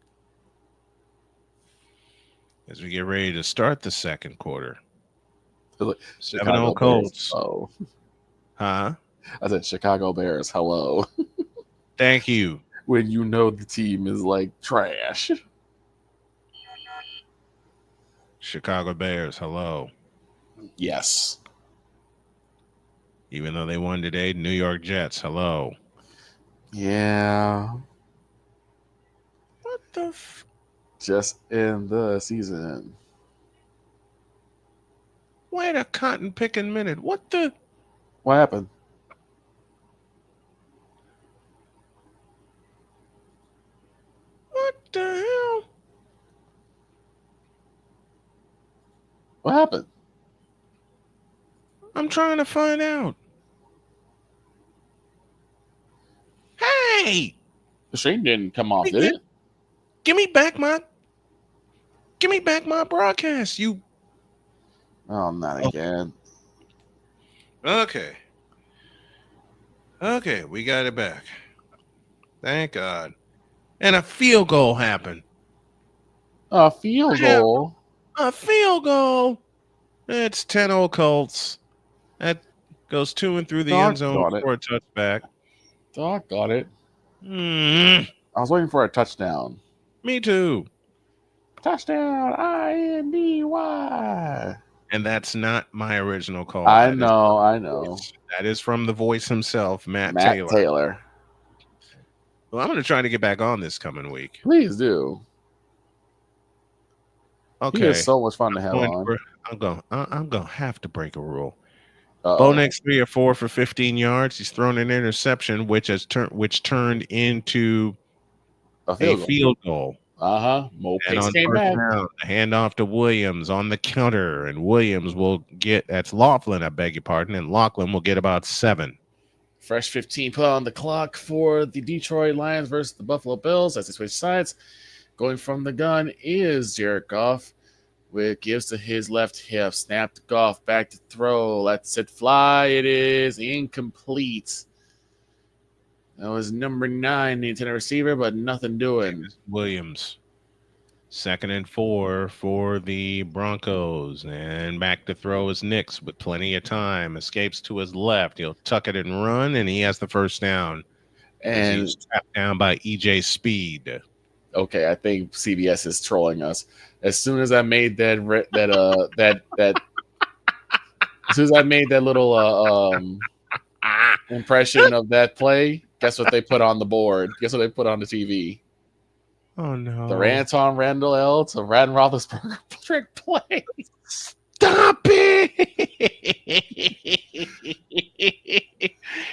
As we get ready to start the second quarter. 7-0 Colts. Oh. Huh? I said Chicago Bears, hello. Thank you. When you know the team is like trash. Chicago Bears, hello. Yes. Even though they won today, New York Jets, hello. Yeah. What the just in the season. Wait a cotton picking minute. What happened? What the hell? What happened? I'm trying to find out. Hey! The stream didn't come off, did it? Give me back my broadcast, you. Oh, not again. Okay, we got it back. Thank God. And a field goal happened. A field goal? A field goal. It's 10-0 Colts. That goes to and through the end zone for a touchback. Doc got it. I was waiting for a touchdown. Me too. Touchdown, INDY. And that's not my original call. I know. That is from the voice himself, Matt Taylor. Well, I'm going to try to get back on this coming week. Please do. Okay. He is so much fun to have on. I'm going to have to break a rule. Bo Nix 3 or 4 for 15 yards. He's thrown an interception, which turned into a field goal. Mo and on came back. Down, a handoff to Williams on the counter, and Williams will get Laughlin, I beg your pardon, and Laughlin will get about 7. Fresh 15 put on the clock for the Detroit Lions versus the Buffalo Bills as they switch sides. Going from the gun is Jared Goff. With gives to his left hip, snap to Goff, back to throw, lets it fly. It is incomplete. That was number 9, the intended receiver, but nothing doing. Williams. 2nd and 4 for the Broncos. And back to throw is Nix with plenty of time. Escapes to his left. He'll tuck it and run, and he has the first down. And he's trapped down by EJ Speed. Okay, I think CBS is trolling us. As soon as I made that as soon as I made that little impression of that play, guess what they put on the board? Guess what they put on the TV? Oh no! The Anton Randall L to Rad Roethlisberger trick play. Stop it!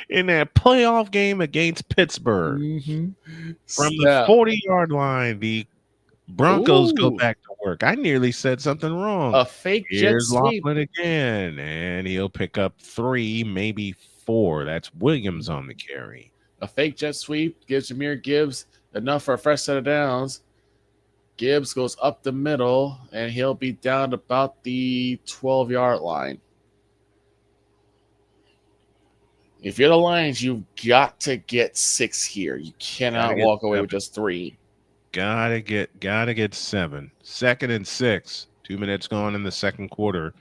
In that playoff game against Pittsburgh, from the 40-yard line, the Broncos go back to work. I nearly said something wrong. A fake jet sweep Laughlin again, and he'll pick up 3, maybe 4. That's Williams on the carry. A fake jet sweep gives Jahmyr Gibbs enough for a fresh set of downs. Gibbs goes up the middle, and he'll be down about the 12-yard line. If you're the Lions, you've got to get 6 here. You cannot walk away with just 3. Gotta get 7. 2nd and 6. 2 minutes gone in the second quarter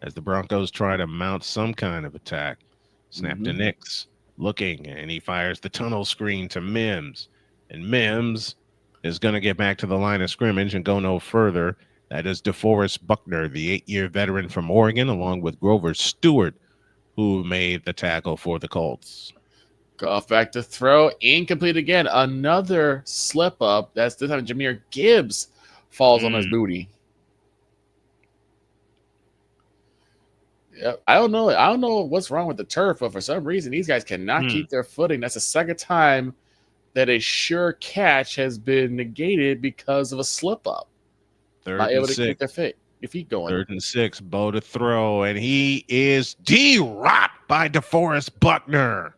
as the Broncos try to mount some kind of attack. Snap to Nix, looking, and he fires the tunnel screen to Mims. And Mims is going to get back to the line of scrimmage and go no further. That is DeForest Buckner, the 8-year veteran from Oregon, along with Grover Stewart, who made the tackle for the Colts. Goff back to throw. Incomplete again. Another slip up. That's this time Jahmyr Gibbs falls on his booty. Yep. I don't know what's wrong with the turf, but for some reason these guys cannot keep their footing. That's the second time that a sure catch has been negated because of a slip up. Not able to keep their feet going. 3rd and 6, Bo to throw, and he is D-rocked by DeForest Buckner.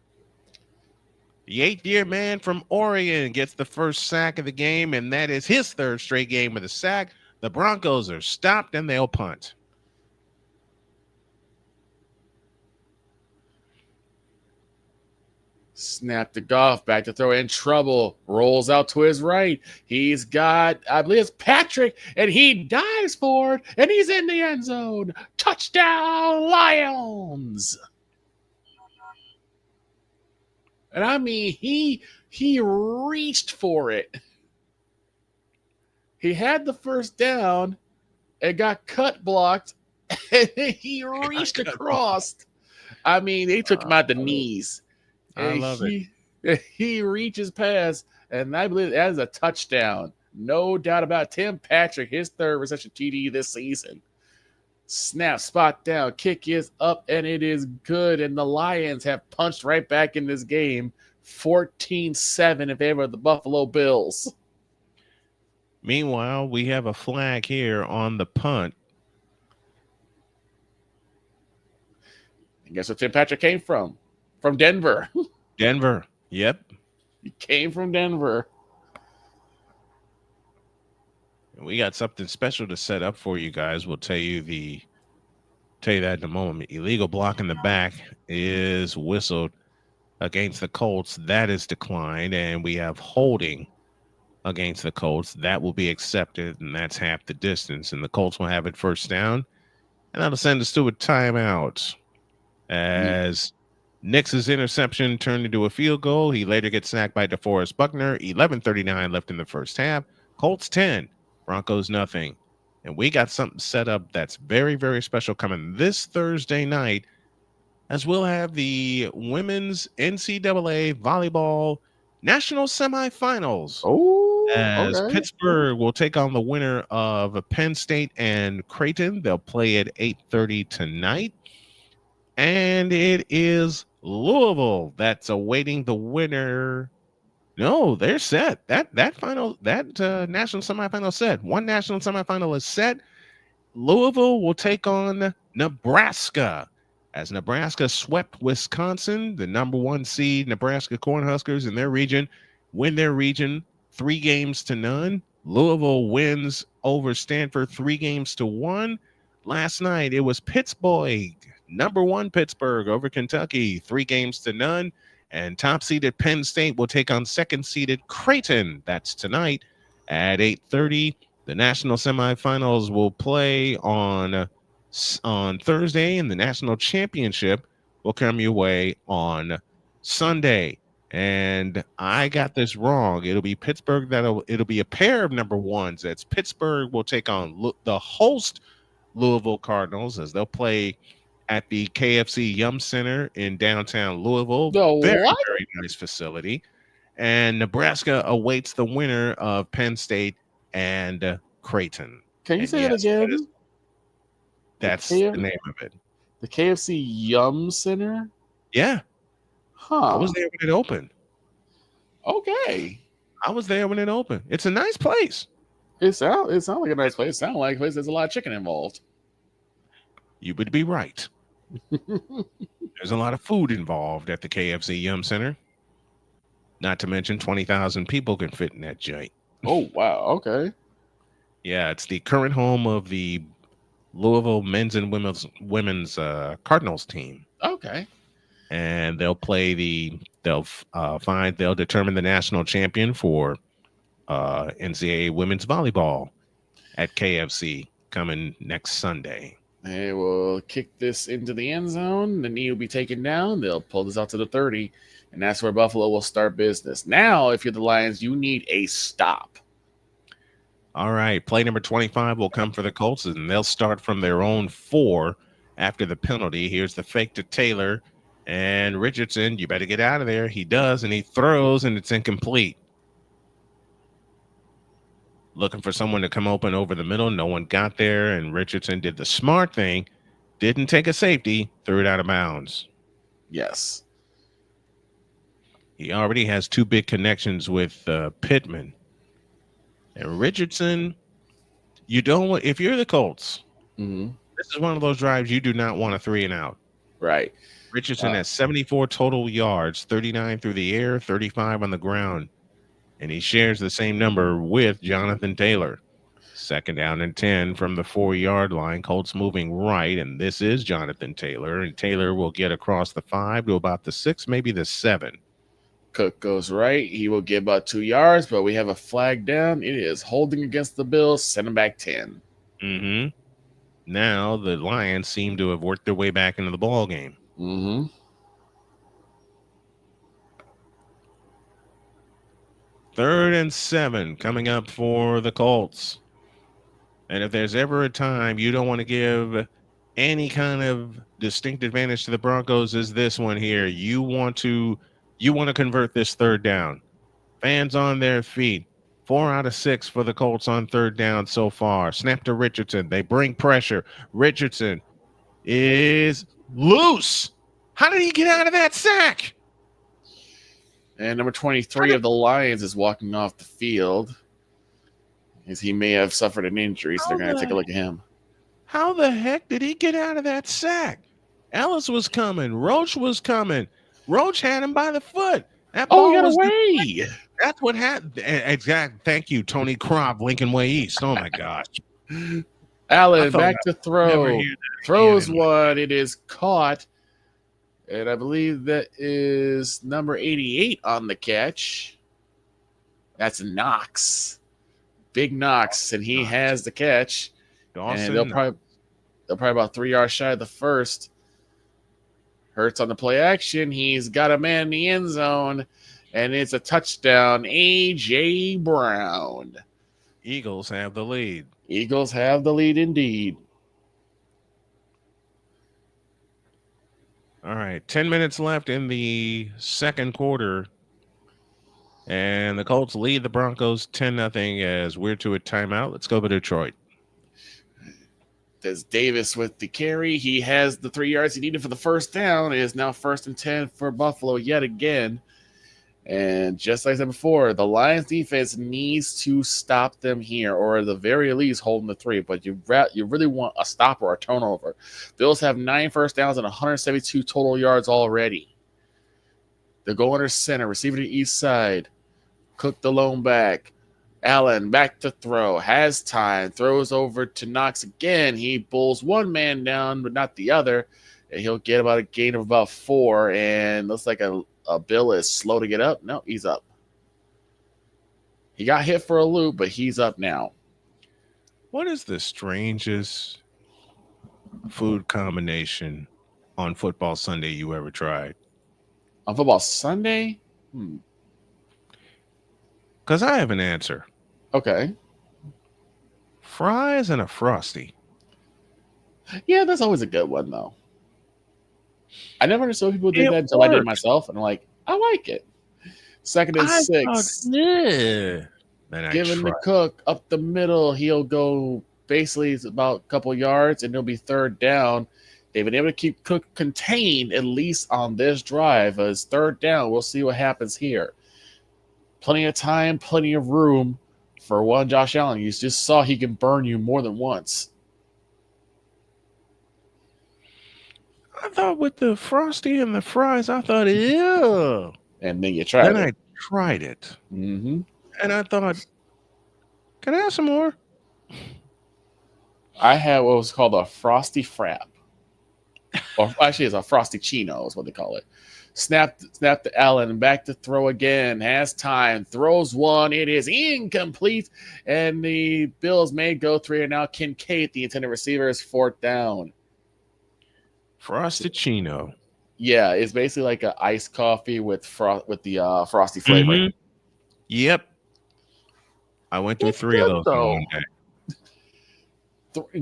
The 8th-year man from Oregon gets the first sack of the game, and that is his 3rd straight game with a sack. The Broncos are stopped, and they'll punt. Snap to Goff, back to throw, in trouble, rolls out to his right. He's got, I believe it's Patrick, and he dives forward, and he's in the end zone. Touchdown, Lions! And I mean, he reached for it. He had the first down and got cut blocked, and he reached across. I mean, they took him out the knees. I love it. He reaches past, and I believe that is a touchdown. No doubt about it. Tim Patrick, his 3rd reception TD this season. Snap, spot down, kick is up, and it is good. And the Lions have punched right back in this game, 14-7 in favor of the Buffalo Bills. Meanwhile, we have a flag here on the punt. And guess where Tim Patrick came from? From Denver. Denver. Yep. He came from Denver. We got something special to set up for you guys. We'll tell you that in a moment. Illegal block in the back is whistled against the Colts. That is declined. And we have holding against the Colts. That will be accepted, and that's half the distance. And the Colts will have it first down. And that'll send us to a timeout as Nix's interception turned into a field goal. He later gets sacked by DeForest Buckner. 11:39 left in the first half. Colts 10, Broncos nothing. And we got something set up that's very, very special coming this Thursday night, as we'll have the women's NCAA volleyball national semifinals. As Pittsburgh will take on the winner of Penn State and Creighton. They'll play at 8:30 tonight. And it is Louisville that's awaiting the winner. No, they're set. That national semifinal set. One national semifinal is set. Louisville will take on Nebraska as Nebraska swept Wisconsin, the number 1 seed. Nebraska Cornhuskers in their region win their region 3-0. Louisville wins over Stanford 3-1. Last night it was Pittsburgh, number 1 Pittsburgh over Kentucky 3-0. And top-seeded Penn State will take on second-seeded Creighton. That's tonight at 8:30. The national semifinals will play on Thursday, and the national championship will come your way on Sunday. And I got this wrong. It'll be Pittsburgh. It'll be a pair of number ones. That's Pittsburgh will take on the host Louisville Cardinals as they'll play at the KFC Yum Center in downtown Louisville. Very nice facility. And Nebraska awaits the winner of Penn State and Creighton. Can you say that again? That's the name of it. The KFC Yum Center? Yeah. Huh. I was there when it opened. Okay. I was there when it opened. It's a nice place. It sounds like a nice place. It sounds like a place there's a lot of chicken involved. You would be right. There's a lot of food involved at the KFC Yum Center. Not to mention 20,000 people can fit in that joint. Oh, wow. Okay. Yeah, it's the current home of the Louisville men's and women's Cardinals team. Okay. And they'll determine the national champion for NCAA women's volleyball at KFC coming next Sunday. They will kick this into the end zone. The knee will be taken down. They'll pull this out to the 30, and that's where Buffalo will start business. Now, if you're the Lions, you need a stop. All right. Play number 25 will come for the Colts, and they'll start from their own 4 after the penalty. Here's the fake to Taylor. And Richardson, you better get out of there. He does, and he throws, and it's incomplete. Looking for someone to come open over the middle. No one got there, and Richardson did the smart thing. Didn't take a safety, threw it out of bounds. Yes. He already has 2 big connections with Pittman. And Richardson, you don't want, if you're the Colts, this is one of those drives you do not want a 3 and out. Right. Richardson has 74 total yards, 39 through the air, 35 on the ground. And he shares the same number with Jonathan Taylor. 2nd down and 10 from the 4-yard line. Colts moving right, and this is Jonathan Taylor. And Taylor will get across the 5 to about the 6, maybe the 7. Cook goes right. He will get about 2 yards, but we have a flag down. It is holding against the Bills. Send him back 10. Now the Lions seem to have worked their way back into the ball game. 3rd and 7 coming up for the Colts. And if there's ever a time you don't want to give any kind of distinct advantage to the Broncos, is this one here. You want to convert this 3rd down. Fans on their feet. 4 out of 6 for the Colts on 3rd down so far. Snap to Richardson. They bring pressure. Richardson is loose. How did he get out of that sack? And number 23 of the Lions is walking off the field, as he may have suffered an injury, so they're going to take a look at him. How the heck did he get out of that sack? Ellis was coming. Roach was coming. Roach had him by the foot. That ball he got was away. That's what happened. Exactly. Thank you, Tony Kropp, Lincoln Way East. Oh, my gosh. Allen back to throw. Throws one. It is caught. And I believe that is number 88 on the catch. That's Knox. Big Knox. And he has the catch. And they'll probably about 3 yards shy of the first. Hurts on the play action. He's got a man in the end zone. And it's a touchdown. A.J. Brown. Eagles have the lead. Eagles have the lead indeed. All right, 10 minutes left in the 2nd quarter. And the Colts lead the Broncos 10-0 as we're to a timeout. Let's go to Detroit. There's Davis with the carry. He has the 3 yards he needed for the 1st down. It is now 1st and 10 for Buffalo yet again. And just like I said before, the Lions defense needs to stop them here, or at the very least holding the 3. But you really want a stop or a turnover. Bills have 9 first downs and 172 total yards already. They go under center, receiver to the east side. Cook the lone back. Allen back to throw. Has time. Throws over to Knox again. He pulls one man down, but not the other. And he'll get about a gain of about 4. And looks like a Bill is slow to get up. No, he's up. He got hit for a loop, but he's up now. What is the strangest food combination on Football Sunday you ever tried? On Football Sunday? Because I have an answer. Okay. Fries and a Frosty. Yeah, that's always a good one, though. I never understood people did It that until I did it worked. myself, and I'm like, I like it. Second and I thought, 6. yeah. Then I Giving the tried. Cook up the middle. He'll go basically it's about a couple yards, and it'll be third down. They've been able to keep Cook contained, at least on this drive. As third down, we'll see what happens here. Plenty of time, plenty of room for one Josh Allen. You just saw he can burn you more than once. I thought with the Frosty and the fries, I thought, ew. And then you tried Then it. I tried it. Mm-hmm. And I thought, can I have some more? I had what was called a Frosty Frap. Or actually, it's a Frosty Chino is what they call it. Snap to Allen, back to throw again. Has time, throws one. It is incomplete, and the Bills may go 3. And now Kincaid, the intended receiver, is fourth down. Frosty-chino. Yeah, it's basically like an iced coffee with the frosty flavoring. Mm-hmm. Yep. I went through 3 of those in one day.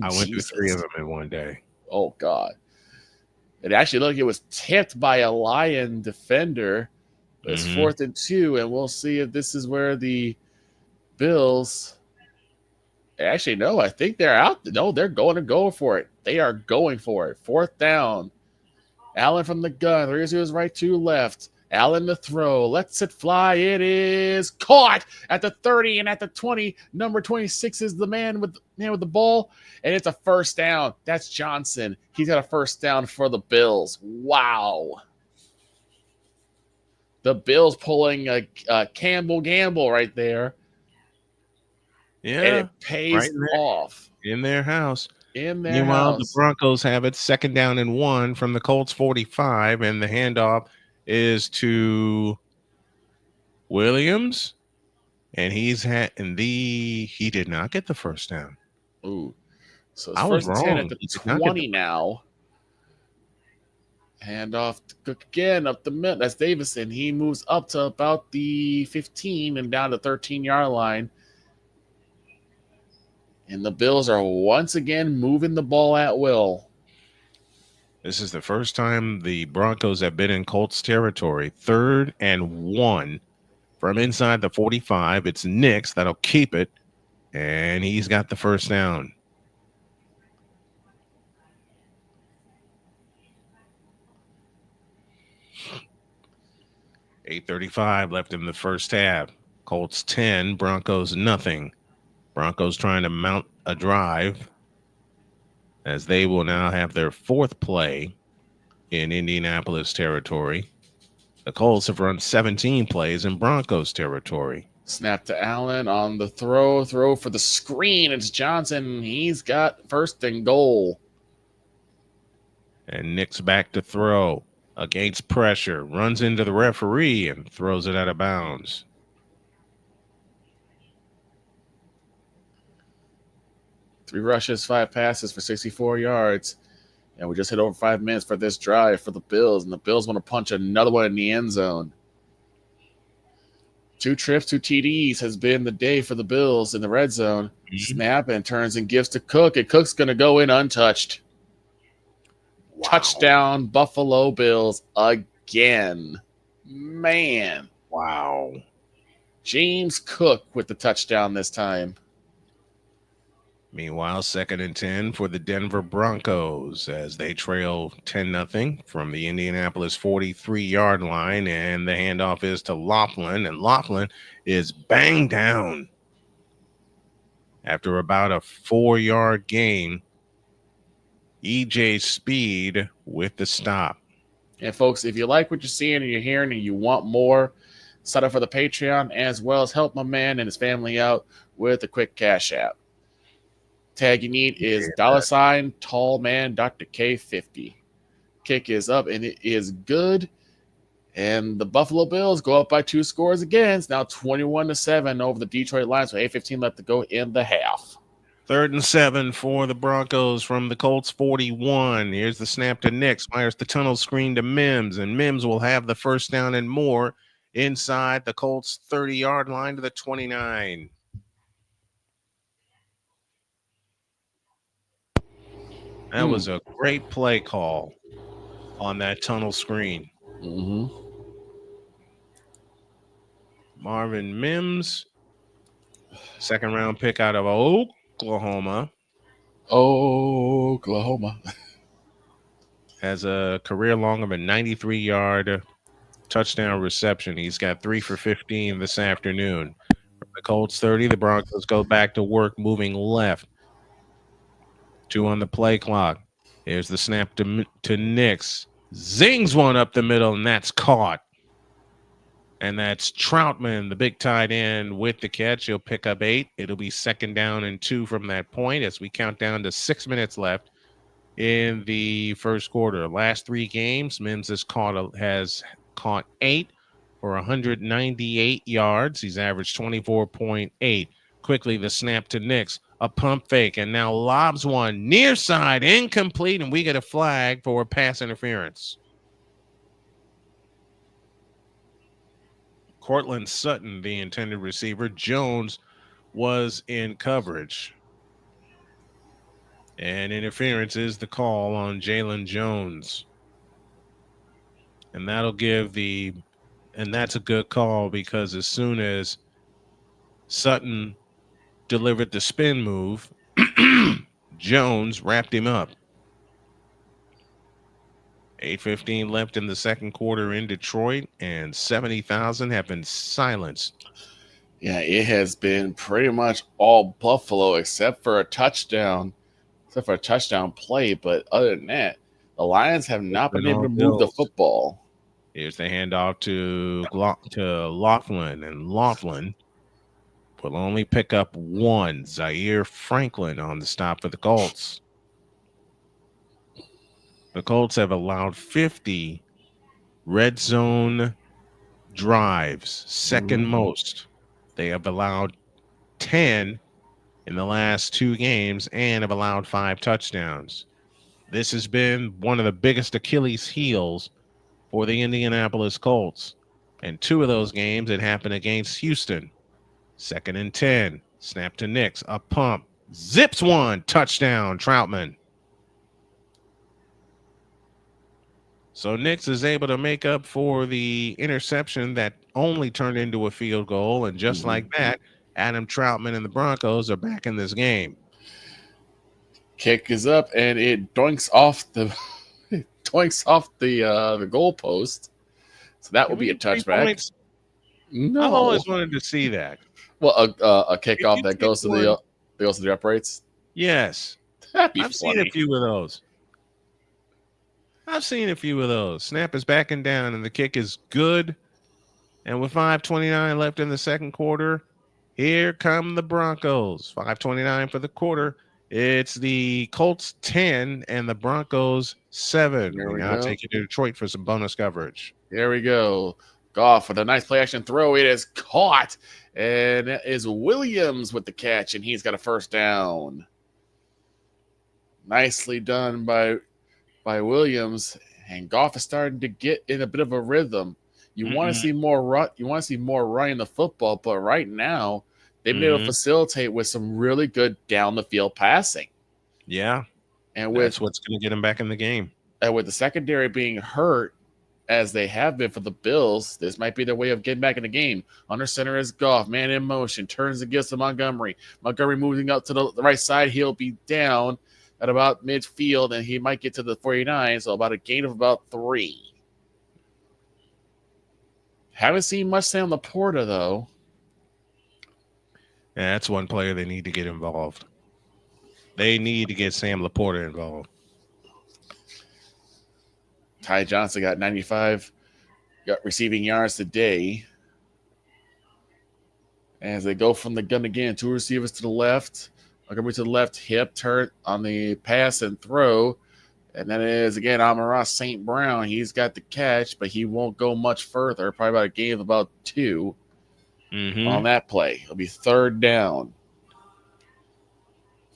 I went through 3 of them in one day. Oh, God. And actually, it was tipped by a Lion defender. It's 4th and 2, and we'll see if this is where the Bills... Actually, no, I think they're out. No, they're going to go for it. They are going for it. 4th down. Allen from the gun. 3 receivers right, 2 left. Allen to throw. Lets it fly. It is caught at the 30 and at the 20. Number 26 is the man with the ball, and it's a first down. That's Johnson. He's got a first down for the Bills. Wow. The Bills pulling a Campbell Gamble right there. Yeah. And it pays off. In their house. Meanwhile, the Broncos have it 2nd down and 1 from the Colts 45, and the handoff is to Williams, and he did not get the first down. Ooh. So it's I was first and 10 wrong. at the 20 now. Handoff to Cook again up the middle. That's Davison. He moves up to about the 15 and down to 13-yard line. And the Bills are once again moving the ball at will. This is the first time the Broncos have been in Colts territory. 3rd and 1 from inside the 45. It's Nix that'll keep it, and he's got the first down. .8:35 left in the first half. Colts 10, Broncos nothing. Broncos trying to mount a drive as they will now have their 4th play in Indianapolis territory. The Colts have run 17 plays in Broncos territory. Snap to Allen on the throw for the screen. It's Johnson. He's got 1st and goal. And Nick's back to throw against pressure. Runs into the referee and throws it out of bounds. Three rushes, 5 passes for 64 yards. And we just hit over 5 minutes for this drive for the Bills. And the Bills want to punch another one in the end zone. 2 trips, 2 TDs has been the day for the Bills in the red zone. Snap and turns and gives to Cook. And Cook's going to go in untouched. Wow. Touchdown, Buffalo Bills again. Man. Wow. James Cook with the touchdown this time. Meanwhile, 2nd and 10 for the Denver Broncos as they trail 10-0 from the Indianapolis 43-yard line, and the handoff is to Laughlin, and Laughlin is banged down after about a 4-yard gain. EJ Speed with the stop. And folks, if you like what you're seeing and you're hearing and you want more, sign up for the Patreon as well as help my man and his family out with a quick cash app. Tag you need is $ tall man Dr. K50. Kick is up and it is good. And the Buffalo Bills go up by 2 scores again. It's now 21-7 over the Detroit Lions with 8:15 left to go in the half. 3rd and 7 for the Broncos from the Colts 41. Here's the snap to Nix. Fires the tunnel screen to Mims, and Mims will have the first down and more inside the Colts 30-yard line to the 29. That was a great play call on that tunnel screen. Marvin Mims, second-round pick out of Oklahoma. Has a career long of a 93-yard touchdown reception. He's got 3 for 15 this afternoon. From the Colts 30, the Broncos go back to work, moving left. 2 on the play clock. Here's the snap to Nix. Zings one up the middle, and that's caught. And that's Troutman, the big tight end, with the catch. He'll pick up 8. It'll be 2nd down and 2 from that point as we count down to 6 minutes left in the first quarter. Last 3 games, Mims has caught 8 for 198 yards. He's averaged 24.8. Quickly, the snap to Nix. A pump fake, and now lobs one near side, incomplete, and we get a flag for pass interference. Cortland Sutton, the intended receiver. Jones was in coverage. And interference is the call on Jalen Jones. And that'll give and that's a good call because as soon as Sutton delivered the spin move, Jones wrapped him up. 8:15 left in the second quarter in Detroit, and 70,000 have been silenced. Yeah, it has been pretty much all Buffalo except for a touchdown play. But other than that, the Lions have not been able to move the football. Here's the handoff to Laughlin, and Laughlin will only pick up 1. Zaire Franklin on the stop for the Colts. The Colts have allowed 50 red zone drives, second most. They have allowed 10 in the last 2 games and have allowed 5 touchdowns. This has been one of the biggest Achilles heels for the Indianapolis Colts. And 2 of those games, it happened against Houston. 2nd and 10, snap to Nix, a pump, zips one, touchdown, Troutman. So Nix is able to make up for the interception that only turned into a field goal. And just like that, Adam Troutman and the Broncos are back in this game. Kick is up, and it doinks off the goalpost. So that will be a touchback. No, I've always wanted to see that. Well, a kickoff that goes to the uprights. Yes, I've seen a few of those. Snap is backing down, and the kick is good. And with 5:29 left in the second quarter, here come the Broncos. 5:29 for the quarter. It's the Colts 10 and the Broncos 7. We now take you to Detroit for some bonus coverage. Here we go. Goff with a nice play action throw. It is caught. And it is Williams with the catch, and he's got a first down. Nicely done by Williams. And Goff is starting to get in a bit of a rhythm. You want to see more run. You want to see more running the football, but right now they've been able to facilitate with some really good down the field passing. Yeah, and that's what's going to get him back in the game. And with the secondary being hurt, as they have been for the Bills, this might be their way of getting back in the game. Under center is Goff, man in motion, turns and gives to Montgomery. Montgomery moving up to the right side. He'll be down at about midfield, and he might get to the 49, so about a gain of about 3. Haven't seen much Sam Laporta, though. Yeah, that's one player they need to get involved. They need to get Sam Laporta involved. Ty Johnson got 95 receiving yards today. As they go from the gun again, 2 receivers to the left. Montgomery to the left hip, turn on the pass and throw. And that is, again, Amon-Ra St. Brown. He's got the catch, but he won't go much further. Probably about a gain of about 2 on that play. It'll be 3rd down.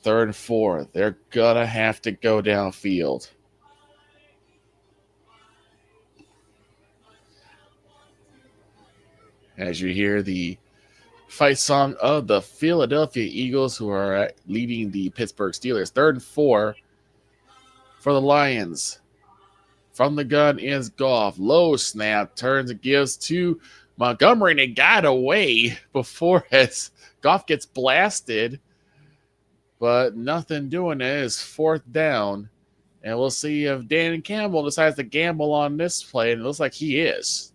3rd and 4. They're going to have to go downfield. As you hear the fight song of the Philadelphia Eagles, who are leading the Pittsburgh Steelers. 3rd and 4 for the Lions. From the gun is Goff. Low snap, turns and gives to Montgomery, and it got away before as Goff gets blasted. But nothing doing it. It's 4th down. And we'll see if Dan Campbell decides to gamble on this play, and it looks like he is.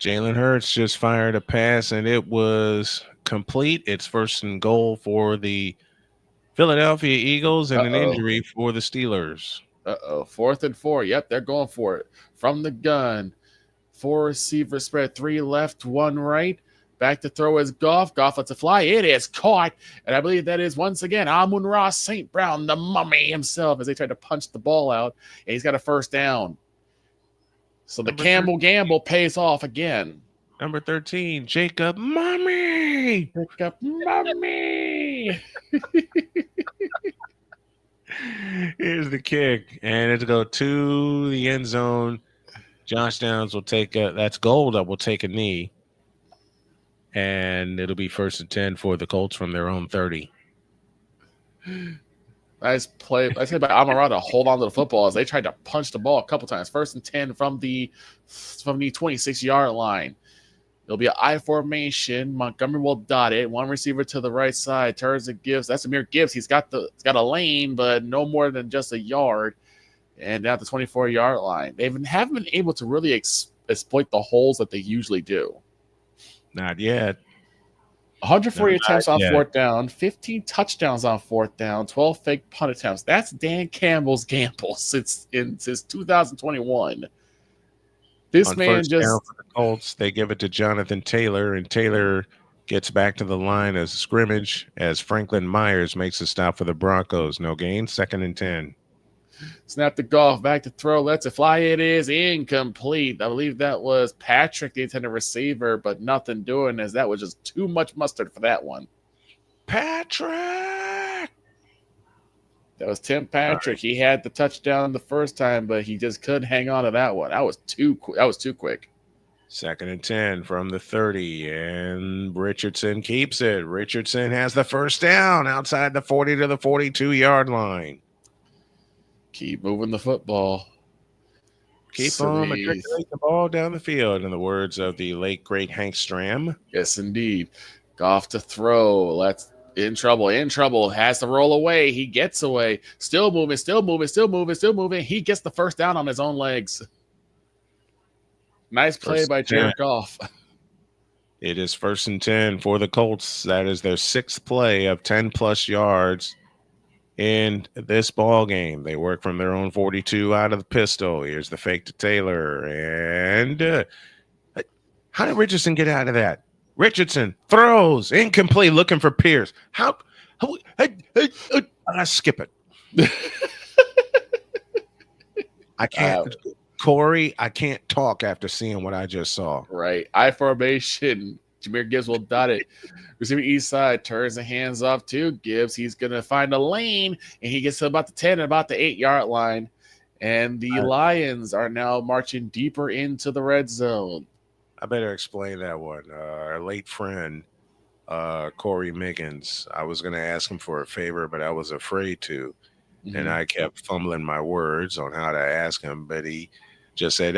Jalen Hurts just fired a pass, and it was complete. It's 1st and goal for the Philadelphia Eagles and an injury for the Steelers. 4th and 4. Yep, they're going for it. From the gun. 4 receiver spread, 3 left, 1 right. Back to throw is Goff. Goff lets it fly. It is caught. And I believe that is once again Amon-Ra St. Brown, the mummy himself, as they tried to punch the ball out. And he's got a 1st down. So the Campbell gamble pays off again. Number 13, Jacob Mummy. Jacob Mummy. Here's the kick. And it'll go to the end zone. Josh Downs will take that's Gold that will take a knee. And it'll be 1st and 10 for the Colts from their own 30. Nice play. I said by Amon-Ra to hold on to the football as they tried to punch the ball a couple times. 1st and 10 from the 26-yard line. It'll be an I formation. Montgomery will dot it. 1 receiver to the right side. Turns and gives. That's Amir Gibbs. He's got a lane, but no more than just a yard. And down at the 24-yard line. They haven't been able to really exploit the holes that they usually do. Not yet. 140 attempts on 4th down, 15 touchdowns on 4th down, 12 fake punt attempts. That's Dan Campbell's gamble since 2021. This on man first just down for the Colts, they give it to Jonathan Taylor, and Taylor gets back to the line as a scrimmage as Franklin Myers makes a stop for the Broncos. No gain, 2nd and 10. Snap the Goff, back to throw, lets it fly. It is incomplete. I believe that was Patrick, the intended receiver, but nothing doing as that was just too much mustard for that one. Patrick! That was Tim Patrick. He had the touchdown the first time, but he just couldn't hang on to that one. That was too quick. 2nd and 10 from the 30, and Richardson keeps it. Richardson has the 1st down outside the 40 to the 42-yard line. Keep moving the football. Keep on matriculating the ball down the field, in the words of the late, great Hank Stram. Yes, indeed. Goff to throw. In trouble. Has to roll away. He gets away. Still moving. He gets the 1st down on his own legs. Nice play by Jared Goff. It is 1st and 10 for the Colts. That is their 6th play of 10-plus yards in this ball game. They work from their own 42 out of the pistol. Here's the fake to Taylor. And how did Richardson get out of that? Richardson throws incomplete, looking for Pierce. I skip it. I can't. Corey, I can't talk after seeing what I just saw. Right. I formation. Jahmyr Gibbs will dot it. Receiver east side turns the hands off to Gibbs. He's going to find a lane, and he gets to about the 10 and about the 8-yard line. And the Lions are now marching deeper into the red zone. I better explain that one. Our late friend, Corey Miggins, I was going to ask him for a favor, but I was afraid to. Mm-hmm. And I kept fumbling my words on how to ask him, but he just said,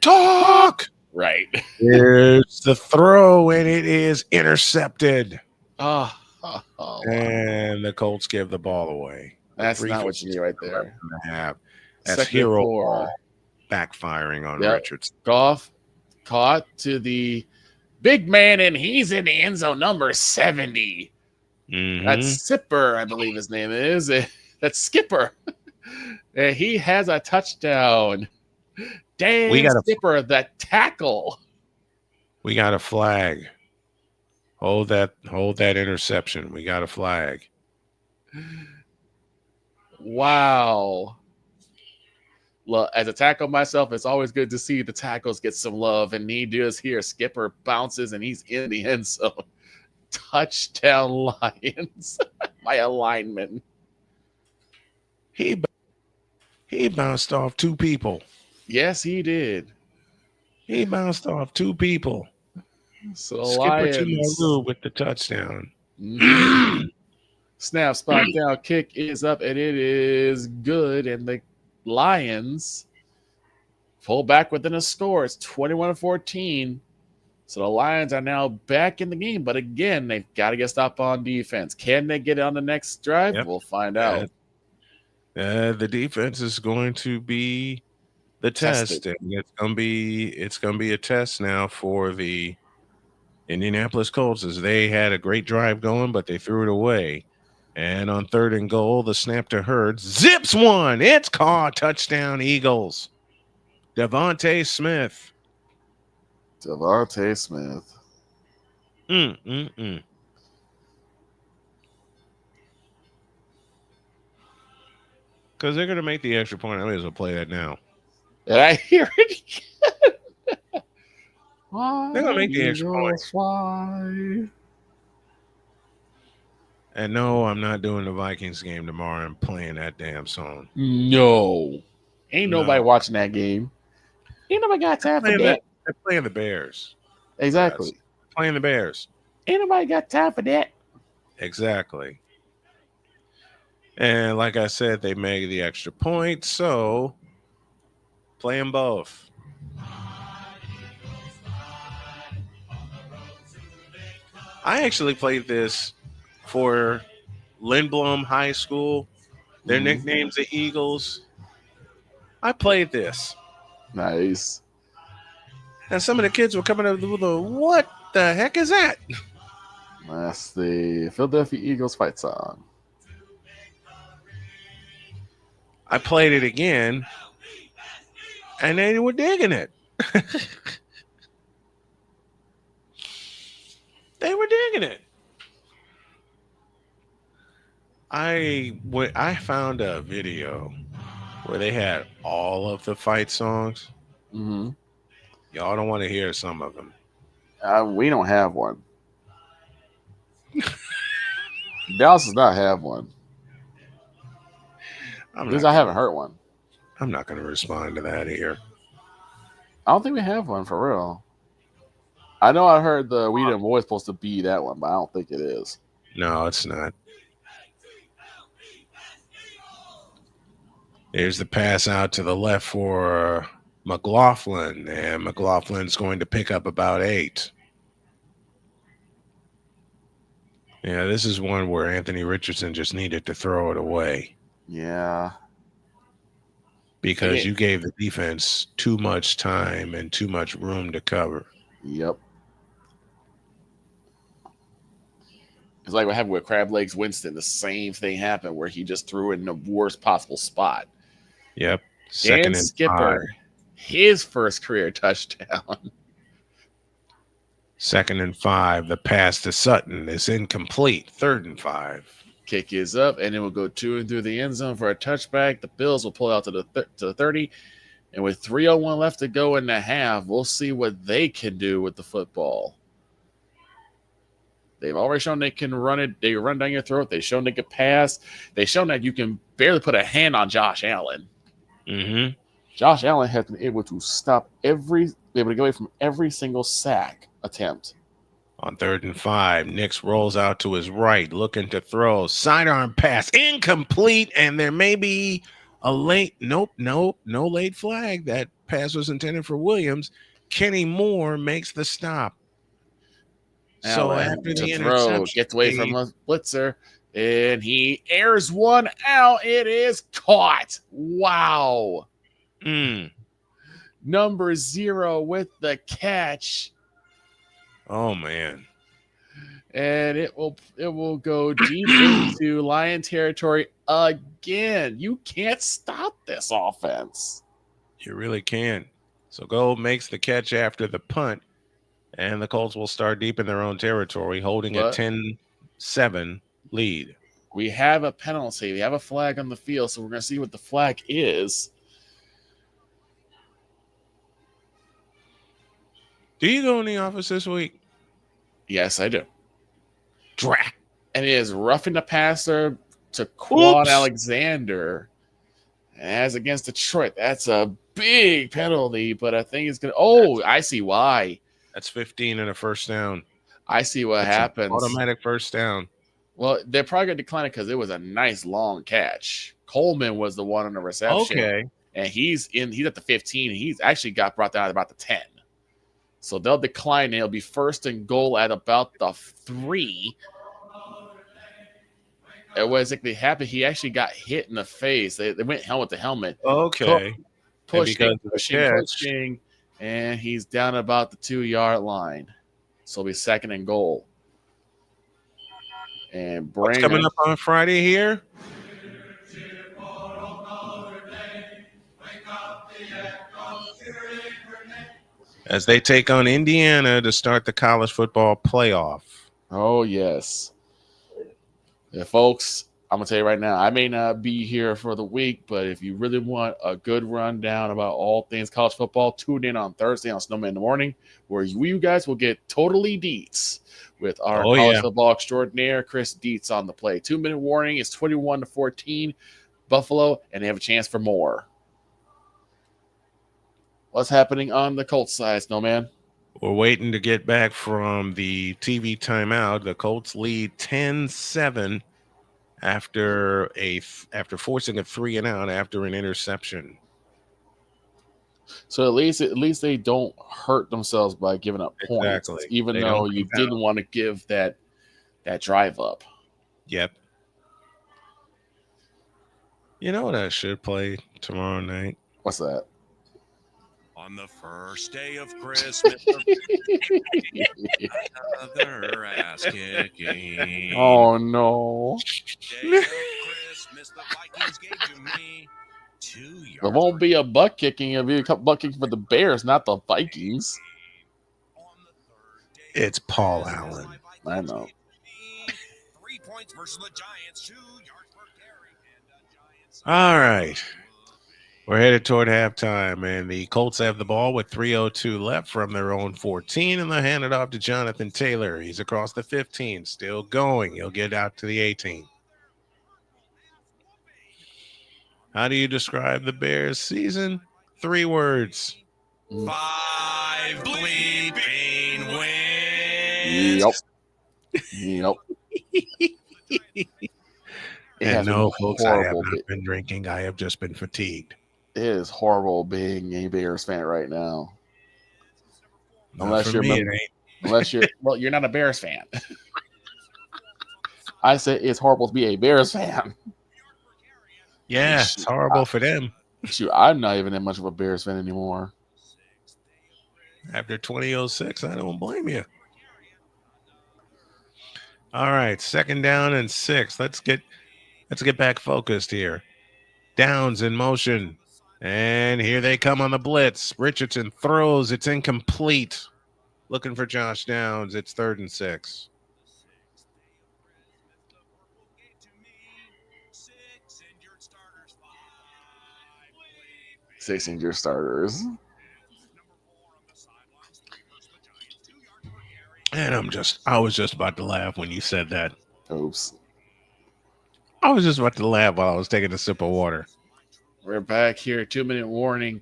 talk! Right. Here's the throw, and it is intercepted. And the Colts give the ball away. That's not what you need right there. That's hero ball backfiring on Richardson. Goff caught to the big man, and he's in the end zone, number 70. Mm-hmm. That's Sipper, I believe his name is. That's Skipper. And he has a touchdown. Skipper, that tackle. We got a flag. Hold that interception. We got a flag. Wow. Look, as a tackle myself, it's always good to see the tackles get some love, and he does here. Skipper bounces, and he's in the end zone. Touchdown Lions by a lineman. He bounced off two people. Yes, he did. He bounced off two people. So Skipper Lions. Tumaru with the touchdown. Mm-hmm. Snap, spot down, kick is up, and it is good. And the Lions pull back within a score. It's 21-14. So the Lions are now back in the game. But again, they've got to get stopped on defense. Can they get it on the next drive? Yep. We'll find out. The defense is going to be the test, and it's gonna be a test now for the Indianapolis Colts, as they had a great drive going, but they threw it away. And on 3rd and goal, the snap to Hurts zips one. It's caught. Touchdown Eagles. Devontae Smith. Devontae Smith. Because they're going to make the extra point. I may as well play that now. Did I hear it again? They're going to make the extra point. Fly. And no, I'm not doing the Vikings game tomorrow. I'm playing that damn song. No. Ain't nobody watching that game. Ain't nobody got time for that. They're playing the Bears. Exactly. Yes. Playing the Bears. Ain't nobody got time for that. Exactly. And like I said, they made the extra point, so play them both. I actually played this for Lindblom High School. Their nickname's the Eagles. I played this. Nice. And some of the kids were coming up with what the heck is that? That's the Philadelphia Eagles fight song. I played it again, and they were digging it. They were digging it. I found a video where they had all of the fight songs. Mm-hmm. Y'all don't want to hear some of them. We don't have one. Dallas does not have one. Because I haven't heard one. I'm not going to respond to that here. I don't think we have one for real. I know I heard the We Done Boy supposed to be that one, but I don't think it is. No, it's not. There's the pass out to the left for McLaughlin, and McLaughlin's going to pick up about 8. Yeah, this is one where Anthony Richardson just needed to throw it away. Yeah. Because you gave the defense too much time and too much room to cover. Yep. It's like what happened with Crab Legs Winston. The same thing happened where he just threw it in the worst possible spot. Yep. Dan Skipper, his first career touchdown. 2nd and 5. The pass to Sutton is incomplete. 3rd and 5. Kick is up, and it will go to and through the end zone for a touchback. The Bills will pull out to the 30, and with 3:01 left to go in the half, we'll see what they can do with the football. They've already shown they can run it. They run down your throat. They've shown they can pass. They've shown that you can barely put a hand on Josh Allen. Mm-hmm. Josh Allen has been able to able to get away from every single sack attempt. On 3rd and 5, Nix rolls out to his right, looking to throw. Sidearm pass, incomplete, and there may be a late, no late flag. That pass was intended for Williams. Kenny Moore makes the stop. So after the interception, gets away from a blitzer, and he airs one out. It is caught. Wow. Number 0 with the catch. Oh man. And it will go deep into Lion territory again. You can't stop this offense. You really can. So Gold makes the catch after the punt, and the Colts will start deep in their own territory, holding a 10-7 lead. We have a penalty. We have a flag on the field, so we're going to see what the flag is. Do you go in the office this week? Yes, I do. Drat. And it is roughing the passer to Quan Oops. Alexander. As against Detroit, that's a big penalty, but I think it's going to. Oh, I see why. That's 15 and a first down. I see what That's happens. Automatic first down. Well, they're probably going to decline it because it was a nice long catch. Coleman was the one on the reception. Okay. And he's at the 15, and he's actually got brought down at about the 10. So they'll decline it. It'll be first and goal at about the 3. And what exactly happened? He actually got hit in the face. They went helmet to helmet. Okay. Pushing, and he's down about the 2-yard line. So it'll be second and goal. And What's coming up on Friday here? As they take on Indiana to start the college football playoff. Oh, yes. Yeah, folks, I'm going to tell you right now, I may not be here for the week, but if you really want a good rundown about all things college football, tune in on Thursday on Snowman in the Morning, where you guys will get totally deets with our college football extraordinaire, Chris Dietz, on the play. 2-minute warning is 21-14, Buffalo, and they have a chance for more. What's happening on the Colts side, Snowman? We're waiting to get back from the TV timeout. The Colts lead 10-7 after forcing a 3-and-out after an interception. So at least they don't hurt themselves by giving up points, even though you didn't want to give that drive up. Yep. You know what I should play tomorrow night? What's that? On the first day of Christmas, another ass kicking. Oh no! Day of Christmas, the Vikings gave to me 2 yards. There won't be a butt kicking. It'll be a couple butt kicking for the Bears, not the Vikings. It's Paul Allen. I know. 3 points versus the Giants, 2 yards per carry. All right. We're headed toward halftime, and the Colts have the ball with 3:02 left from their own 14, and they'll hand it off to Jonathan Taylor. He's across the 15, still going. He'll get out to the 18. How do you describe the Bears' season? 3 words. 5 bleeping wins. Yep. And no, folks, I have not been drinking. I have just been fatigued. It is horrible being a Bears fan right now. Unless you're you're not a Bears fan. I say it's horrible to be a Bears fan. Yeah, it's horrible for them. Shoot, I'm not even that much of a Bears fan anymore. After 2006, I don't blame you. All right, 2nd down and 6. Let's get back focused here. Downs in motion. And here they come on the blitz. Richardson throws. It's incomplete. Looking for Josh Downs. It's 3rd and 6. Six injured starters. And I was just about to laugh when you said that. Oops. I was just about to laugh while I was taking a sip of water. We're back here. 2-minute warning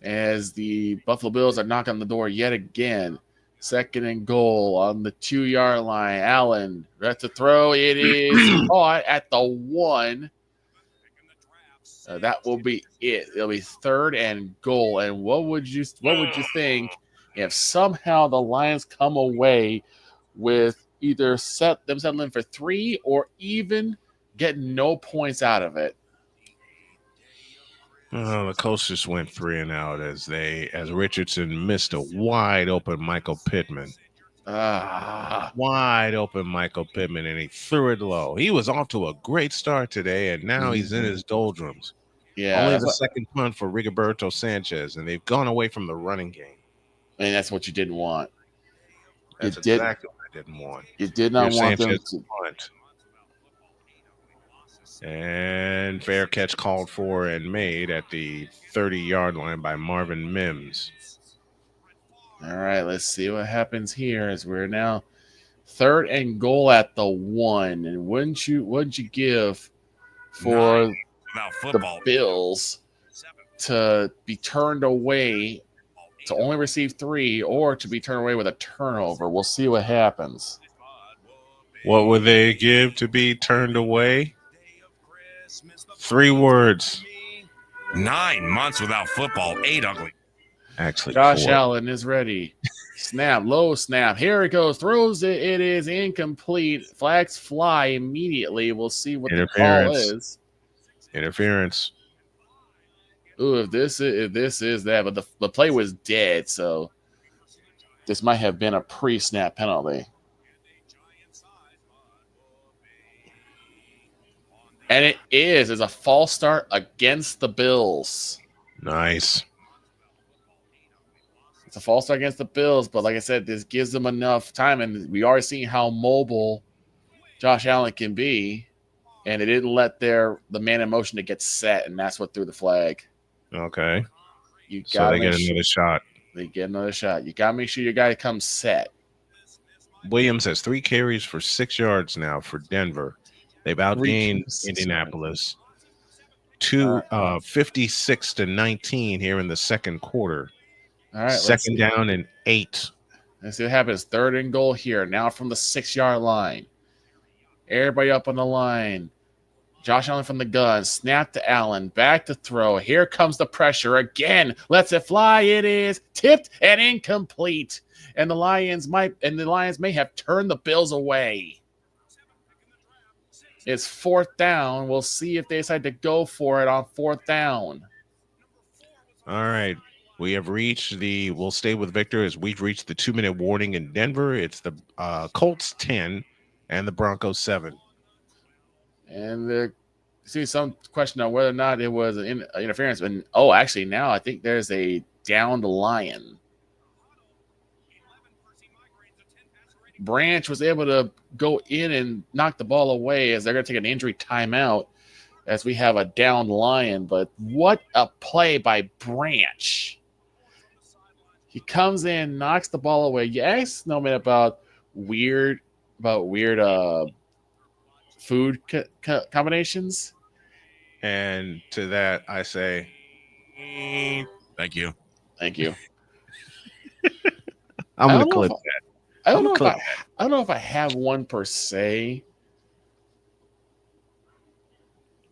as the Buffalo Bills are knocking on the door yet again. 2nd and goal on the 2-yard line. Allen, ready to throw. It is caught at the 1. That will be it. It'll be 3rd and goal. And what would you think if somehow the Lions come away with either settling for 3 or even get no points out of it? Oh, the Colts just went 3-and-out as Richardson missed a wide open Michael Pittman. Wide open Michael Pittman, and he threw it low. He was off to a great start today, and now he's in his doldrums. Yeah, only the second punt for Rigoberto Sanchez, and they've gone away from the running game. And that's what you didn't want. That's exactly what I didn't want. You did not want them to punt. And fair catch called for and made at the 30-yard line by Marvin Mims. All right, let's see what happens here as we're now 3rd and goal at the 1. And wouldn't you give for the Bills to be turned away, to only receive 3, or to be turned away with a turnover? We'll see what happens. What would they give to be turned away? 3 words. 9 months without football, 8 ugly. Actually, Josh 4. Allen is ready. Snap, low snap. Here it goes. Throws it. It is incomplete. Flags fly immediately. We'll see what the call is. Interference. Ooh, if this is that, but the play was dead, so this might have been a pre-snap penalty. And it is. It's a false start against the Bills. Nice. It's a false start against the Bills, but like I said, this gives them enough time, and we are seeing how mobile Josh Allen can be, and it didn't let the man in motion to get set, and that's what threw the flag. Okay. So they get another shot. They get another shot. You got to make sure your guy comes set. Williams has 3 carries for 6 yards now for Denver. They've outgained Indianapolis 56-19 here in the second quarter. All right, second down and 8. Let's see what happens. 3rd and goal here. Now from the 6-yard line. Everybody up on the line. Josh Allen from the gun. Snap to Allen. Back to throw. Here comes the pressure again. Lets it fly. It is tipped and incomplete. And the Lions may have turned the Bills away. It's 4th down. We'll see if they decide to go for it on 4th down. All right. We'll stay with Victor as we've reached the 2-minute warning in Denver. It's the Colts 10 and the Broncos 7. And see some question on whether or not it was an interference. And actually now I think there's a downed Lion. Branch was able to go in and knock the ball away as they're going to take an injury timeout as we have a downed Lion. But what a play by Branch. He comes in, knocks the ball away. You asked Snowman about weird food combinations. And to that, I say, thank you. Thank you. I'm going to clip that. I don't know if I have one per se.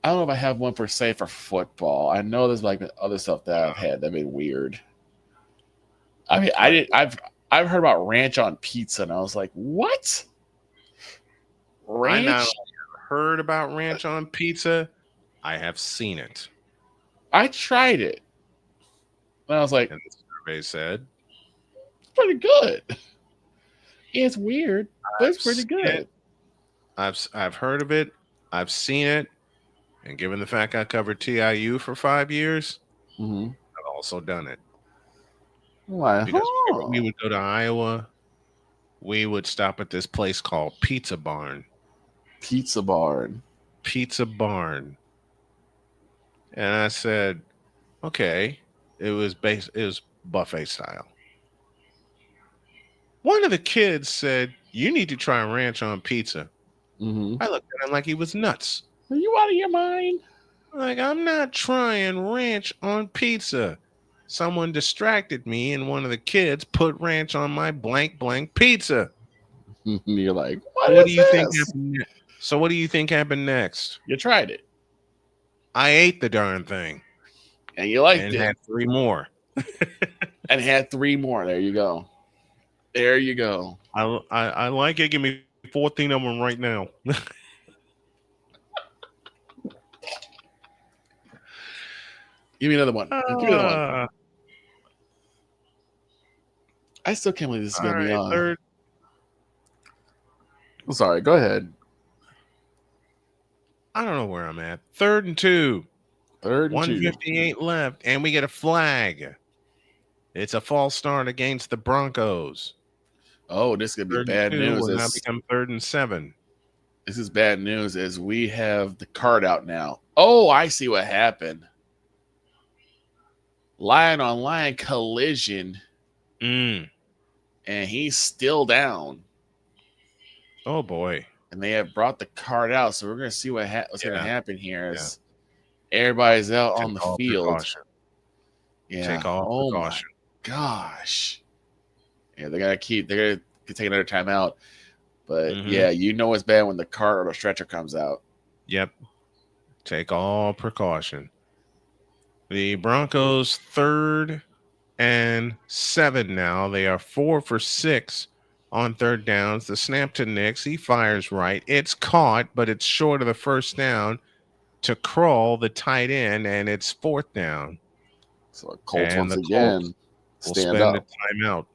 I don't know if I have one per se for football. I know there's like other stuff that I've had that been weird. I mean, I've heard about ranch on pizza, and I was like, what? Ranch? I not only heard about ranch on pizza, I have seen it. I tried it. And I was like, and the survey said it's pretty good. It's weird, but it's pretty good. I've heard of it. I've seen it. And given the fact I covered TIU for 5 years, I've also done it. Wow. Because whenever we would go to Iowa, we would stop at this place called Pizza Barn. Pizza Barn. And I said, okay. It was buffet style. One of the kids said, you need to try ranch on pizza. I looked at him like he was nuts. Are you out of your mind? Like, I'm not trying ranch on pizza. Someone distracted me, and one of the kids put ranch on my blank pizza. You're like, what do you think happened? So what do you think happened next? You tried it. I ate the darn thing. And you liked and it. Had 3 more. And had 3 more. There you go. There you go. I like it. Give me 14 of them right now. Give me another one. Give me another one. I still can't believe this is going to be on. Third. I'm sorry. Go ahead. I don't know where I'm at. 3rd and 2. 3rd and 158 left, and we get a flag. It's a false start against the Broncos. Oh, this is going to be bad news. Will now become 3rd and 7. This is bad news as we have the card out now. Oh, I see what happened. Lion on lion collision. And he's still down. Oh boy. And they have brought the cart out, so we're going to see what's going to Yeah. happen here as everybody's out on the Take all field. precaution. Yeah. Take all Oh precaution. my gosh. Yeah, they're gonna take another time out. But yeah, you know it's bad when the cart or the stretcher comes out. Yep. Take all precaution. The Broncos 3rd and 7 now. They are 4 for 6 on 3rd downs. The snap to Nix. He fires right. It's caught, but it's short of the first down to Kroll, the tight end, and it's 4th down. So Colts and once the again Colts will stand spend up. a timeout.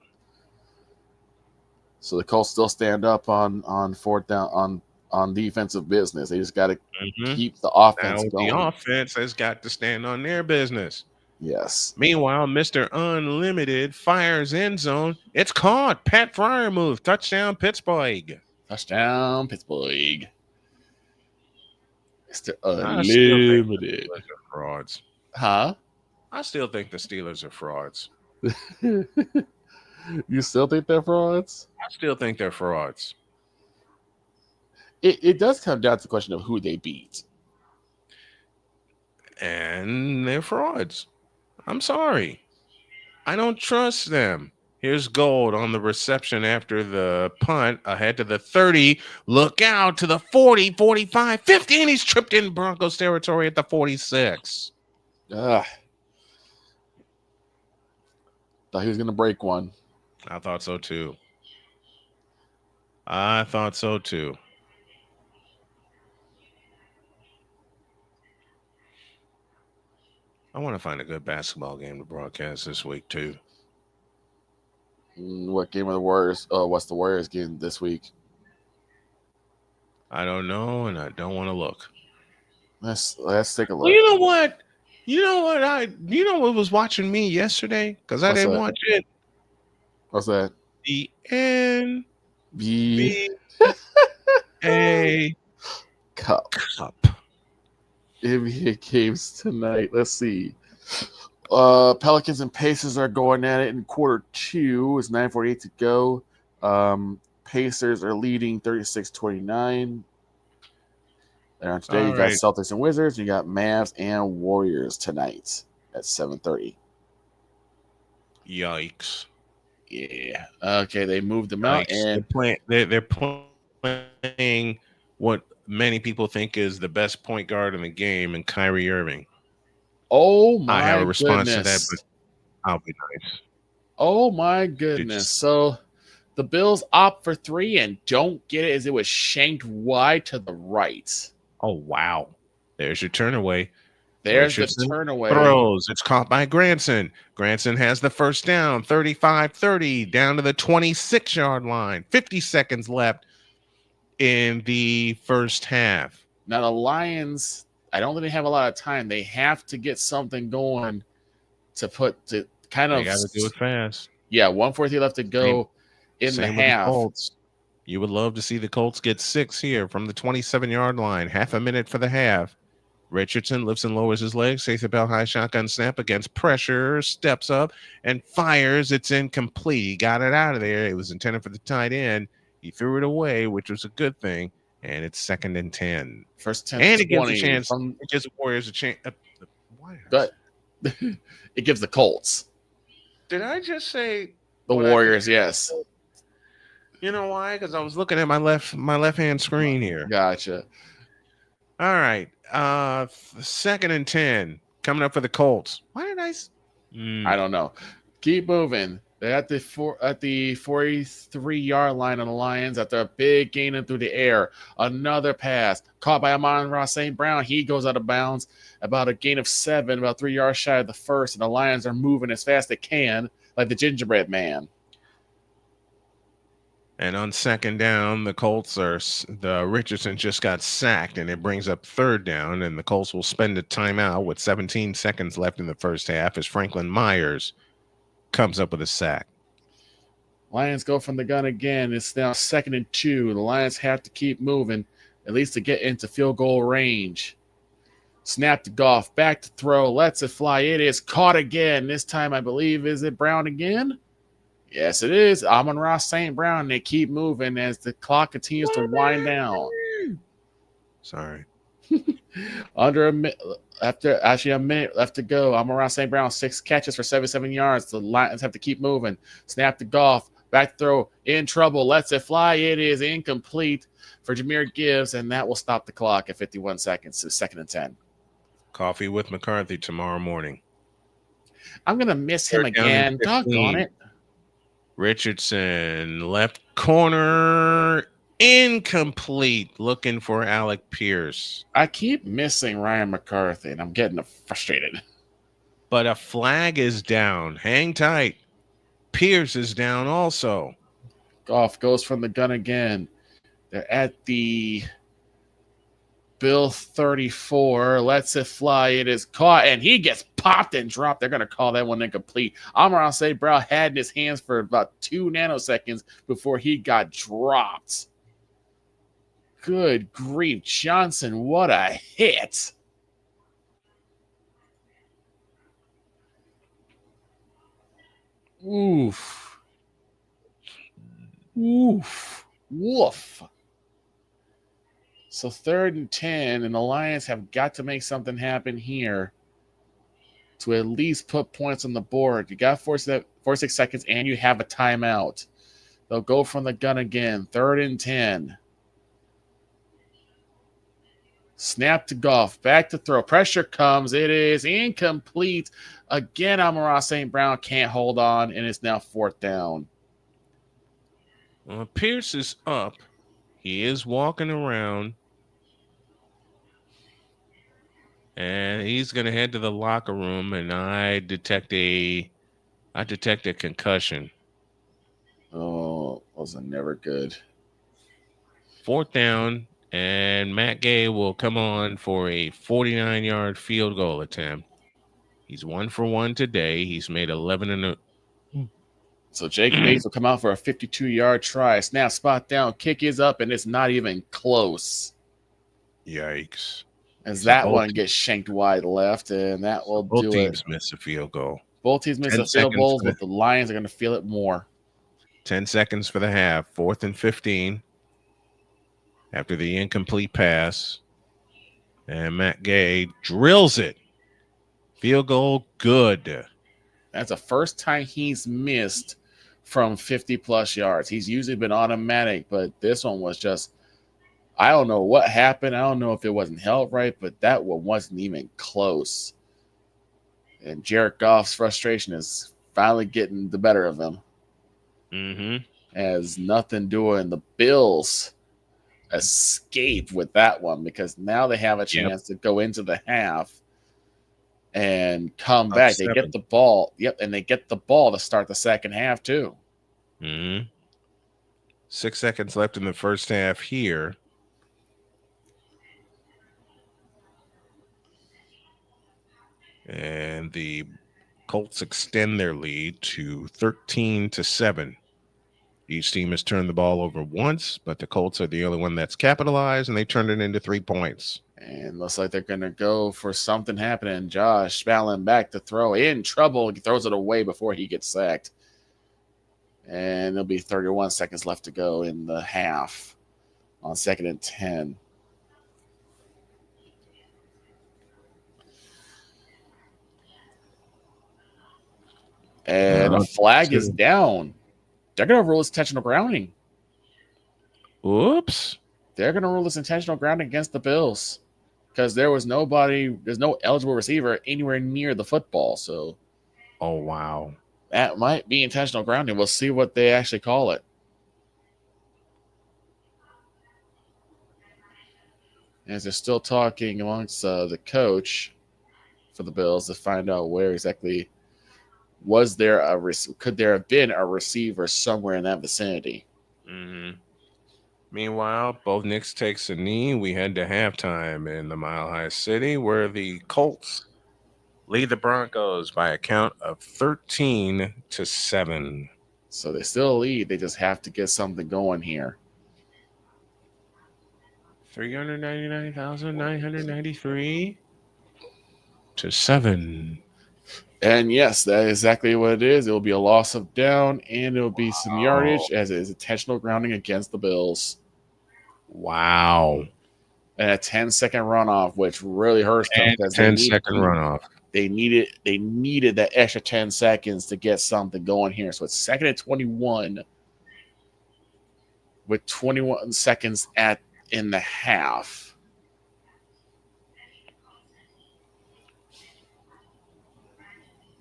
So the Colts still stand up on 4th down on defensive business. They just got to keep the offense Now going. the offense has got to stand on their business. Yes. Meanwhile, Mr. Unlimited fires end zone. It's caught. Pat Fryer move. Touchdown, Pittsburgh. Touchdown, Pittsburgh. Mr. I still think the Unlimited. Steelers are frauds. Huh? I still think the Steelers are frauds. You still think they're frauds? I still think they're frauds. It does come down to the question of who they beat. And they're frauds. I'm sorry. I don't trust them. Here's Gold on the reception after the punt, ahead to the 30. Look out to the 40, 45, 50, and he's tripped in Broncos territory at the 46. Thought he was going to break one. I thought so too. I thought so too. I want to find a good basketball game to broadcast this week too. What game of the Warriors? What's the Warriors game this week? I don't know, and I don't want to look. Let's take a look. Well, you know what? You know what was watching me yesterday? Because I didn't watch it. What's that? The NBA Cup. NBA games tonight. Let's see. Pelicans and Pacers are going at it in quarter 2. It's 9:48 to go. Pacers are leading 36-29. And today you got Celtics and Wizards. You got Mavs and Warriors tonight at 7:30. Yikes. Yeah. Okay, they moved them out, and they're playing what many people think is the best point guard in the game, and Kyrie Irving. Oh my! I have a response to that, goodness. but I'll be nice. Oh my goodness! So the Bills opt for 3 and don't get it as it was shanked wide to the right. Oh wow! There's your turn away. There's the turn away. Throws. It's caught by Granson. Granson has the first down, 35-30, down to the 26-yard line. 50 seconds left in the first half. Now the Lions, I don't think they have a lot of time. They have to get something going to kind of. They got to do it fast. Yeah, 1:43 left to go in the half. Colts. You would love to see the Colts get 6 here from the 27-yard line. Half a minute for the half. Richardson lifts and lowers his legs, takes a bell high shotgun snap against pressure, steps up and fires. It's incomplete. He got it out of there. It was intended for the tight end. He threw it away, which was a good thing. And it's 2nd and 10. First 10, and it gives 20 a chance. It gives the Warriors a chance. But it gives the Colts. Did I just say the Warriors? Yes. You know why? Because I was looking at my left hand screen here. Gotcha. All right. 2nd and 10 coming up for the Colts. Why did I? I don't know. Keep moving. They're at the 43-yard line on the Lions after a big gain in through the air. Another pass caught by Amon-Ra St. Brown. He goes out of bounds. About a gain of 7, about 3 yards shy of the first. And the Lions are moving as fast as they can, like the gingerbread man. And on 2nd down, the Richardson just got sacked, and it brings up 3rd down, and the Colts will spend a timeout with 17 seconds left in the first half as Franklin Myers comes up with a sack. Lions go from the gun again. It's now 2nd and 2. The Lions have to keep moving, at least to get into field goal range. Snap to Goff, back to throw, lets it fly. It is caught again. This time, I believe, is it Brown again? Yes, it is. Amon-Ra St. Brown. They keep moving as the clock continues to wind down. Sorry. Under a minute, after actually a minute left to go. Amon-Ra St. Brown, 6 catches for 77 yards. The Lions have to keep moving. Snap to Goff. Back throw. In trouble. Lets it fly. It is incomplete for Jahmyr Gibbs, and that will stop the clock at 51 seconds. So 2nd and 10. Coffee with McCarthy tomorrow morning. I'm going to miss him again. Doggone it. Richardson, left corner, incomplete. Looking for Alec Pierce. I keep missing Ryan McCarthy, and I'm getting frustrated. But a flag is down. Hang tight. Pierce is down also. Goff goes from the gun again. They're at the Bill 34. Lets it fly. It is caught, and he gets popped and dropped. They're going to call that one incomplete. Amon-Ra St. Brown had in his hands for about 2 nanoseconds before he got dropped. Good grief, Johnson, what a hit. Oof. Oof. Woof. So 3rd and 10, and the Lions have got to make something happen here to at least put points on the board. You got 46 seconds, and you have a timeout. They'll go from the gun again. 3rd and 10. Snap to Goff. Back to throw. Pressure comes. It is incomplete. Again, Amon-Ra St. Brown can't hold on, and it's now 4th down. Well, Pierce is up. He is walking around. And he's going to head to the locker room, and I detect a concussion. Oh, wasn't never good. 4th down, and Matt Gay will come on for a 49-yard field goal attempt. He's 1 for 1 today. He's made 11 in a. So Jake Bates will come out for a 52-yard try. Snap, spot down, kick is up, and it's not even close. Yikes. As that one gets shanked wide left, and that will do it. Both teams miss a field goal. Both teams miss a field goal, but the Lions are going to feel it more. 10 seconds for the half. 4th and 15 after the incomplete pass. And Matt Gay drills it. Field goal, good. That's the first time he's missed from 50-plus yards. He's usually been automatic, but this one was just, I don't know what happened. I don't know if it wasn't held right, but that one wasn't even close. And Jared Goff's frustration is finally getting the better of him. Has nothing doing. The Bills escape with that one because now they have a chance to go into the half and come back. 7. They get the ball. Yep, and they get the ball to start the second half too. 6 seconds left in the first half here. And the Colts extend their lead to 13-7. Each team has turned the ball over once, but the Colts are the only one that's capitalized, and they turned it into 3 points. And looks like they're going to go for something happening. Josh Spallin back to throw. In trouble. He throws it away before he gets sacked. And there'll be 31 seconds left to go in the half on 2nd and 10. And a flag is down. They're going to rule this intentional grounding. Oops. They're going to rule this intentional grounding against the Bills because there's no eligible receiver anywhere near the football. So, oh, wow. That might be intentional grounding. We'll see what they actually call it. As they're still talking amongst the coach for the Bills to find out where exactly could there have been a receiver somewhere in that vicinity. Meanwhile, both Knicks takes a knee. We head to halftime in the Mile High City where the Colts lead the Broncos by a count of 13-7. So they still lead. They just have to get something going here. 399,993 to 7. And yes, that is exactly what it is. It will be a loss of down, and it will be some yardage as it is intentional grounding against the Bills. Wow. And a 10-second runoff, which really hurts them And because 10-second runoff. They needed that extra 10 seconds to get something going here. So it's 2nd and 21 with 21 seconds in the half.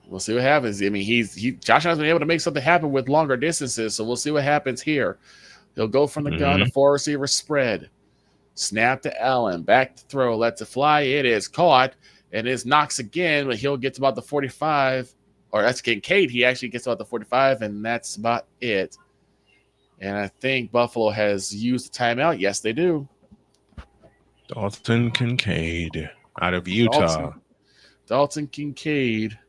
We'll see what happens. I mean, Josh has been able to make something happen with longer distances, so we'll see what happens here. He'll go from the gun to 4 receiver spread. Snap to Allen, back to throw, lets it fly. It is caught, and it's knocks again, but he'll get to about the 45. Or that's Kincaid. He actually gets about the 45, and that's about it. And I think Buffalo has used the timeout. Yes, they do. Dalton Kincaid out of Utah. Dalton Kincaid.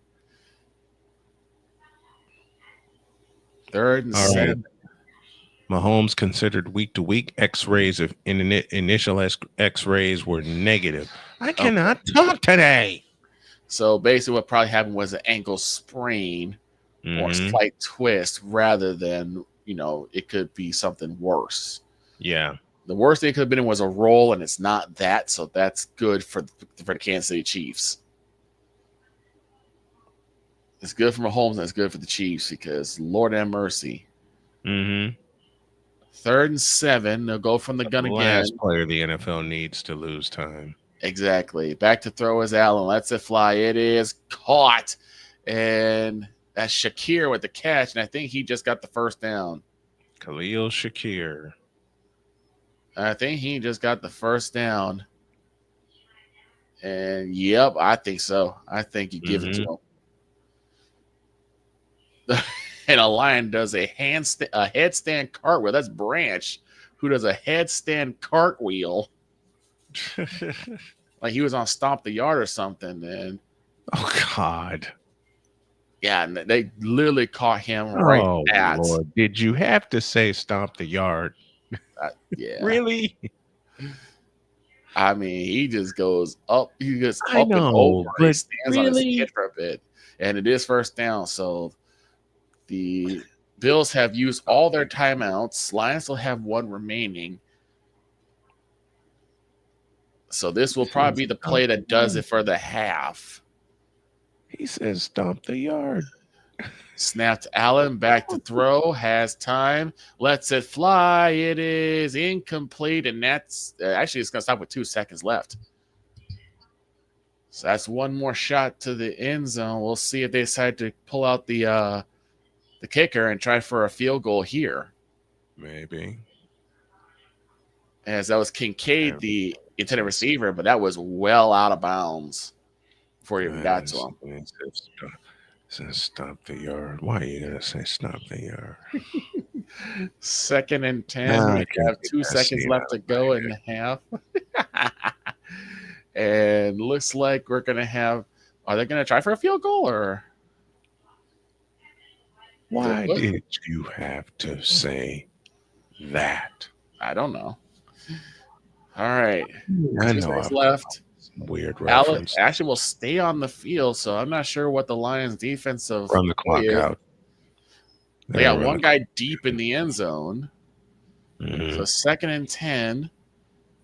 3rd and 7. Mahomes considered week-to-week X-rays of initial X-rays were negative. I cannot talk today. So basically what probably happened was an ankle sprain or a slight twist rather than, it could be something worse. Yeah. The worst thing it could have been was a roll, and it's not that, so that's good for the Kansas City Chiefs. It's good for Mahomes, and it's good for the Chiefs because Lord have mercy. 3rd and 7. They'll go from the gun again. Last player the NFL needs to lose time. Exactly. Back to throw is Allen. Lets it fly. It is caught. And that's Shakir with the catch, and I think he just got the first down. Khalil Shakir. I think he just got the first down. And, yep, I think so. I think you give it to him. And a Lion does a headstand cartwheel. That's Branch, who does a headstand cartwheel. Like he was on Stomp the Yard or something. And oh, God. Yeah, and they literally caught him right at. Lord. Did you have to say Stomp the Yard? Yeah. Really? I mean, he just goes up. He goes I up know, and over. He but stands on his head for a bit. And it is first down. So the Bills have used all their timeouts. Lions will have one remaining. So this will probably be the play that does it for the half. He says Stomp the Yard. Snapped Allen, back to throw, has time, lets it fly. It is incomplete, and that's actually it's going to stop with 2 seconds left. So that's one more shot to the end zone. We'll see if they decide to pull out the kicker and try for a field goal here. Maybe. As that was Kincaid, the intended receiver, but that was well out of bounds before he even got to him. It says Stomp the Yard. Why are you going to say Stomp the Yard? 2nd and 10. We have 2 seconds left to go in the half. And looks like we're going to have – are they going to try for a field goal or – why did you have to say that? I don't know. All right. I 2 know. seconds left. Weird reference. Allen actually will stay on the field, so I'm not sure what the Lions' defensive run the clock out. They got one guy deep in the end zone. So 2nd and 10.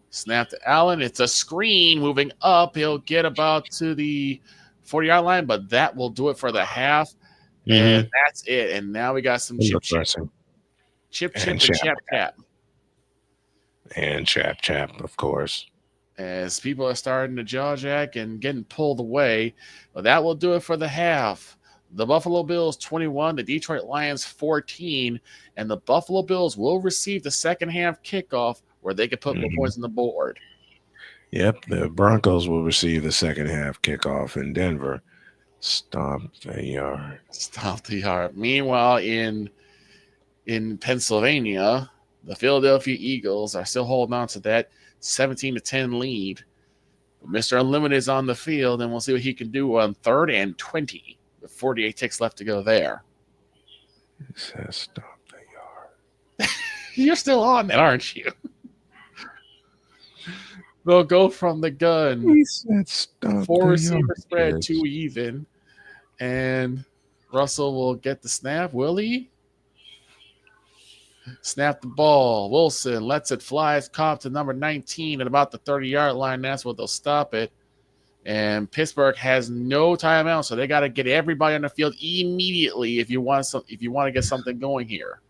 Snap to Allen. It's a screen moving up. He'll get about to the 40-yard line, but that will do it for the half. And that's it. And now we got some chip, and chap. And chap, of course. As people are starting to jaw jack and getting pulled away. Well, that will do it for the half. The Buffalo Bills 21, the Detroit Lions 14, and the Buffalo Bills will receive the second half kickoff where they can put more points on the board. Yep, the Broncos will receive the second half kickoff in Denver. Stomp the Yard. Stomp the Yard. Meanwhile, in Pennsylvania, the Philadelphia Eagles are still holding on to that 17-10 lead. Mr. Unlimited is on the field, and we'll see what he can do on 3rd and 20 with 48 ticks left to go there. It says Stomp the Yard. You're still on that, aren't you? They'll go from the gun. He said Stomp 4 the receiver Yard. spread, 2 even. And Russell will get the snap. Will he? Snap the ball. Wilson lets it fly. It's caught to number 19 at about the 30-yard line. That's what they'll stop it. And Pittsburgh has no timeout, so they got to get everybody on the field immediately if you want to get something going here.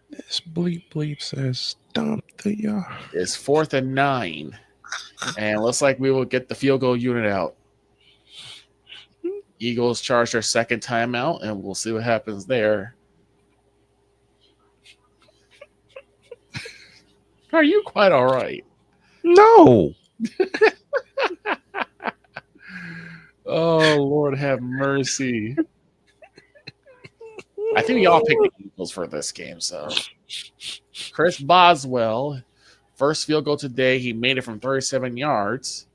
This bleep says stomp the yard. It's 4th and 9. And it looks like we will get the field goal unit out. Eagles charge their second timeout, and we'll see what happens there. Are you quite all right? No. Oh, Lord have mercy. I think we all picked the Eagles for this game. So, Chris Boswell, first field goal today. He made it from 37 yards.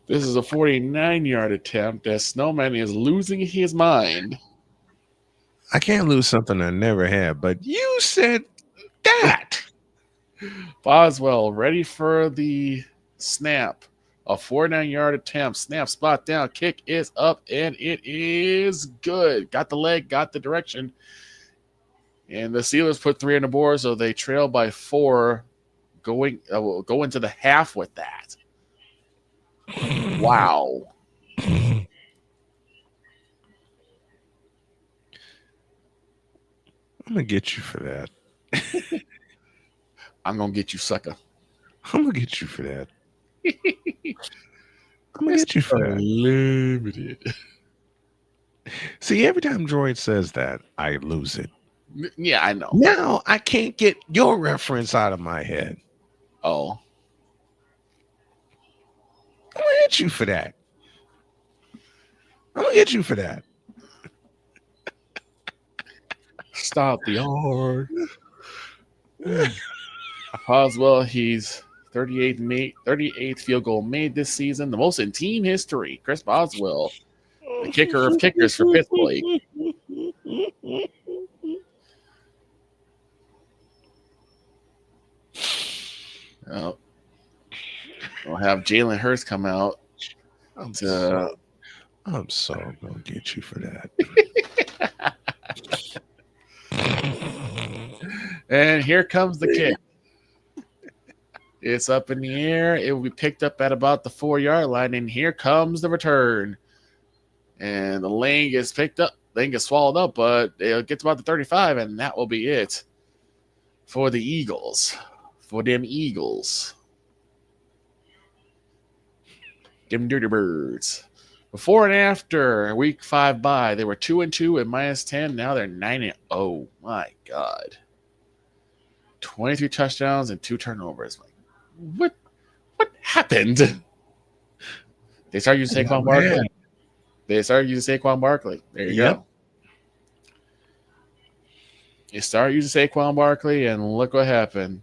This is a 49-yard attempt as Snowman is losing his mind. I can't lose something I never had, but you said that. Boswell ready for the snap. A 49-yard attempt. Snap, spot down. Kick is up, and it is good. Got the leg, got the direction. And the Steelers put 3 on the board, so they trail by 4. Go into the half with that. Wow. I'm going to get you for that. I'm going to get you, sucker. I'm going to get you for that. I'm going to get you for that. Limited. See, every time Droid says that, I lose it. Yeah, I know. Now I can't get your reference out of my head. Oh. I'm going to get you for that. I'm going to get you for that. Stop the yard. Boswell, he's 38th field goal made this season, the most in team history. Chris Boswell, the kicker of kickers for Pittsburgh. Oh. We'll have Jalen Hurts come out. I'm so gonna get you for that. And here comes the kick. It's up in the air. It will be picked up at about the 4-yard line, and here comes the return. And the lane gets picked up. Lane gets swallowed up, but it gets about the 35, and that will be it for the Eagles. For them Eagles. Them Dirty Birds. Before and after week 5 bye, they were 2-2 and -10. Now they're 9-0. My God. 23 touchdowns and 2 turnovers. What happened? They started using Saquon Barkley. There you go. You start using Saquon Barkley, and look what happened.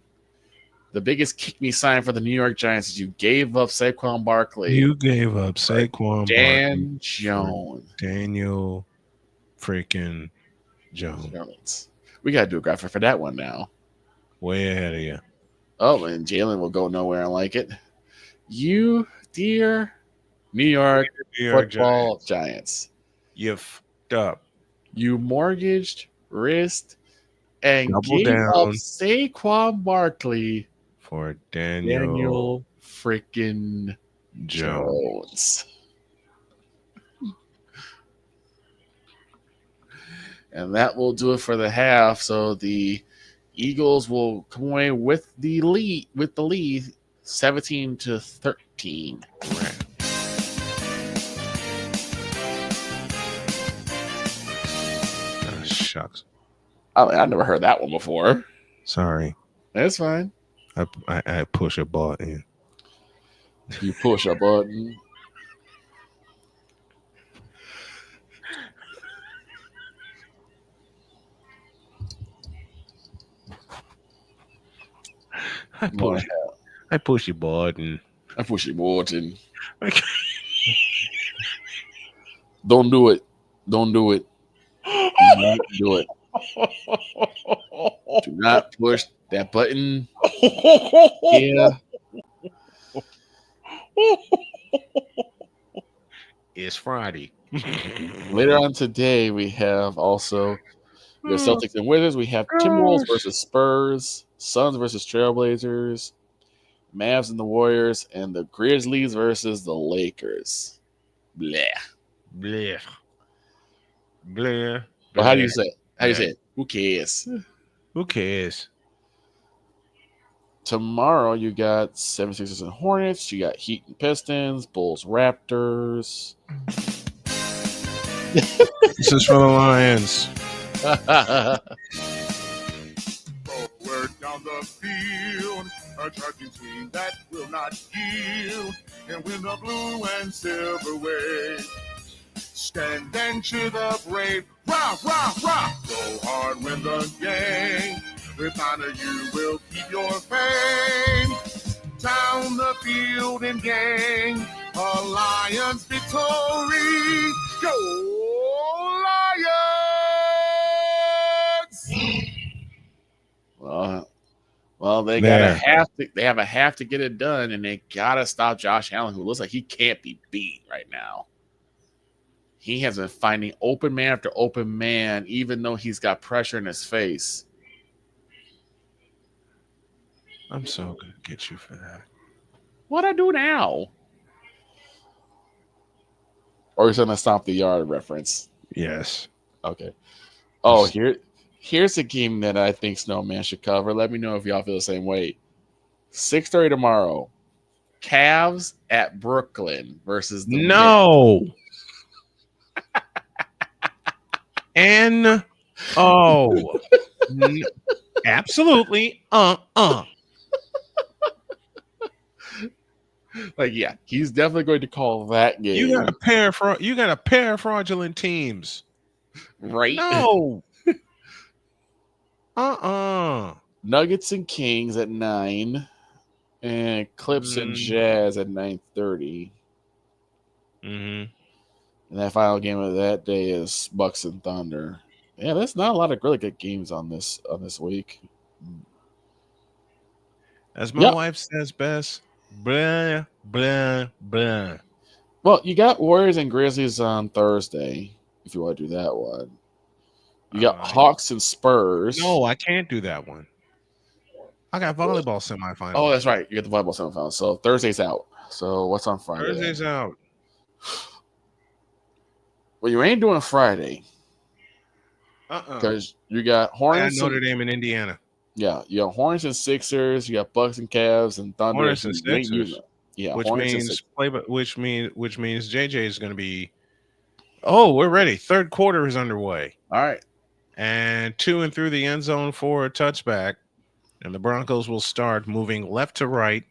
The biggest kick me sign for the New York Giants is you gave up Saquon Barkley. You gave up Saquon Dan Jones. Daniel freaking Jones. We got to do a graphic for that one now. Way ahead of you. Oh, and Jalen will go nowhere like it. You, dear New York football Giants. You f***ed up. You mortgaged, risked, and gave down up Saquon Barkley for Daniel freaking Jones. And that will do it for the half. So the Eagles will come away with the lead 17-13. Shucks. I never heard that one before. Sorry. That's fine. I push a button. You push a button. I push your button. I push your button. Don't do it. Don't do it. Don't do it. Do not push that button. Yeah. It's Friday. Later on today, we have also the Celtics and Wizards. We have Timberwolves versus Spurs, Suns versus Trailblazers, Mavs and the Warriors, and the Grizzlies versus the Lakers. Bleh. Bleh. Bleh. Well, how do you say it? How do you bleh. say it? Who cares? Who cares? Tomorrow, you got 76ers and Hornets. You got Heat and Pistons, Bulls, Raptors. This is for the Lions. Forward down the field, a charging team that will not yield, and win the blue and silver wave. Stand and cheer the brave, rah, rah, rah. Go hard, win the game. With honor, you will keep your fame. Down the field and gang, a Lions victory. Go Lions! Well, they have a half to get it done, and they gotta stop Josh Allen, who looks like he can't be beat right now. He has been finding open man after open man, even though he's got pressure in his face. I'm so gonna get you for that. What I do now? Or is it gonna stop the yard reference? Yes. Okay. Oh, here's a game that I think Snowman should cover. Let me know if y'all feel the same way. 6:30 tomorrow. Cavs at Brooklyn versus the No. Absolutely. Like, yeah, he's definitely going to call that game. You got a pair of fraudulent teams. Right? No. Nuggets and Kings at 9. And Clips and Jazz at 9:30. Mm-hmm. And that final game of that day is Bucks and Thunder. Yeah, there's not a lot of really good games on this week. As my wife says best, blah, blah, blah. Well, you got Warriors and Grizzlies on Thursday, if you want to do that one. You got Hawks and Spurs. No, I can't do that one. I got volleyball semifinals. Oh, that's right. You got the volleyball semifinals. So Thursday's out. So what's on Friday? Thursday's out. Well, you ain't doing Friday. Because you got Hornets. Notre Dame in Indiana. Yeah, you got Hornets and Sixers. You got Bucks and Cavs and Thunder. Hornets and Sixers. Yeah, which Hornets means JJ is going to be. Oh, we're ready. Third quarter is underway. All right, and 2 and through the end zone for a touchback, and the Broncos will start moving left to right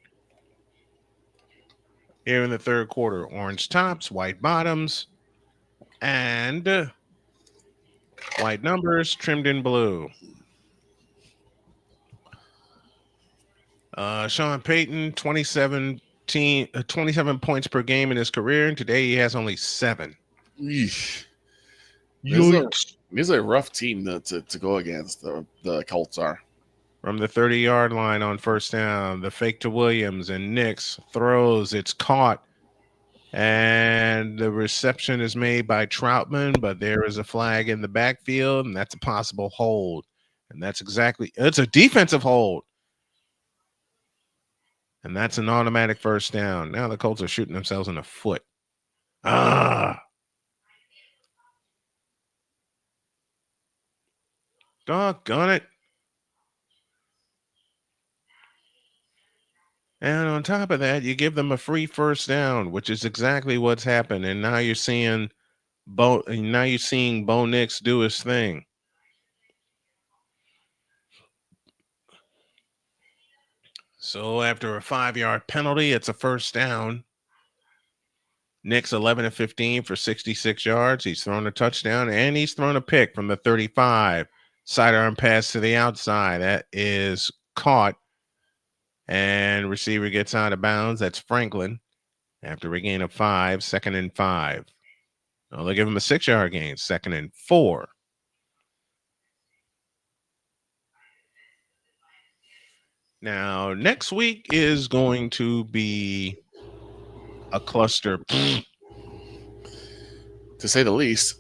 here in the third quarter. Orange tops, white bottoms, and white numbers trimmed in blue. Sean Payton, 27 points per game in his career, and today he has only 7. This is a rough team to go against. The Colts are. From the 30-yard line on first down, the fake to Williams, and Nix throws. It's caught, and the reception is made by Troutman, but there is a flag in the backfield, and that's a possible hold. And it's a defensive hold. And that's an automatic first down. Now the Colts are shooting themselves in the foot. Doggone it. And on top of that, you give them a free first down, which is exactly what's happened. And now you're seeing Bo Nix do his thing. So after a 5-yard penalty, it's a first down. Nix 11 of 15 for 66 yards. He's thrown a touchdown, and he's thrown a pick from the 35. Sidearm pass to the outside. That is caught. And receiver gets out of bounds. That's Franklin. After a gain of 5, 2nd and 5. Well, they give him a 6-yard gain, 2nd and 4. Now, next week is going to be a cluster. To say the least.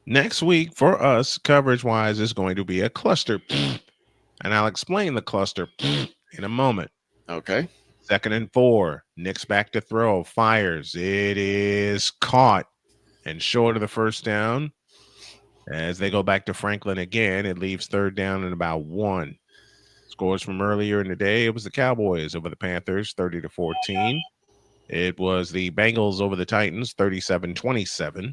Next week for us, coverage-wise, is going to be a cluster. And I'll explain the cluster in a moment. Okay. 2nd and 4. Knicks back to throw. Fires. It is caught and short of the first down. As they go back to Franklin again, it leaves 3rd down and about 1. Scores from earlier in the day. It was the Cowboys over the Panthers, 30-14. It was the Bengals over the Titans, 37-27.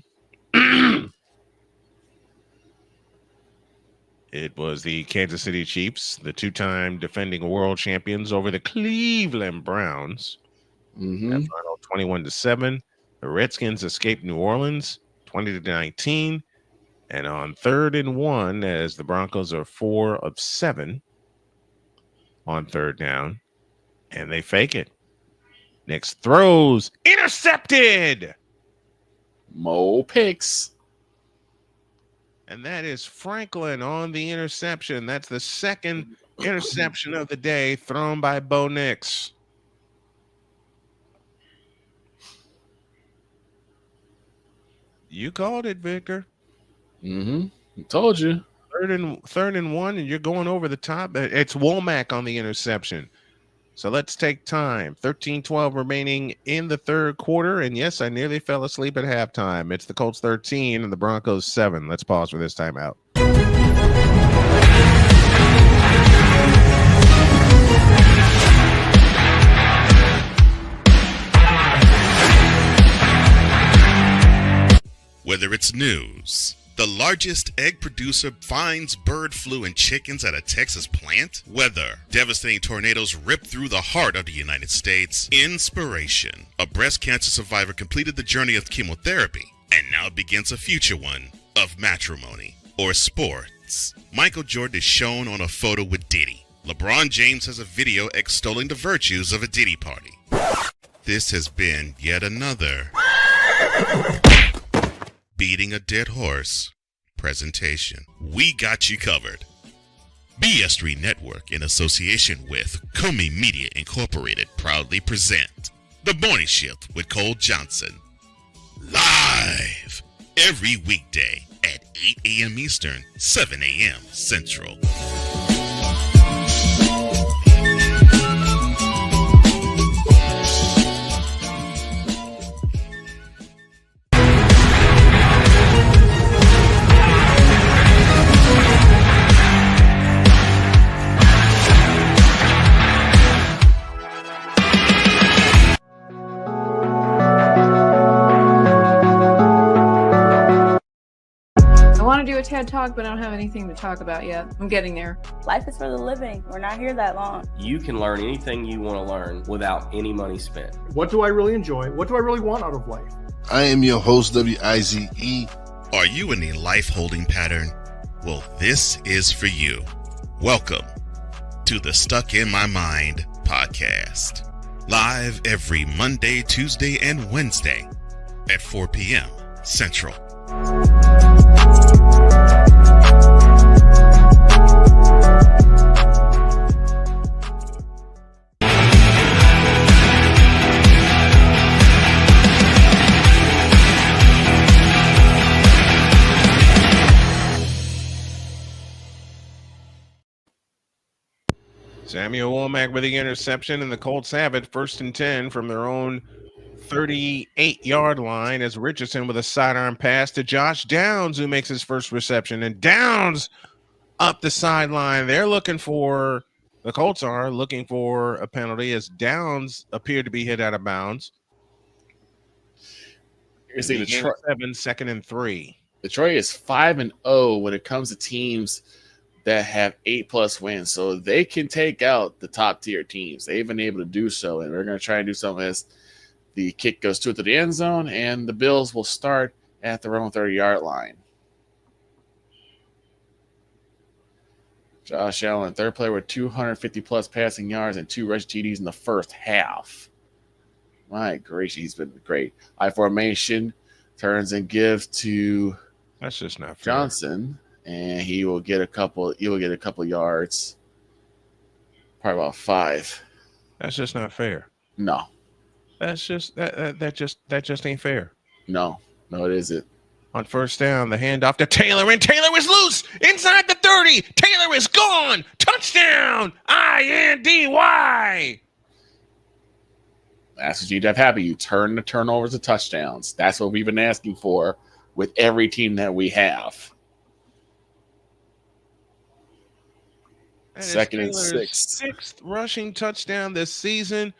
It was the Kansas City Chiefs, the 2-time defending world champions, over the Cleveland Browns. That final 21-7. The Redskins escaped New Orleans, 20-19. And on 3rd and 1, as the Broncos are 4 of 7 on 3rd down, and they fake it. Knicks throws, intercepted. Mo picks. And that is Franklin on the interception. That's the 2nd interception of the day thrown by Bo Nix. You called it, Victor. I told you. 3rd and 1, and you're going over the top. It's Womack on the interception. So let's take time. 13-12 remaining in the 3rd quarter. And yes, I nearly fell asleep at halftime. It's the Colts 13 and the Broncos 7. Let's pause for this timeout. Whether it's news, the largest egg producer finds bird flu in chickens at a Texas plant, weather, devastating tornadoes rip through the heart of the United States, inspiration, a breast cancer survivor completed the journey of chemotherapy, and now begins a future one of matrimony or sports. Michael Jordan is shown on a photo with Diddy. LeBron James has a video extolling the virtues of a Diddy party. This has been yet another beating a dead horse presentation. We got you covered. BS3 Network, in association with Comey Media Incorporated, proudly present The Morning Shift with Cole Johnson. Live every weekday at 8 a.m. Eastern, 7 a.m. Central. Do a TED Talk, but I don't have anything to talk about yet. I'm getting there. Life is for the living. We're not here that long. You can learn anything you want to learn without any money spent. What do I really enjoy? What do I really want out of life? I am your host, WIZE. Are you in a life holding pattern? Well, this is for you. Welcome to the Stuck in My Mind podcast. Live every Monday, Tuesday, and Wednesday at 4 p.m. Central. Samuel Womack with the interception, and the Colts have it 1st and 10 from their own 38-yard line as Richardson with a sidearm pass to Josh Downs, who makes his first reception. And Downs up the sideline. The Colts are looking for a penalty as Downs appeared to be hit out of bounds. Here's the Detroit 7, 2nd and 3. Detroit is 5-0 when it comes to teams that have 8+ wins, so they can take out the top tier teams. They've been able to do so, and we're going to try and do something as the kick goes to the end zone, and the Bills will start at their own 30-yard line. Josh Allen, third player with 250+ passing yards and 2 rush TDs in the first half. My gracious, he's been great. I formation turns and gives to that's just not fair. Johnson. And he will get a couple yards. Probably about 5. That's just not fair. No, That's just that just ain't fair. no, it isn't. On first down, the handoff to Taylor, and Taylor is loose inside the 30. Taylor is gone. Touchdown! INDY. That's what you'd have happen. You turn the turnovers to touchdowns. That's what we've been asking for with every team that we have. That is Second and Taylor's 6. 6th rushing touchdown this season,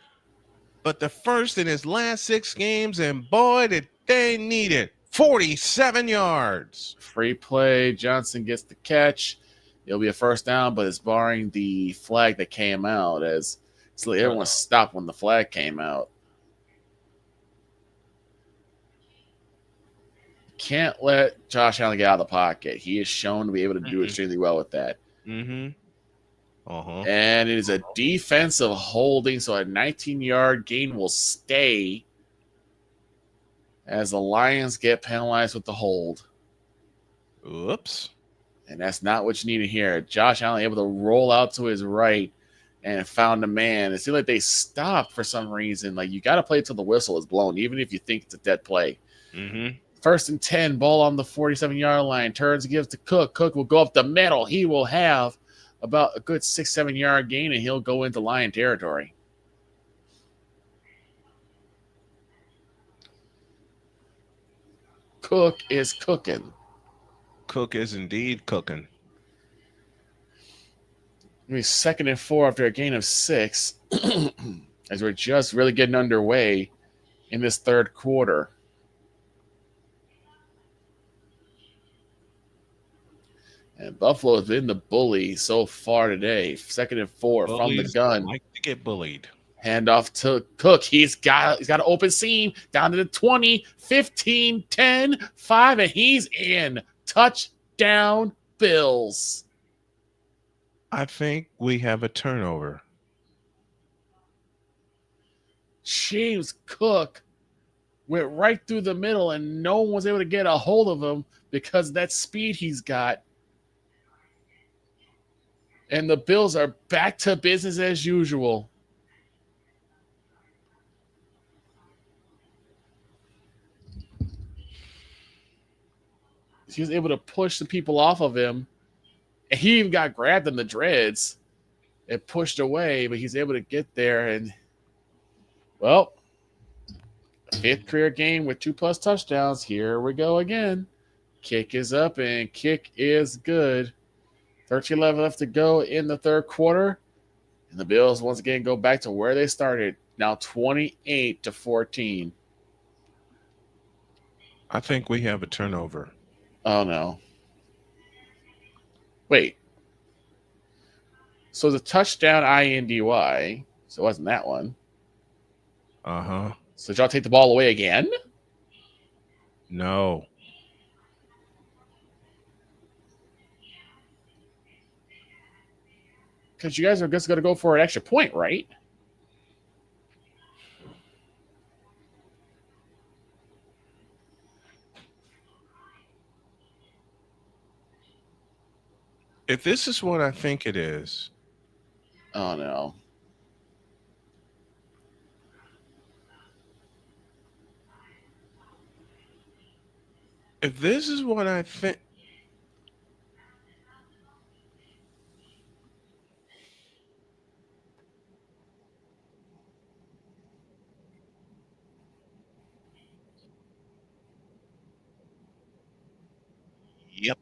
but the first in his last 6 games, and boy, did they need it. 47 yards. Free play. Johnson gets the catch. It'll be a first down, but it's barring the flag that came out, as so everyone stopped when the flag came out. Can't let Josh Allen get out of the pocket. He is shown to be able to do extremely well with that. Mm-hmm. Uh-huh. And it is a defensive holding, so a 19-yard gain will stay as the Lions get penalized with the hold. Oops. And that's not what you need to hear. Josh Allen able to roll out to his right and found a man. It seemed like they stopped for some reason. Like, you got to play till the whistle is blown, even if you think it's a dead play. Mm-hmm. First and 10, ball on the 47-yard line. Turns, gives to Cook. Cook will go up the middle. He will have about a good 6-7 yard gain, and he'll go into Lion territory. Cook is cooking. Cook is indeed cooking. It'll be 2nd and 4 after a gain of 6 as we're just really getting underway in this third quarter. And Buffalo has been the bully so far today. 2nd and 4 from the gun. Like to get bullied. Handoff to Cook. He's got an open seam down to the 20, 15, 10, 5, and he's in. Touchdown, Bills. I think we have a turnover. James Cook went right through the middle, and no one was able to get a hold of him because of that speed he's got. And the Bills are back to business as usual. He was able to push the people off of him. And he even got grabbed in the dreads and pushed away, but he's able to get there. And, well, 5th career game with 2+ touchdowns. Here we go again. Kick is up, and kick is good. 13-11 left to go in the third quarter. And the Bills once again go back to where they started. Now 28-14. I think we have a turnover. Oh, no. Wait. So the touchdown INDY. So it wasn't that one. Uh-huh. So did y'all take the ball away again? No. Because you guys are just going to go for an extra point, right? If this is what I think it is. Oh, no. If this is what I think. Yep.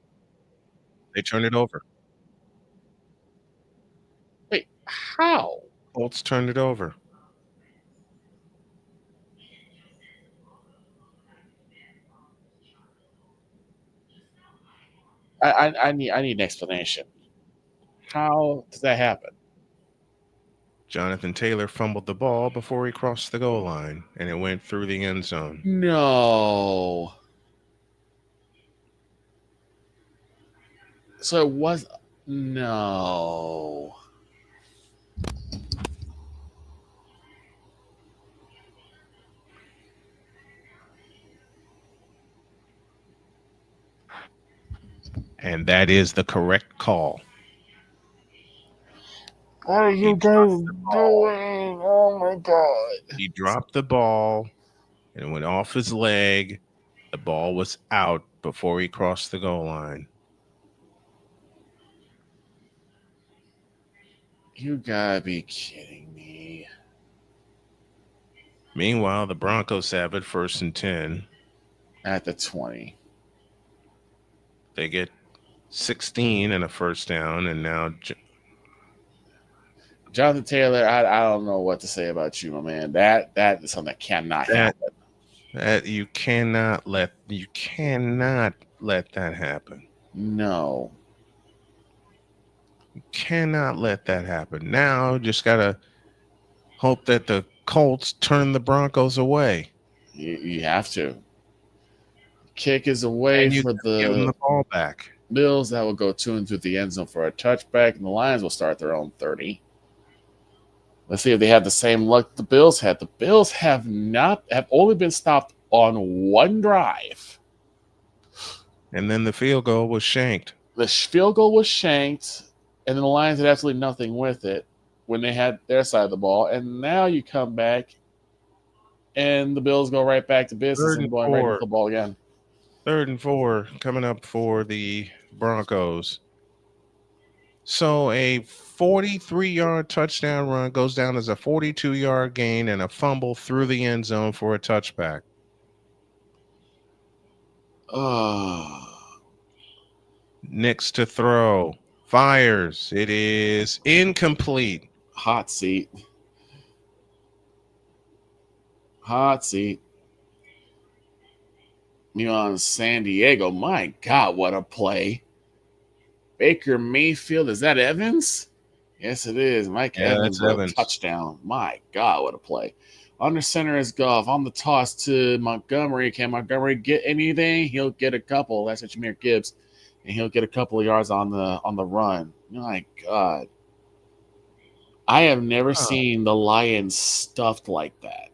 They turned it over. Wait, how? Colts turned it over. I need an explanation. How does that happen? Jonathan Taylor fumbled the ball before he crossed the goal line, and it went through the end zone. No. So it was... No. And that is the correct call. What are you guys doing? Oh my god. He dropped the ball and it went off his leg. The ball was out before he crossed the goal line. You gotta be kidding me. Meanwhile, the Broncos have it 1st and 10. At the 20. They get 16 and a first down, and now Jonathan Taylor, I don't know what to say about you, my man. That is something that cannot happen. That you cannot let that happen. No. You cannot let that happen. Now just gotta hope that the Colts turn the Broncos away. You have to. Kick is away and you for give them the ball back. Bills. That will go 2 into the end zone for a touchback, and the Lions will start their own 30. Let's see if they have the same luck the Bills had. The Bills have only been stopped on one drive. And then the field goal was shanked. The field goal was shanked, and then the Lions did absolutely nothing with it when they had their side of the ball. And now you come back, and the Bills go right back to business and going right into the ball again. 3rd and 4 coming up for the Broncos. So a 43-yard touchdown run goes down as a 42-yard gain and a fumble through the end zone for a touchback. Next to throw. Fires. It is incomplete. Hot seat. Hot seat. Meanwhile, in San Diego, my God, what a play. Baker Mayfield, is that Evans? Yes, it is. Mike Evans with a touchdown. My God, what a play. Under center is Goff. On the toss to Montgomery. Can Montgomery get anything? He'll get a couple. That's Jameer Gibbs. And he'll get a couple of yards on the run. My God. I have never seen the Lions stuffed like that.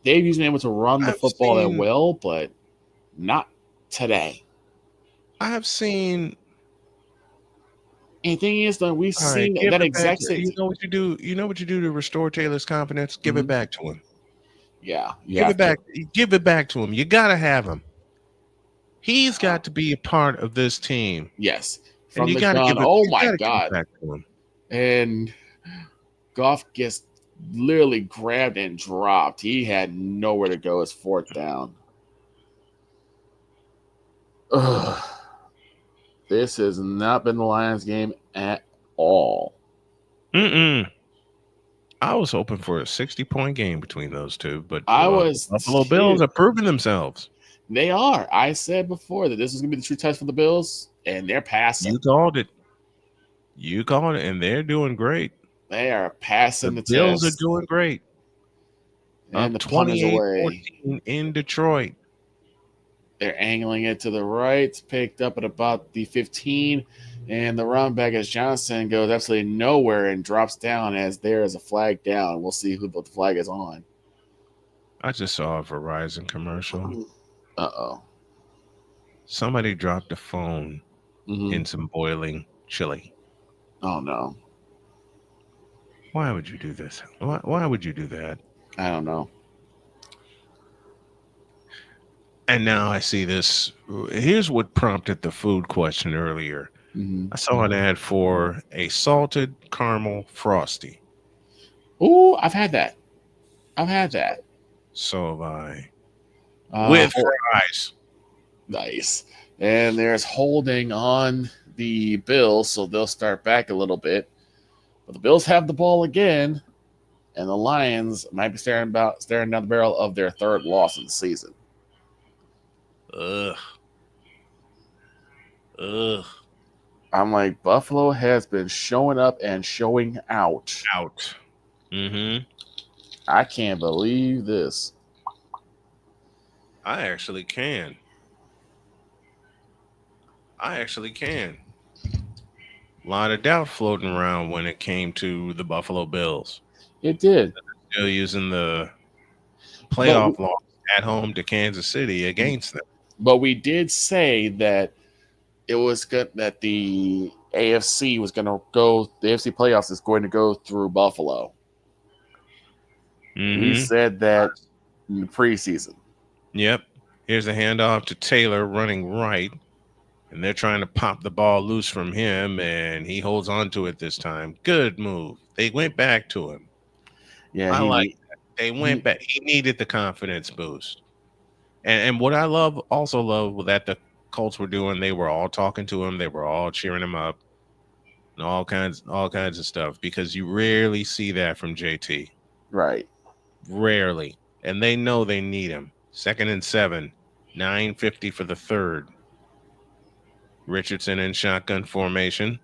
They've usually been able to run the football that well, but not today. I have seen. And the thing is, though, we've seen that exact same. You know what you do? You know what you do to restore Taylor's confidence? Give it back to him. Yeah, give it back. Give it back to him. You gotta have him. He's got to be a part of this team. Yes, from the gun. Oh my God! Back to him. And Goff gets literally grabbed and dropped. He had nowhere to go. It's 4th down. Ugh. This has not been the Lions game at all. I was hoping for a 60-point game between those two, but Buffalo Bills are proving themselves. They are. I said before that this was going to be the true test for the Bills, and they're passing. You called it. You called it, and they're doing great. They are passing the Bills test. are doing great. And the 28-14 in Detroit. They're angling it to the right, picked up at about the 15, and the run back as Johnson goes absolutely nowhere and drops down as there is a flag down. We'll see who the flag is on. I just saw a Verizon commercial. Uh-oh. Somebody dropped a phone in some boiling chili. Oh, no. Why would you do this? Why would you do that? I don't know. And now I see this. Here's what prompted the food question earlier. I saw an ad for a salted caramel frosty. Ooh, I've had that. So have I. With fries. Nice. And there's holding on the Bills, so they'll start back a little bit. But the Bills have the ball again, and the Lions might be staring down the barrel of their 3rd loss of the season. Ugh. I'm like, Buffalo has been showing up and showing out. I can't believe this. I actually can. A lot of doubt floating around when it came to the Buffalo Bills. It did. Still using the playoff loss at home to Kansas City against them. But we did say that it was good that the AFC was going to go. The AFC playoffs is going to go through Buffalo. We said that in the preseason. Yep. Here's a handoff to Taylor running right. And they're trying to pop the ball loose from him, and he holds on to it this time. Good move. They went back to him. Yeah, I like that. They went back. He needed the confidence boost. And what I also love that the Colts were doing, they were all talking to him. They were all cheering him up and all kinds of stuff, because you rarely see that from JT. Right. Rarely. And they know they need him. 2nd and 7, 9:50 for the third. Richardson in shotgun formation.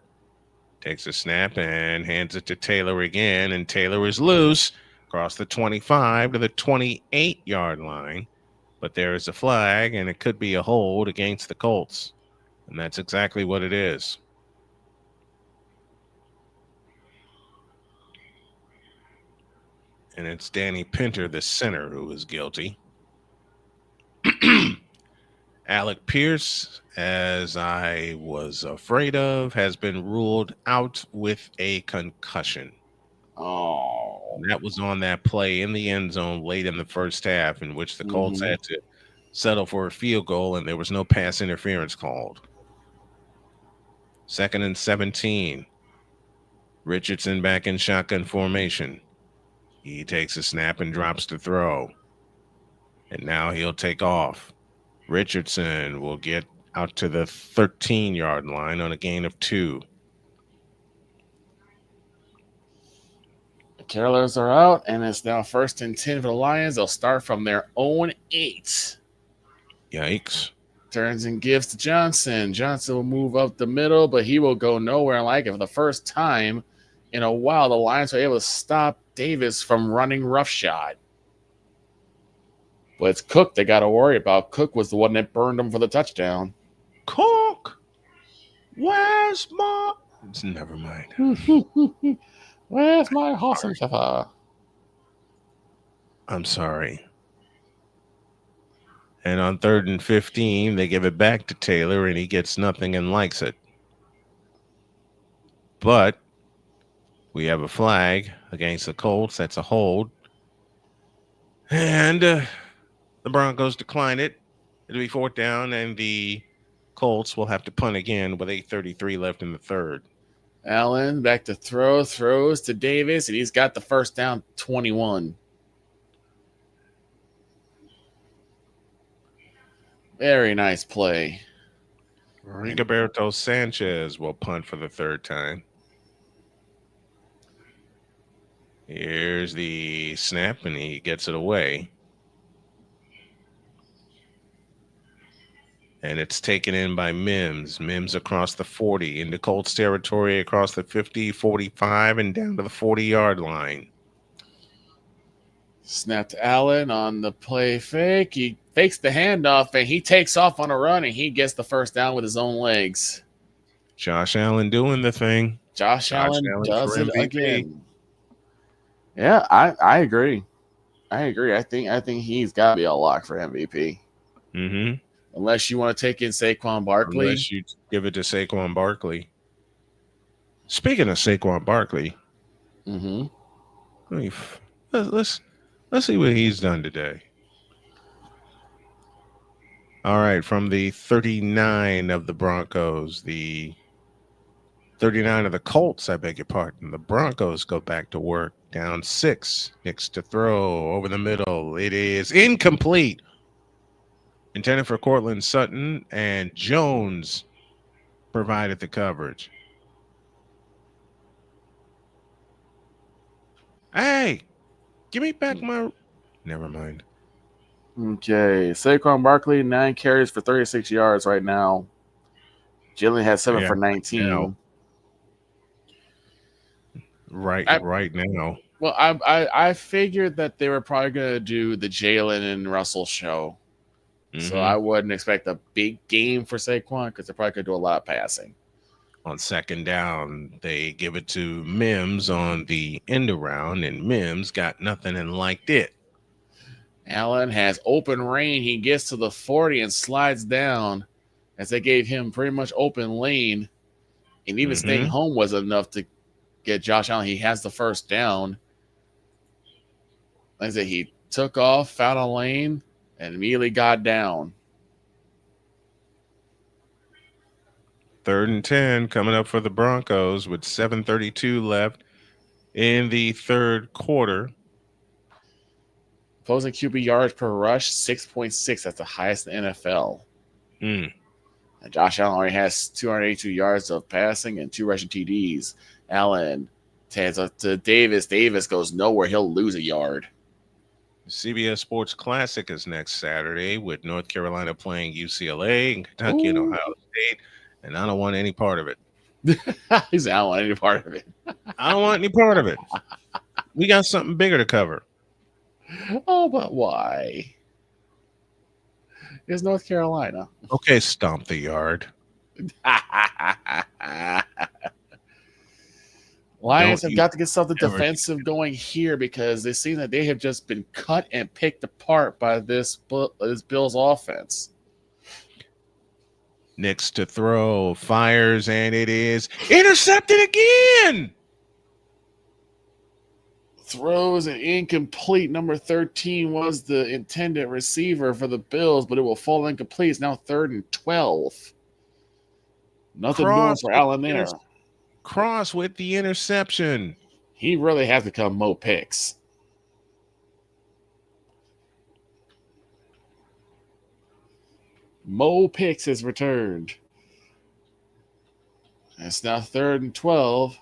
Takes a snap and hands it to Taylor again. And Taylor is loose across the 25 to the 28-yard line. But there is a flag, and it could be a hold against the Colts. And that's exactly what it is. And it's Danny Pinter, the center, who is guilty. Alec Pierce, as I was afraid of, has been ruled out with a concussion. Oh. That was on that play in the end zone late in the first half, in which the Colts had to settle for a field goal, and there was no pass interference called. 2nd and 17. Richardson back in shotgun formation. He takes a snap and drops the throw. And now he'll take off. Richardson will get out to the 13-yard line on a gain of 2. The Carolers are out, and it's now 1st and 10 for the Lions. They'll start from their own 8. Yikes. Turns and gives to Johnson. Johnson will move up the middle, but he will go nowhere. Like it for the first time in a while, the Lions are able to stop Davis from running roughshod. But it's Cook they got to worry about. Cook was the one that burned him for the touchdown. Cook, where's my... Never mind. Where's my Hassenpfeffer? I'm sorry. And on 3rd and 15, they give it back to Taylor, and he gets nothing and likes it. But we have a flag against the Colts. That's a hold. And the Broncos decline it. It'll be 4th down, and the Colts will have to punt again with 8:33 left in the third. Allen back to throws to Davis, and he's got the first down, 21. Very nice play. Rigoberto Sanchez will punt for the 3rd time. Here's the snap, and he gets it away. And it's taken in by Mims. Mims across the 40 into Colts territory, across the 50, 45, and down to the 40-yard line. Snap to Allen on the play fake. He fakes the handoff, and he takes off on a run, and he gets the first down with his own legs. Josh Allen doing the thing. Josh Allen does it again. Yeah, I agree. I think he's got to be a lock for MVP. Mm-hmm. Unless you want to take in Saquon Barkley. Unless you give it to Saquon Barkley. Speaking of Saquon Barkley, let's see what he's done today. All right, from the 39 of the Broncos, the 39 of the Colts, I beg your pardon. The Broncos go back to work, down 6. Next to throw over the middle. It is incomplete. Intended for Cortland Sutton, and Jones provided the coverage. Hey, give me back my... Never mind. Okay, Saquon Barkley, 9 carries for 36 yards right now. Jalen has 7 for 19. Right now. Well, I figured that they were probably going to do the Jalen and Russell show. So I wouldn't expect a big game for Saquon because they're probably going to do a lot of passing. On 2nd down, they give it to Mims on the end around, and Mims got nothing and liked it. Allen has open reign. He gets to the 40 and slides down as they gave him pretty much open lane And even staying home was enough to get Josh Allen. He has the first down. Like I said, he took off, found a lane, and immediately got down. 3rd and 10 coming up for the Broncos with 7:32 left in the third quarter. Opposing QB yards per rush, 6.6. That's the highest in the NFL. And Josh Allen already has 282 yards of passing and 2 rushing TDs. Allen hands up to Davis. Davis goes nowhere. He'll lose a yard. CBS Sports Classic is next Saturday with North Carolina playing UCLA and Kentucky and Ohio State. And I don't want any part of it. He said, I don't want any part of it. I don't want any part of it. We got something bigger to cover. Oh, but why? It's North Carolina. Okay, stomp the yard. Lions have got to get something defensive going here because they seem that they have just been cut and picked apart by this Bills offense. Next to throw, fires, and it is intercepted again. Throws an incomplete. Number 13 was the intended receiver for the Bills, but it will fall incomplete. It's now 3rd and 12. Nothing doing for Allen there. Cross with the interception. He really has become Mo Picks. Mo Picks has returned. It's now 3rd and 12.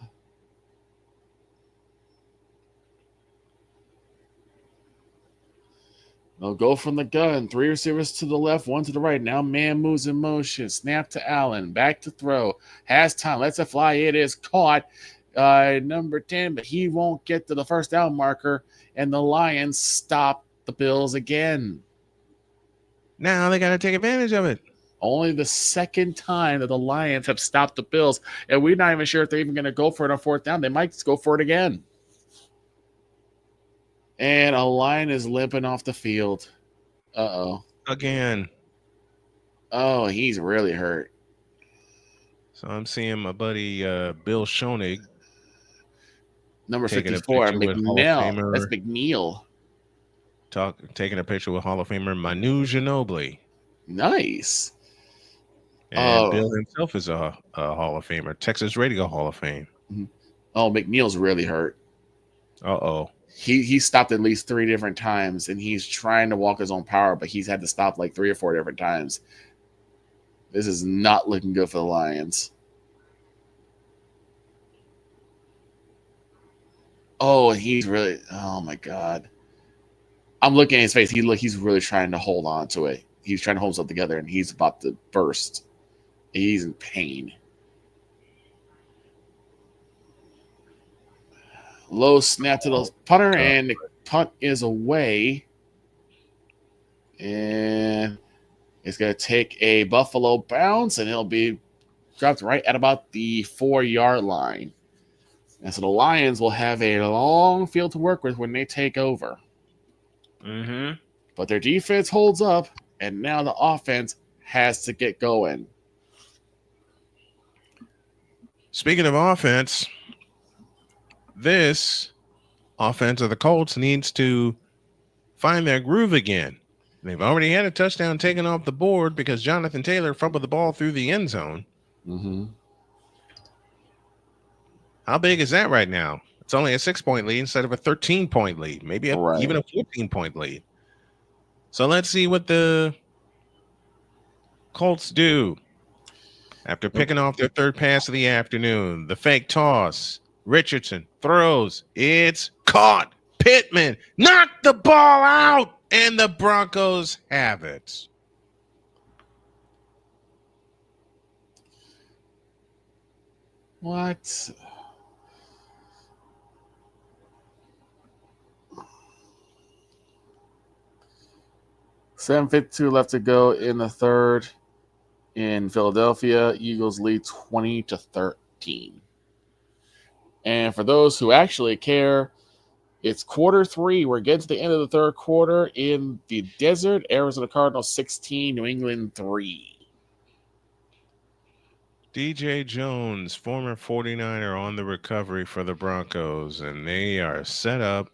They'll go from the gun. 3 receivers to the left, 1 to the right. Now man moves in motion. Snap to Allen. Back to throw. Has time. Lets it fly. It is caught. Number 10, but he won't get to the first down marker. And the Lions stop the Bills again. Now they got to take advantage of it. Only the second time that the Lions have stopped the Bills. And we're not even sure if they're even going to go for it on 4th down. They might just go for it again. And a Lion is limping off the field. Uh-oh. Again. Oh, he's really hurt. So I'm seeing my buddy Bill Schoenig. Number 54, McNeil. That's McNeil. Taking a picture with Hall of Famer Manu Ginobili. Nice. And Bill himself is a Hall of Famer. Texas Radio Hall of Fame. Oh, McNeil's really hurt. Uh-oh. He stopped at least 3 different times, and he's trying to walk his own power, but he's had to stop like 3 or 4 different times. This is not looking good for the Lions. Oh, he's really... Oh, my God. I'm looking at his face. He's really trying to hold on to it. He's trying to hold himself together, and he's about to burst. He's in pain. Low snap to the punter, and the punt is away. And it's going to take a Buffalo bounce, and it'll be dropped right at about the 4-yard line. And so the Lions will have a long field to work with when they take over. But their defense holds up, and now the offense has to get going. Speaking of offense, this offense of the Colts needs to find their groove again. They've already had a touchdown taken off the board because Jonathan Taylor fumbled the ball through the end zone. How big is that right now? It's only a 6-point lead instead of a 13-point lead, maybe even a 14-point lead. So let's see what the Colts do. After picking off their 3rd pass of the afternoon, the fake toss, Richardson throws. It's caught. Pittman knocked the ball out, and the Broncos have it. What? $7:52 left to go in the third in Philadelphia. Eagles lead 20-13. And for those who actually care, it's quarter 3. We're getting to the end of the third quarter in the desert. Arizona Cardinals 16, New England 3. DJ Jones, former 49er, on the recovery for the Broncos, and they are set up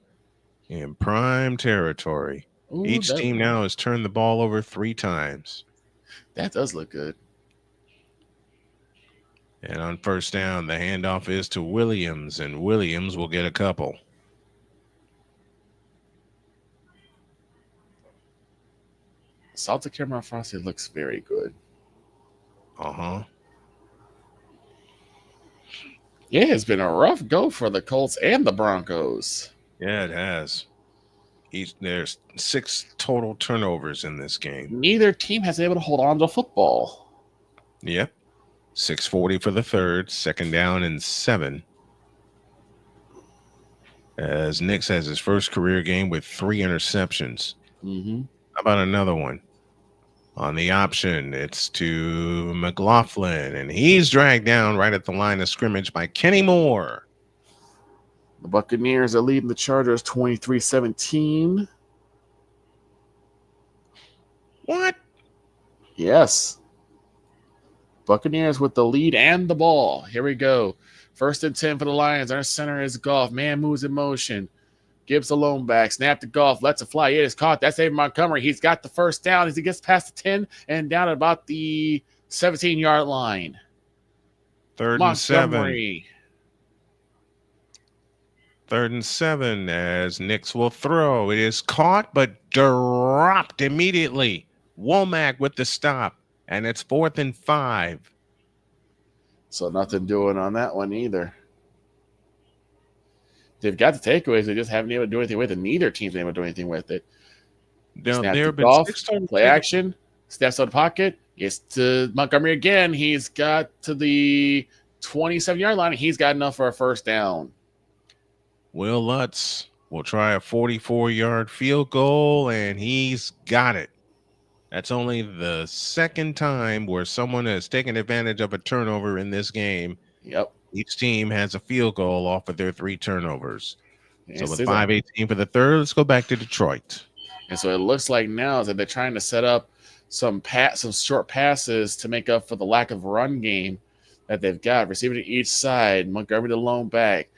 in prime territory. Ooh, Each team now has turned the ball over 3 times. That does look good. And on first down, the handoff is to Williams, and Williams will get a couple. Salted caramel frosted looks very good. Uh-huh. Yeah, it's been a rough go for the Colts and the Broncos. Yeah, it has. There's 6 total turnovers in this game. Neither team has been able to hold on to the football. Yep. 6:40 for the third, second down and 7. As Nix has his first career game with 3 interceptions. Mm-hmm. How about another one? On the option, it's to McLaughlin, and he's dragged down right at the line of scrimmage by Kenny Moore. The Buccaneers are leading the Chargers 23-17. What? Yes. Buccaneers with the lead and the ball. Here we go. 1st and 10 for the Lions. Our center is Goff. Man moves in motion. Gives the lone back. Snap to Goff. Lets it fly. It is caught. That's David Montgomery. He's got the first down as he gets past the 10 and down at about the 17-yard line. 3rd and 7. 3rd and 7 as Nix will throw. It is caught but dropped immediately. Womack with the stop, and it's 4th and 5. So nothing doing on that one either. They've got the takeaways. They just haven't been able to do anything with it. Neither team's been able to do anything with it. Now, Snap there to have been Goff, 6 times play action, steps out of the pocket, gets to Montgomery again. He's got to the 27-yard line, and he's got enough for a first down. Will Lutz will try a 44-yard field goal, and he's got it. That's only the 2nd time where someone has taken advantage of a turnover in this game. Yep. Each team has a field goal off of their 3 turnovers. So with it's 5:18 for the third, let's go back to Detroit. And so it looks like now is that they're trying to set up some short passes to make up for the lack of run game that they've got. Receiving to each side. Montgomery the lone back.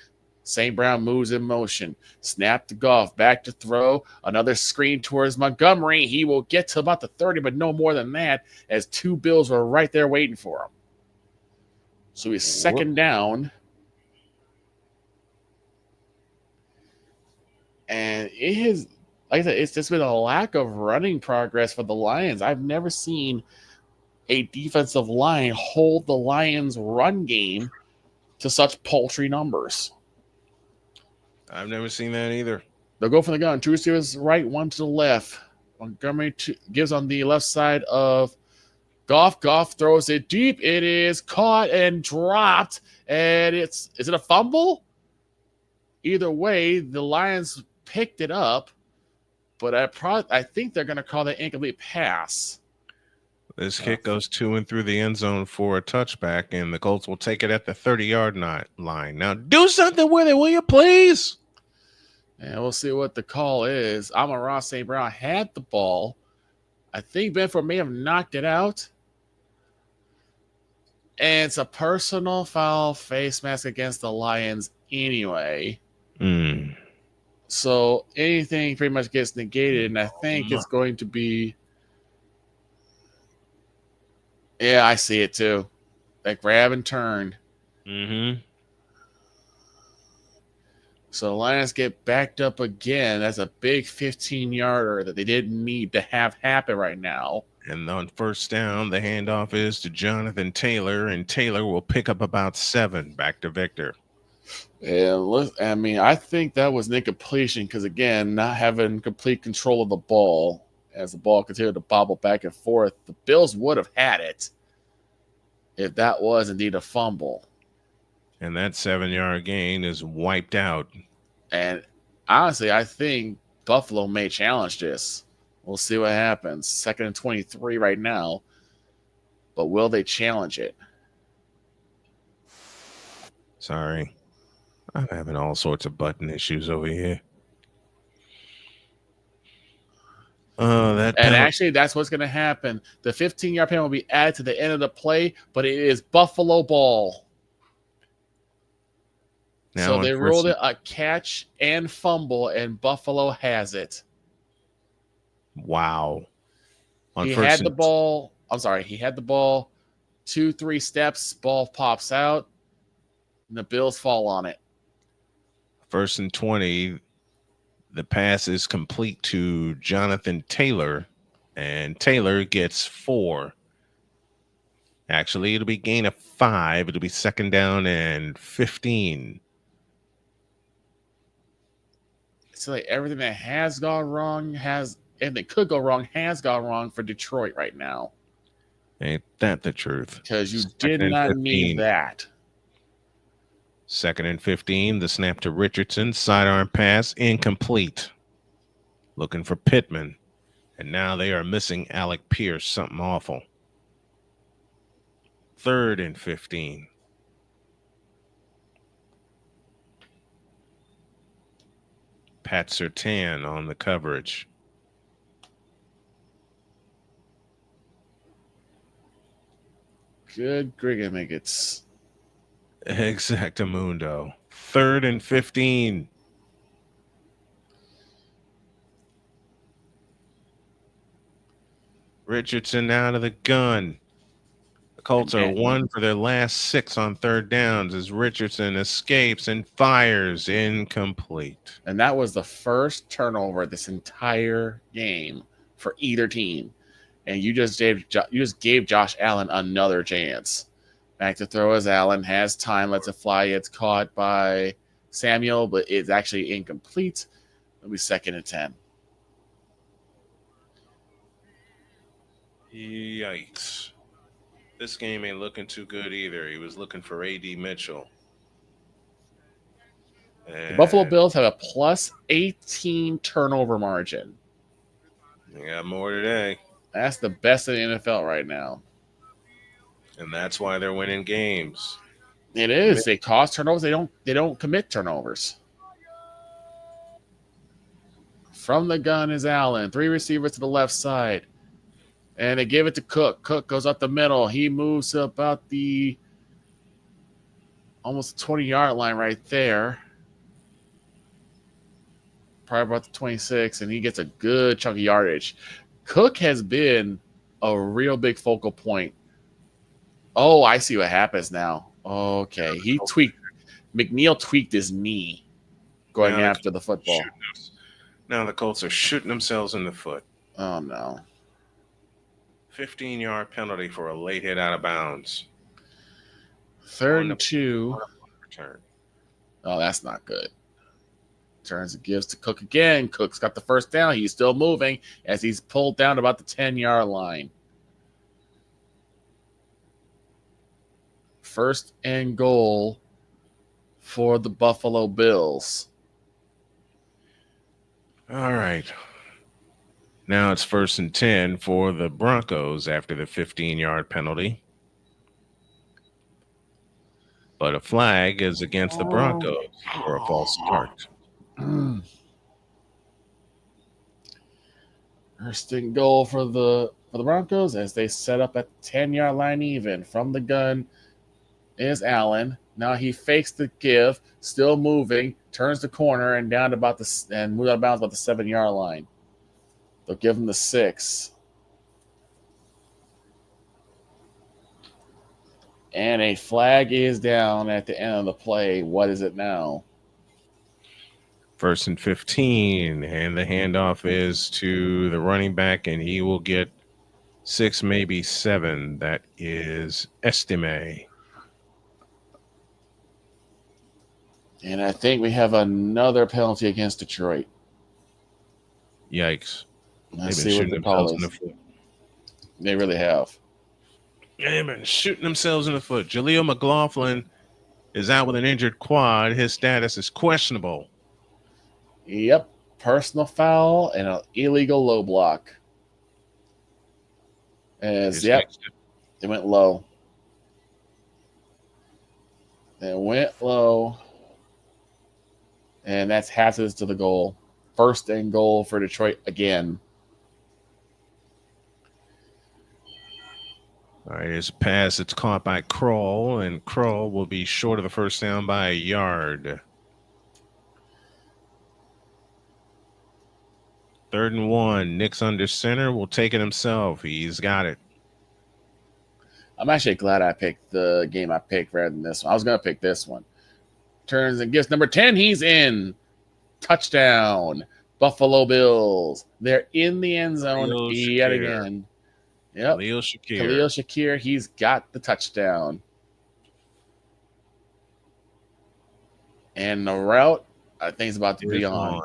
St. Brown moves in motion. Snap to Goff. Back to throw. Another screen towards Montgomery. He will get to about the 30, but no more than that, as 2 Bills were right there waiting for him. So he's 2nd down. And it has, like I said, it's just been a lack of running progress for the Lions. I've never seen a defensive line hold the Lions' run game to such paltry numbers. I've never seen that either. They'll go for the gun. 2 receivers right, 1 to the left. Montgomery gives on the left side of Goff. Goff throws it deep. It is caught and dropped. And is it a fumble? Either way, the Lions picked it up, but I think they're going to call that incomplete pass. This kick goes to and through the end zone for a touchback, and the Colts will take it at the 30-yard line. Now, do something with it, will you, please? And we'll see what the call is. Amon-Ra St. Brown had the ball. I think Benford may have knocked it out. And it's a personal foul face mask against the Lions anyway. So anything pretty much gets negated, and I think it's going to be... Yeah, I see it too. That grab and turn. Mm-hmm. So the Lions get backed up again. That's a big 15-yarder that they didn't need to have happen right now. And on first down, the handoff is to Jonathan Taylor, and Taylor will pick up about 7. Back to Victor. Yeah, I mean, I think that was an incompletion because, again, not having complete control of the ball as the ball continued to bobble back and forth. The Bills would have had it if that was indeed a fumble. And that 7-yard gain is wiped out. And honestly, I think Buffalo may challenge this. We'll see what happens. 2nd and 23 right now. But will they challenge it? Sorry. I'm having all sorts of button issues over here. That And penalty. actually, that's what's going to happen. The 15-yard penalty will be added to the end of the play, but it is Buffalo ball. Now So on they first ruled and- it a catch and fumble, and Buffalo has it. Wow. On He first had the and- ball. I'm sorry. He had the ball 2-3 steps. Ball pops out, and the Bills fall on it. 1st and 20. The pass is complete to Jonathan Taylor, and Taylor gets 4. Actually, it'll be gain of 5. It'll be 2nd down and 15. So like everything that has gone wrong and that could go wrong has gone wrong for Detroit right now. Ain't that the truth? Because you 2nd did and not 15. need that. 2nd and 15. The snap to Richardson. Sidearm pass. Incomplete. Looking for Pittman. And now they are missing Alec Pierce. Something awful. 3rd and 15. Pat Surtain on the coverage. Good Grigamiggets. Exactamundo. 3rd and 15. Richardson out of the gun. The Colts are 1 for their last 6 on 3rd downs as Richardson escapes and fires incomplete. And that was the first turnover this entire game for either team. And you just gave Josh Allen another chance. Back to throw as Allen has time, lets it fly. It's caught by Samuel, but it's actually incomplete. It'll be 2nd and 10. Yikes. This game ain't looking too good either. He was looking for A.D. Mitchell. The Buffalo Bills have a plus 18 turnover margin. They got more today. That's the best in the NFL right now. And that's why they're winning games. It is. They cause turnovers. They don't commit turnovers. From the gun is Allen. 3 receivers to the left side. And they give it to Cook. Cook goes up the middle. He moves to about the almost 20-yard line right there. Probably about the 26, and he gets a good chunk of yardage. Cook has been a real big focal point. Oh, I see what happens now. Okay. McNeil tweaked his knee going after the football. Now the Colts are shooting themselves in the foot. Oh, no. 15-yard penalty for a late hit out of bounds. 3rd and 2. Return. Oh, that's not good. Turns and gives to Cook again. Cook's got the first down. He's still moving as he's pulled down about the 10-yard line. 1st and goal for the Buffalo Bills. All right. Now it's 1st and 10 for the Broncos after the 15-yard penalty. But a flag is against the Broncos for a false start. 1st and goal for the Broncos as they set up at the 10-yard line even. From the gun is Allen. Now he fakes the give, still moving, turns the corner and moves out of bounds about the 7-yard line. They'll give him the 6. And a flag is down at the end of the play. What is it now? 1st and 15, and the handoff is to the running back, and he will get 6, maybe 7. That is Estime. And I think we have another penalty against Detroit. Yikes. Let's see what the call is. They really have. They've been shooting themselves in the foot. Jaleel McLaughlin is out with an injured quad. His status is questionable. Yep. Personal foul and an illegal low block. It went low. It went low. And that's half to the goal. 1st and goal for Detroit again. All right, it's a pass. It's caught by Kroll, and Kroll will be short of the first down by a yard. 3rd and 1. Nick's under center. Will take it himself. He's got it. I'm actually glad I picked the game I picked rather than this one. I was going to pick this one. Turns and gets number 10. He's in. Touchdown. Buffalo Bills. They're in the end zone yet again. Yep. Khalil Shakir. He's got the touchdown. And the route, I think, is about to be on.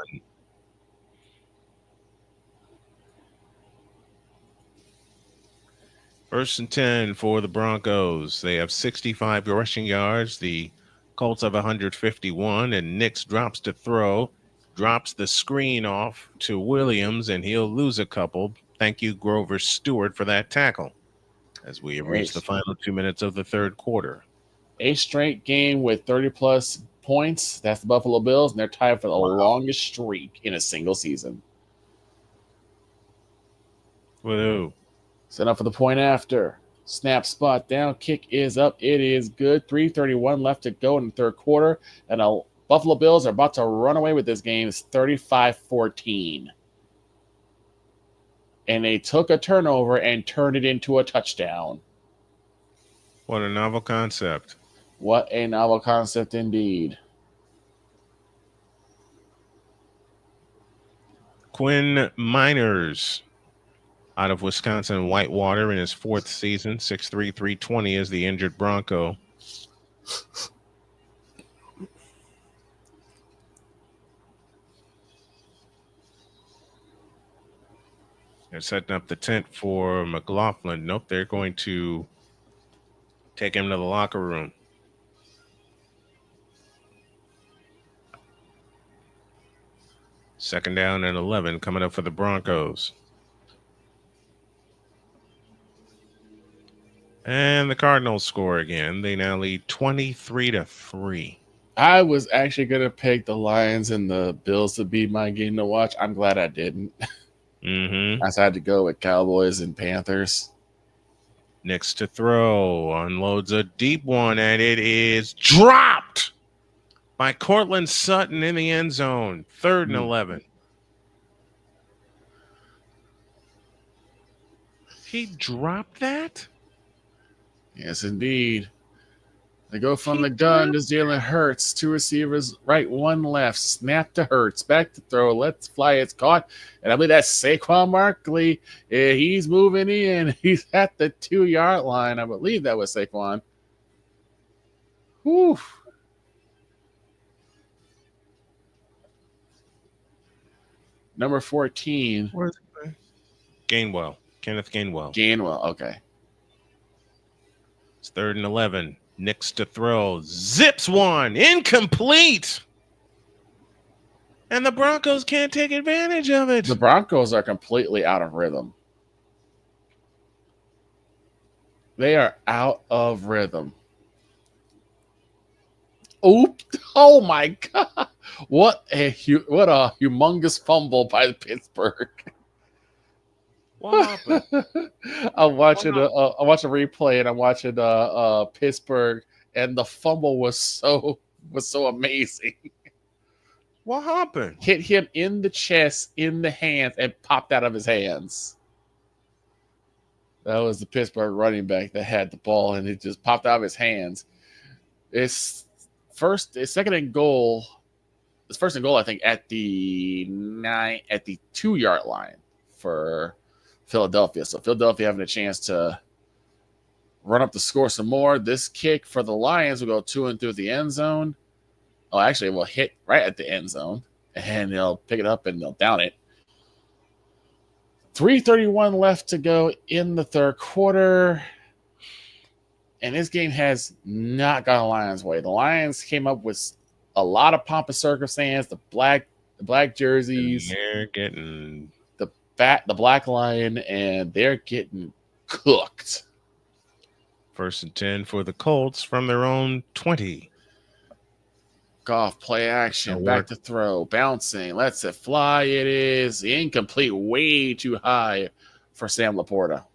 1st and 10 for the Broncos. They have 65 rushing yards. The Colts have 151, and Nix drops to throw, drops the screen off to Williams, and he'll lose a couple. Thank you, Grover Stewart, for that tackle as we have reached the final 2 minutes of the 3rd quarter. A straight game with 30-plus points. That's the Buffalo Bills, and they're tied for the longest streak in a single season. Woo. Set up for the point after. Snap, spot down. Kick is up. It is good. 3:31 left to go in the 3rd quarter. And the Buffalo Bills are about to run away with this game. It's 35-14. And they took a turnover and turned it into a touchdown. What a novel concept. What a novel concept indeed. Quinn Miners, out of Wisconsin Whitewater in his 4th season, 6'3", 320 is the injured Bronco. They're setting up the tent for McLaughlin. Nope, they're going to take him to the locker room. Second down and 11 coming up for the Broncos. And the Cardinals score again. They now lead 23-3. I was actually going to pick the Lions and the Bills to be my game to watch. I'm glad I didn't. I had to go with Cowboys and Panthers. Next to throw. Unloads a deep one, and it is dropped by Cortland Sutton in the end zone. 3rd and 11. He dropped that? Yes, indeed. They go from the gun to Jalen Hurts. 2 receivers, right, 1 left. Snap to Hurts. Back to throw. Let's fly. It's caught. And I believe that's Saquon Barkley. He's moving in. He's at the 2-yard line. I believe that was Saquon. Whew. Number 14. Where's Gainwell. Kenneth Gainwell. Gainwell, okay. It's 3rd and 11. Nix to throw. Zips one. Incomplete. And the Broncos can't take advantage of it. The Broncos are completely out of rhythm. They are out of rhythm. Oops. Oh, my God. What a humongous fumble by Pittsburgh. What happened? I'm watching a replay, and I'm watching Pittsburgh, and the fumble was so amazing. What happened? Hit him in the chest, in the hands, and popped out of his hands. That was the Pittsburgh running back that had the ball, and it just popped out of his hands. It's second and goal. It's 1st and goal, I think, at the 2-yard line for Philadelphia. So Philadelphia having a chance to run up the score some more. This kick for the Lions will go 2 and through the end zone. Oh, actually, it will hit right at the end zone, and they'll pick it up and they'll down it. 3:31 left to go in the 3rd quarter, and this game has not gone the Lions' way. The Lions came up with a lot of pomp and circumstance. The black jerseys. And they're getting the black lion, and they're getting cooked. 1st and 10 for the Colts from their own 20. Goff play action, back to throw, bouncing, lets it fly. It is incomplete, way too high for Sam Laporta.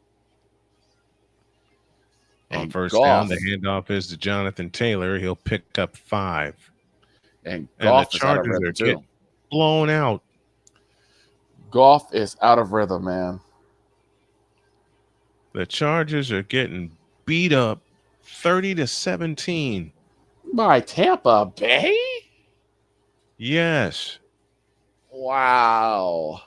On first down, the handoff is to Jonathan Taylor. He'll pick up 5. And the Goff is out of Chargers rhythm are too. getting blown out. Goff is out of rhythm, man. The Chargers are getting beat up 30-17. By Tampa Bay? Yes. Wow.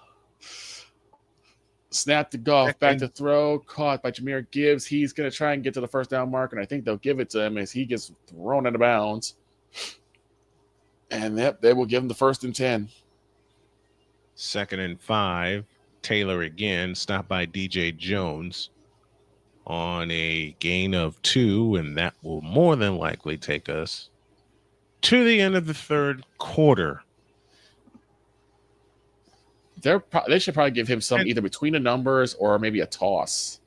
Snap to Goff, back to throw, caught by Jahmyr Gibbs. He's going to try and get to the first down mark, and I think they'll give it to him as he gets thrown out of bounds. And yep, they will give him the 1st and 10. 2nd and 5. Taylor again, stopped by DJ Jones on a gain of 2, and that will more than likely take us to the end of the 3rd quarter. They should probably give him some either between the numbers or maybe a toss.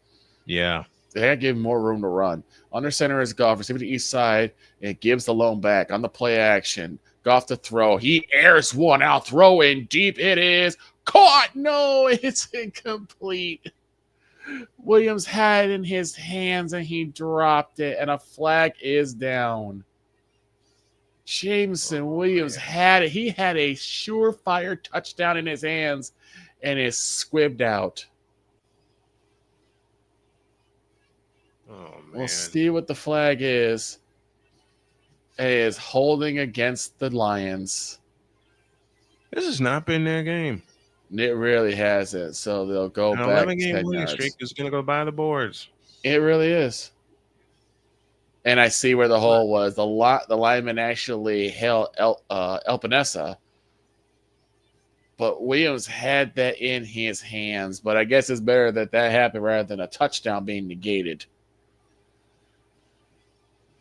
Yeah. They gotta give him more room to run. Under center is Goff, receiving the east side, and gives the lone back on the play action. Goff to throw. He airs one out, throw in deep. It is caught. No, it's incomplete. Williams had it in his hands and he dropped it, and a flag is down. Jameson Williams had it. He had a surefire touchdown in his hands and is squibbed out. Oh, man. We'll see what the flag is. It is holding against the Lions. This has not been their game. It really hasn't. So they'll go An back 11-game 10 winning yards. streak is going to go by the boards. It really is. And I see where the hole was. The lineman actually held El Panessa, but Williams had that in his hands. But I guess it's better that happened rather than a touchdown being negated.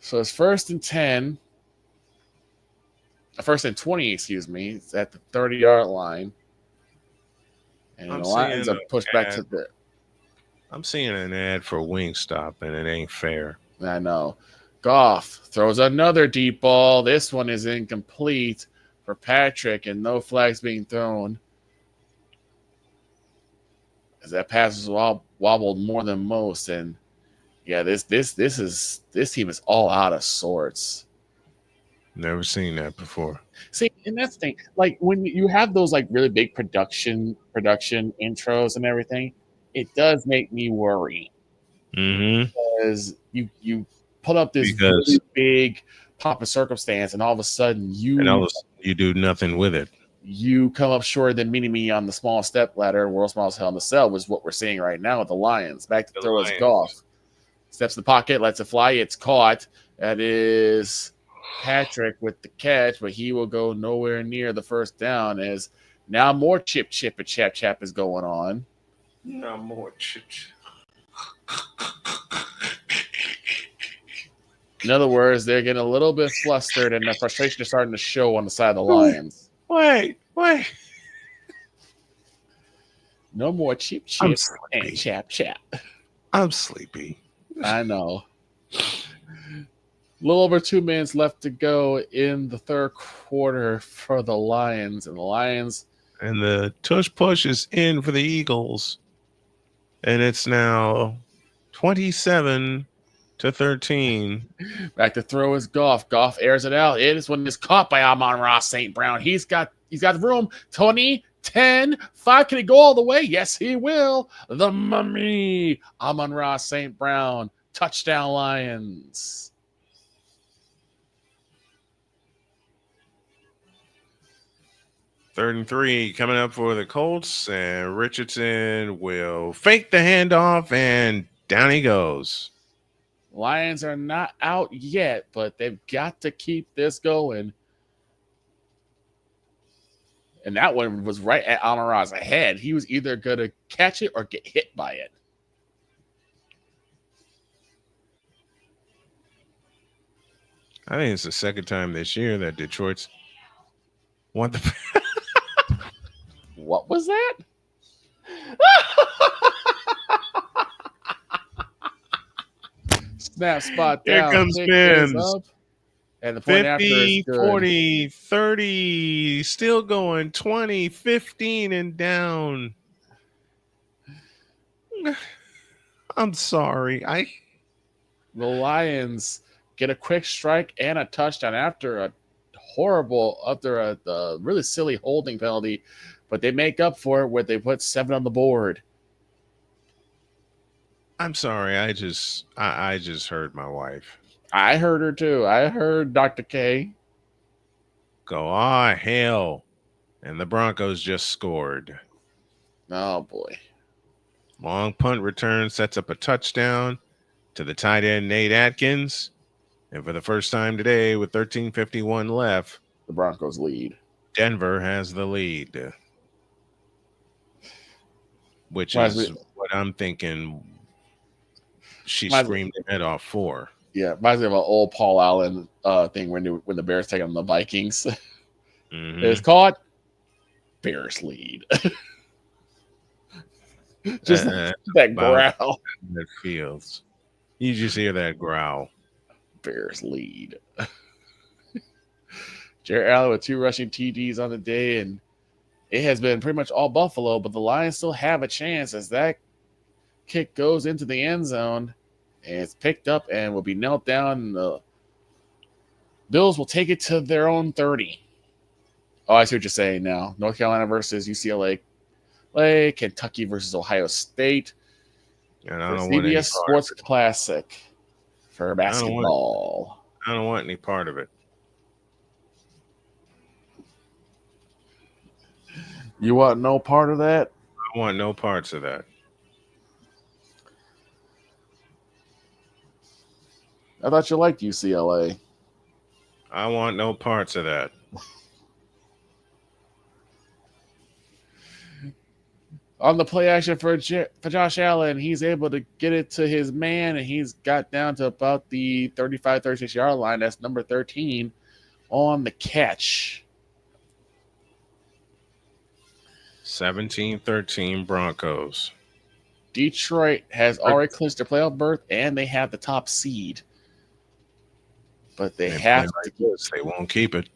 So it's 1st and 10. 1st and 20, excuse me. It's at the 30-yard line. And the Lions are pushed back to the... I'm seeing an ad for Wingstop, and it ain't fair. I know. Goff throws another deep ball. This one is incomplete for Patrick, and no flags being thrown. As that pass was wobbled more than most, and yeah, this team is all out of sorts. Never seen that before. See, and that's the thing. Like when you have those like really big production intros and everything, it does make me worry. Because you put up this really big pop of circumstance, and all of a sudden you do nothing with it. You come up short than meeting me on the small step ladder. World's smallest hell in the cell was what we're seeing right now with the Lions. Back to throw is Goff. Steps in the pocket, lets it fly. It's caught. That is Patrick with the catch, but he will go nowhere near the first down. As now more chip and chap is going on. Now more chip. In other words, they're getting a little bit flustered, and the frustration is starting to show on the side of the Lions. Wait. No more chip and chap. I'm sleepy. I know. A little over 2 minutes left to go in the 3rd quarter for the Lions. And the tush push is in for the Eagles. And it's now 27-13. Back to throw is Goff. Goff airs it out. It is when it's caught by Amon-Ra St. Brown. He's got the room. 20, 10, 5. Can he go all the way? Yes, he will. The mummy. Amon-Ra St. Brown. Touchdown Lions. Third and 3 coming up for the Colts, and Richardson will fake the handoff, and down he goes. Lions are not out yet, but they've got to keep this going. And that one was right at Amon-Ra's head. He was either going to catch it or get hit by it. I think it's the second time this year that Detroit's won the... What was that? Snap spot down. Here comes Benz. And the point 50, after is good. 40, 30, still going, 20, 15, and down. I'm sorry. The Lions get a quick strike and a touchdown after a really silly holding penalty, but they make up for it where they put 7 on the board. I'm sorry. I just heard my wife. I heard her too. I heard Dr. K go, hell. And the Broncos just scored. Oh, boy. Long punt return sets up a touchdown to the tight end, Nate Atkins. And for the first time today, with 13:51 left, the Broncos lead. Denver has the lead, which is what I'm thinking she screamed her head off for. Yeah, reminds me of an old Paul Allen thing when the Bears take on the Vikings. It's caught. Bears lead. Just that growl. That feels. You just hear that growl. Bears lead. Jared Allen with 2 rushing TDs on the day, and it has been pretty much all Buffalo, but the Lions still have a chance as that kick goes into the end zone, and it's picked up and will be knelt down. And the Bills will take it to their own 30. Oh, I see what you're saying now. North Carolina versus UCLA, Kentucky versus Ohio State. And I don't CBS Sports Classic for basketball. I don't want any part of it. You want no part of that? I want no parts of that. I thought you liked UCLA. I want no parts of that. On the play action for Josh Allen, he's able to get it to his man, and he's got down to about the 35, 36-yard line. That's number 13 on the catch. 17-13 Broncos. Detroit has already clinched their playoff berth, and they have the top seed. But they have to. They won't keep it.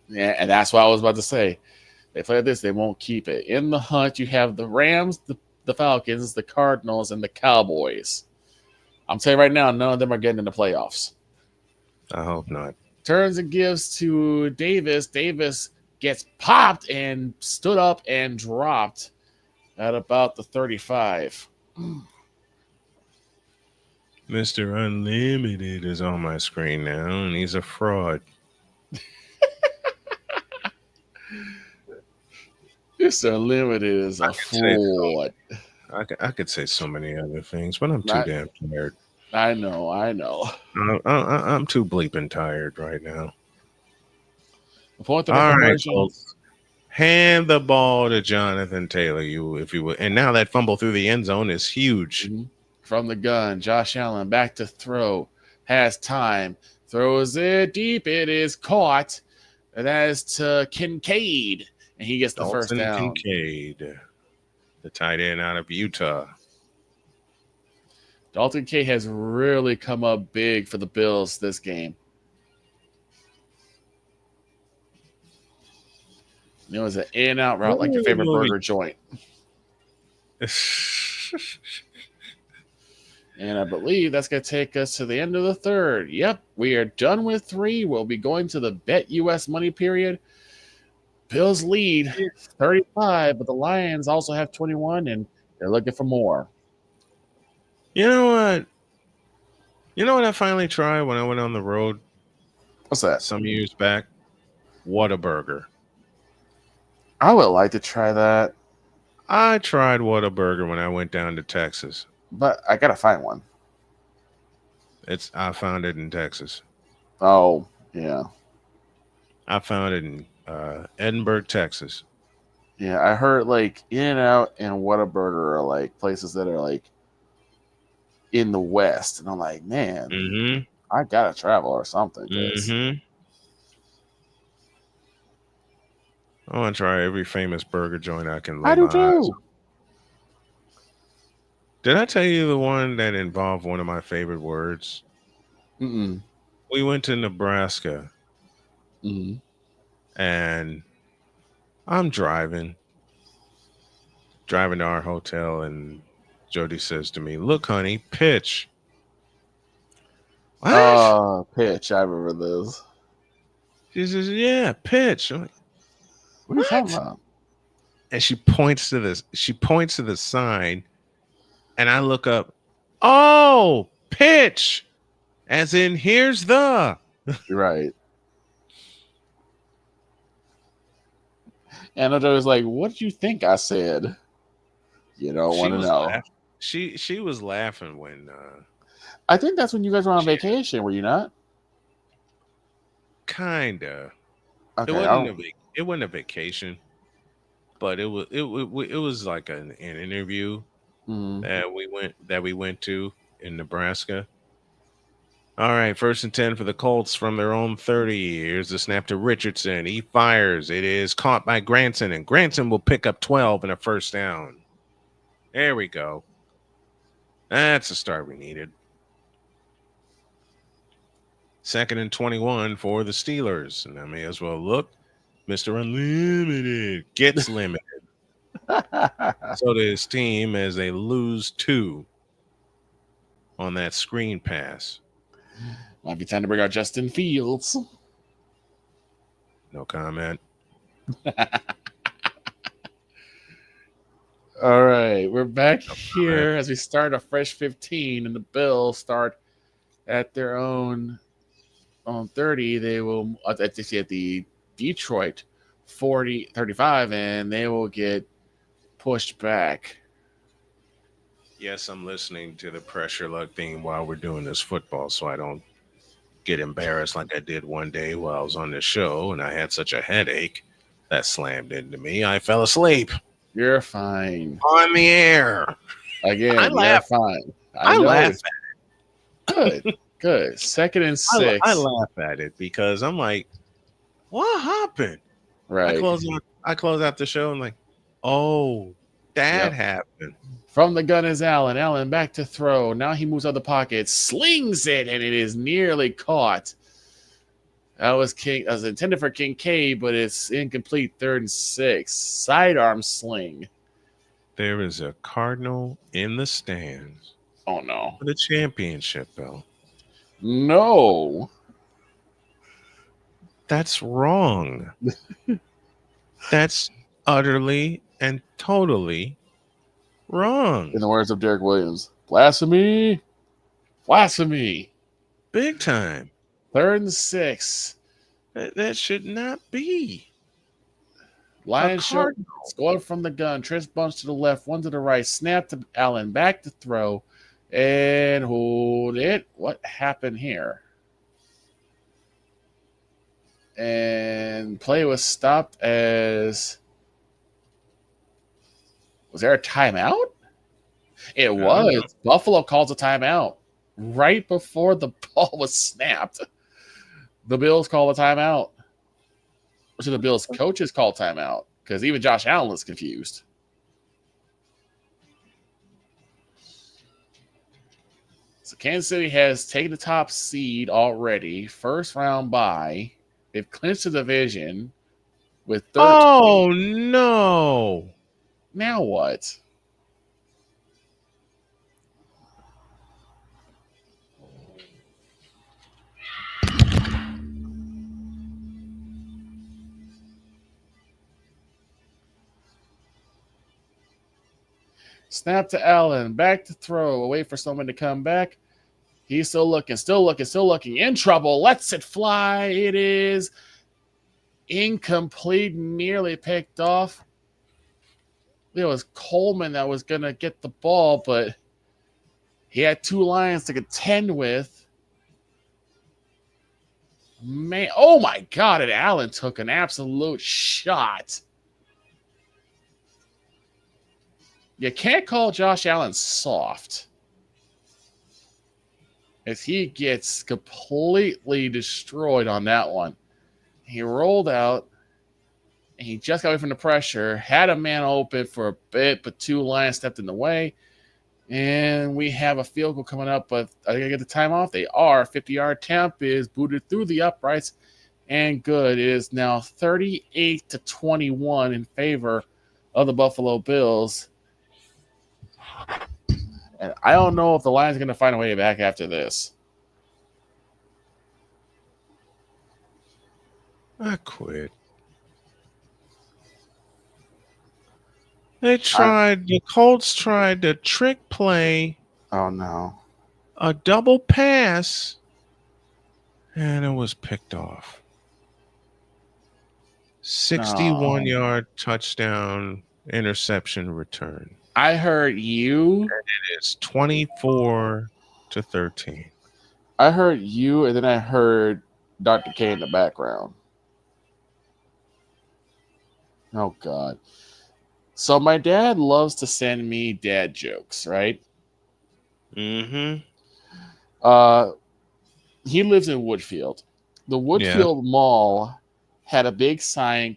Yeah, and that's what I was about to say. They play this, they won't keep it. In the hunt, you have the Rams, the Falcons, the Cardinals, and the Cowboys. I'm telling you right now, none of them are getting in the playoffs. I hope not. Turns and gives to Davis. Davis gets popped and stood up and dropped at about the 35. Mr. Unlimited is on my screen now, and he's a fraud. Mr. Unlimited is a fraud. I could say so many other things, but I'm too damn tired. I know. I'm too bleeping tired right now. The point of all right, folks. Hand the ball to Jonathan Taylor, if you will. And now that fumble through the end zone is huge. From the gun, Josh Allen back to throw. Has time. Throws it deep. It is caught. And that is to Kincaid. And he gets the first down. Kincaid, the tight end out of Utah. Dalton Kincaid has really come up big for the Bills this game. It was an in-out route like your favorite burger joint. And I believe that's going to take us to the end of the third. Yep, we are done with 3. We'll be going to the Bet US money period. Bills lead 35, but the Lions also have 21, and they're looking for more. You know what? You know what I finally tried when I went on the road? What's that? Some years back? Whataburger. I would like to try that. I tried Whataburger when I went down to Texas. But I got to find one. I found it in Texas. Oh, yeah. I found it in Edinburgh, Texas. Yeah, I heard In-N-Out and Whataburger are places that are in the West, and I'm like, man, I gotta travel or something. I want to try every famous burger joint I can. I do too. Did I tell you the one that involved one of my favorite words? Mm-mm. We went to Nebraska. And I'm driving to our hotel, and Jody says to me, "Look, honey, pitch." What? Pitch. I remember this. She says, yeah, pitch. I'm like, What are you talking about? and she points to this. She points to the sign, and I look up. Oh, pitch, as in here's the. Right. And I was like, "What did you think I said?" You don't want to know. She was laughing when. I think that's when you guys were on vacation. Were you not? Kinda. Okay, It wasn't a vacation, but it was like an interview that we went to in Nebraska. All right, 1st and 10 for the Colts from their own 30. Here's the snap to Richardson. He fires. It is caught by Granson, and Granson will pick up 12 and a first down. There we go. That's the start we needed. 2nd and 21 for the Steelers. And I may as well look. Mr. Unlimited gets limited. So does his team as they lose 2 on that screen pass. Might be time to bring out Justin Fields. No comment. All right, we're back here as we start a fresh 15, and the Bills start at their own 30. They will at the Detroit 35, and they will get pushed back. Yes, I'm listening to the pressure luck theme while we're doing this football, so I don't get embarrassed like I did one day while I was on the show and I had such a headache that slammed into me. I fell asleep. You're fine. On the air. Again, you're fine. I laugh at it. Good. 2nd and 6. I laugh at it because I'm like, what happened? Right. I close out the show and like, oh, that happened. From the gun is Allen. Allen back to throw. Now he moves out of the pocket, slings it, and it is nearly caught. That was intended for Kincaid, but it's incomplete. 3rd and 6. Sidearm sling. There is a Cardinal in the stands. Oh no. For the championship belt. No. That's wrong. That's utterly and totally wrong. In the words of Derek Williams, blasphemy. Blasphemy. Big time. 3rd and 6. That should not be. Lions show scored from the gun. Trish bumps to the left, one to the right. Snap to Allen. Back to throw. And hold it. What happened here? And play was stopped as... Was there a timeout? It was. Buffalo calls a timeout right before the ball was snapped. The Bills call a timeout. So the Bills coaches call timeout because even Josh Allen is confused. So Kansas City has taken the top seed already. 1st round bye. They've clinched the division with 13. Oh, no. Now what? Snap to Allen. Back to throw. Wait for someone to come back. He's still looking. In trouble. Lets it fly. It is incomplete. Nearly picked off. It was Coleman that was going to get the ball, but he had 2 Lions to contend with. Man, oh my God, and Allen took an absolute shot. You can't call Josh Allen soft, as he gets completely destroyed on that one. He rolled out, and he just got away from the pressure, had a man open for a bit, but 2 Lions stepped in the way. And we have a field goal coming up, but are they going to get the time off? They are. 50-yard attempt is booted through the uprights, and good. It is now 38-21 in favor of the Buffalo Bills. And I don't know if the Lions are going to find a way back after this. I quit. The Colts tried to trick play Oh no. a double pass, and it was picked off. 61-yard touchdown interception return. I heard you. And it is 24-13. I heard you, and then I heard Dr. K in the background. Oh God. So my dad loves to send me dad jokes, right? Mm-hmm. He lives in Woodfield. The Woodfield Mall had a big sign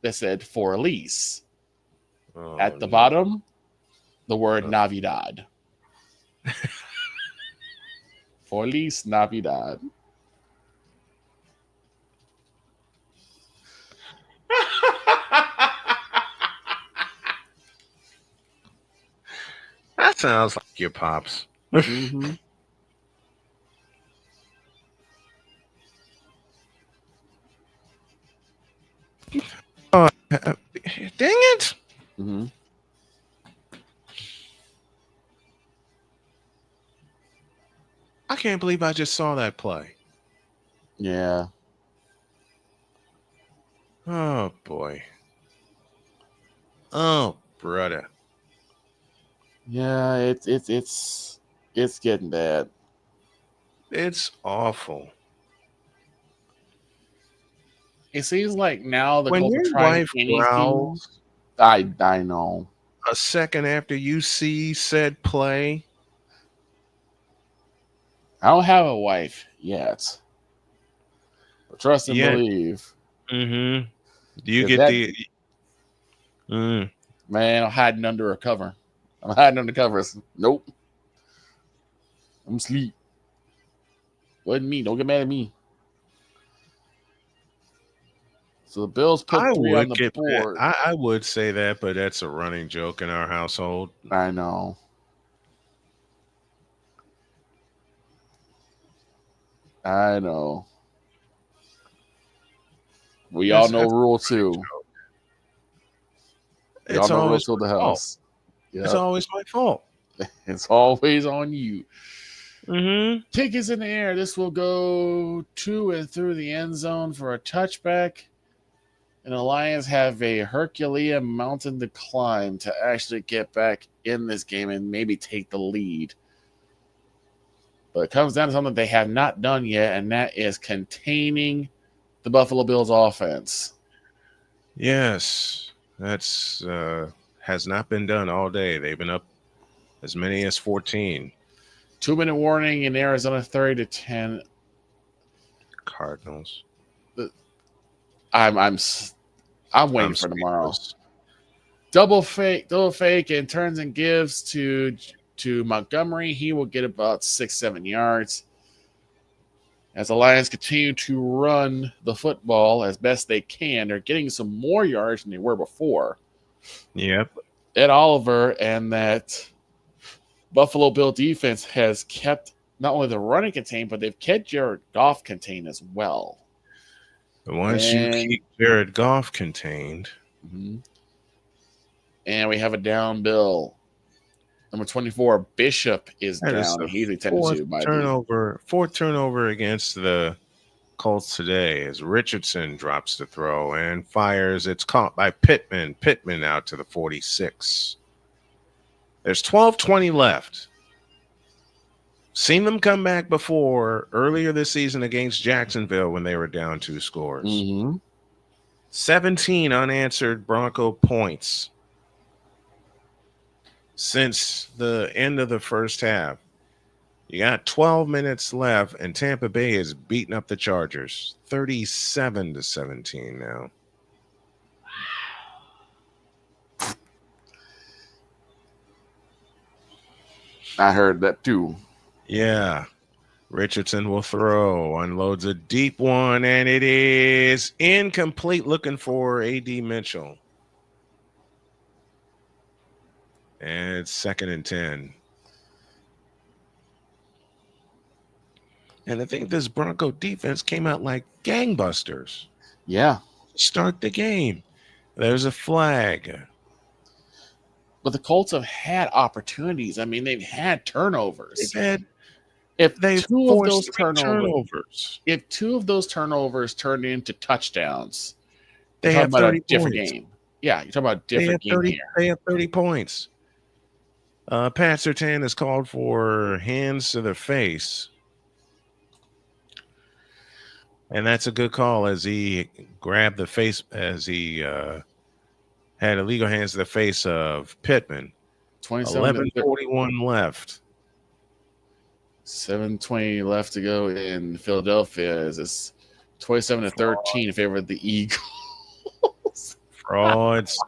that said "For Lease." At the bottom, the word Navidad. Feliz Navidad. That sounds like your pops. Mm-hmm. Dang it! Mm-hmm. I can't believe I just saw that play. Yeah. Oh boy. Oh brother. Yeah, it's getting bad. It's awful. It seems like now the When Colts are your trying wife anything. growls I know. a second after you see said play. I don't have a wife yet. But trust and believe. Mm-hmm. Do you get Man, I'm hiding under a cover. I'm hiding under covers. Nope. I'm asleep. Wasn't me. Don't get mad at me. So the Bills put 3 on the board. I would say that, but that's a running joke in our household. I know. I know. We all know Rule 2. We all know Rule 2 of the house. Yep. It's always my fault. It's always on you. Mm-hmm. Tickets in the air. This will go to and through the end zone for a touchback. And the Lions have a Herculean mountain to climb to actually get back in this game and maybe take the lead. But it comes down to something they have not done yet, and that is containing the Buffalo Bills offense. Yes, that's has not been done all day. They've been up as many as 14. 2-minute warning in Arizona, 30-10. Cardinals. I'm waiting for tomorrow. Double fake, and turns and gives to Montgomery. He will get about 6-7 yards. As the Lions continue to run the football as best they can, they're getting some more yards than they were before. Yep. Ed Oliver and that Buffalo Bill defense has kept not only the running contained, but they've kept Jared Goff contained as well. Once you keep Jared Goff contained. Mm-hmm. And we have a down Bill. Number 24, Bishop is down. He's attended to by fourth turnover against the Colts today as Richardson drops the throw and fires. It's caught by Pittman. Pittman out to the 46. There's 12:20 left. Seen them come back before earlier this season against Jacksonville when they were down 2 scores. Mm-hmm. 17 unanswered Bronco points since the end of the first half. You got 12 minutes left, and Tampa Bay is beating up the Chargers 37-17 now. I heard that too. Yeah. Richardson will throw, unloads a deep one, and it is incomplete, looking for A.D. Mitchell. And it's 2nd and 10. And I think this Bronco defense came out like gangbusters. Yeah. Start the game. There's a flag. But the Colts have had opportunities. I mean, they've had turnovers. They've If forced two of those turnovers. If two of those turnovers turned into touchdowns, They you're have talking about 30 a different points. game. Yeah, you're talking about a different game here. They have 30 points. Pat Surtain has called for hands to the face. And that's a good call as he grabbed the face, as he had illegal hands to the face of Pittman. 11:41 left. 7:20 left to go in Philadelphia. As it's 27-13 in favor of the Eagles. Frauds.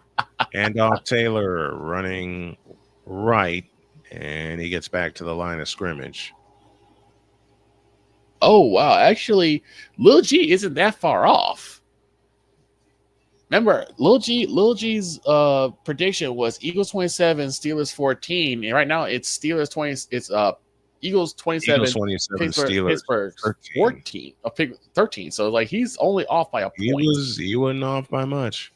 Handoff Taylor running right, and he gets back to the line of scrimmage. Oh, wow. Actually, Lil G isn't that far off. Remember, Lil G's prediction was Eagles 27, Steelers 14. And right now it's Steelers 20. It's Eagles 27, Eagles 27, Pittsburgh 14. 13. So like he's only off by a point. He wasn't off by much.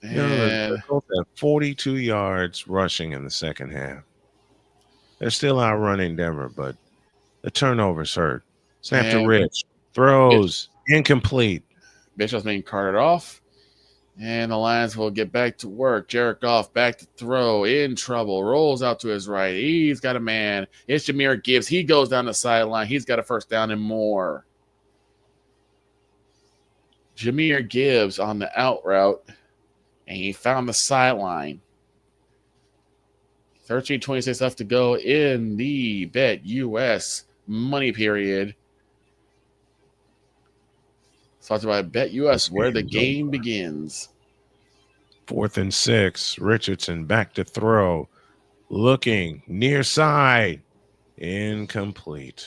The Colts have 42 yards rushing in the second half. They're still outrunning Denver, but the turnovers hurt. Snap to Rich. Throws. Incomplete. Bishop's being carted off. And the Lions will get back to work. Jared Goff back to throw. In trouble. Rolls out to his right. He's got a man. It's Jahmyr Gibbs. He goes down the sideline. He's got a first down and more. Jahmyr Gibbs on the out route. And he found the sideline. 13:26 left to go in the Bet US money period. Sponsored by Bet US, where the game begins. 4th and 6. Richardson back to throw. Looking near side. Incomplete.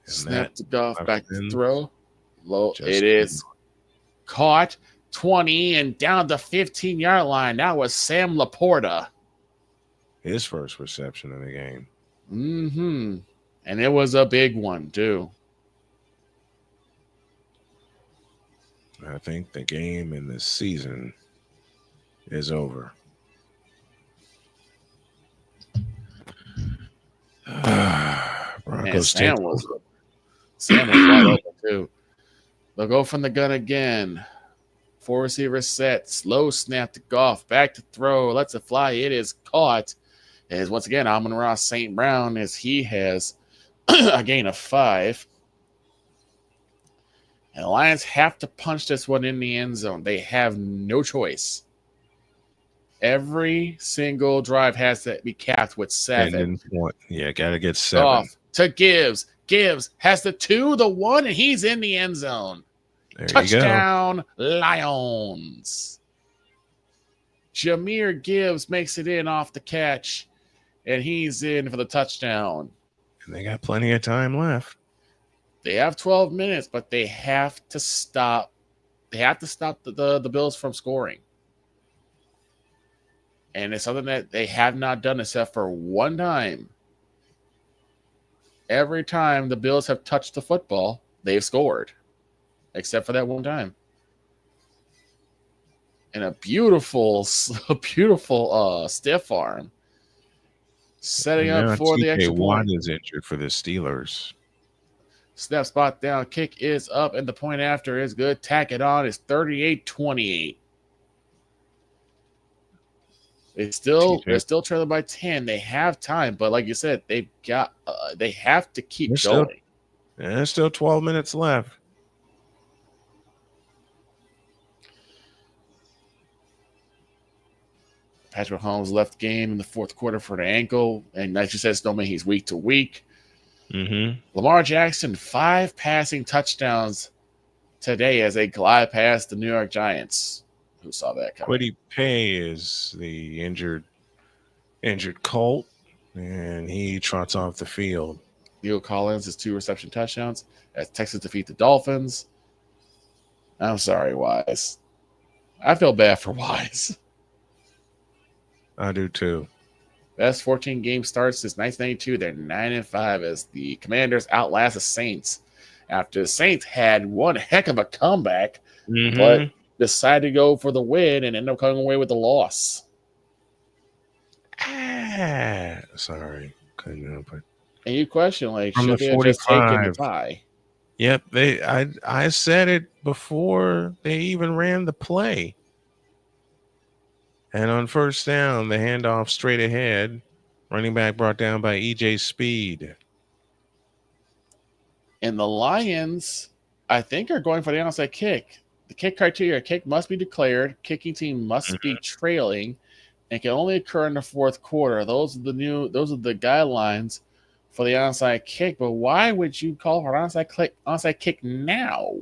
Snap to Goff, back to throw. Low. It is caught. 20 and down the 15-yard line. That was Sam Laporta. His first reception of the game. Mm-hmm. And it was a big one, too. I think the game in this season is over. Man, Sam was wide open, too. They'll go from the gun again. 4 receivers set. Slow snap to Goff. Back to throw. Lets it fly. It is caught. As once again, Amon-Ra St. Brown, as he has a gain of 5. And the Lions have to punch this one in the end zone. They have no choice. Every single drive has to be capped with 7. Yeah, got to get 7. Off to Gibbs. Gibbs has the 2, the 1, and he's in the end zone. There Touchdown, Lions. Jahmyr Gibbs makes it in off the catch, and he's in for the touchdown. And they got plenty of time left. They have 12 minutes, but they have to stop. They have to stop the Bills from scoring. And it's something that they have not done except for one time. Every time the Bills have touched the football, they've scored. Except for that one time. And a beautiful stiff arm. Setting up for the extra point. Watt is injured for the Steelers. Snap spot down. Kick is up, and the point after is good. Tack it on. It's 38-28. They're still trailing by 10. They have time, but like you said, they have to keep going. There's still 12 minutes left. Patrick Mahomes left the game in the fourth quarter for the ankle, and like you said, don't mean he's week to week. Mm-hmm. Lamar Jackson, 5 passing touchdowns today as they glide past the New York Giants. Who saw that coming? Quiddy Pay is the injured Colt, and he trots off the field. Leo Collins is 2 reception touchdowns as Texas defeat the Dolphins. I'm sorry, Wise. I feel bad for Wise. I do too. Best 14 game starts since 1992. They're 9-5 as the Commanders outlast the Saints. After the Saints had one heck of a comeback, but decided to go for the win and end up coming away with the loss. Sorry, couldn't help it. And you question, like, From should the they have just taken the 45. tie? Yep, I said it before they even ran the play. And on first down, the handoff straight ahead. Running back brought down by EJ Speed. And the Lions, I think, are going for the onside kick. The kick criteria: kick must be declared, kicking team must be trailing, and can only occur in the fourth quarter. Those are the guidelines for the onside kick. But why would you call for an onside kick now?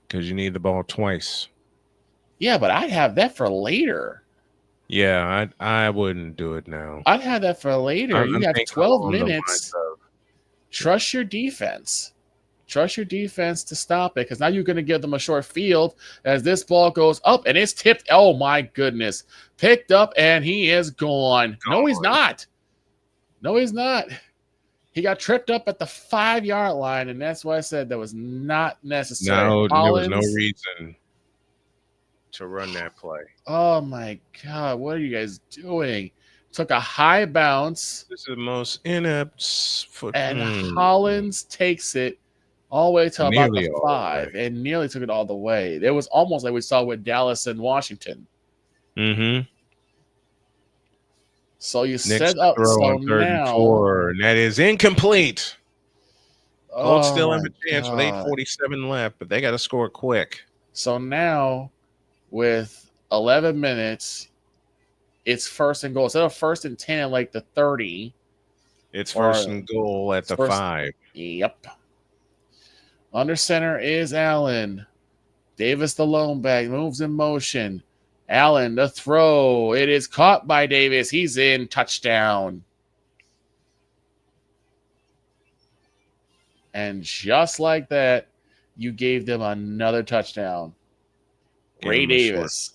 Because you need the ball twice. Yeah, but I'd have that for later. Yeah, I wouldn't do it now. I'd have that for later. You have 12 minutes. Trust your defense. Trust your defense to stop it, because now you're going to give them a short field as this ball goes up and it's tipped. Oh, my goodness. Picked up and he is gone. No, he's not. No, he's not. He got tripped up at the 5-yard line, and that's why I said that was not necessary. No, there was no reason to run that play. Oh, my God. What are you guys doing? Took a high bounce. This is the most inept foot. And Hollins takes it all the way to about Nearly the 5 and nearly took it all the way. It was almost like we saw with Dallas and Washington. So you set up throw so on 3rd now, and 4, and that is incomplete. Colts still have my a chance with God. 8:47 left, but they got to score quick. So now with 11 minutes, it's 1st and goal. Instead of 1st and 10 like the 30. It's 1st and goal at the 5. Yep. Under center is Allen. Davis, the lone back, moves in motion. Allen, the throw. It is caught by Davis. He's in. Touchdown. And just like that, you gave them another touchdown. Ray Davis.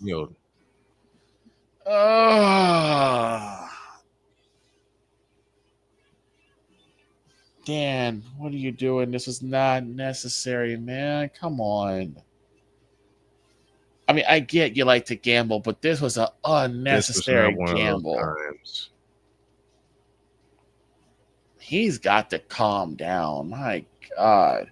Dan, what are you doing? This is not necessary, man. Come on. I mean, I get you like to gamble, but this was an unnecessary gamble. He's got to calm down. My God.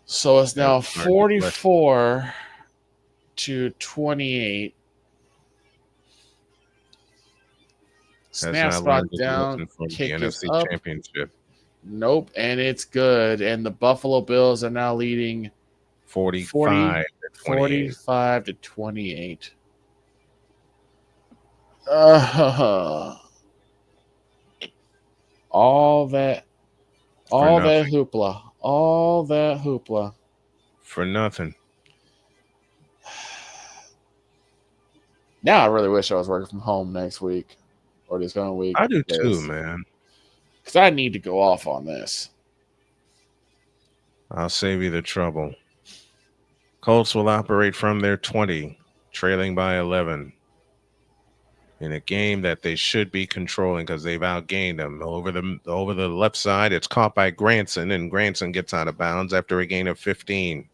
So it's now 44-28. Snap spot down. Kick the is NFC up. Championship. Nope, and it's good. And the Buffalo Bills are now leading 45-28. All that hoopla. For nothing. Now I really wish I was working from home next week or this coming week. I do too, man. Because I need to go off on this. I'll save you the trouble. Colts will operate from their 20, trailing by 11. In a game that they should be controlling because they've outgained them. Over the left side, it's caught by Granson, and Granson gets out of bounds after a gain of 15.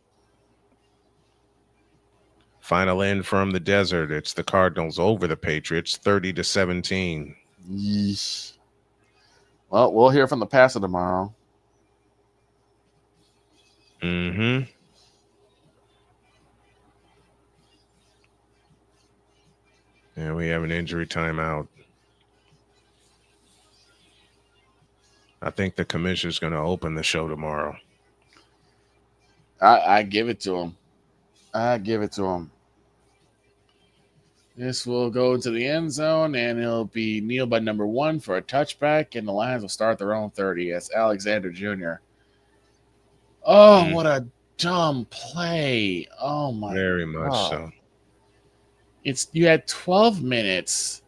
Final end from the desert. It's the Cardinals over the Patriots, 30-17. Yeesh. Well, we'll hear from the passer tomorrow. And we have an injury timeout. I think the commissioner's going to open the show tomorrow. I give it to him. This will go into the end zone, and it'll be Neal by number 1 for a touchback, and the Lions will start their own 30. That's Alexander Jr. Oh, what a dumb play. Oh, my God. Very much so. You had 12 minutes.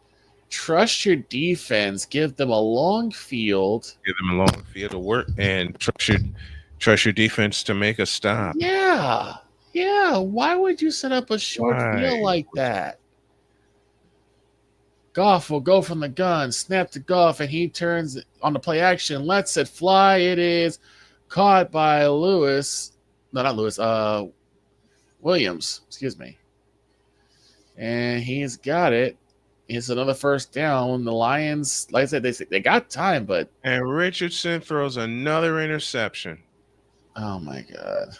Trust your defense. Give them a long field. Give them a long field to work, and trust your defense to make a stop. Yeah. Why would you set up a short field like that? Goff will go from the gun, snap to Goff, and he turns on the play action, lets it fly. It is caught by Lewis. No, not Lewis. Williams. Excuse me. And he's got it. It's another first down. The Lions, like I said, they got time, but And Richardson throws another interception. oh my God.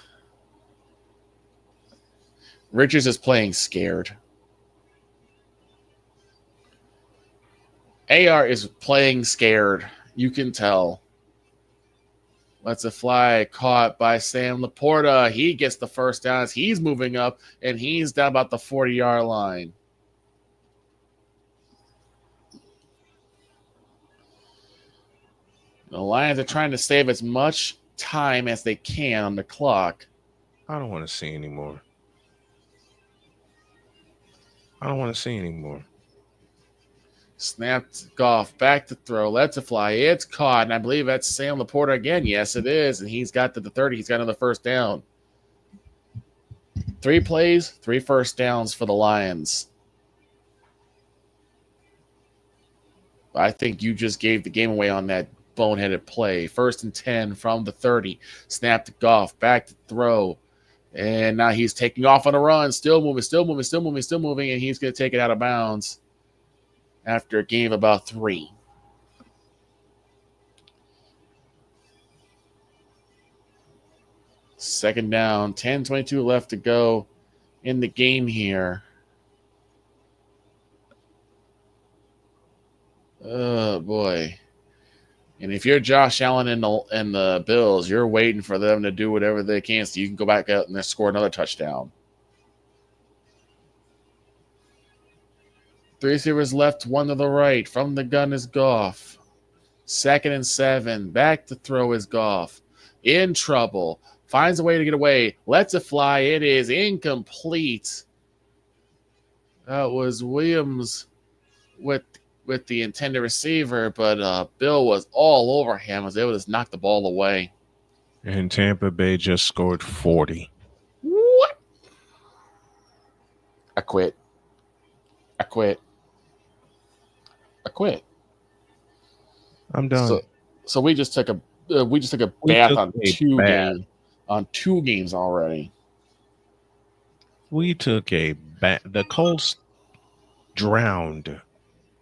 Richards is playing scared. AR is playing scared. You can tell. Lets it fly, caught by Sam Laporta. He gets the first down as he's moving up, and he's down about the 40-yard line. The Lions are trying to save as much time as they can on the clock. I don't want to see anymore. I don't want to see anymore. Snapped Goff, back to throw, lets it fly. It's caught, and I believe that's Sam Laporta again. Yes, it is, and he's got to the 30. He's got another first down. 3 plays, 3 first downs for the Lions. I think you just gave the game away on that boneheaded play. 1st and 10 from the 30. Snap to Goff, back to throw. And now he's taking off on a run. Still moving, and he's going to take it out of bounds after a game of about 3. Second down, 10:22 left to go in the game here. Oh, boy. And if you're Josh Allen and the Bills, you're waiting for them to do whatever they can so you can go back out and score another touchdown. 3 receivers left, 1 to the right. From the gun is Goff. 2nd and 7. Back to throw is Goff. In trouble. Finds a way to get away. Lets it fly. It is incomplete. That was Williams with the intended receiver, but Bill was all over him. Was able to knock the ball away. And Tampa Bay just scored 40. What? I quit. I'm done. So we just took a bath on 2 games already. We took a bath. The Colts drowned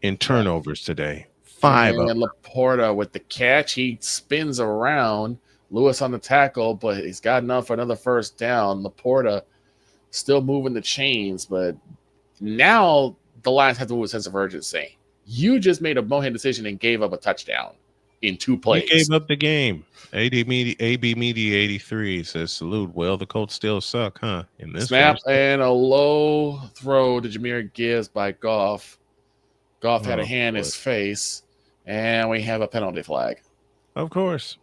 in turnovers today. 5 of them. And Laporta with the catch, he spins around. Lewis on the tackle, but he's got enough for another first down. Laporta still moving the chains, but now the Lions have to move with a sense of urgency. You just made a bonehead decision and gave up a touchdown in 2 plays. You gave up the game. AB Media 83 says, salute. Well, the Colts still suck, huh? In this snap one. And a low throw to Jahmyr Gibbs by Goff. Goff had a hand in his face, and we have a penalty flag. Of course.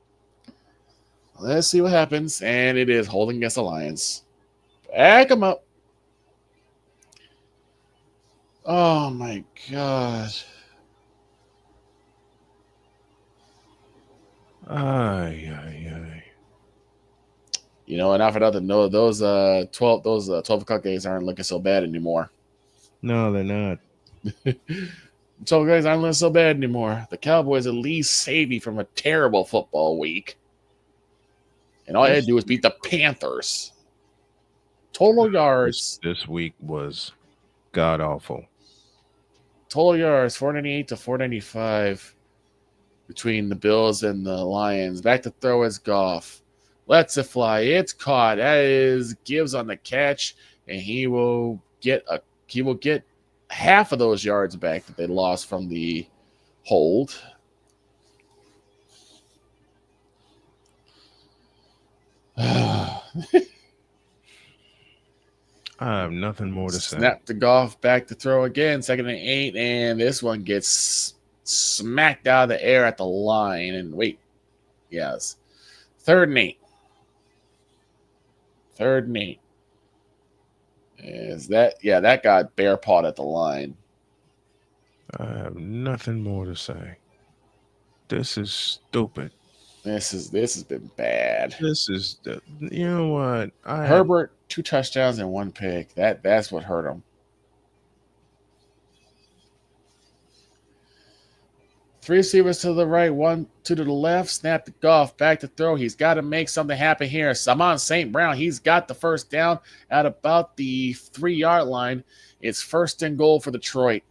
Let's see what happens, and it is holding against the Lions. Back them up. Oh, my God. Ay. You know, and not for nothing, no, those 12 o'clock games aren't looking so bad anymore. No, they're not. 12 guys aren't looking so bad anymore. The Cowboys at least saved me from a terrible football week. And all I had to do was beat the Panthers. Total yards. This week was god awful. Total yards, 498 to 495 between the Bills and the Lions. Back to throw is Goff. Lets it fly. It's caught. That is Gibbs on the catch, and he will get half of those yards back that they lost from the hold. I have nothing more to say. Snap to Goff, back to throw again. 2nd and 8, and this one gets smacked out of the air at the line. And wait, yes, 3rd and 8. 3rd and 8. Is that? Yeah, that got bear pawed at the line. I have nothing more to say. This is stupid. This has been bad. This is you know what? Herbert 2 touchdowns and 1 pick. That's what hurt him. 3 receivers to the right, 1, 2 to the left. Snap to Goff, back to throw. He's got to make something happen here. Samon St. Brown, he's got the first down at about the 3-yard line. It's 1st and goal for Detroit.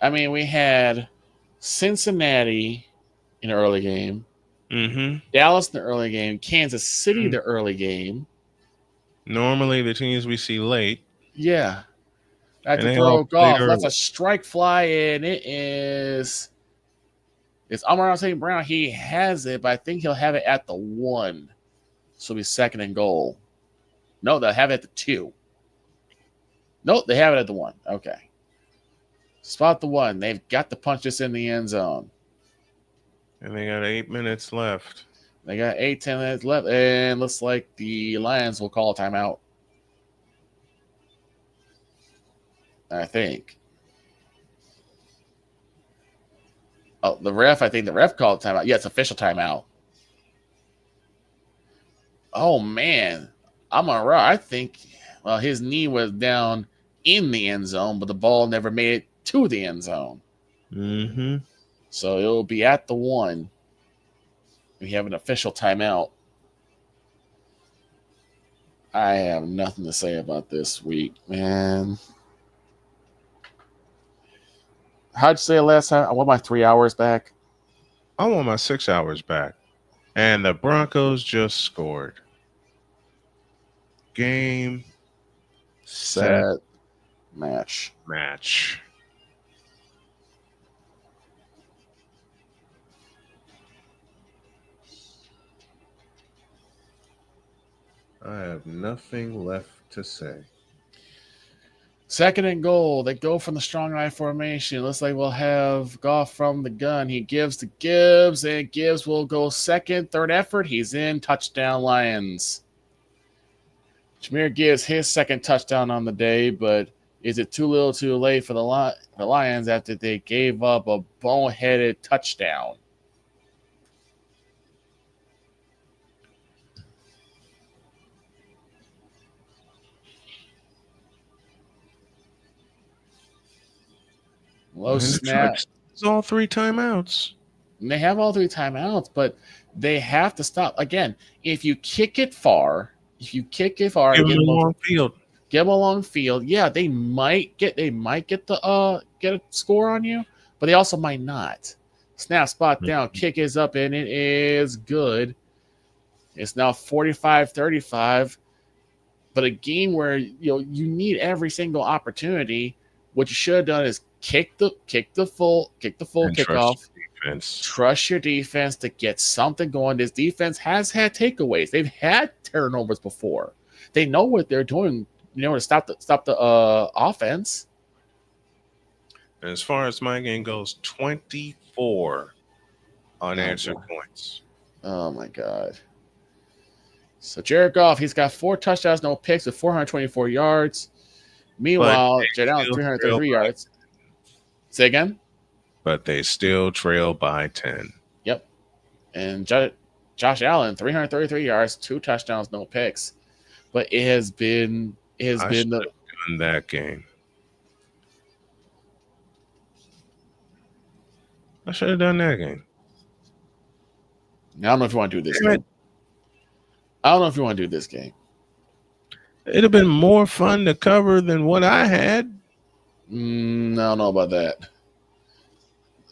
I mean, we had Cincinnati in the early game, Dallas in the early game, Kansas City the early game. Normally, the teams we see late. Yeah. Back to throw Goff. That's a strike fly, and it's Amon St. Brown. He has it, but I think he'll have it at the 1. So it'll be 2nd and goal. No, they'll have it at the 2. Nope, they have it at the 1. Okay. Spot the 1. They've got to punch this in the end zone. And they got 8 minutes left. They got 10 minutes left, and looks like the Lions will call a timeout. I think. Oh, I think the ref called timeout. Yeah, it's official timeout. Oh, man. I'm all right. I think, well, his knee was down in the end zone, but the ball never made it to the end zone. So it'll be at the 1. We have an official timeout. I have nothing to say about this week, man. How'd you say it last time? I want my 3 hours back. I want my 6 hours back. And the Broncos just scored. Game, set, match. I have nothing left to say. 2nd and goal. They go from the strong eye formation. Looks like we'll have Goff from the gun. He gives to Gibbs, and Gibbs will go 2nd. 3rd effort. He's in. Touchdown, Lions. Jahmyr Gibbs his 2nd touchdown on the day, but is it too little too late for the Lions after they gave up a boneheaded touchdown? Low snap. It's all 3 timeouts. And they have all 3 timeouts, but they have to stop. Again, if you kick it far, give them a long field. Give them a long field. Yeah, they might get get a score on you, but they also might not. Snap, spot down, kick is up, and it is good. It's now 45-35. But a game where you need every single opportunity, what you should have done is kick the full kickoff. Trust your defense to get something going. This defense has had takeaways. They've had turnovers before. They know what they're doing, to stop the offense. And as far as my game goes, 24 unanswered points. Oh my God. So Jared Goff, he's got 4 touchdowns, no picks, with 424 yards. Meanwhile, Jared Allen, 333 yards. Say again? But they still trail by 10. Yep. And Josh Allen, 333 yards, 2 touchdowns, no picks. But it has been done that game. I should have done that game. I don't know if you want to do this game. I don't know if you want to do this game. It'd have been more fun to cover than what I had. I don't know about that.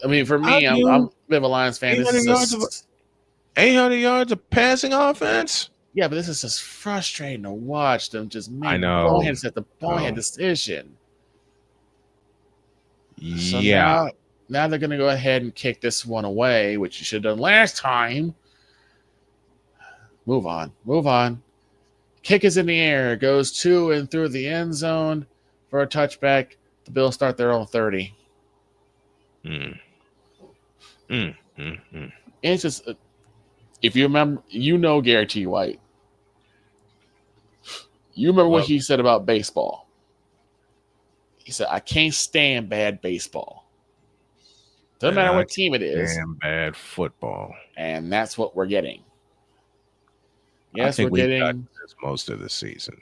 I mean, for me, I'm a bit of a Lions fan. 800 yards of passing offense? Yeah, but this is just frustrating to watch them just make boneheads at the bonehead decision. So Yeah. Now they're going to go ahead and kick this one away, which you should have done last time. Move on. Kick is in the air. Goes to and through the end zone for a touchback. The Bills start their own 30. It's just, if you remember, Gary T. White. You remember what he said about baseball. He said, I can't stand bad baseball. Doesn't matter what team it is. And bad football. And that's what we're getting. Yes, I think we're getting got this most of the season.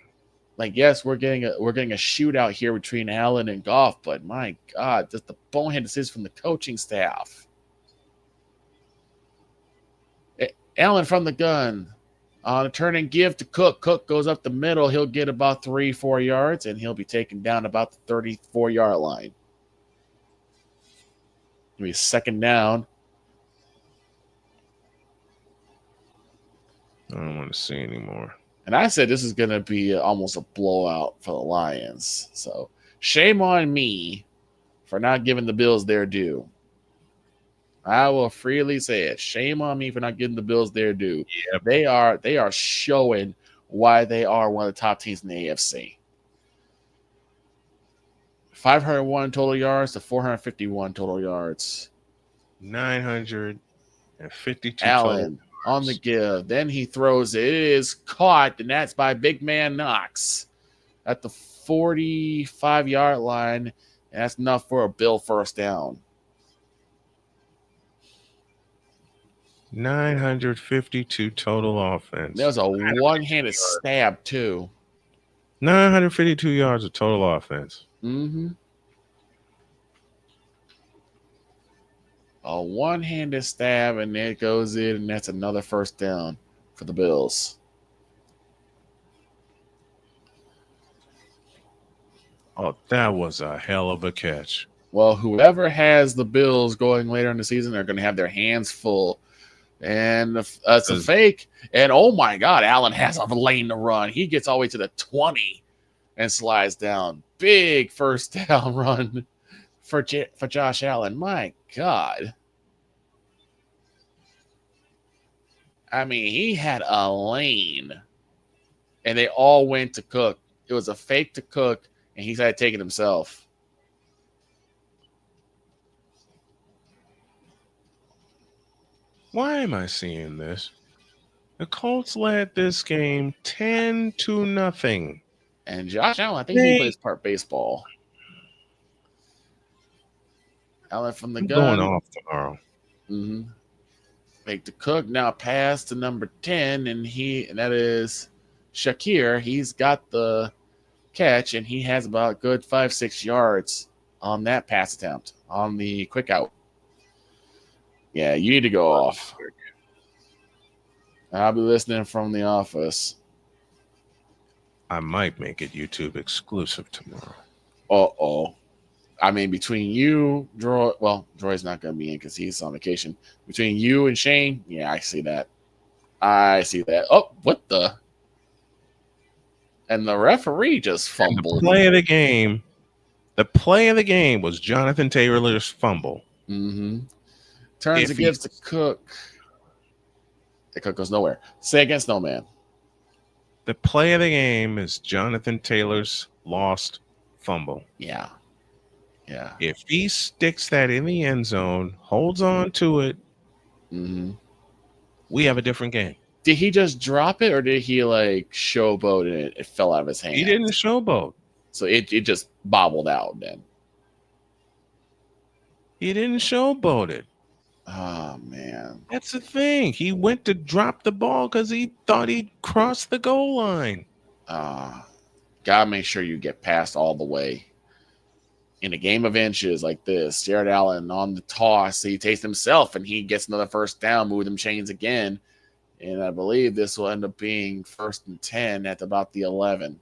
Like, yes, we're getting a shootout here between Allen and Goff, but my God, just the bonehead decisions from the coaching staff. Allen from the gun. On a turn and give to Cook. Cook goes up the middle. He'll get about 3-4 yards, and he'll be taken down about the 34-yard line. It'll be second down. I don't want to see anymore. And I said this is going to be almost a blowout for the Lions. So shame on me for not giving the Bills their due. I will freely say it. Shame on me for not giving the Bills their due. Yep. They are showing why they are one of the top teams in the AFC. 501 total yards to 451 total yards. 952 Allen on the give. Then he throws it. It is caught, and that's by big man Knox at the 45-yard line. And that's enough for a Bill first down. 952 total offense. There was a one-handed stab, too. 952 yards of total offense. Mm-hmm. A one-handed stab, and it goes in, and that's another first down for the Bills. Oh, that was a hell of a catch. Well, whoever has the Bills going later in the season are going to have their hands full. And it's a fake. And, oh, my God, Allen has a lane to run. He gets all the way to the 20 and slides down. Big first down run for Josh Allen. My God. I mean, he had a lane. And they all went to Cook. It was a fake to Cook, and he's had to take it himself. Why am I seeing this? The Colts led this game 10-0. And Josh Allen, I think he plays part baseball. Allen from the gun. Going off tomorrow. Mm-hmm. Make the Cook now pass to number 10, and that is Shakir. He's got the catch, and he has about good 5-6 yards on that pass attempt on the quick out. Yeah, you need to go off. I'll be listening from the office. I might make it YouTube exclusive tomorrow. Uh-oh. I mean, between you, Droy, well, Droy's not going to be in because he's on vacation. Between you and Shane, yeah, I see that. Oh, what the? And the referee just fumbled. The play of the game was Jonathan Taylor's fumble. Mm-hmm. Turns and gives to Cook. The Cook goes nowhere. Say against no man. The play of the game is Jonathan Taylor's lost fumble. Yeah. Yeah. If he sticks that in the end zone, holds on to it, we have a different game. Did he just drop it, or did he like showboat and it fell out of his hand? He didn't showboat. So it just bobbled out then. He didn't showboat it. Oh, man. That's the thing. He went to drop the ball because he thought he'd cross the goal line. Gotta make sure you get past all the way. In a game of inches like this, Jared Allen on the toss, he takes himself and he gets another first down, move them chains again. And I believe this will end up being 1st and 10 at about the 11.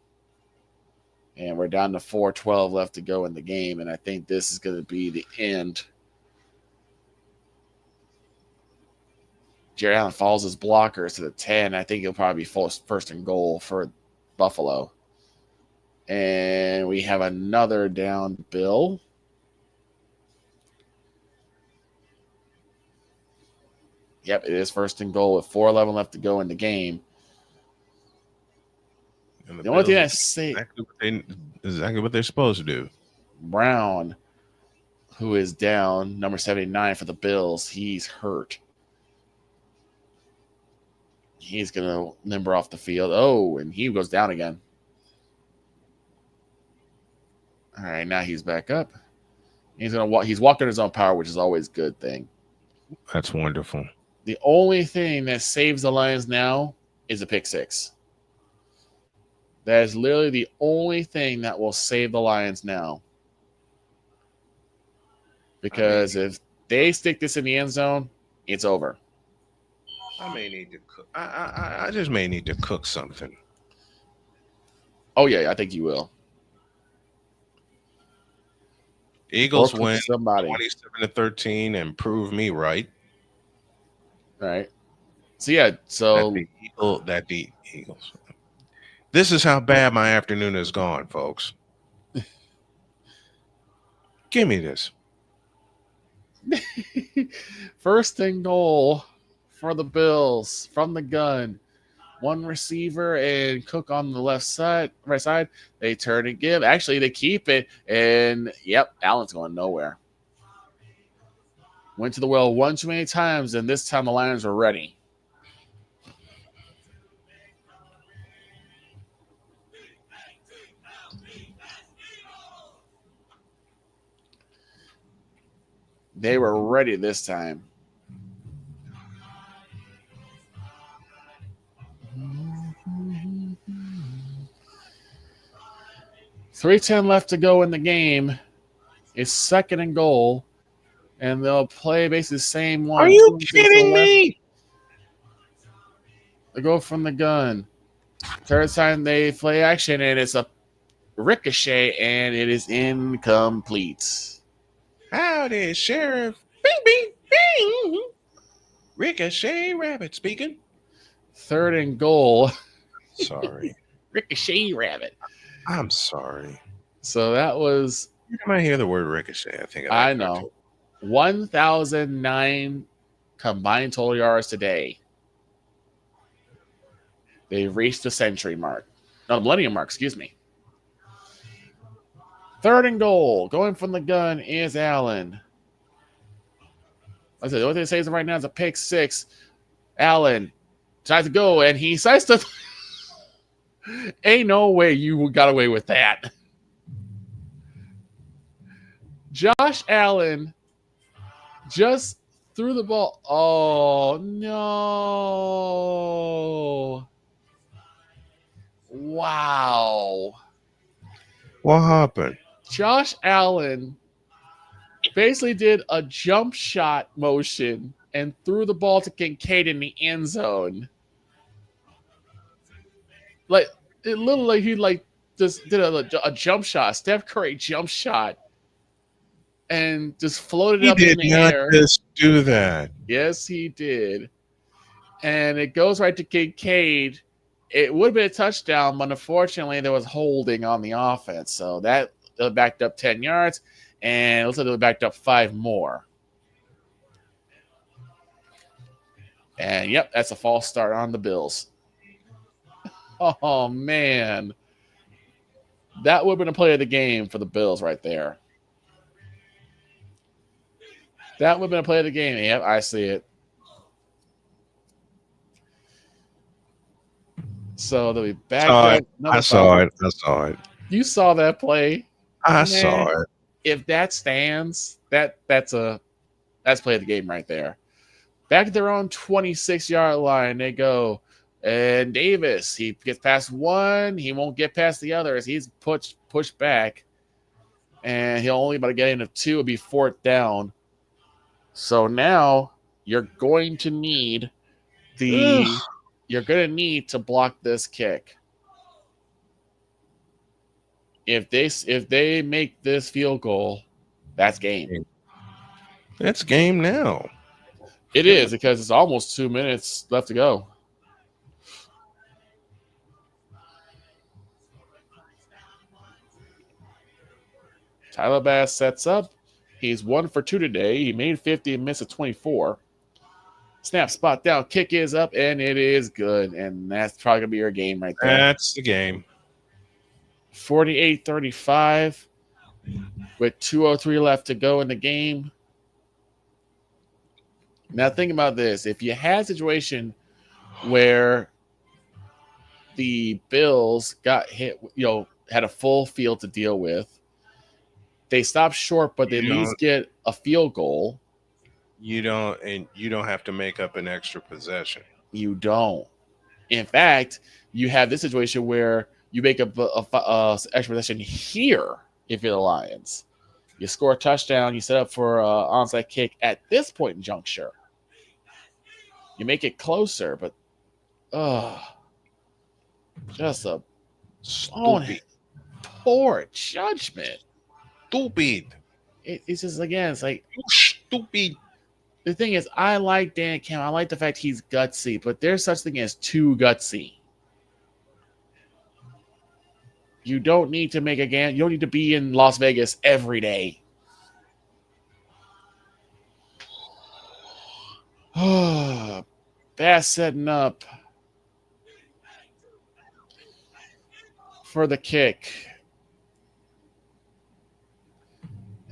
And we're down to 4:12 left to go in the game. And I think this is going to be the end. Jared Allen follows his blockers to the 10. I think he'll probably be first and goal for Buffalo. And we have another down Bill. Yep, it is 1st and goal with 4:11 left to go in the game. And the only thing I say exactly what they're supposed to do. Brown, who is down, number 79 for the Bills, he's hurt. He's going to limber off the field. Oh, and he goes down again. All right, now he's back up. He's going to walk. He's walking his own power, which is always a good thing. That's wonderful. The only thing that saves the Lions now is a pick six. That is literally the only thing that will save the Lions now. Because if they stick this in the end zone, it's over. I may need to cook. I just may need to cook something. Oh yeah, I think you will. Eagles win somebody 27-13 and prove me right. Right. So yeah, that the Eagles. This is how bad my afternoon has gone, folks. Give me this. First and goal for the Bills from the gun. One receiver and Cook on the right side. They turn and give. Actually, they keep it. And yep, Allen's going nowhere. Went to the well one too many times, and this time the Lions are ready. They were ready this time. .310 left to go in the game. It's second and goal. And they'll play basically the same one. Are you kidding me? They go from the gun. Third time they play action, and it's a ricochet, and it is incomplete. Howdy, Sheriff. Bing, bing, bing. Ricochet Rabbit speaking. Third and goal. Sorry. Ricochet Rabbit. I'm sorry. So that was... You might hear the word ricochet. I think I know. 1,009 combined total yards today. They've reached the century mark. No, the millennium mark, excuse me. Third and goal. Going from the gun is Allen. Like I said, the only thing that saves him right now is a pick six. Allen tries to go, and he decides to... Ain't no way you got away with that. Josh Allen just threw the ball. Oh, no. Wow. What happened? Josh Allen basically did a jump shot motion and threw the ball to Kincaid in the end zone. Like, it looked like he just did a jump shot, Steph Curry jump shot, and just floated up in the air. He did not just do that. Yes, he did. And it goes right to Kincaid. It would have been a touchdown, but unfortunately there was holding on the offense. So that backed up 10 yards, and it looks like they backed up 5 more. And yep, that's a false start on the Bills. Oh, man. That would have been a play of the game for the Bills right there. That would have been a play of the game. Yep, I see it. So they'll be back up. I saw it. You saw that play. I saw it. If that stands, that's play of the game right there. Back at their own 26-yard line, they go. And Davis, he gets past one. He won't get past the others. He's pushed back. And he'll only get into 2. It'll be 4th down. So now you're going to need to block this kick. If they make this field goal, that's game. That's game now. It is, because it's almost 2 minutes left to go. Tyler Bass sets up. He's 1 for 2 today. He made 50 and missed a 24. Snap, spot down, kick is up, and it is good. And that's probably going to be your game right there. That's the game. 48-35 with 2:03 left to go in the game. Now think about this. If you had a situation where the Bills got hit, had a full field to deal with, they stop short, but they at least get a field goal. You don't have to make up an extra possession. You don't. In fact, you have this situation where You make a extra possession here if you're the Lions. You score a touchdown. You set up for an onside kick at this point in juncture. You make it closer, but just a Stupid. poor judgment. Stupid. It's just, again, it's like, stupid. The thing is, I like Dan Campbell. I like the fact he's gutsy, but there's such thing as too gutsy. You don't need to make a game. You don't need to be in Las Vegas every day. Bass setting up for the kick.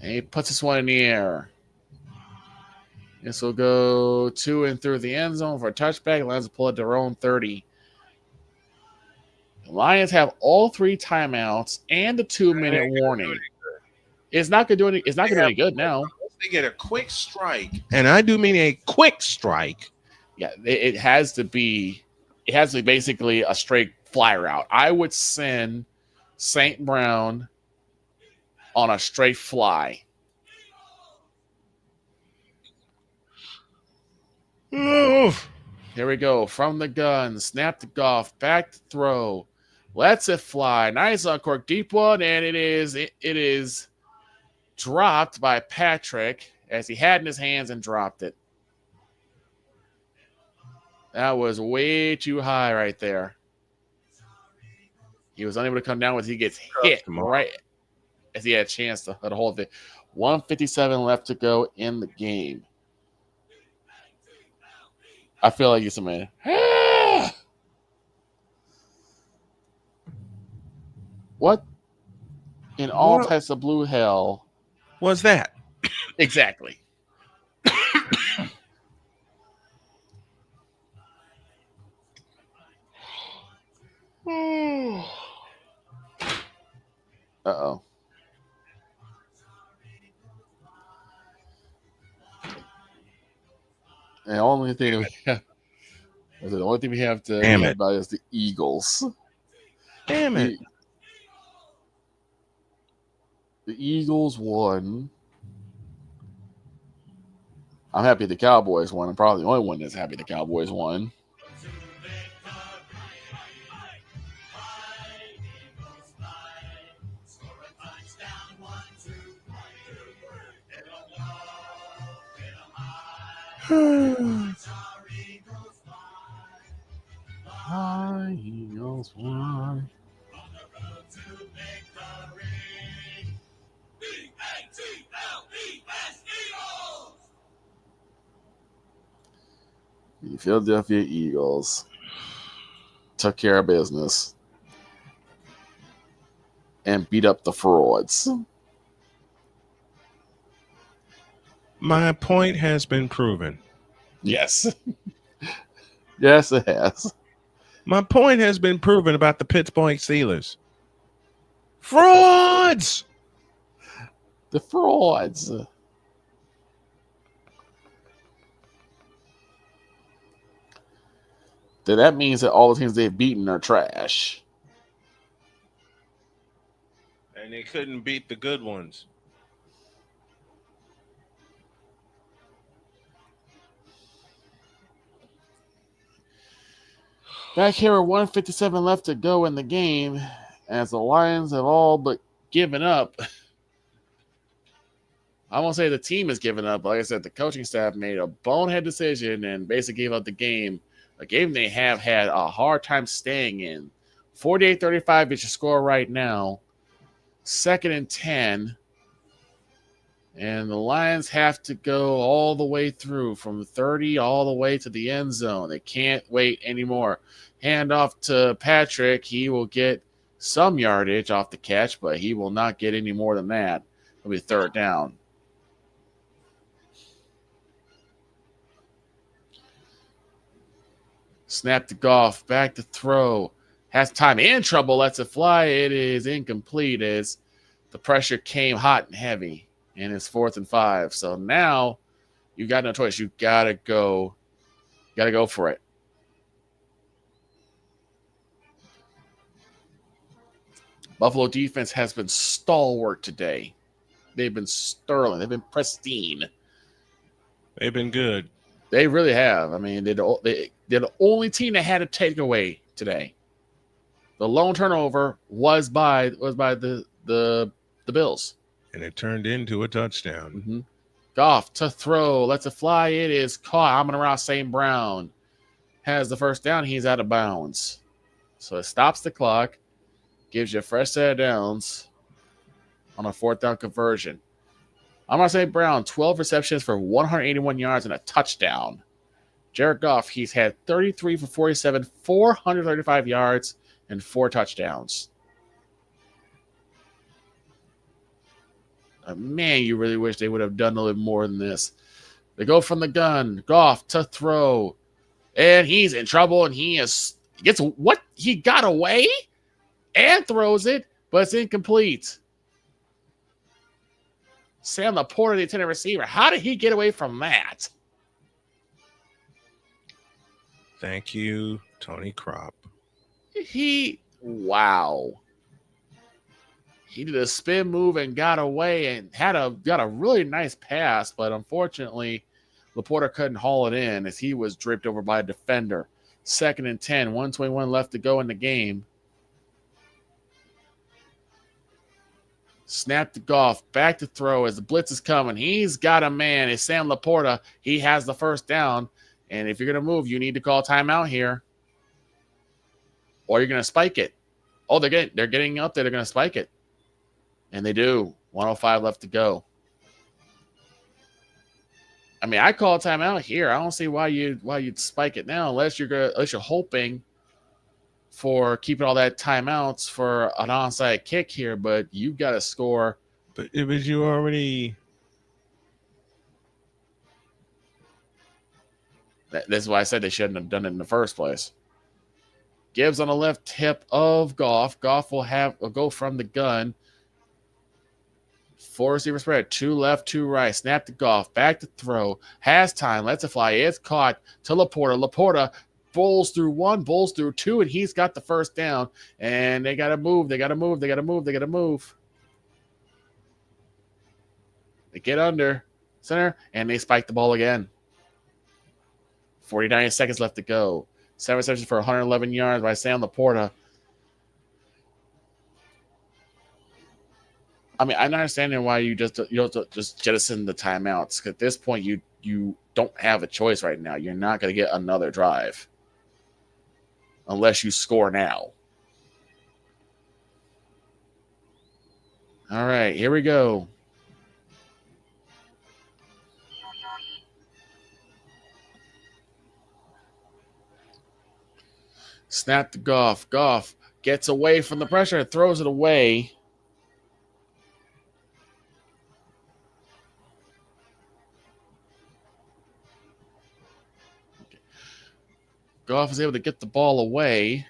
And he puts this one in the air. This will go to and through the end zone for a touchback. Lions will pull it to their own 30. The Lions have all 3 timeouts and the 2-minute warning. It's not going to do any. It's not going to do any good now. They get a quick strike, and I do mean a quick strike. Yeah, it has to be. It has to be basically a straight fly route. I would send St. Brown on a straight fly. Oof. Here we go. From the gun. Snap to Goff. Back to throw. Lets it fly. Nice uncork. Deep one. And it is dropped by Patrick as he had in his hands and dropped it. That was way too high right there. He was unable to come down with. He gets hit right as he had a chance to hold it. 1:57 left to go in the game. I feel like it's a man. What in all types of blue hell was that? Exactly. Uh-oh. And the only thing we have to Damn hear it. about is the Eagles. Damn it. The Eagles won. I'm happy the Cowboys won. I'm probably the only one that's happy the Cowboys won. High Eagles won. The Philadelphia Eagles took care of business and beat up the frauds. My point has been proven. Yes. Yes, it has. My point has been proven about the Pittsburgh Steelers. Frauds! The frauds. Then that means that all the teams they've beaten are trash. And they couldn't beat the good ones. Back here with 1:57 left to go in the game, as the Lions have all but given up. I won't say the team has given up, but like I said, the coaching staff made a bonehead decision and basically gave up the game. A game they have had a hard time staying in. 48-35 is your score right now. 2nd and 10. And the Lions have to go all the way through from 30 all the way to the end zone. They can't wait anymore. Hand off to Patrick. He will get some yardage off the catch, but he will not get any more than that. It'll be 3rd down. Snap to Goff. Back to throw. Has time in trouble. Lets it fly. It is incomplete as the pressure came hot and heavy. And it's 4th and 5. So now you've got no choice. You've got to go. Got to go for it. Buffalo defense has been stalwart today. They've been sterling. They've been pristine. They've been good. They really have. I mean, they're the only team that had a takeaway today. The lone turnover was by the Bills. And it turned into a touchdown. Mm-hmm. Goff to throw. Lets it fly. It is caught. Amon-Ra St. Brown has the first down. He's out of bounds. So it stops the clock. Gives you a fresh set of downs on a 4th down conversion. Amon-Ra St. Brown, 12 receptions for 181 yards and a touchdown. Jared Goff, he's had 33 for 47, 435 yards, and 4 touchdowns. Man, you really wish they would have done a little more than this. They go from the gun. Goff to throw. And he's in trouble, and he gets what? He got away and throws it, but it's incomplete. Sam Laporta, the intended receiver. How did he get away from that? Thank you, Tony Kropp. Wow. He did a spin move and got away and got a really nice pass, but unfortunately, Laporta couldn't haul it in as he was draped over by a defender. 2nd and 10, 1:21 left to go in the game. Snap to Goff, back to throw as the blitz is coming. He's got a man. It's Sam Laporta. He has the first down. And if you're going to move, you need to call timeout here. Or you're going to spike it. Oh, they're getting up there. They're going to spike it. And they do. 1:05 left to go. I mean, I call timeout here. I don't see why you'd spike it now unless you're hoping for keeping all that timeouts for an onside kick here, but you've got to score. But it was you already. That's why I said they shouldn't have done it in the first place. Gibbs on the left hip of Goff. Goff will go from the gun. 4 receiver spread. 2 left, 2 right. Snap to Goff. Back to throw. Has time. Lets it fly. It's caught to Laporta. Laporta bowls through 1, bowls through 2, and he's got the first down. And they got to move. They got to move. They got to move. They got to move. They get under center, and they spike the ball again. 49 seconds left to go. 7 receptions for 111 yards by Sam Laporta. I mean, I'm not understanding why you don't just jettison the timeouts. 'Cause at this point, you don't have a choice right now. You're not going to get another drive unless you score now. All right, here we go. Snap to Goff. Goff gets away from the pressure and throws it away. Goff is able to get the ball away.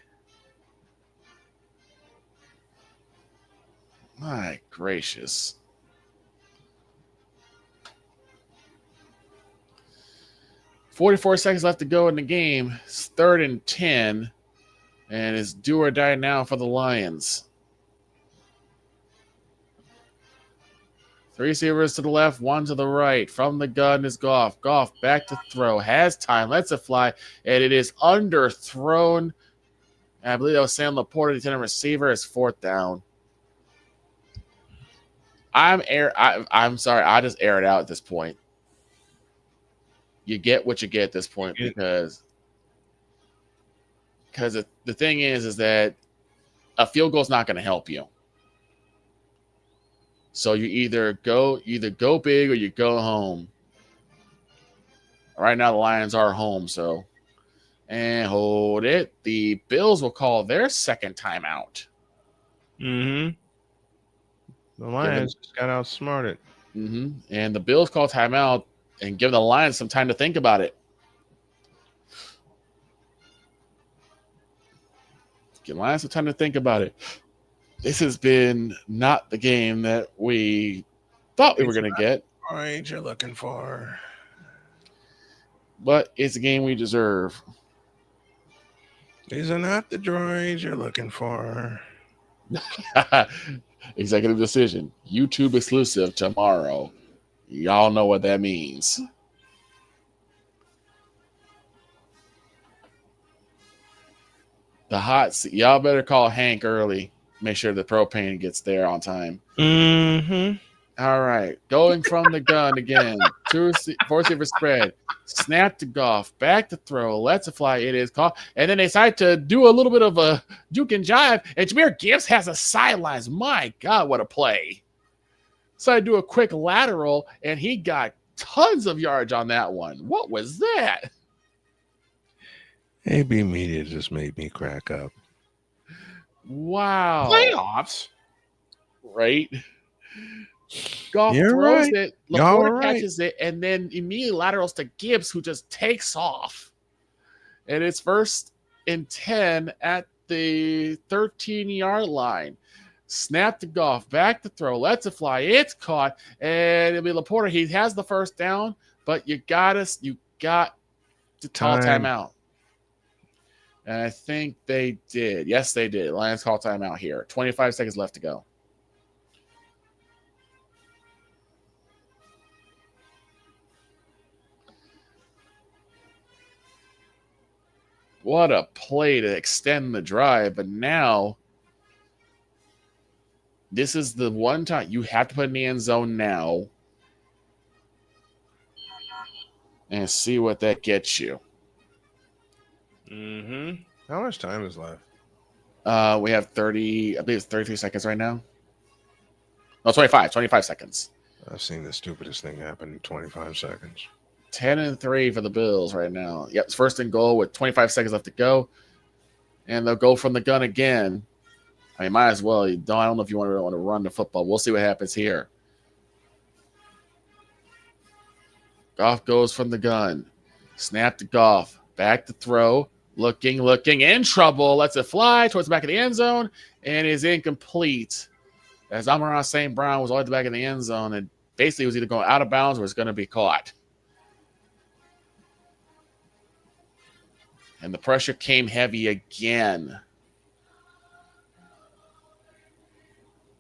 My gracious. .44 seconds left to go in the game. It's 3rd and 10. And it's do or die now for the Lions. 3 receivers to the left, 1 to the right. From the gun is Goff. Goff back to throw. Has time. Lets it fly. And it is underthrown. And I believe that was Sam Laporta, the intended receiver. It's 4th down. I'm sorry. I just air it out at this point. You get what you get at this point because the thing is that a field goal is not going to help you. So you either go big or you go home. Right now the Lions are home, so and hold it. The Bills will call their second timeout. Mm-hmm. The Lions just got outsmarted. Mm-hmm. And the Bills call timeout and give the Lions some time to think about it. Give the Lions some time to think about it. This has been not the game that we thought we were going to get. Right, you're looking for. But it's a game we deserve. These are not the droids you're looking for. Executive decision. YouTube exclusive tomorrow. Y'all know what that means. The hot seat. Y'all better call Hank early. Make sure the propane gets there on time. Mm-hmm. All right. Going from the gun again. Four receiver spread. Snap to Goff. Back to throw. Lets it fly. It is caught. And then they decide to do a little bit of a juke and jive. And Jahmyr Gibbs has a sidelines. My God, what a play. So I do a quick lateral, and he got tons of yards on that one. What was that? AB Media just made me crack up. Wow. Playoffs? Right? Goff You're throws right. it. Y'all Laporta are right. catches it, and then immediately laterals to Gibbs, who just takes off. And it's 1st and 10 at the 13-yard line. Snap to Goff, back to throw, lets it fly. It's caught, and it'll be Laporta. He has the first down, but you got to call timeout. And I think they did. Yes, they did. Lions call timeout here. 25 seconds left to go. What a play to extend the drive. But now, this is the one time you have to put in the end zone now and see what that gets you. Mm-hmm. How much time is left? We have 30, I believe it's 33 seconds right now. No, 25 seconds. I've seen the stupidest thing happen in 25 seconds. 10-3 for the Bills right now. Yep, it's 1st and goal with 25 seconds left to go. And they'll go from the gun again. I mean, might as well. I don't know if you want to run the football. We'll see what happens here. Goff goes from the gun. Snap to Goff. Back to throw. Looking, in trouble. Lets it fly towards the back of the end zone and is incomplete. As Amon-Ra St. Brown was all at the back of the end zone and basically was either going out of bounds or was going to be caught. And the pressure came heavy again.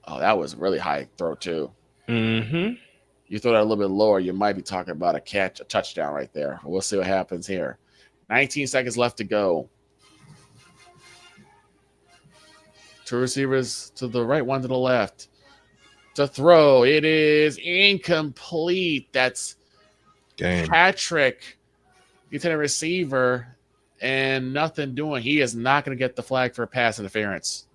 Oh, that was a really high throw, too. Mm-hmm. You throw that a little bit lower, you might be talking about a touchdown right there. We'll see what happens here. 19 seconds left to go. 2 receivers to the right, 1 to the left. To throw, it is incomplete. That's Patrick. He's in a receiver and nothing doing. He is not going to get the flag for pass interference.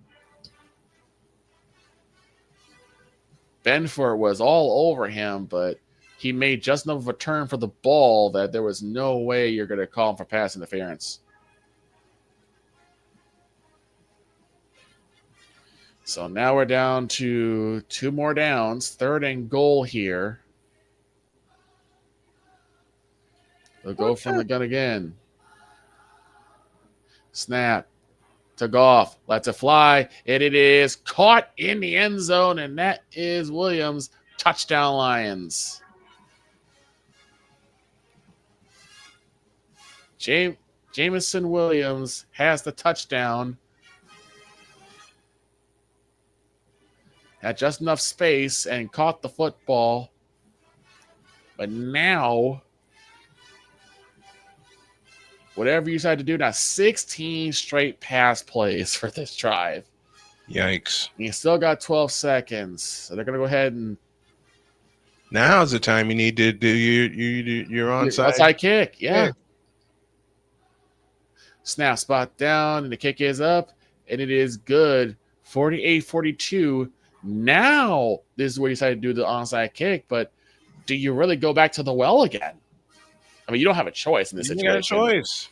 Benford was all over him, but he made just enough of a turn for the ball that there was no way you're going to call him for pass interference. So now we're down to 2 more downs. 3rd and goal here. They'll go from the gun again. Snap to Goff. Lets it fly. And it is caught in the end zone, and that is Williams. Touchdown, Lions. Jameson Williams has the touchdown. Had just enough space and caught the football. But now, whatever you decide to do now, 16 straight pass plays for this drive. Yikes. You still got 12 seconds. So they're going to go ahead and... Now's the time you need to do your onside. Outside kick, yeah. Snap spot down, and the kick is up, and it is good. 48-42. Now, this is where you decide to do the onside kick, but do you really go back to the well again? I mean, you don't have a choice in this situation. You got a choice.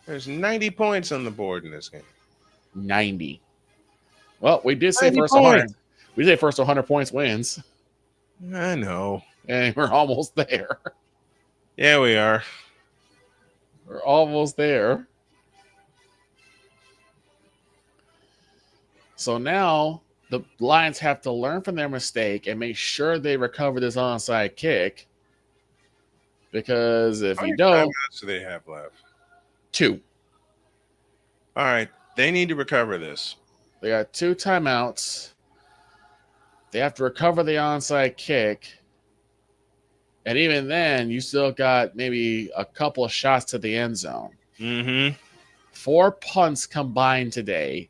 There's 90 points on the board in this game. 90. Well, we did say first 100. We did say first 100 points wins. I know. And we're almost there. Yeah, we are. We're almost there. So now the Lions have to learn from their mistake and make sure they recover this onside kick. Because if you don't... How many timeouts do they have left? 2. All right. They need to recover this. They got 2 timeouts. They have to recover the onside kick. And even then, you still got maybe a couple of shots to the end zone. Mm-hmm. 4 punts combined today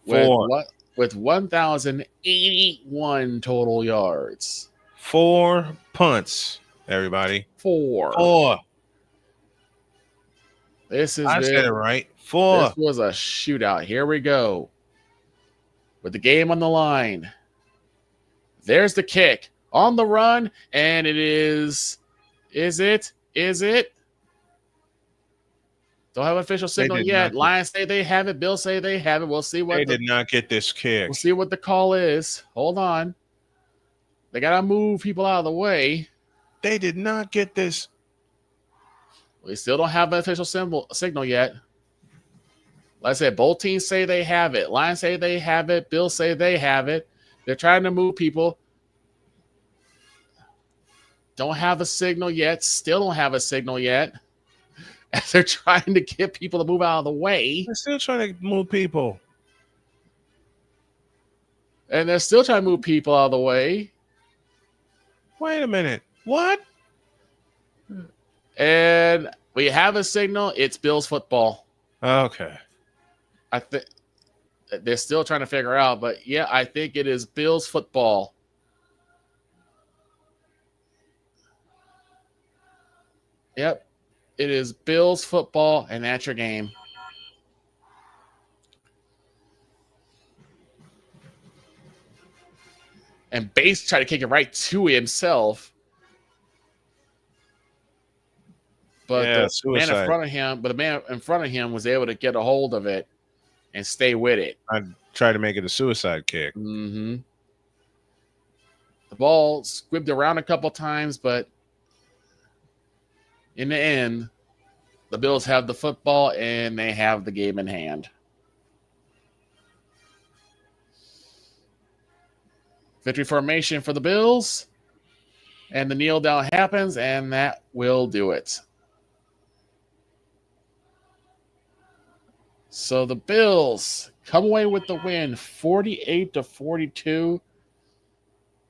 with 1,081 total yards. 4 punts, everybody. 4. I said it right. 4. This was a shootout. Here we go. With the game on the line. There's the kick. On the run, and it is. Is it? Don't have an official signal yet. Lions say they have it. Bills say they have it. We'll see what they did not get this kick. We'll see what the call is. Hold on. They gotta move people out of the way. They did not get this. We still don't have an official signal yet. Like I said, both teams say they have it. Lions say they have it. Bills say they have it. They're trying to move people. Don't have a signal yet. Still don't have a signal yet. As they're trying to get people to move out of the way. They're still trying to move people. And they're still trying to move people out of the way. Wait a minute. What? And we have a signal. It's Bills football. Okay. I think they're still trying to figure out, but yeah, I think it is Bills football. Yep. It is Bills football, and that's your game. And Bates tried to kick it right to himself. But the man in front of him was able to get a hold of it and stay with it. I tried to make it a suicide kick. Mm-hmm. The ball squibbed around a couple times, but in the end, the Bills have the football and they have the game in hand. Victory formation for the Bills. And the kneel down happens, and that will do it. So the Bills come away with the win, 48-42.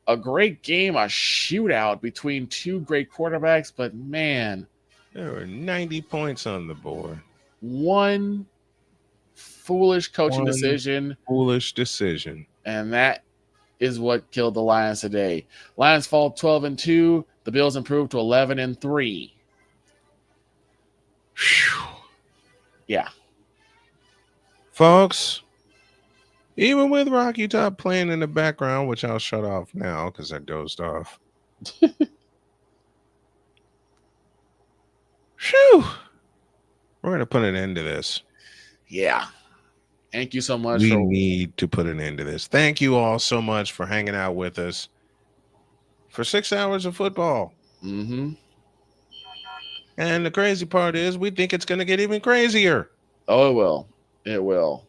A great game, a shootout between 2 great quarterbacks, but man, there were 90 points on the board. One foolish coaching decision. Foolish decision. And that is what killed the Lions today. Lions fall 12-2. The Bills improve to 11-3. Yeah. Folks, even with Rocky Top playing in the background, which I'll shut off now because I dozed off. Phew. We're going to put an end to this. Yeah. Thank you so much. We need to put an end to this. Thank you all so much for hanging out with us for 6 hours of football. Mm-hmm. And the crazy part is we think it's going to get even crazier. Oh, it will. It will.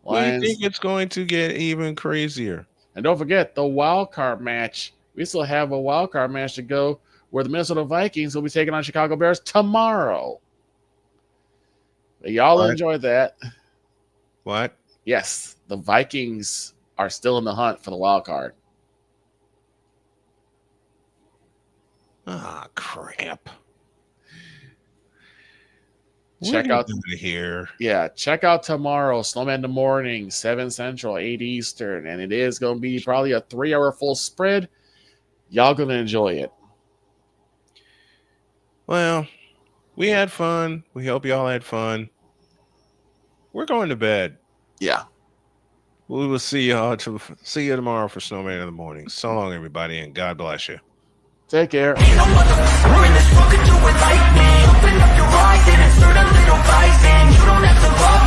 Lions, we think it's going to get even crazier. And don't forget the wild card match. We still have a wild card match to go where the Minnesota Vikings will be taking on Chicago Bears tomorrow. Y'all enjoy that. What? Yes, the Vikings are still in the hunt for the wild card. Ah, crap. Check out here. Yeah, check out tomorrow, Snowman in the Morning, 7 Central, 8 Eastern. And it is going to be probably a 3-hour full spread. Y'all going to enjoy it. Well, we had fun. We hope y'all had fun. We're going to bed. Yeah. We will see y'all. See you tomorrow for Snowman in the Morning. So long, everybody, and God bless you. Take care. Open up your eyes and insert a little rising. You don't have to love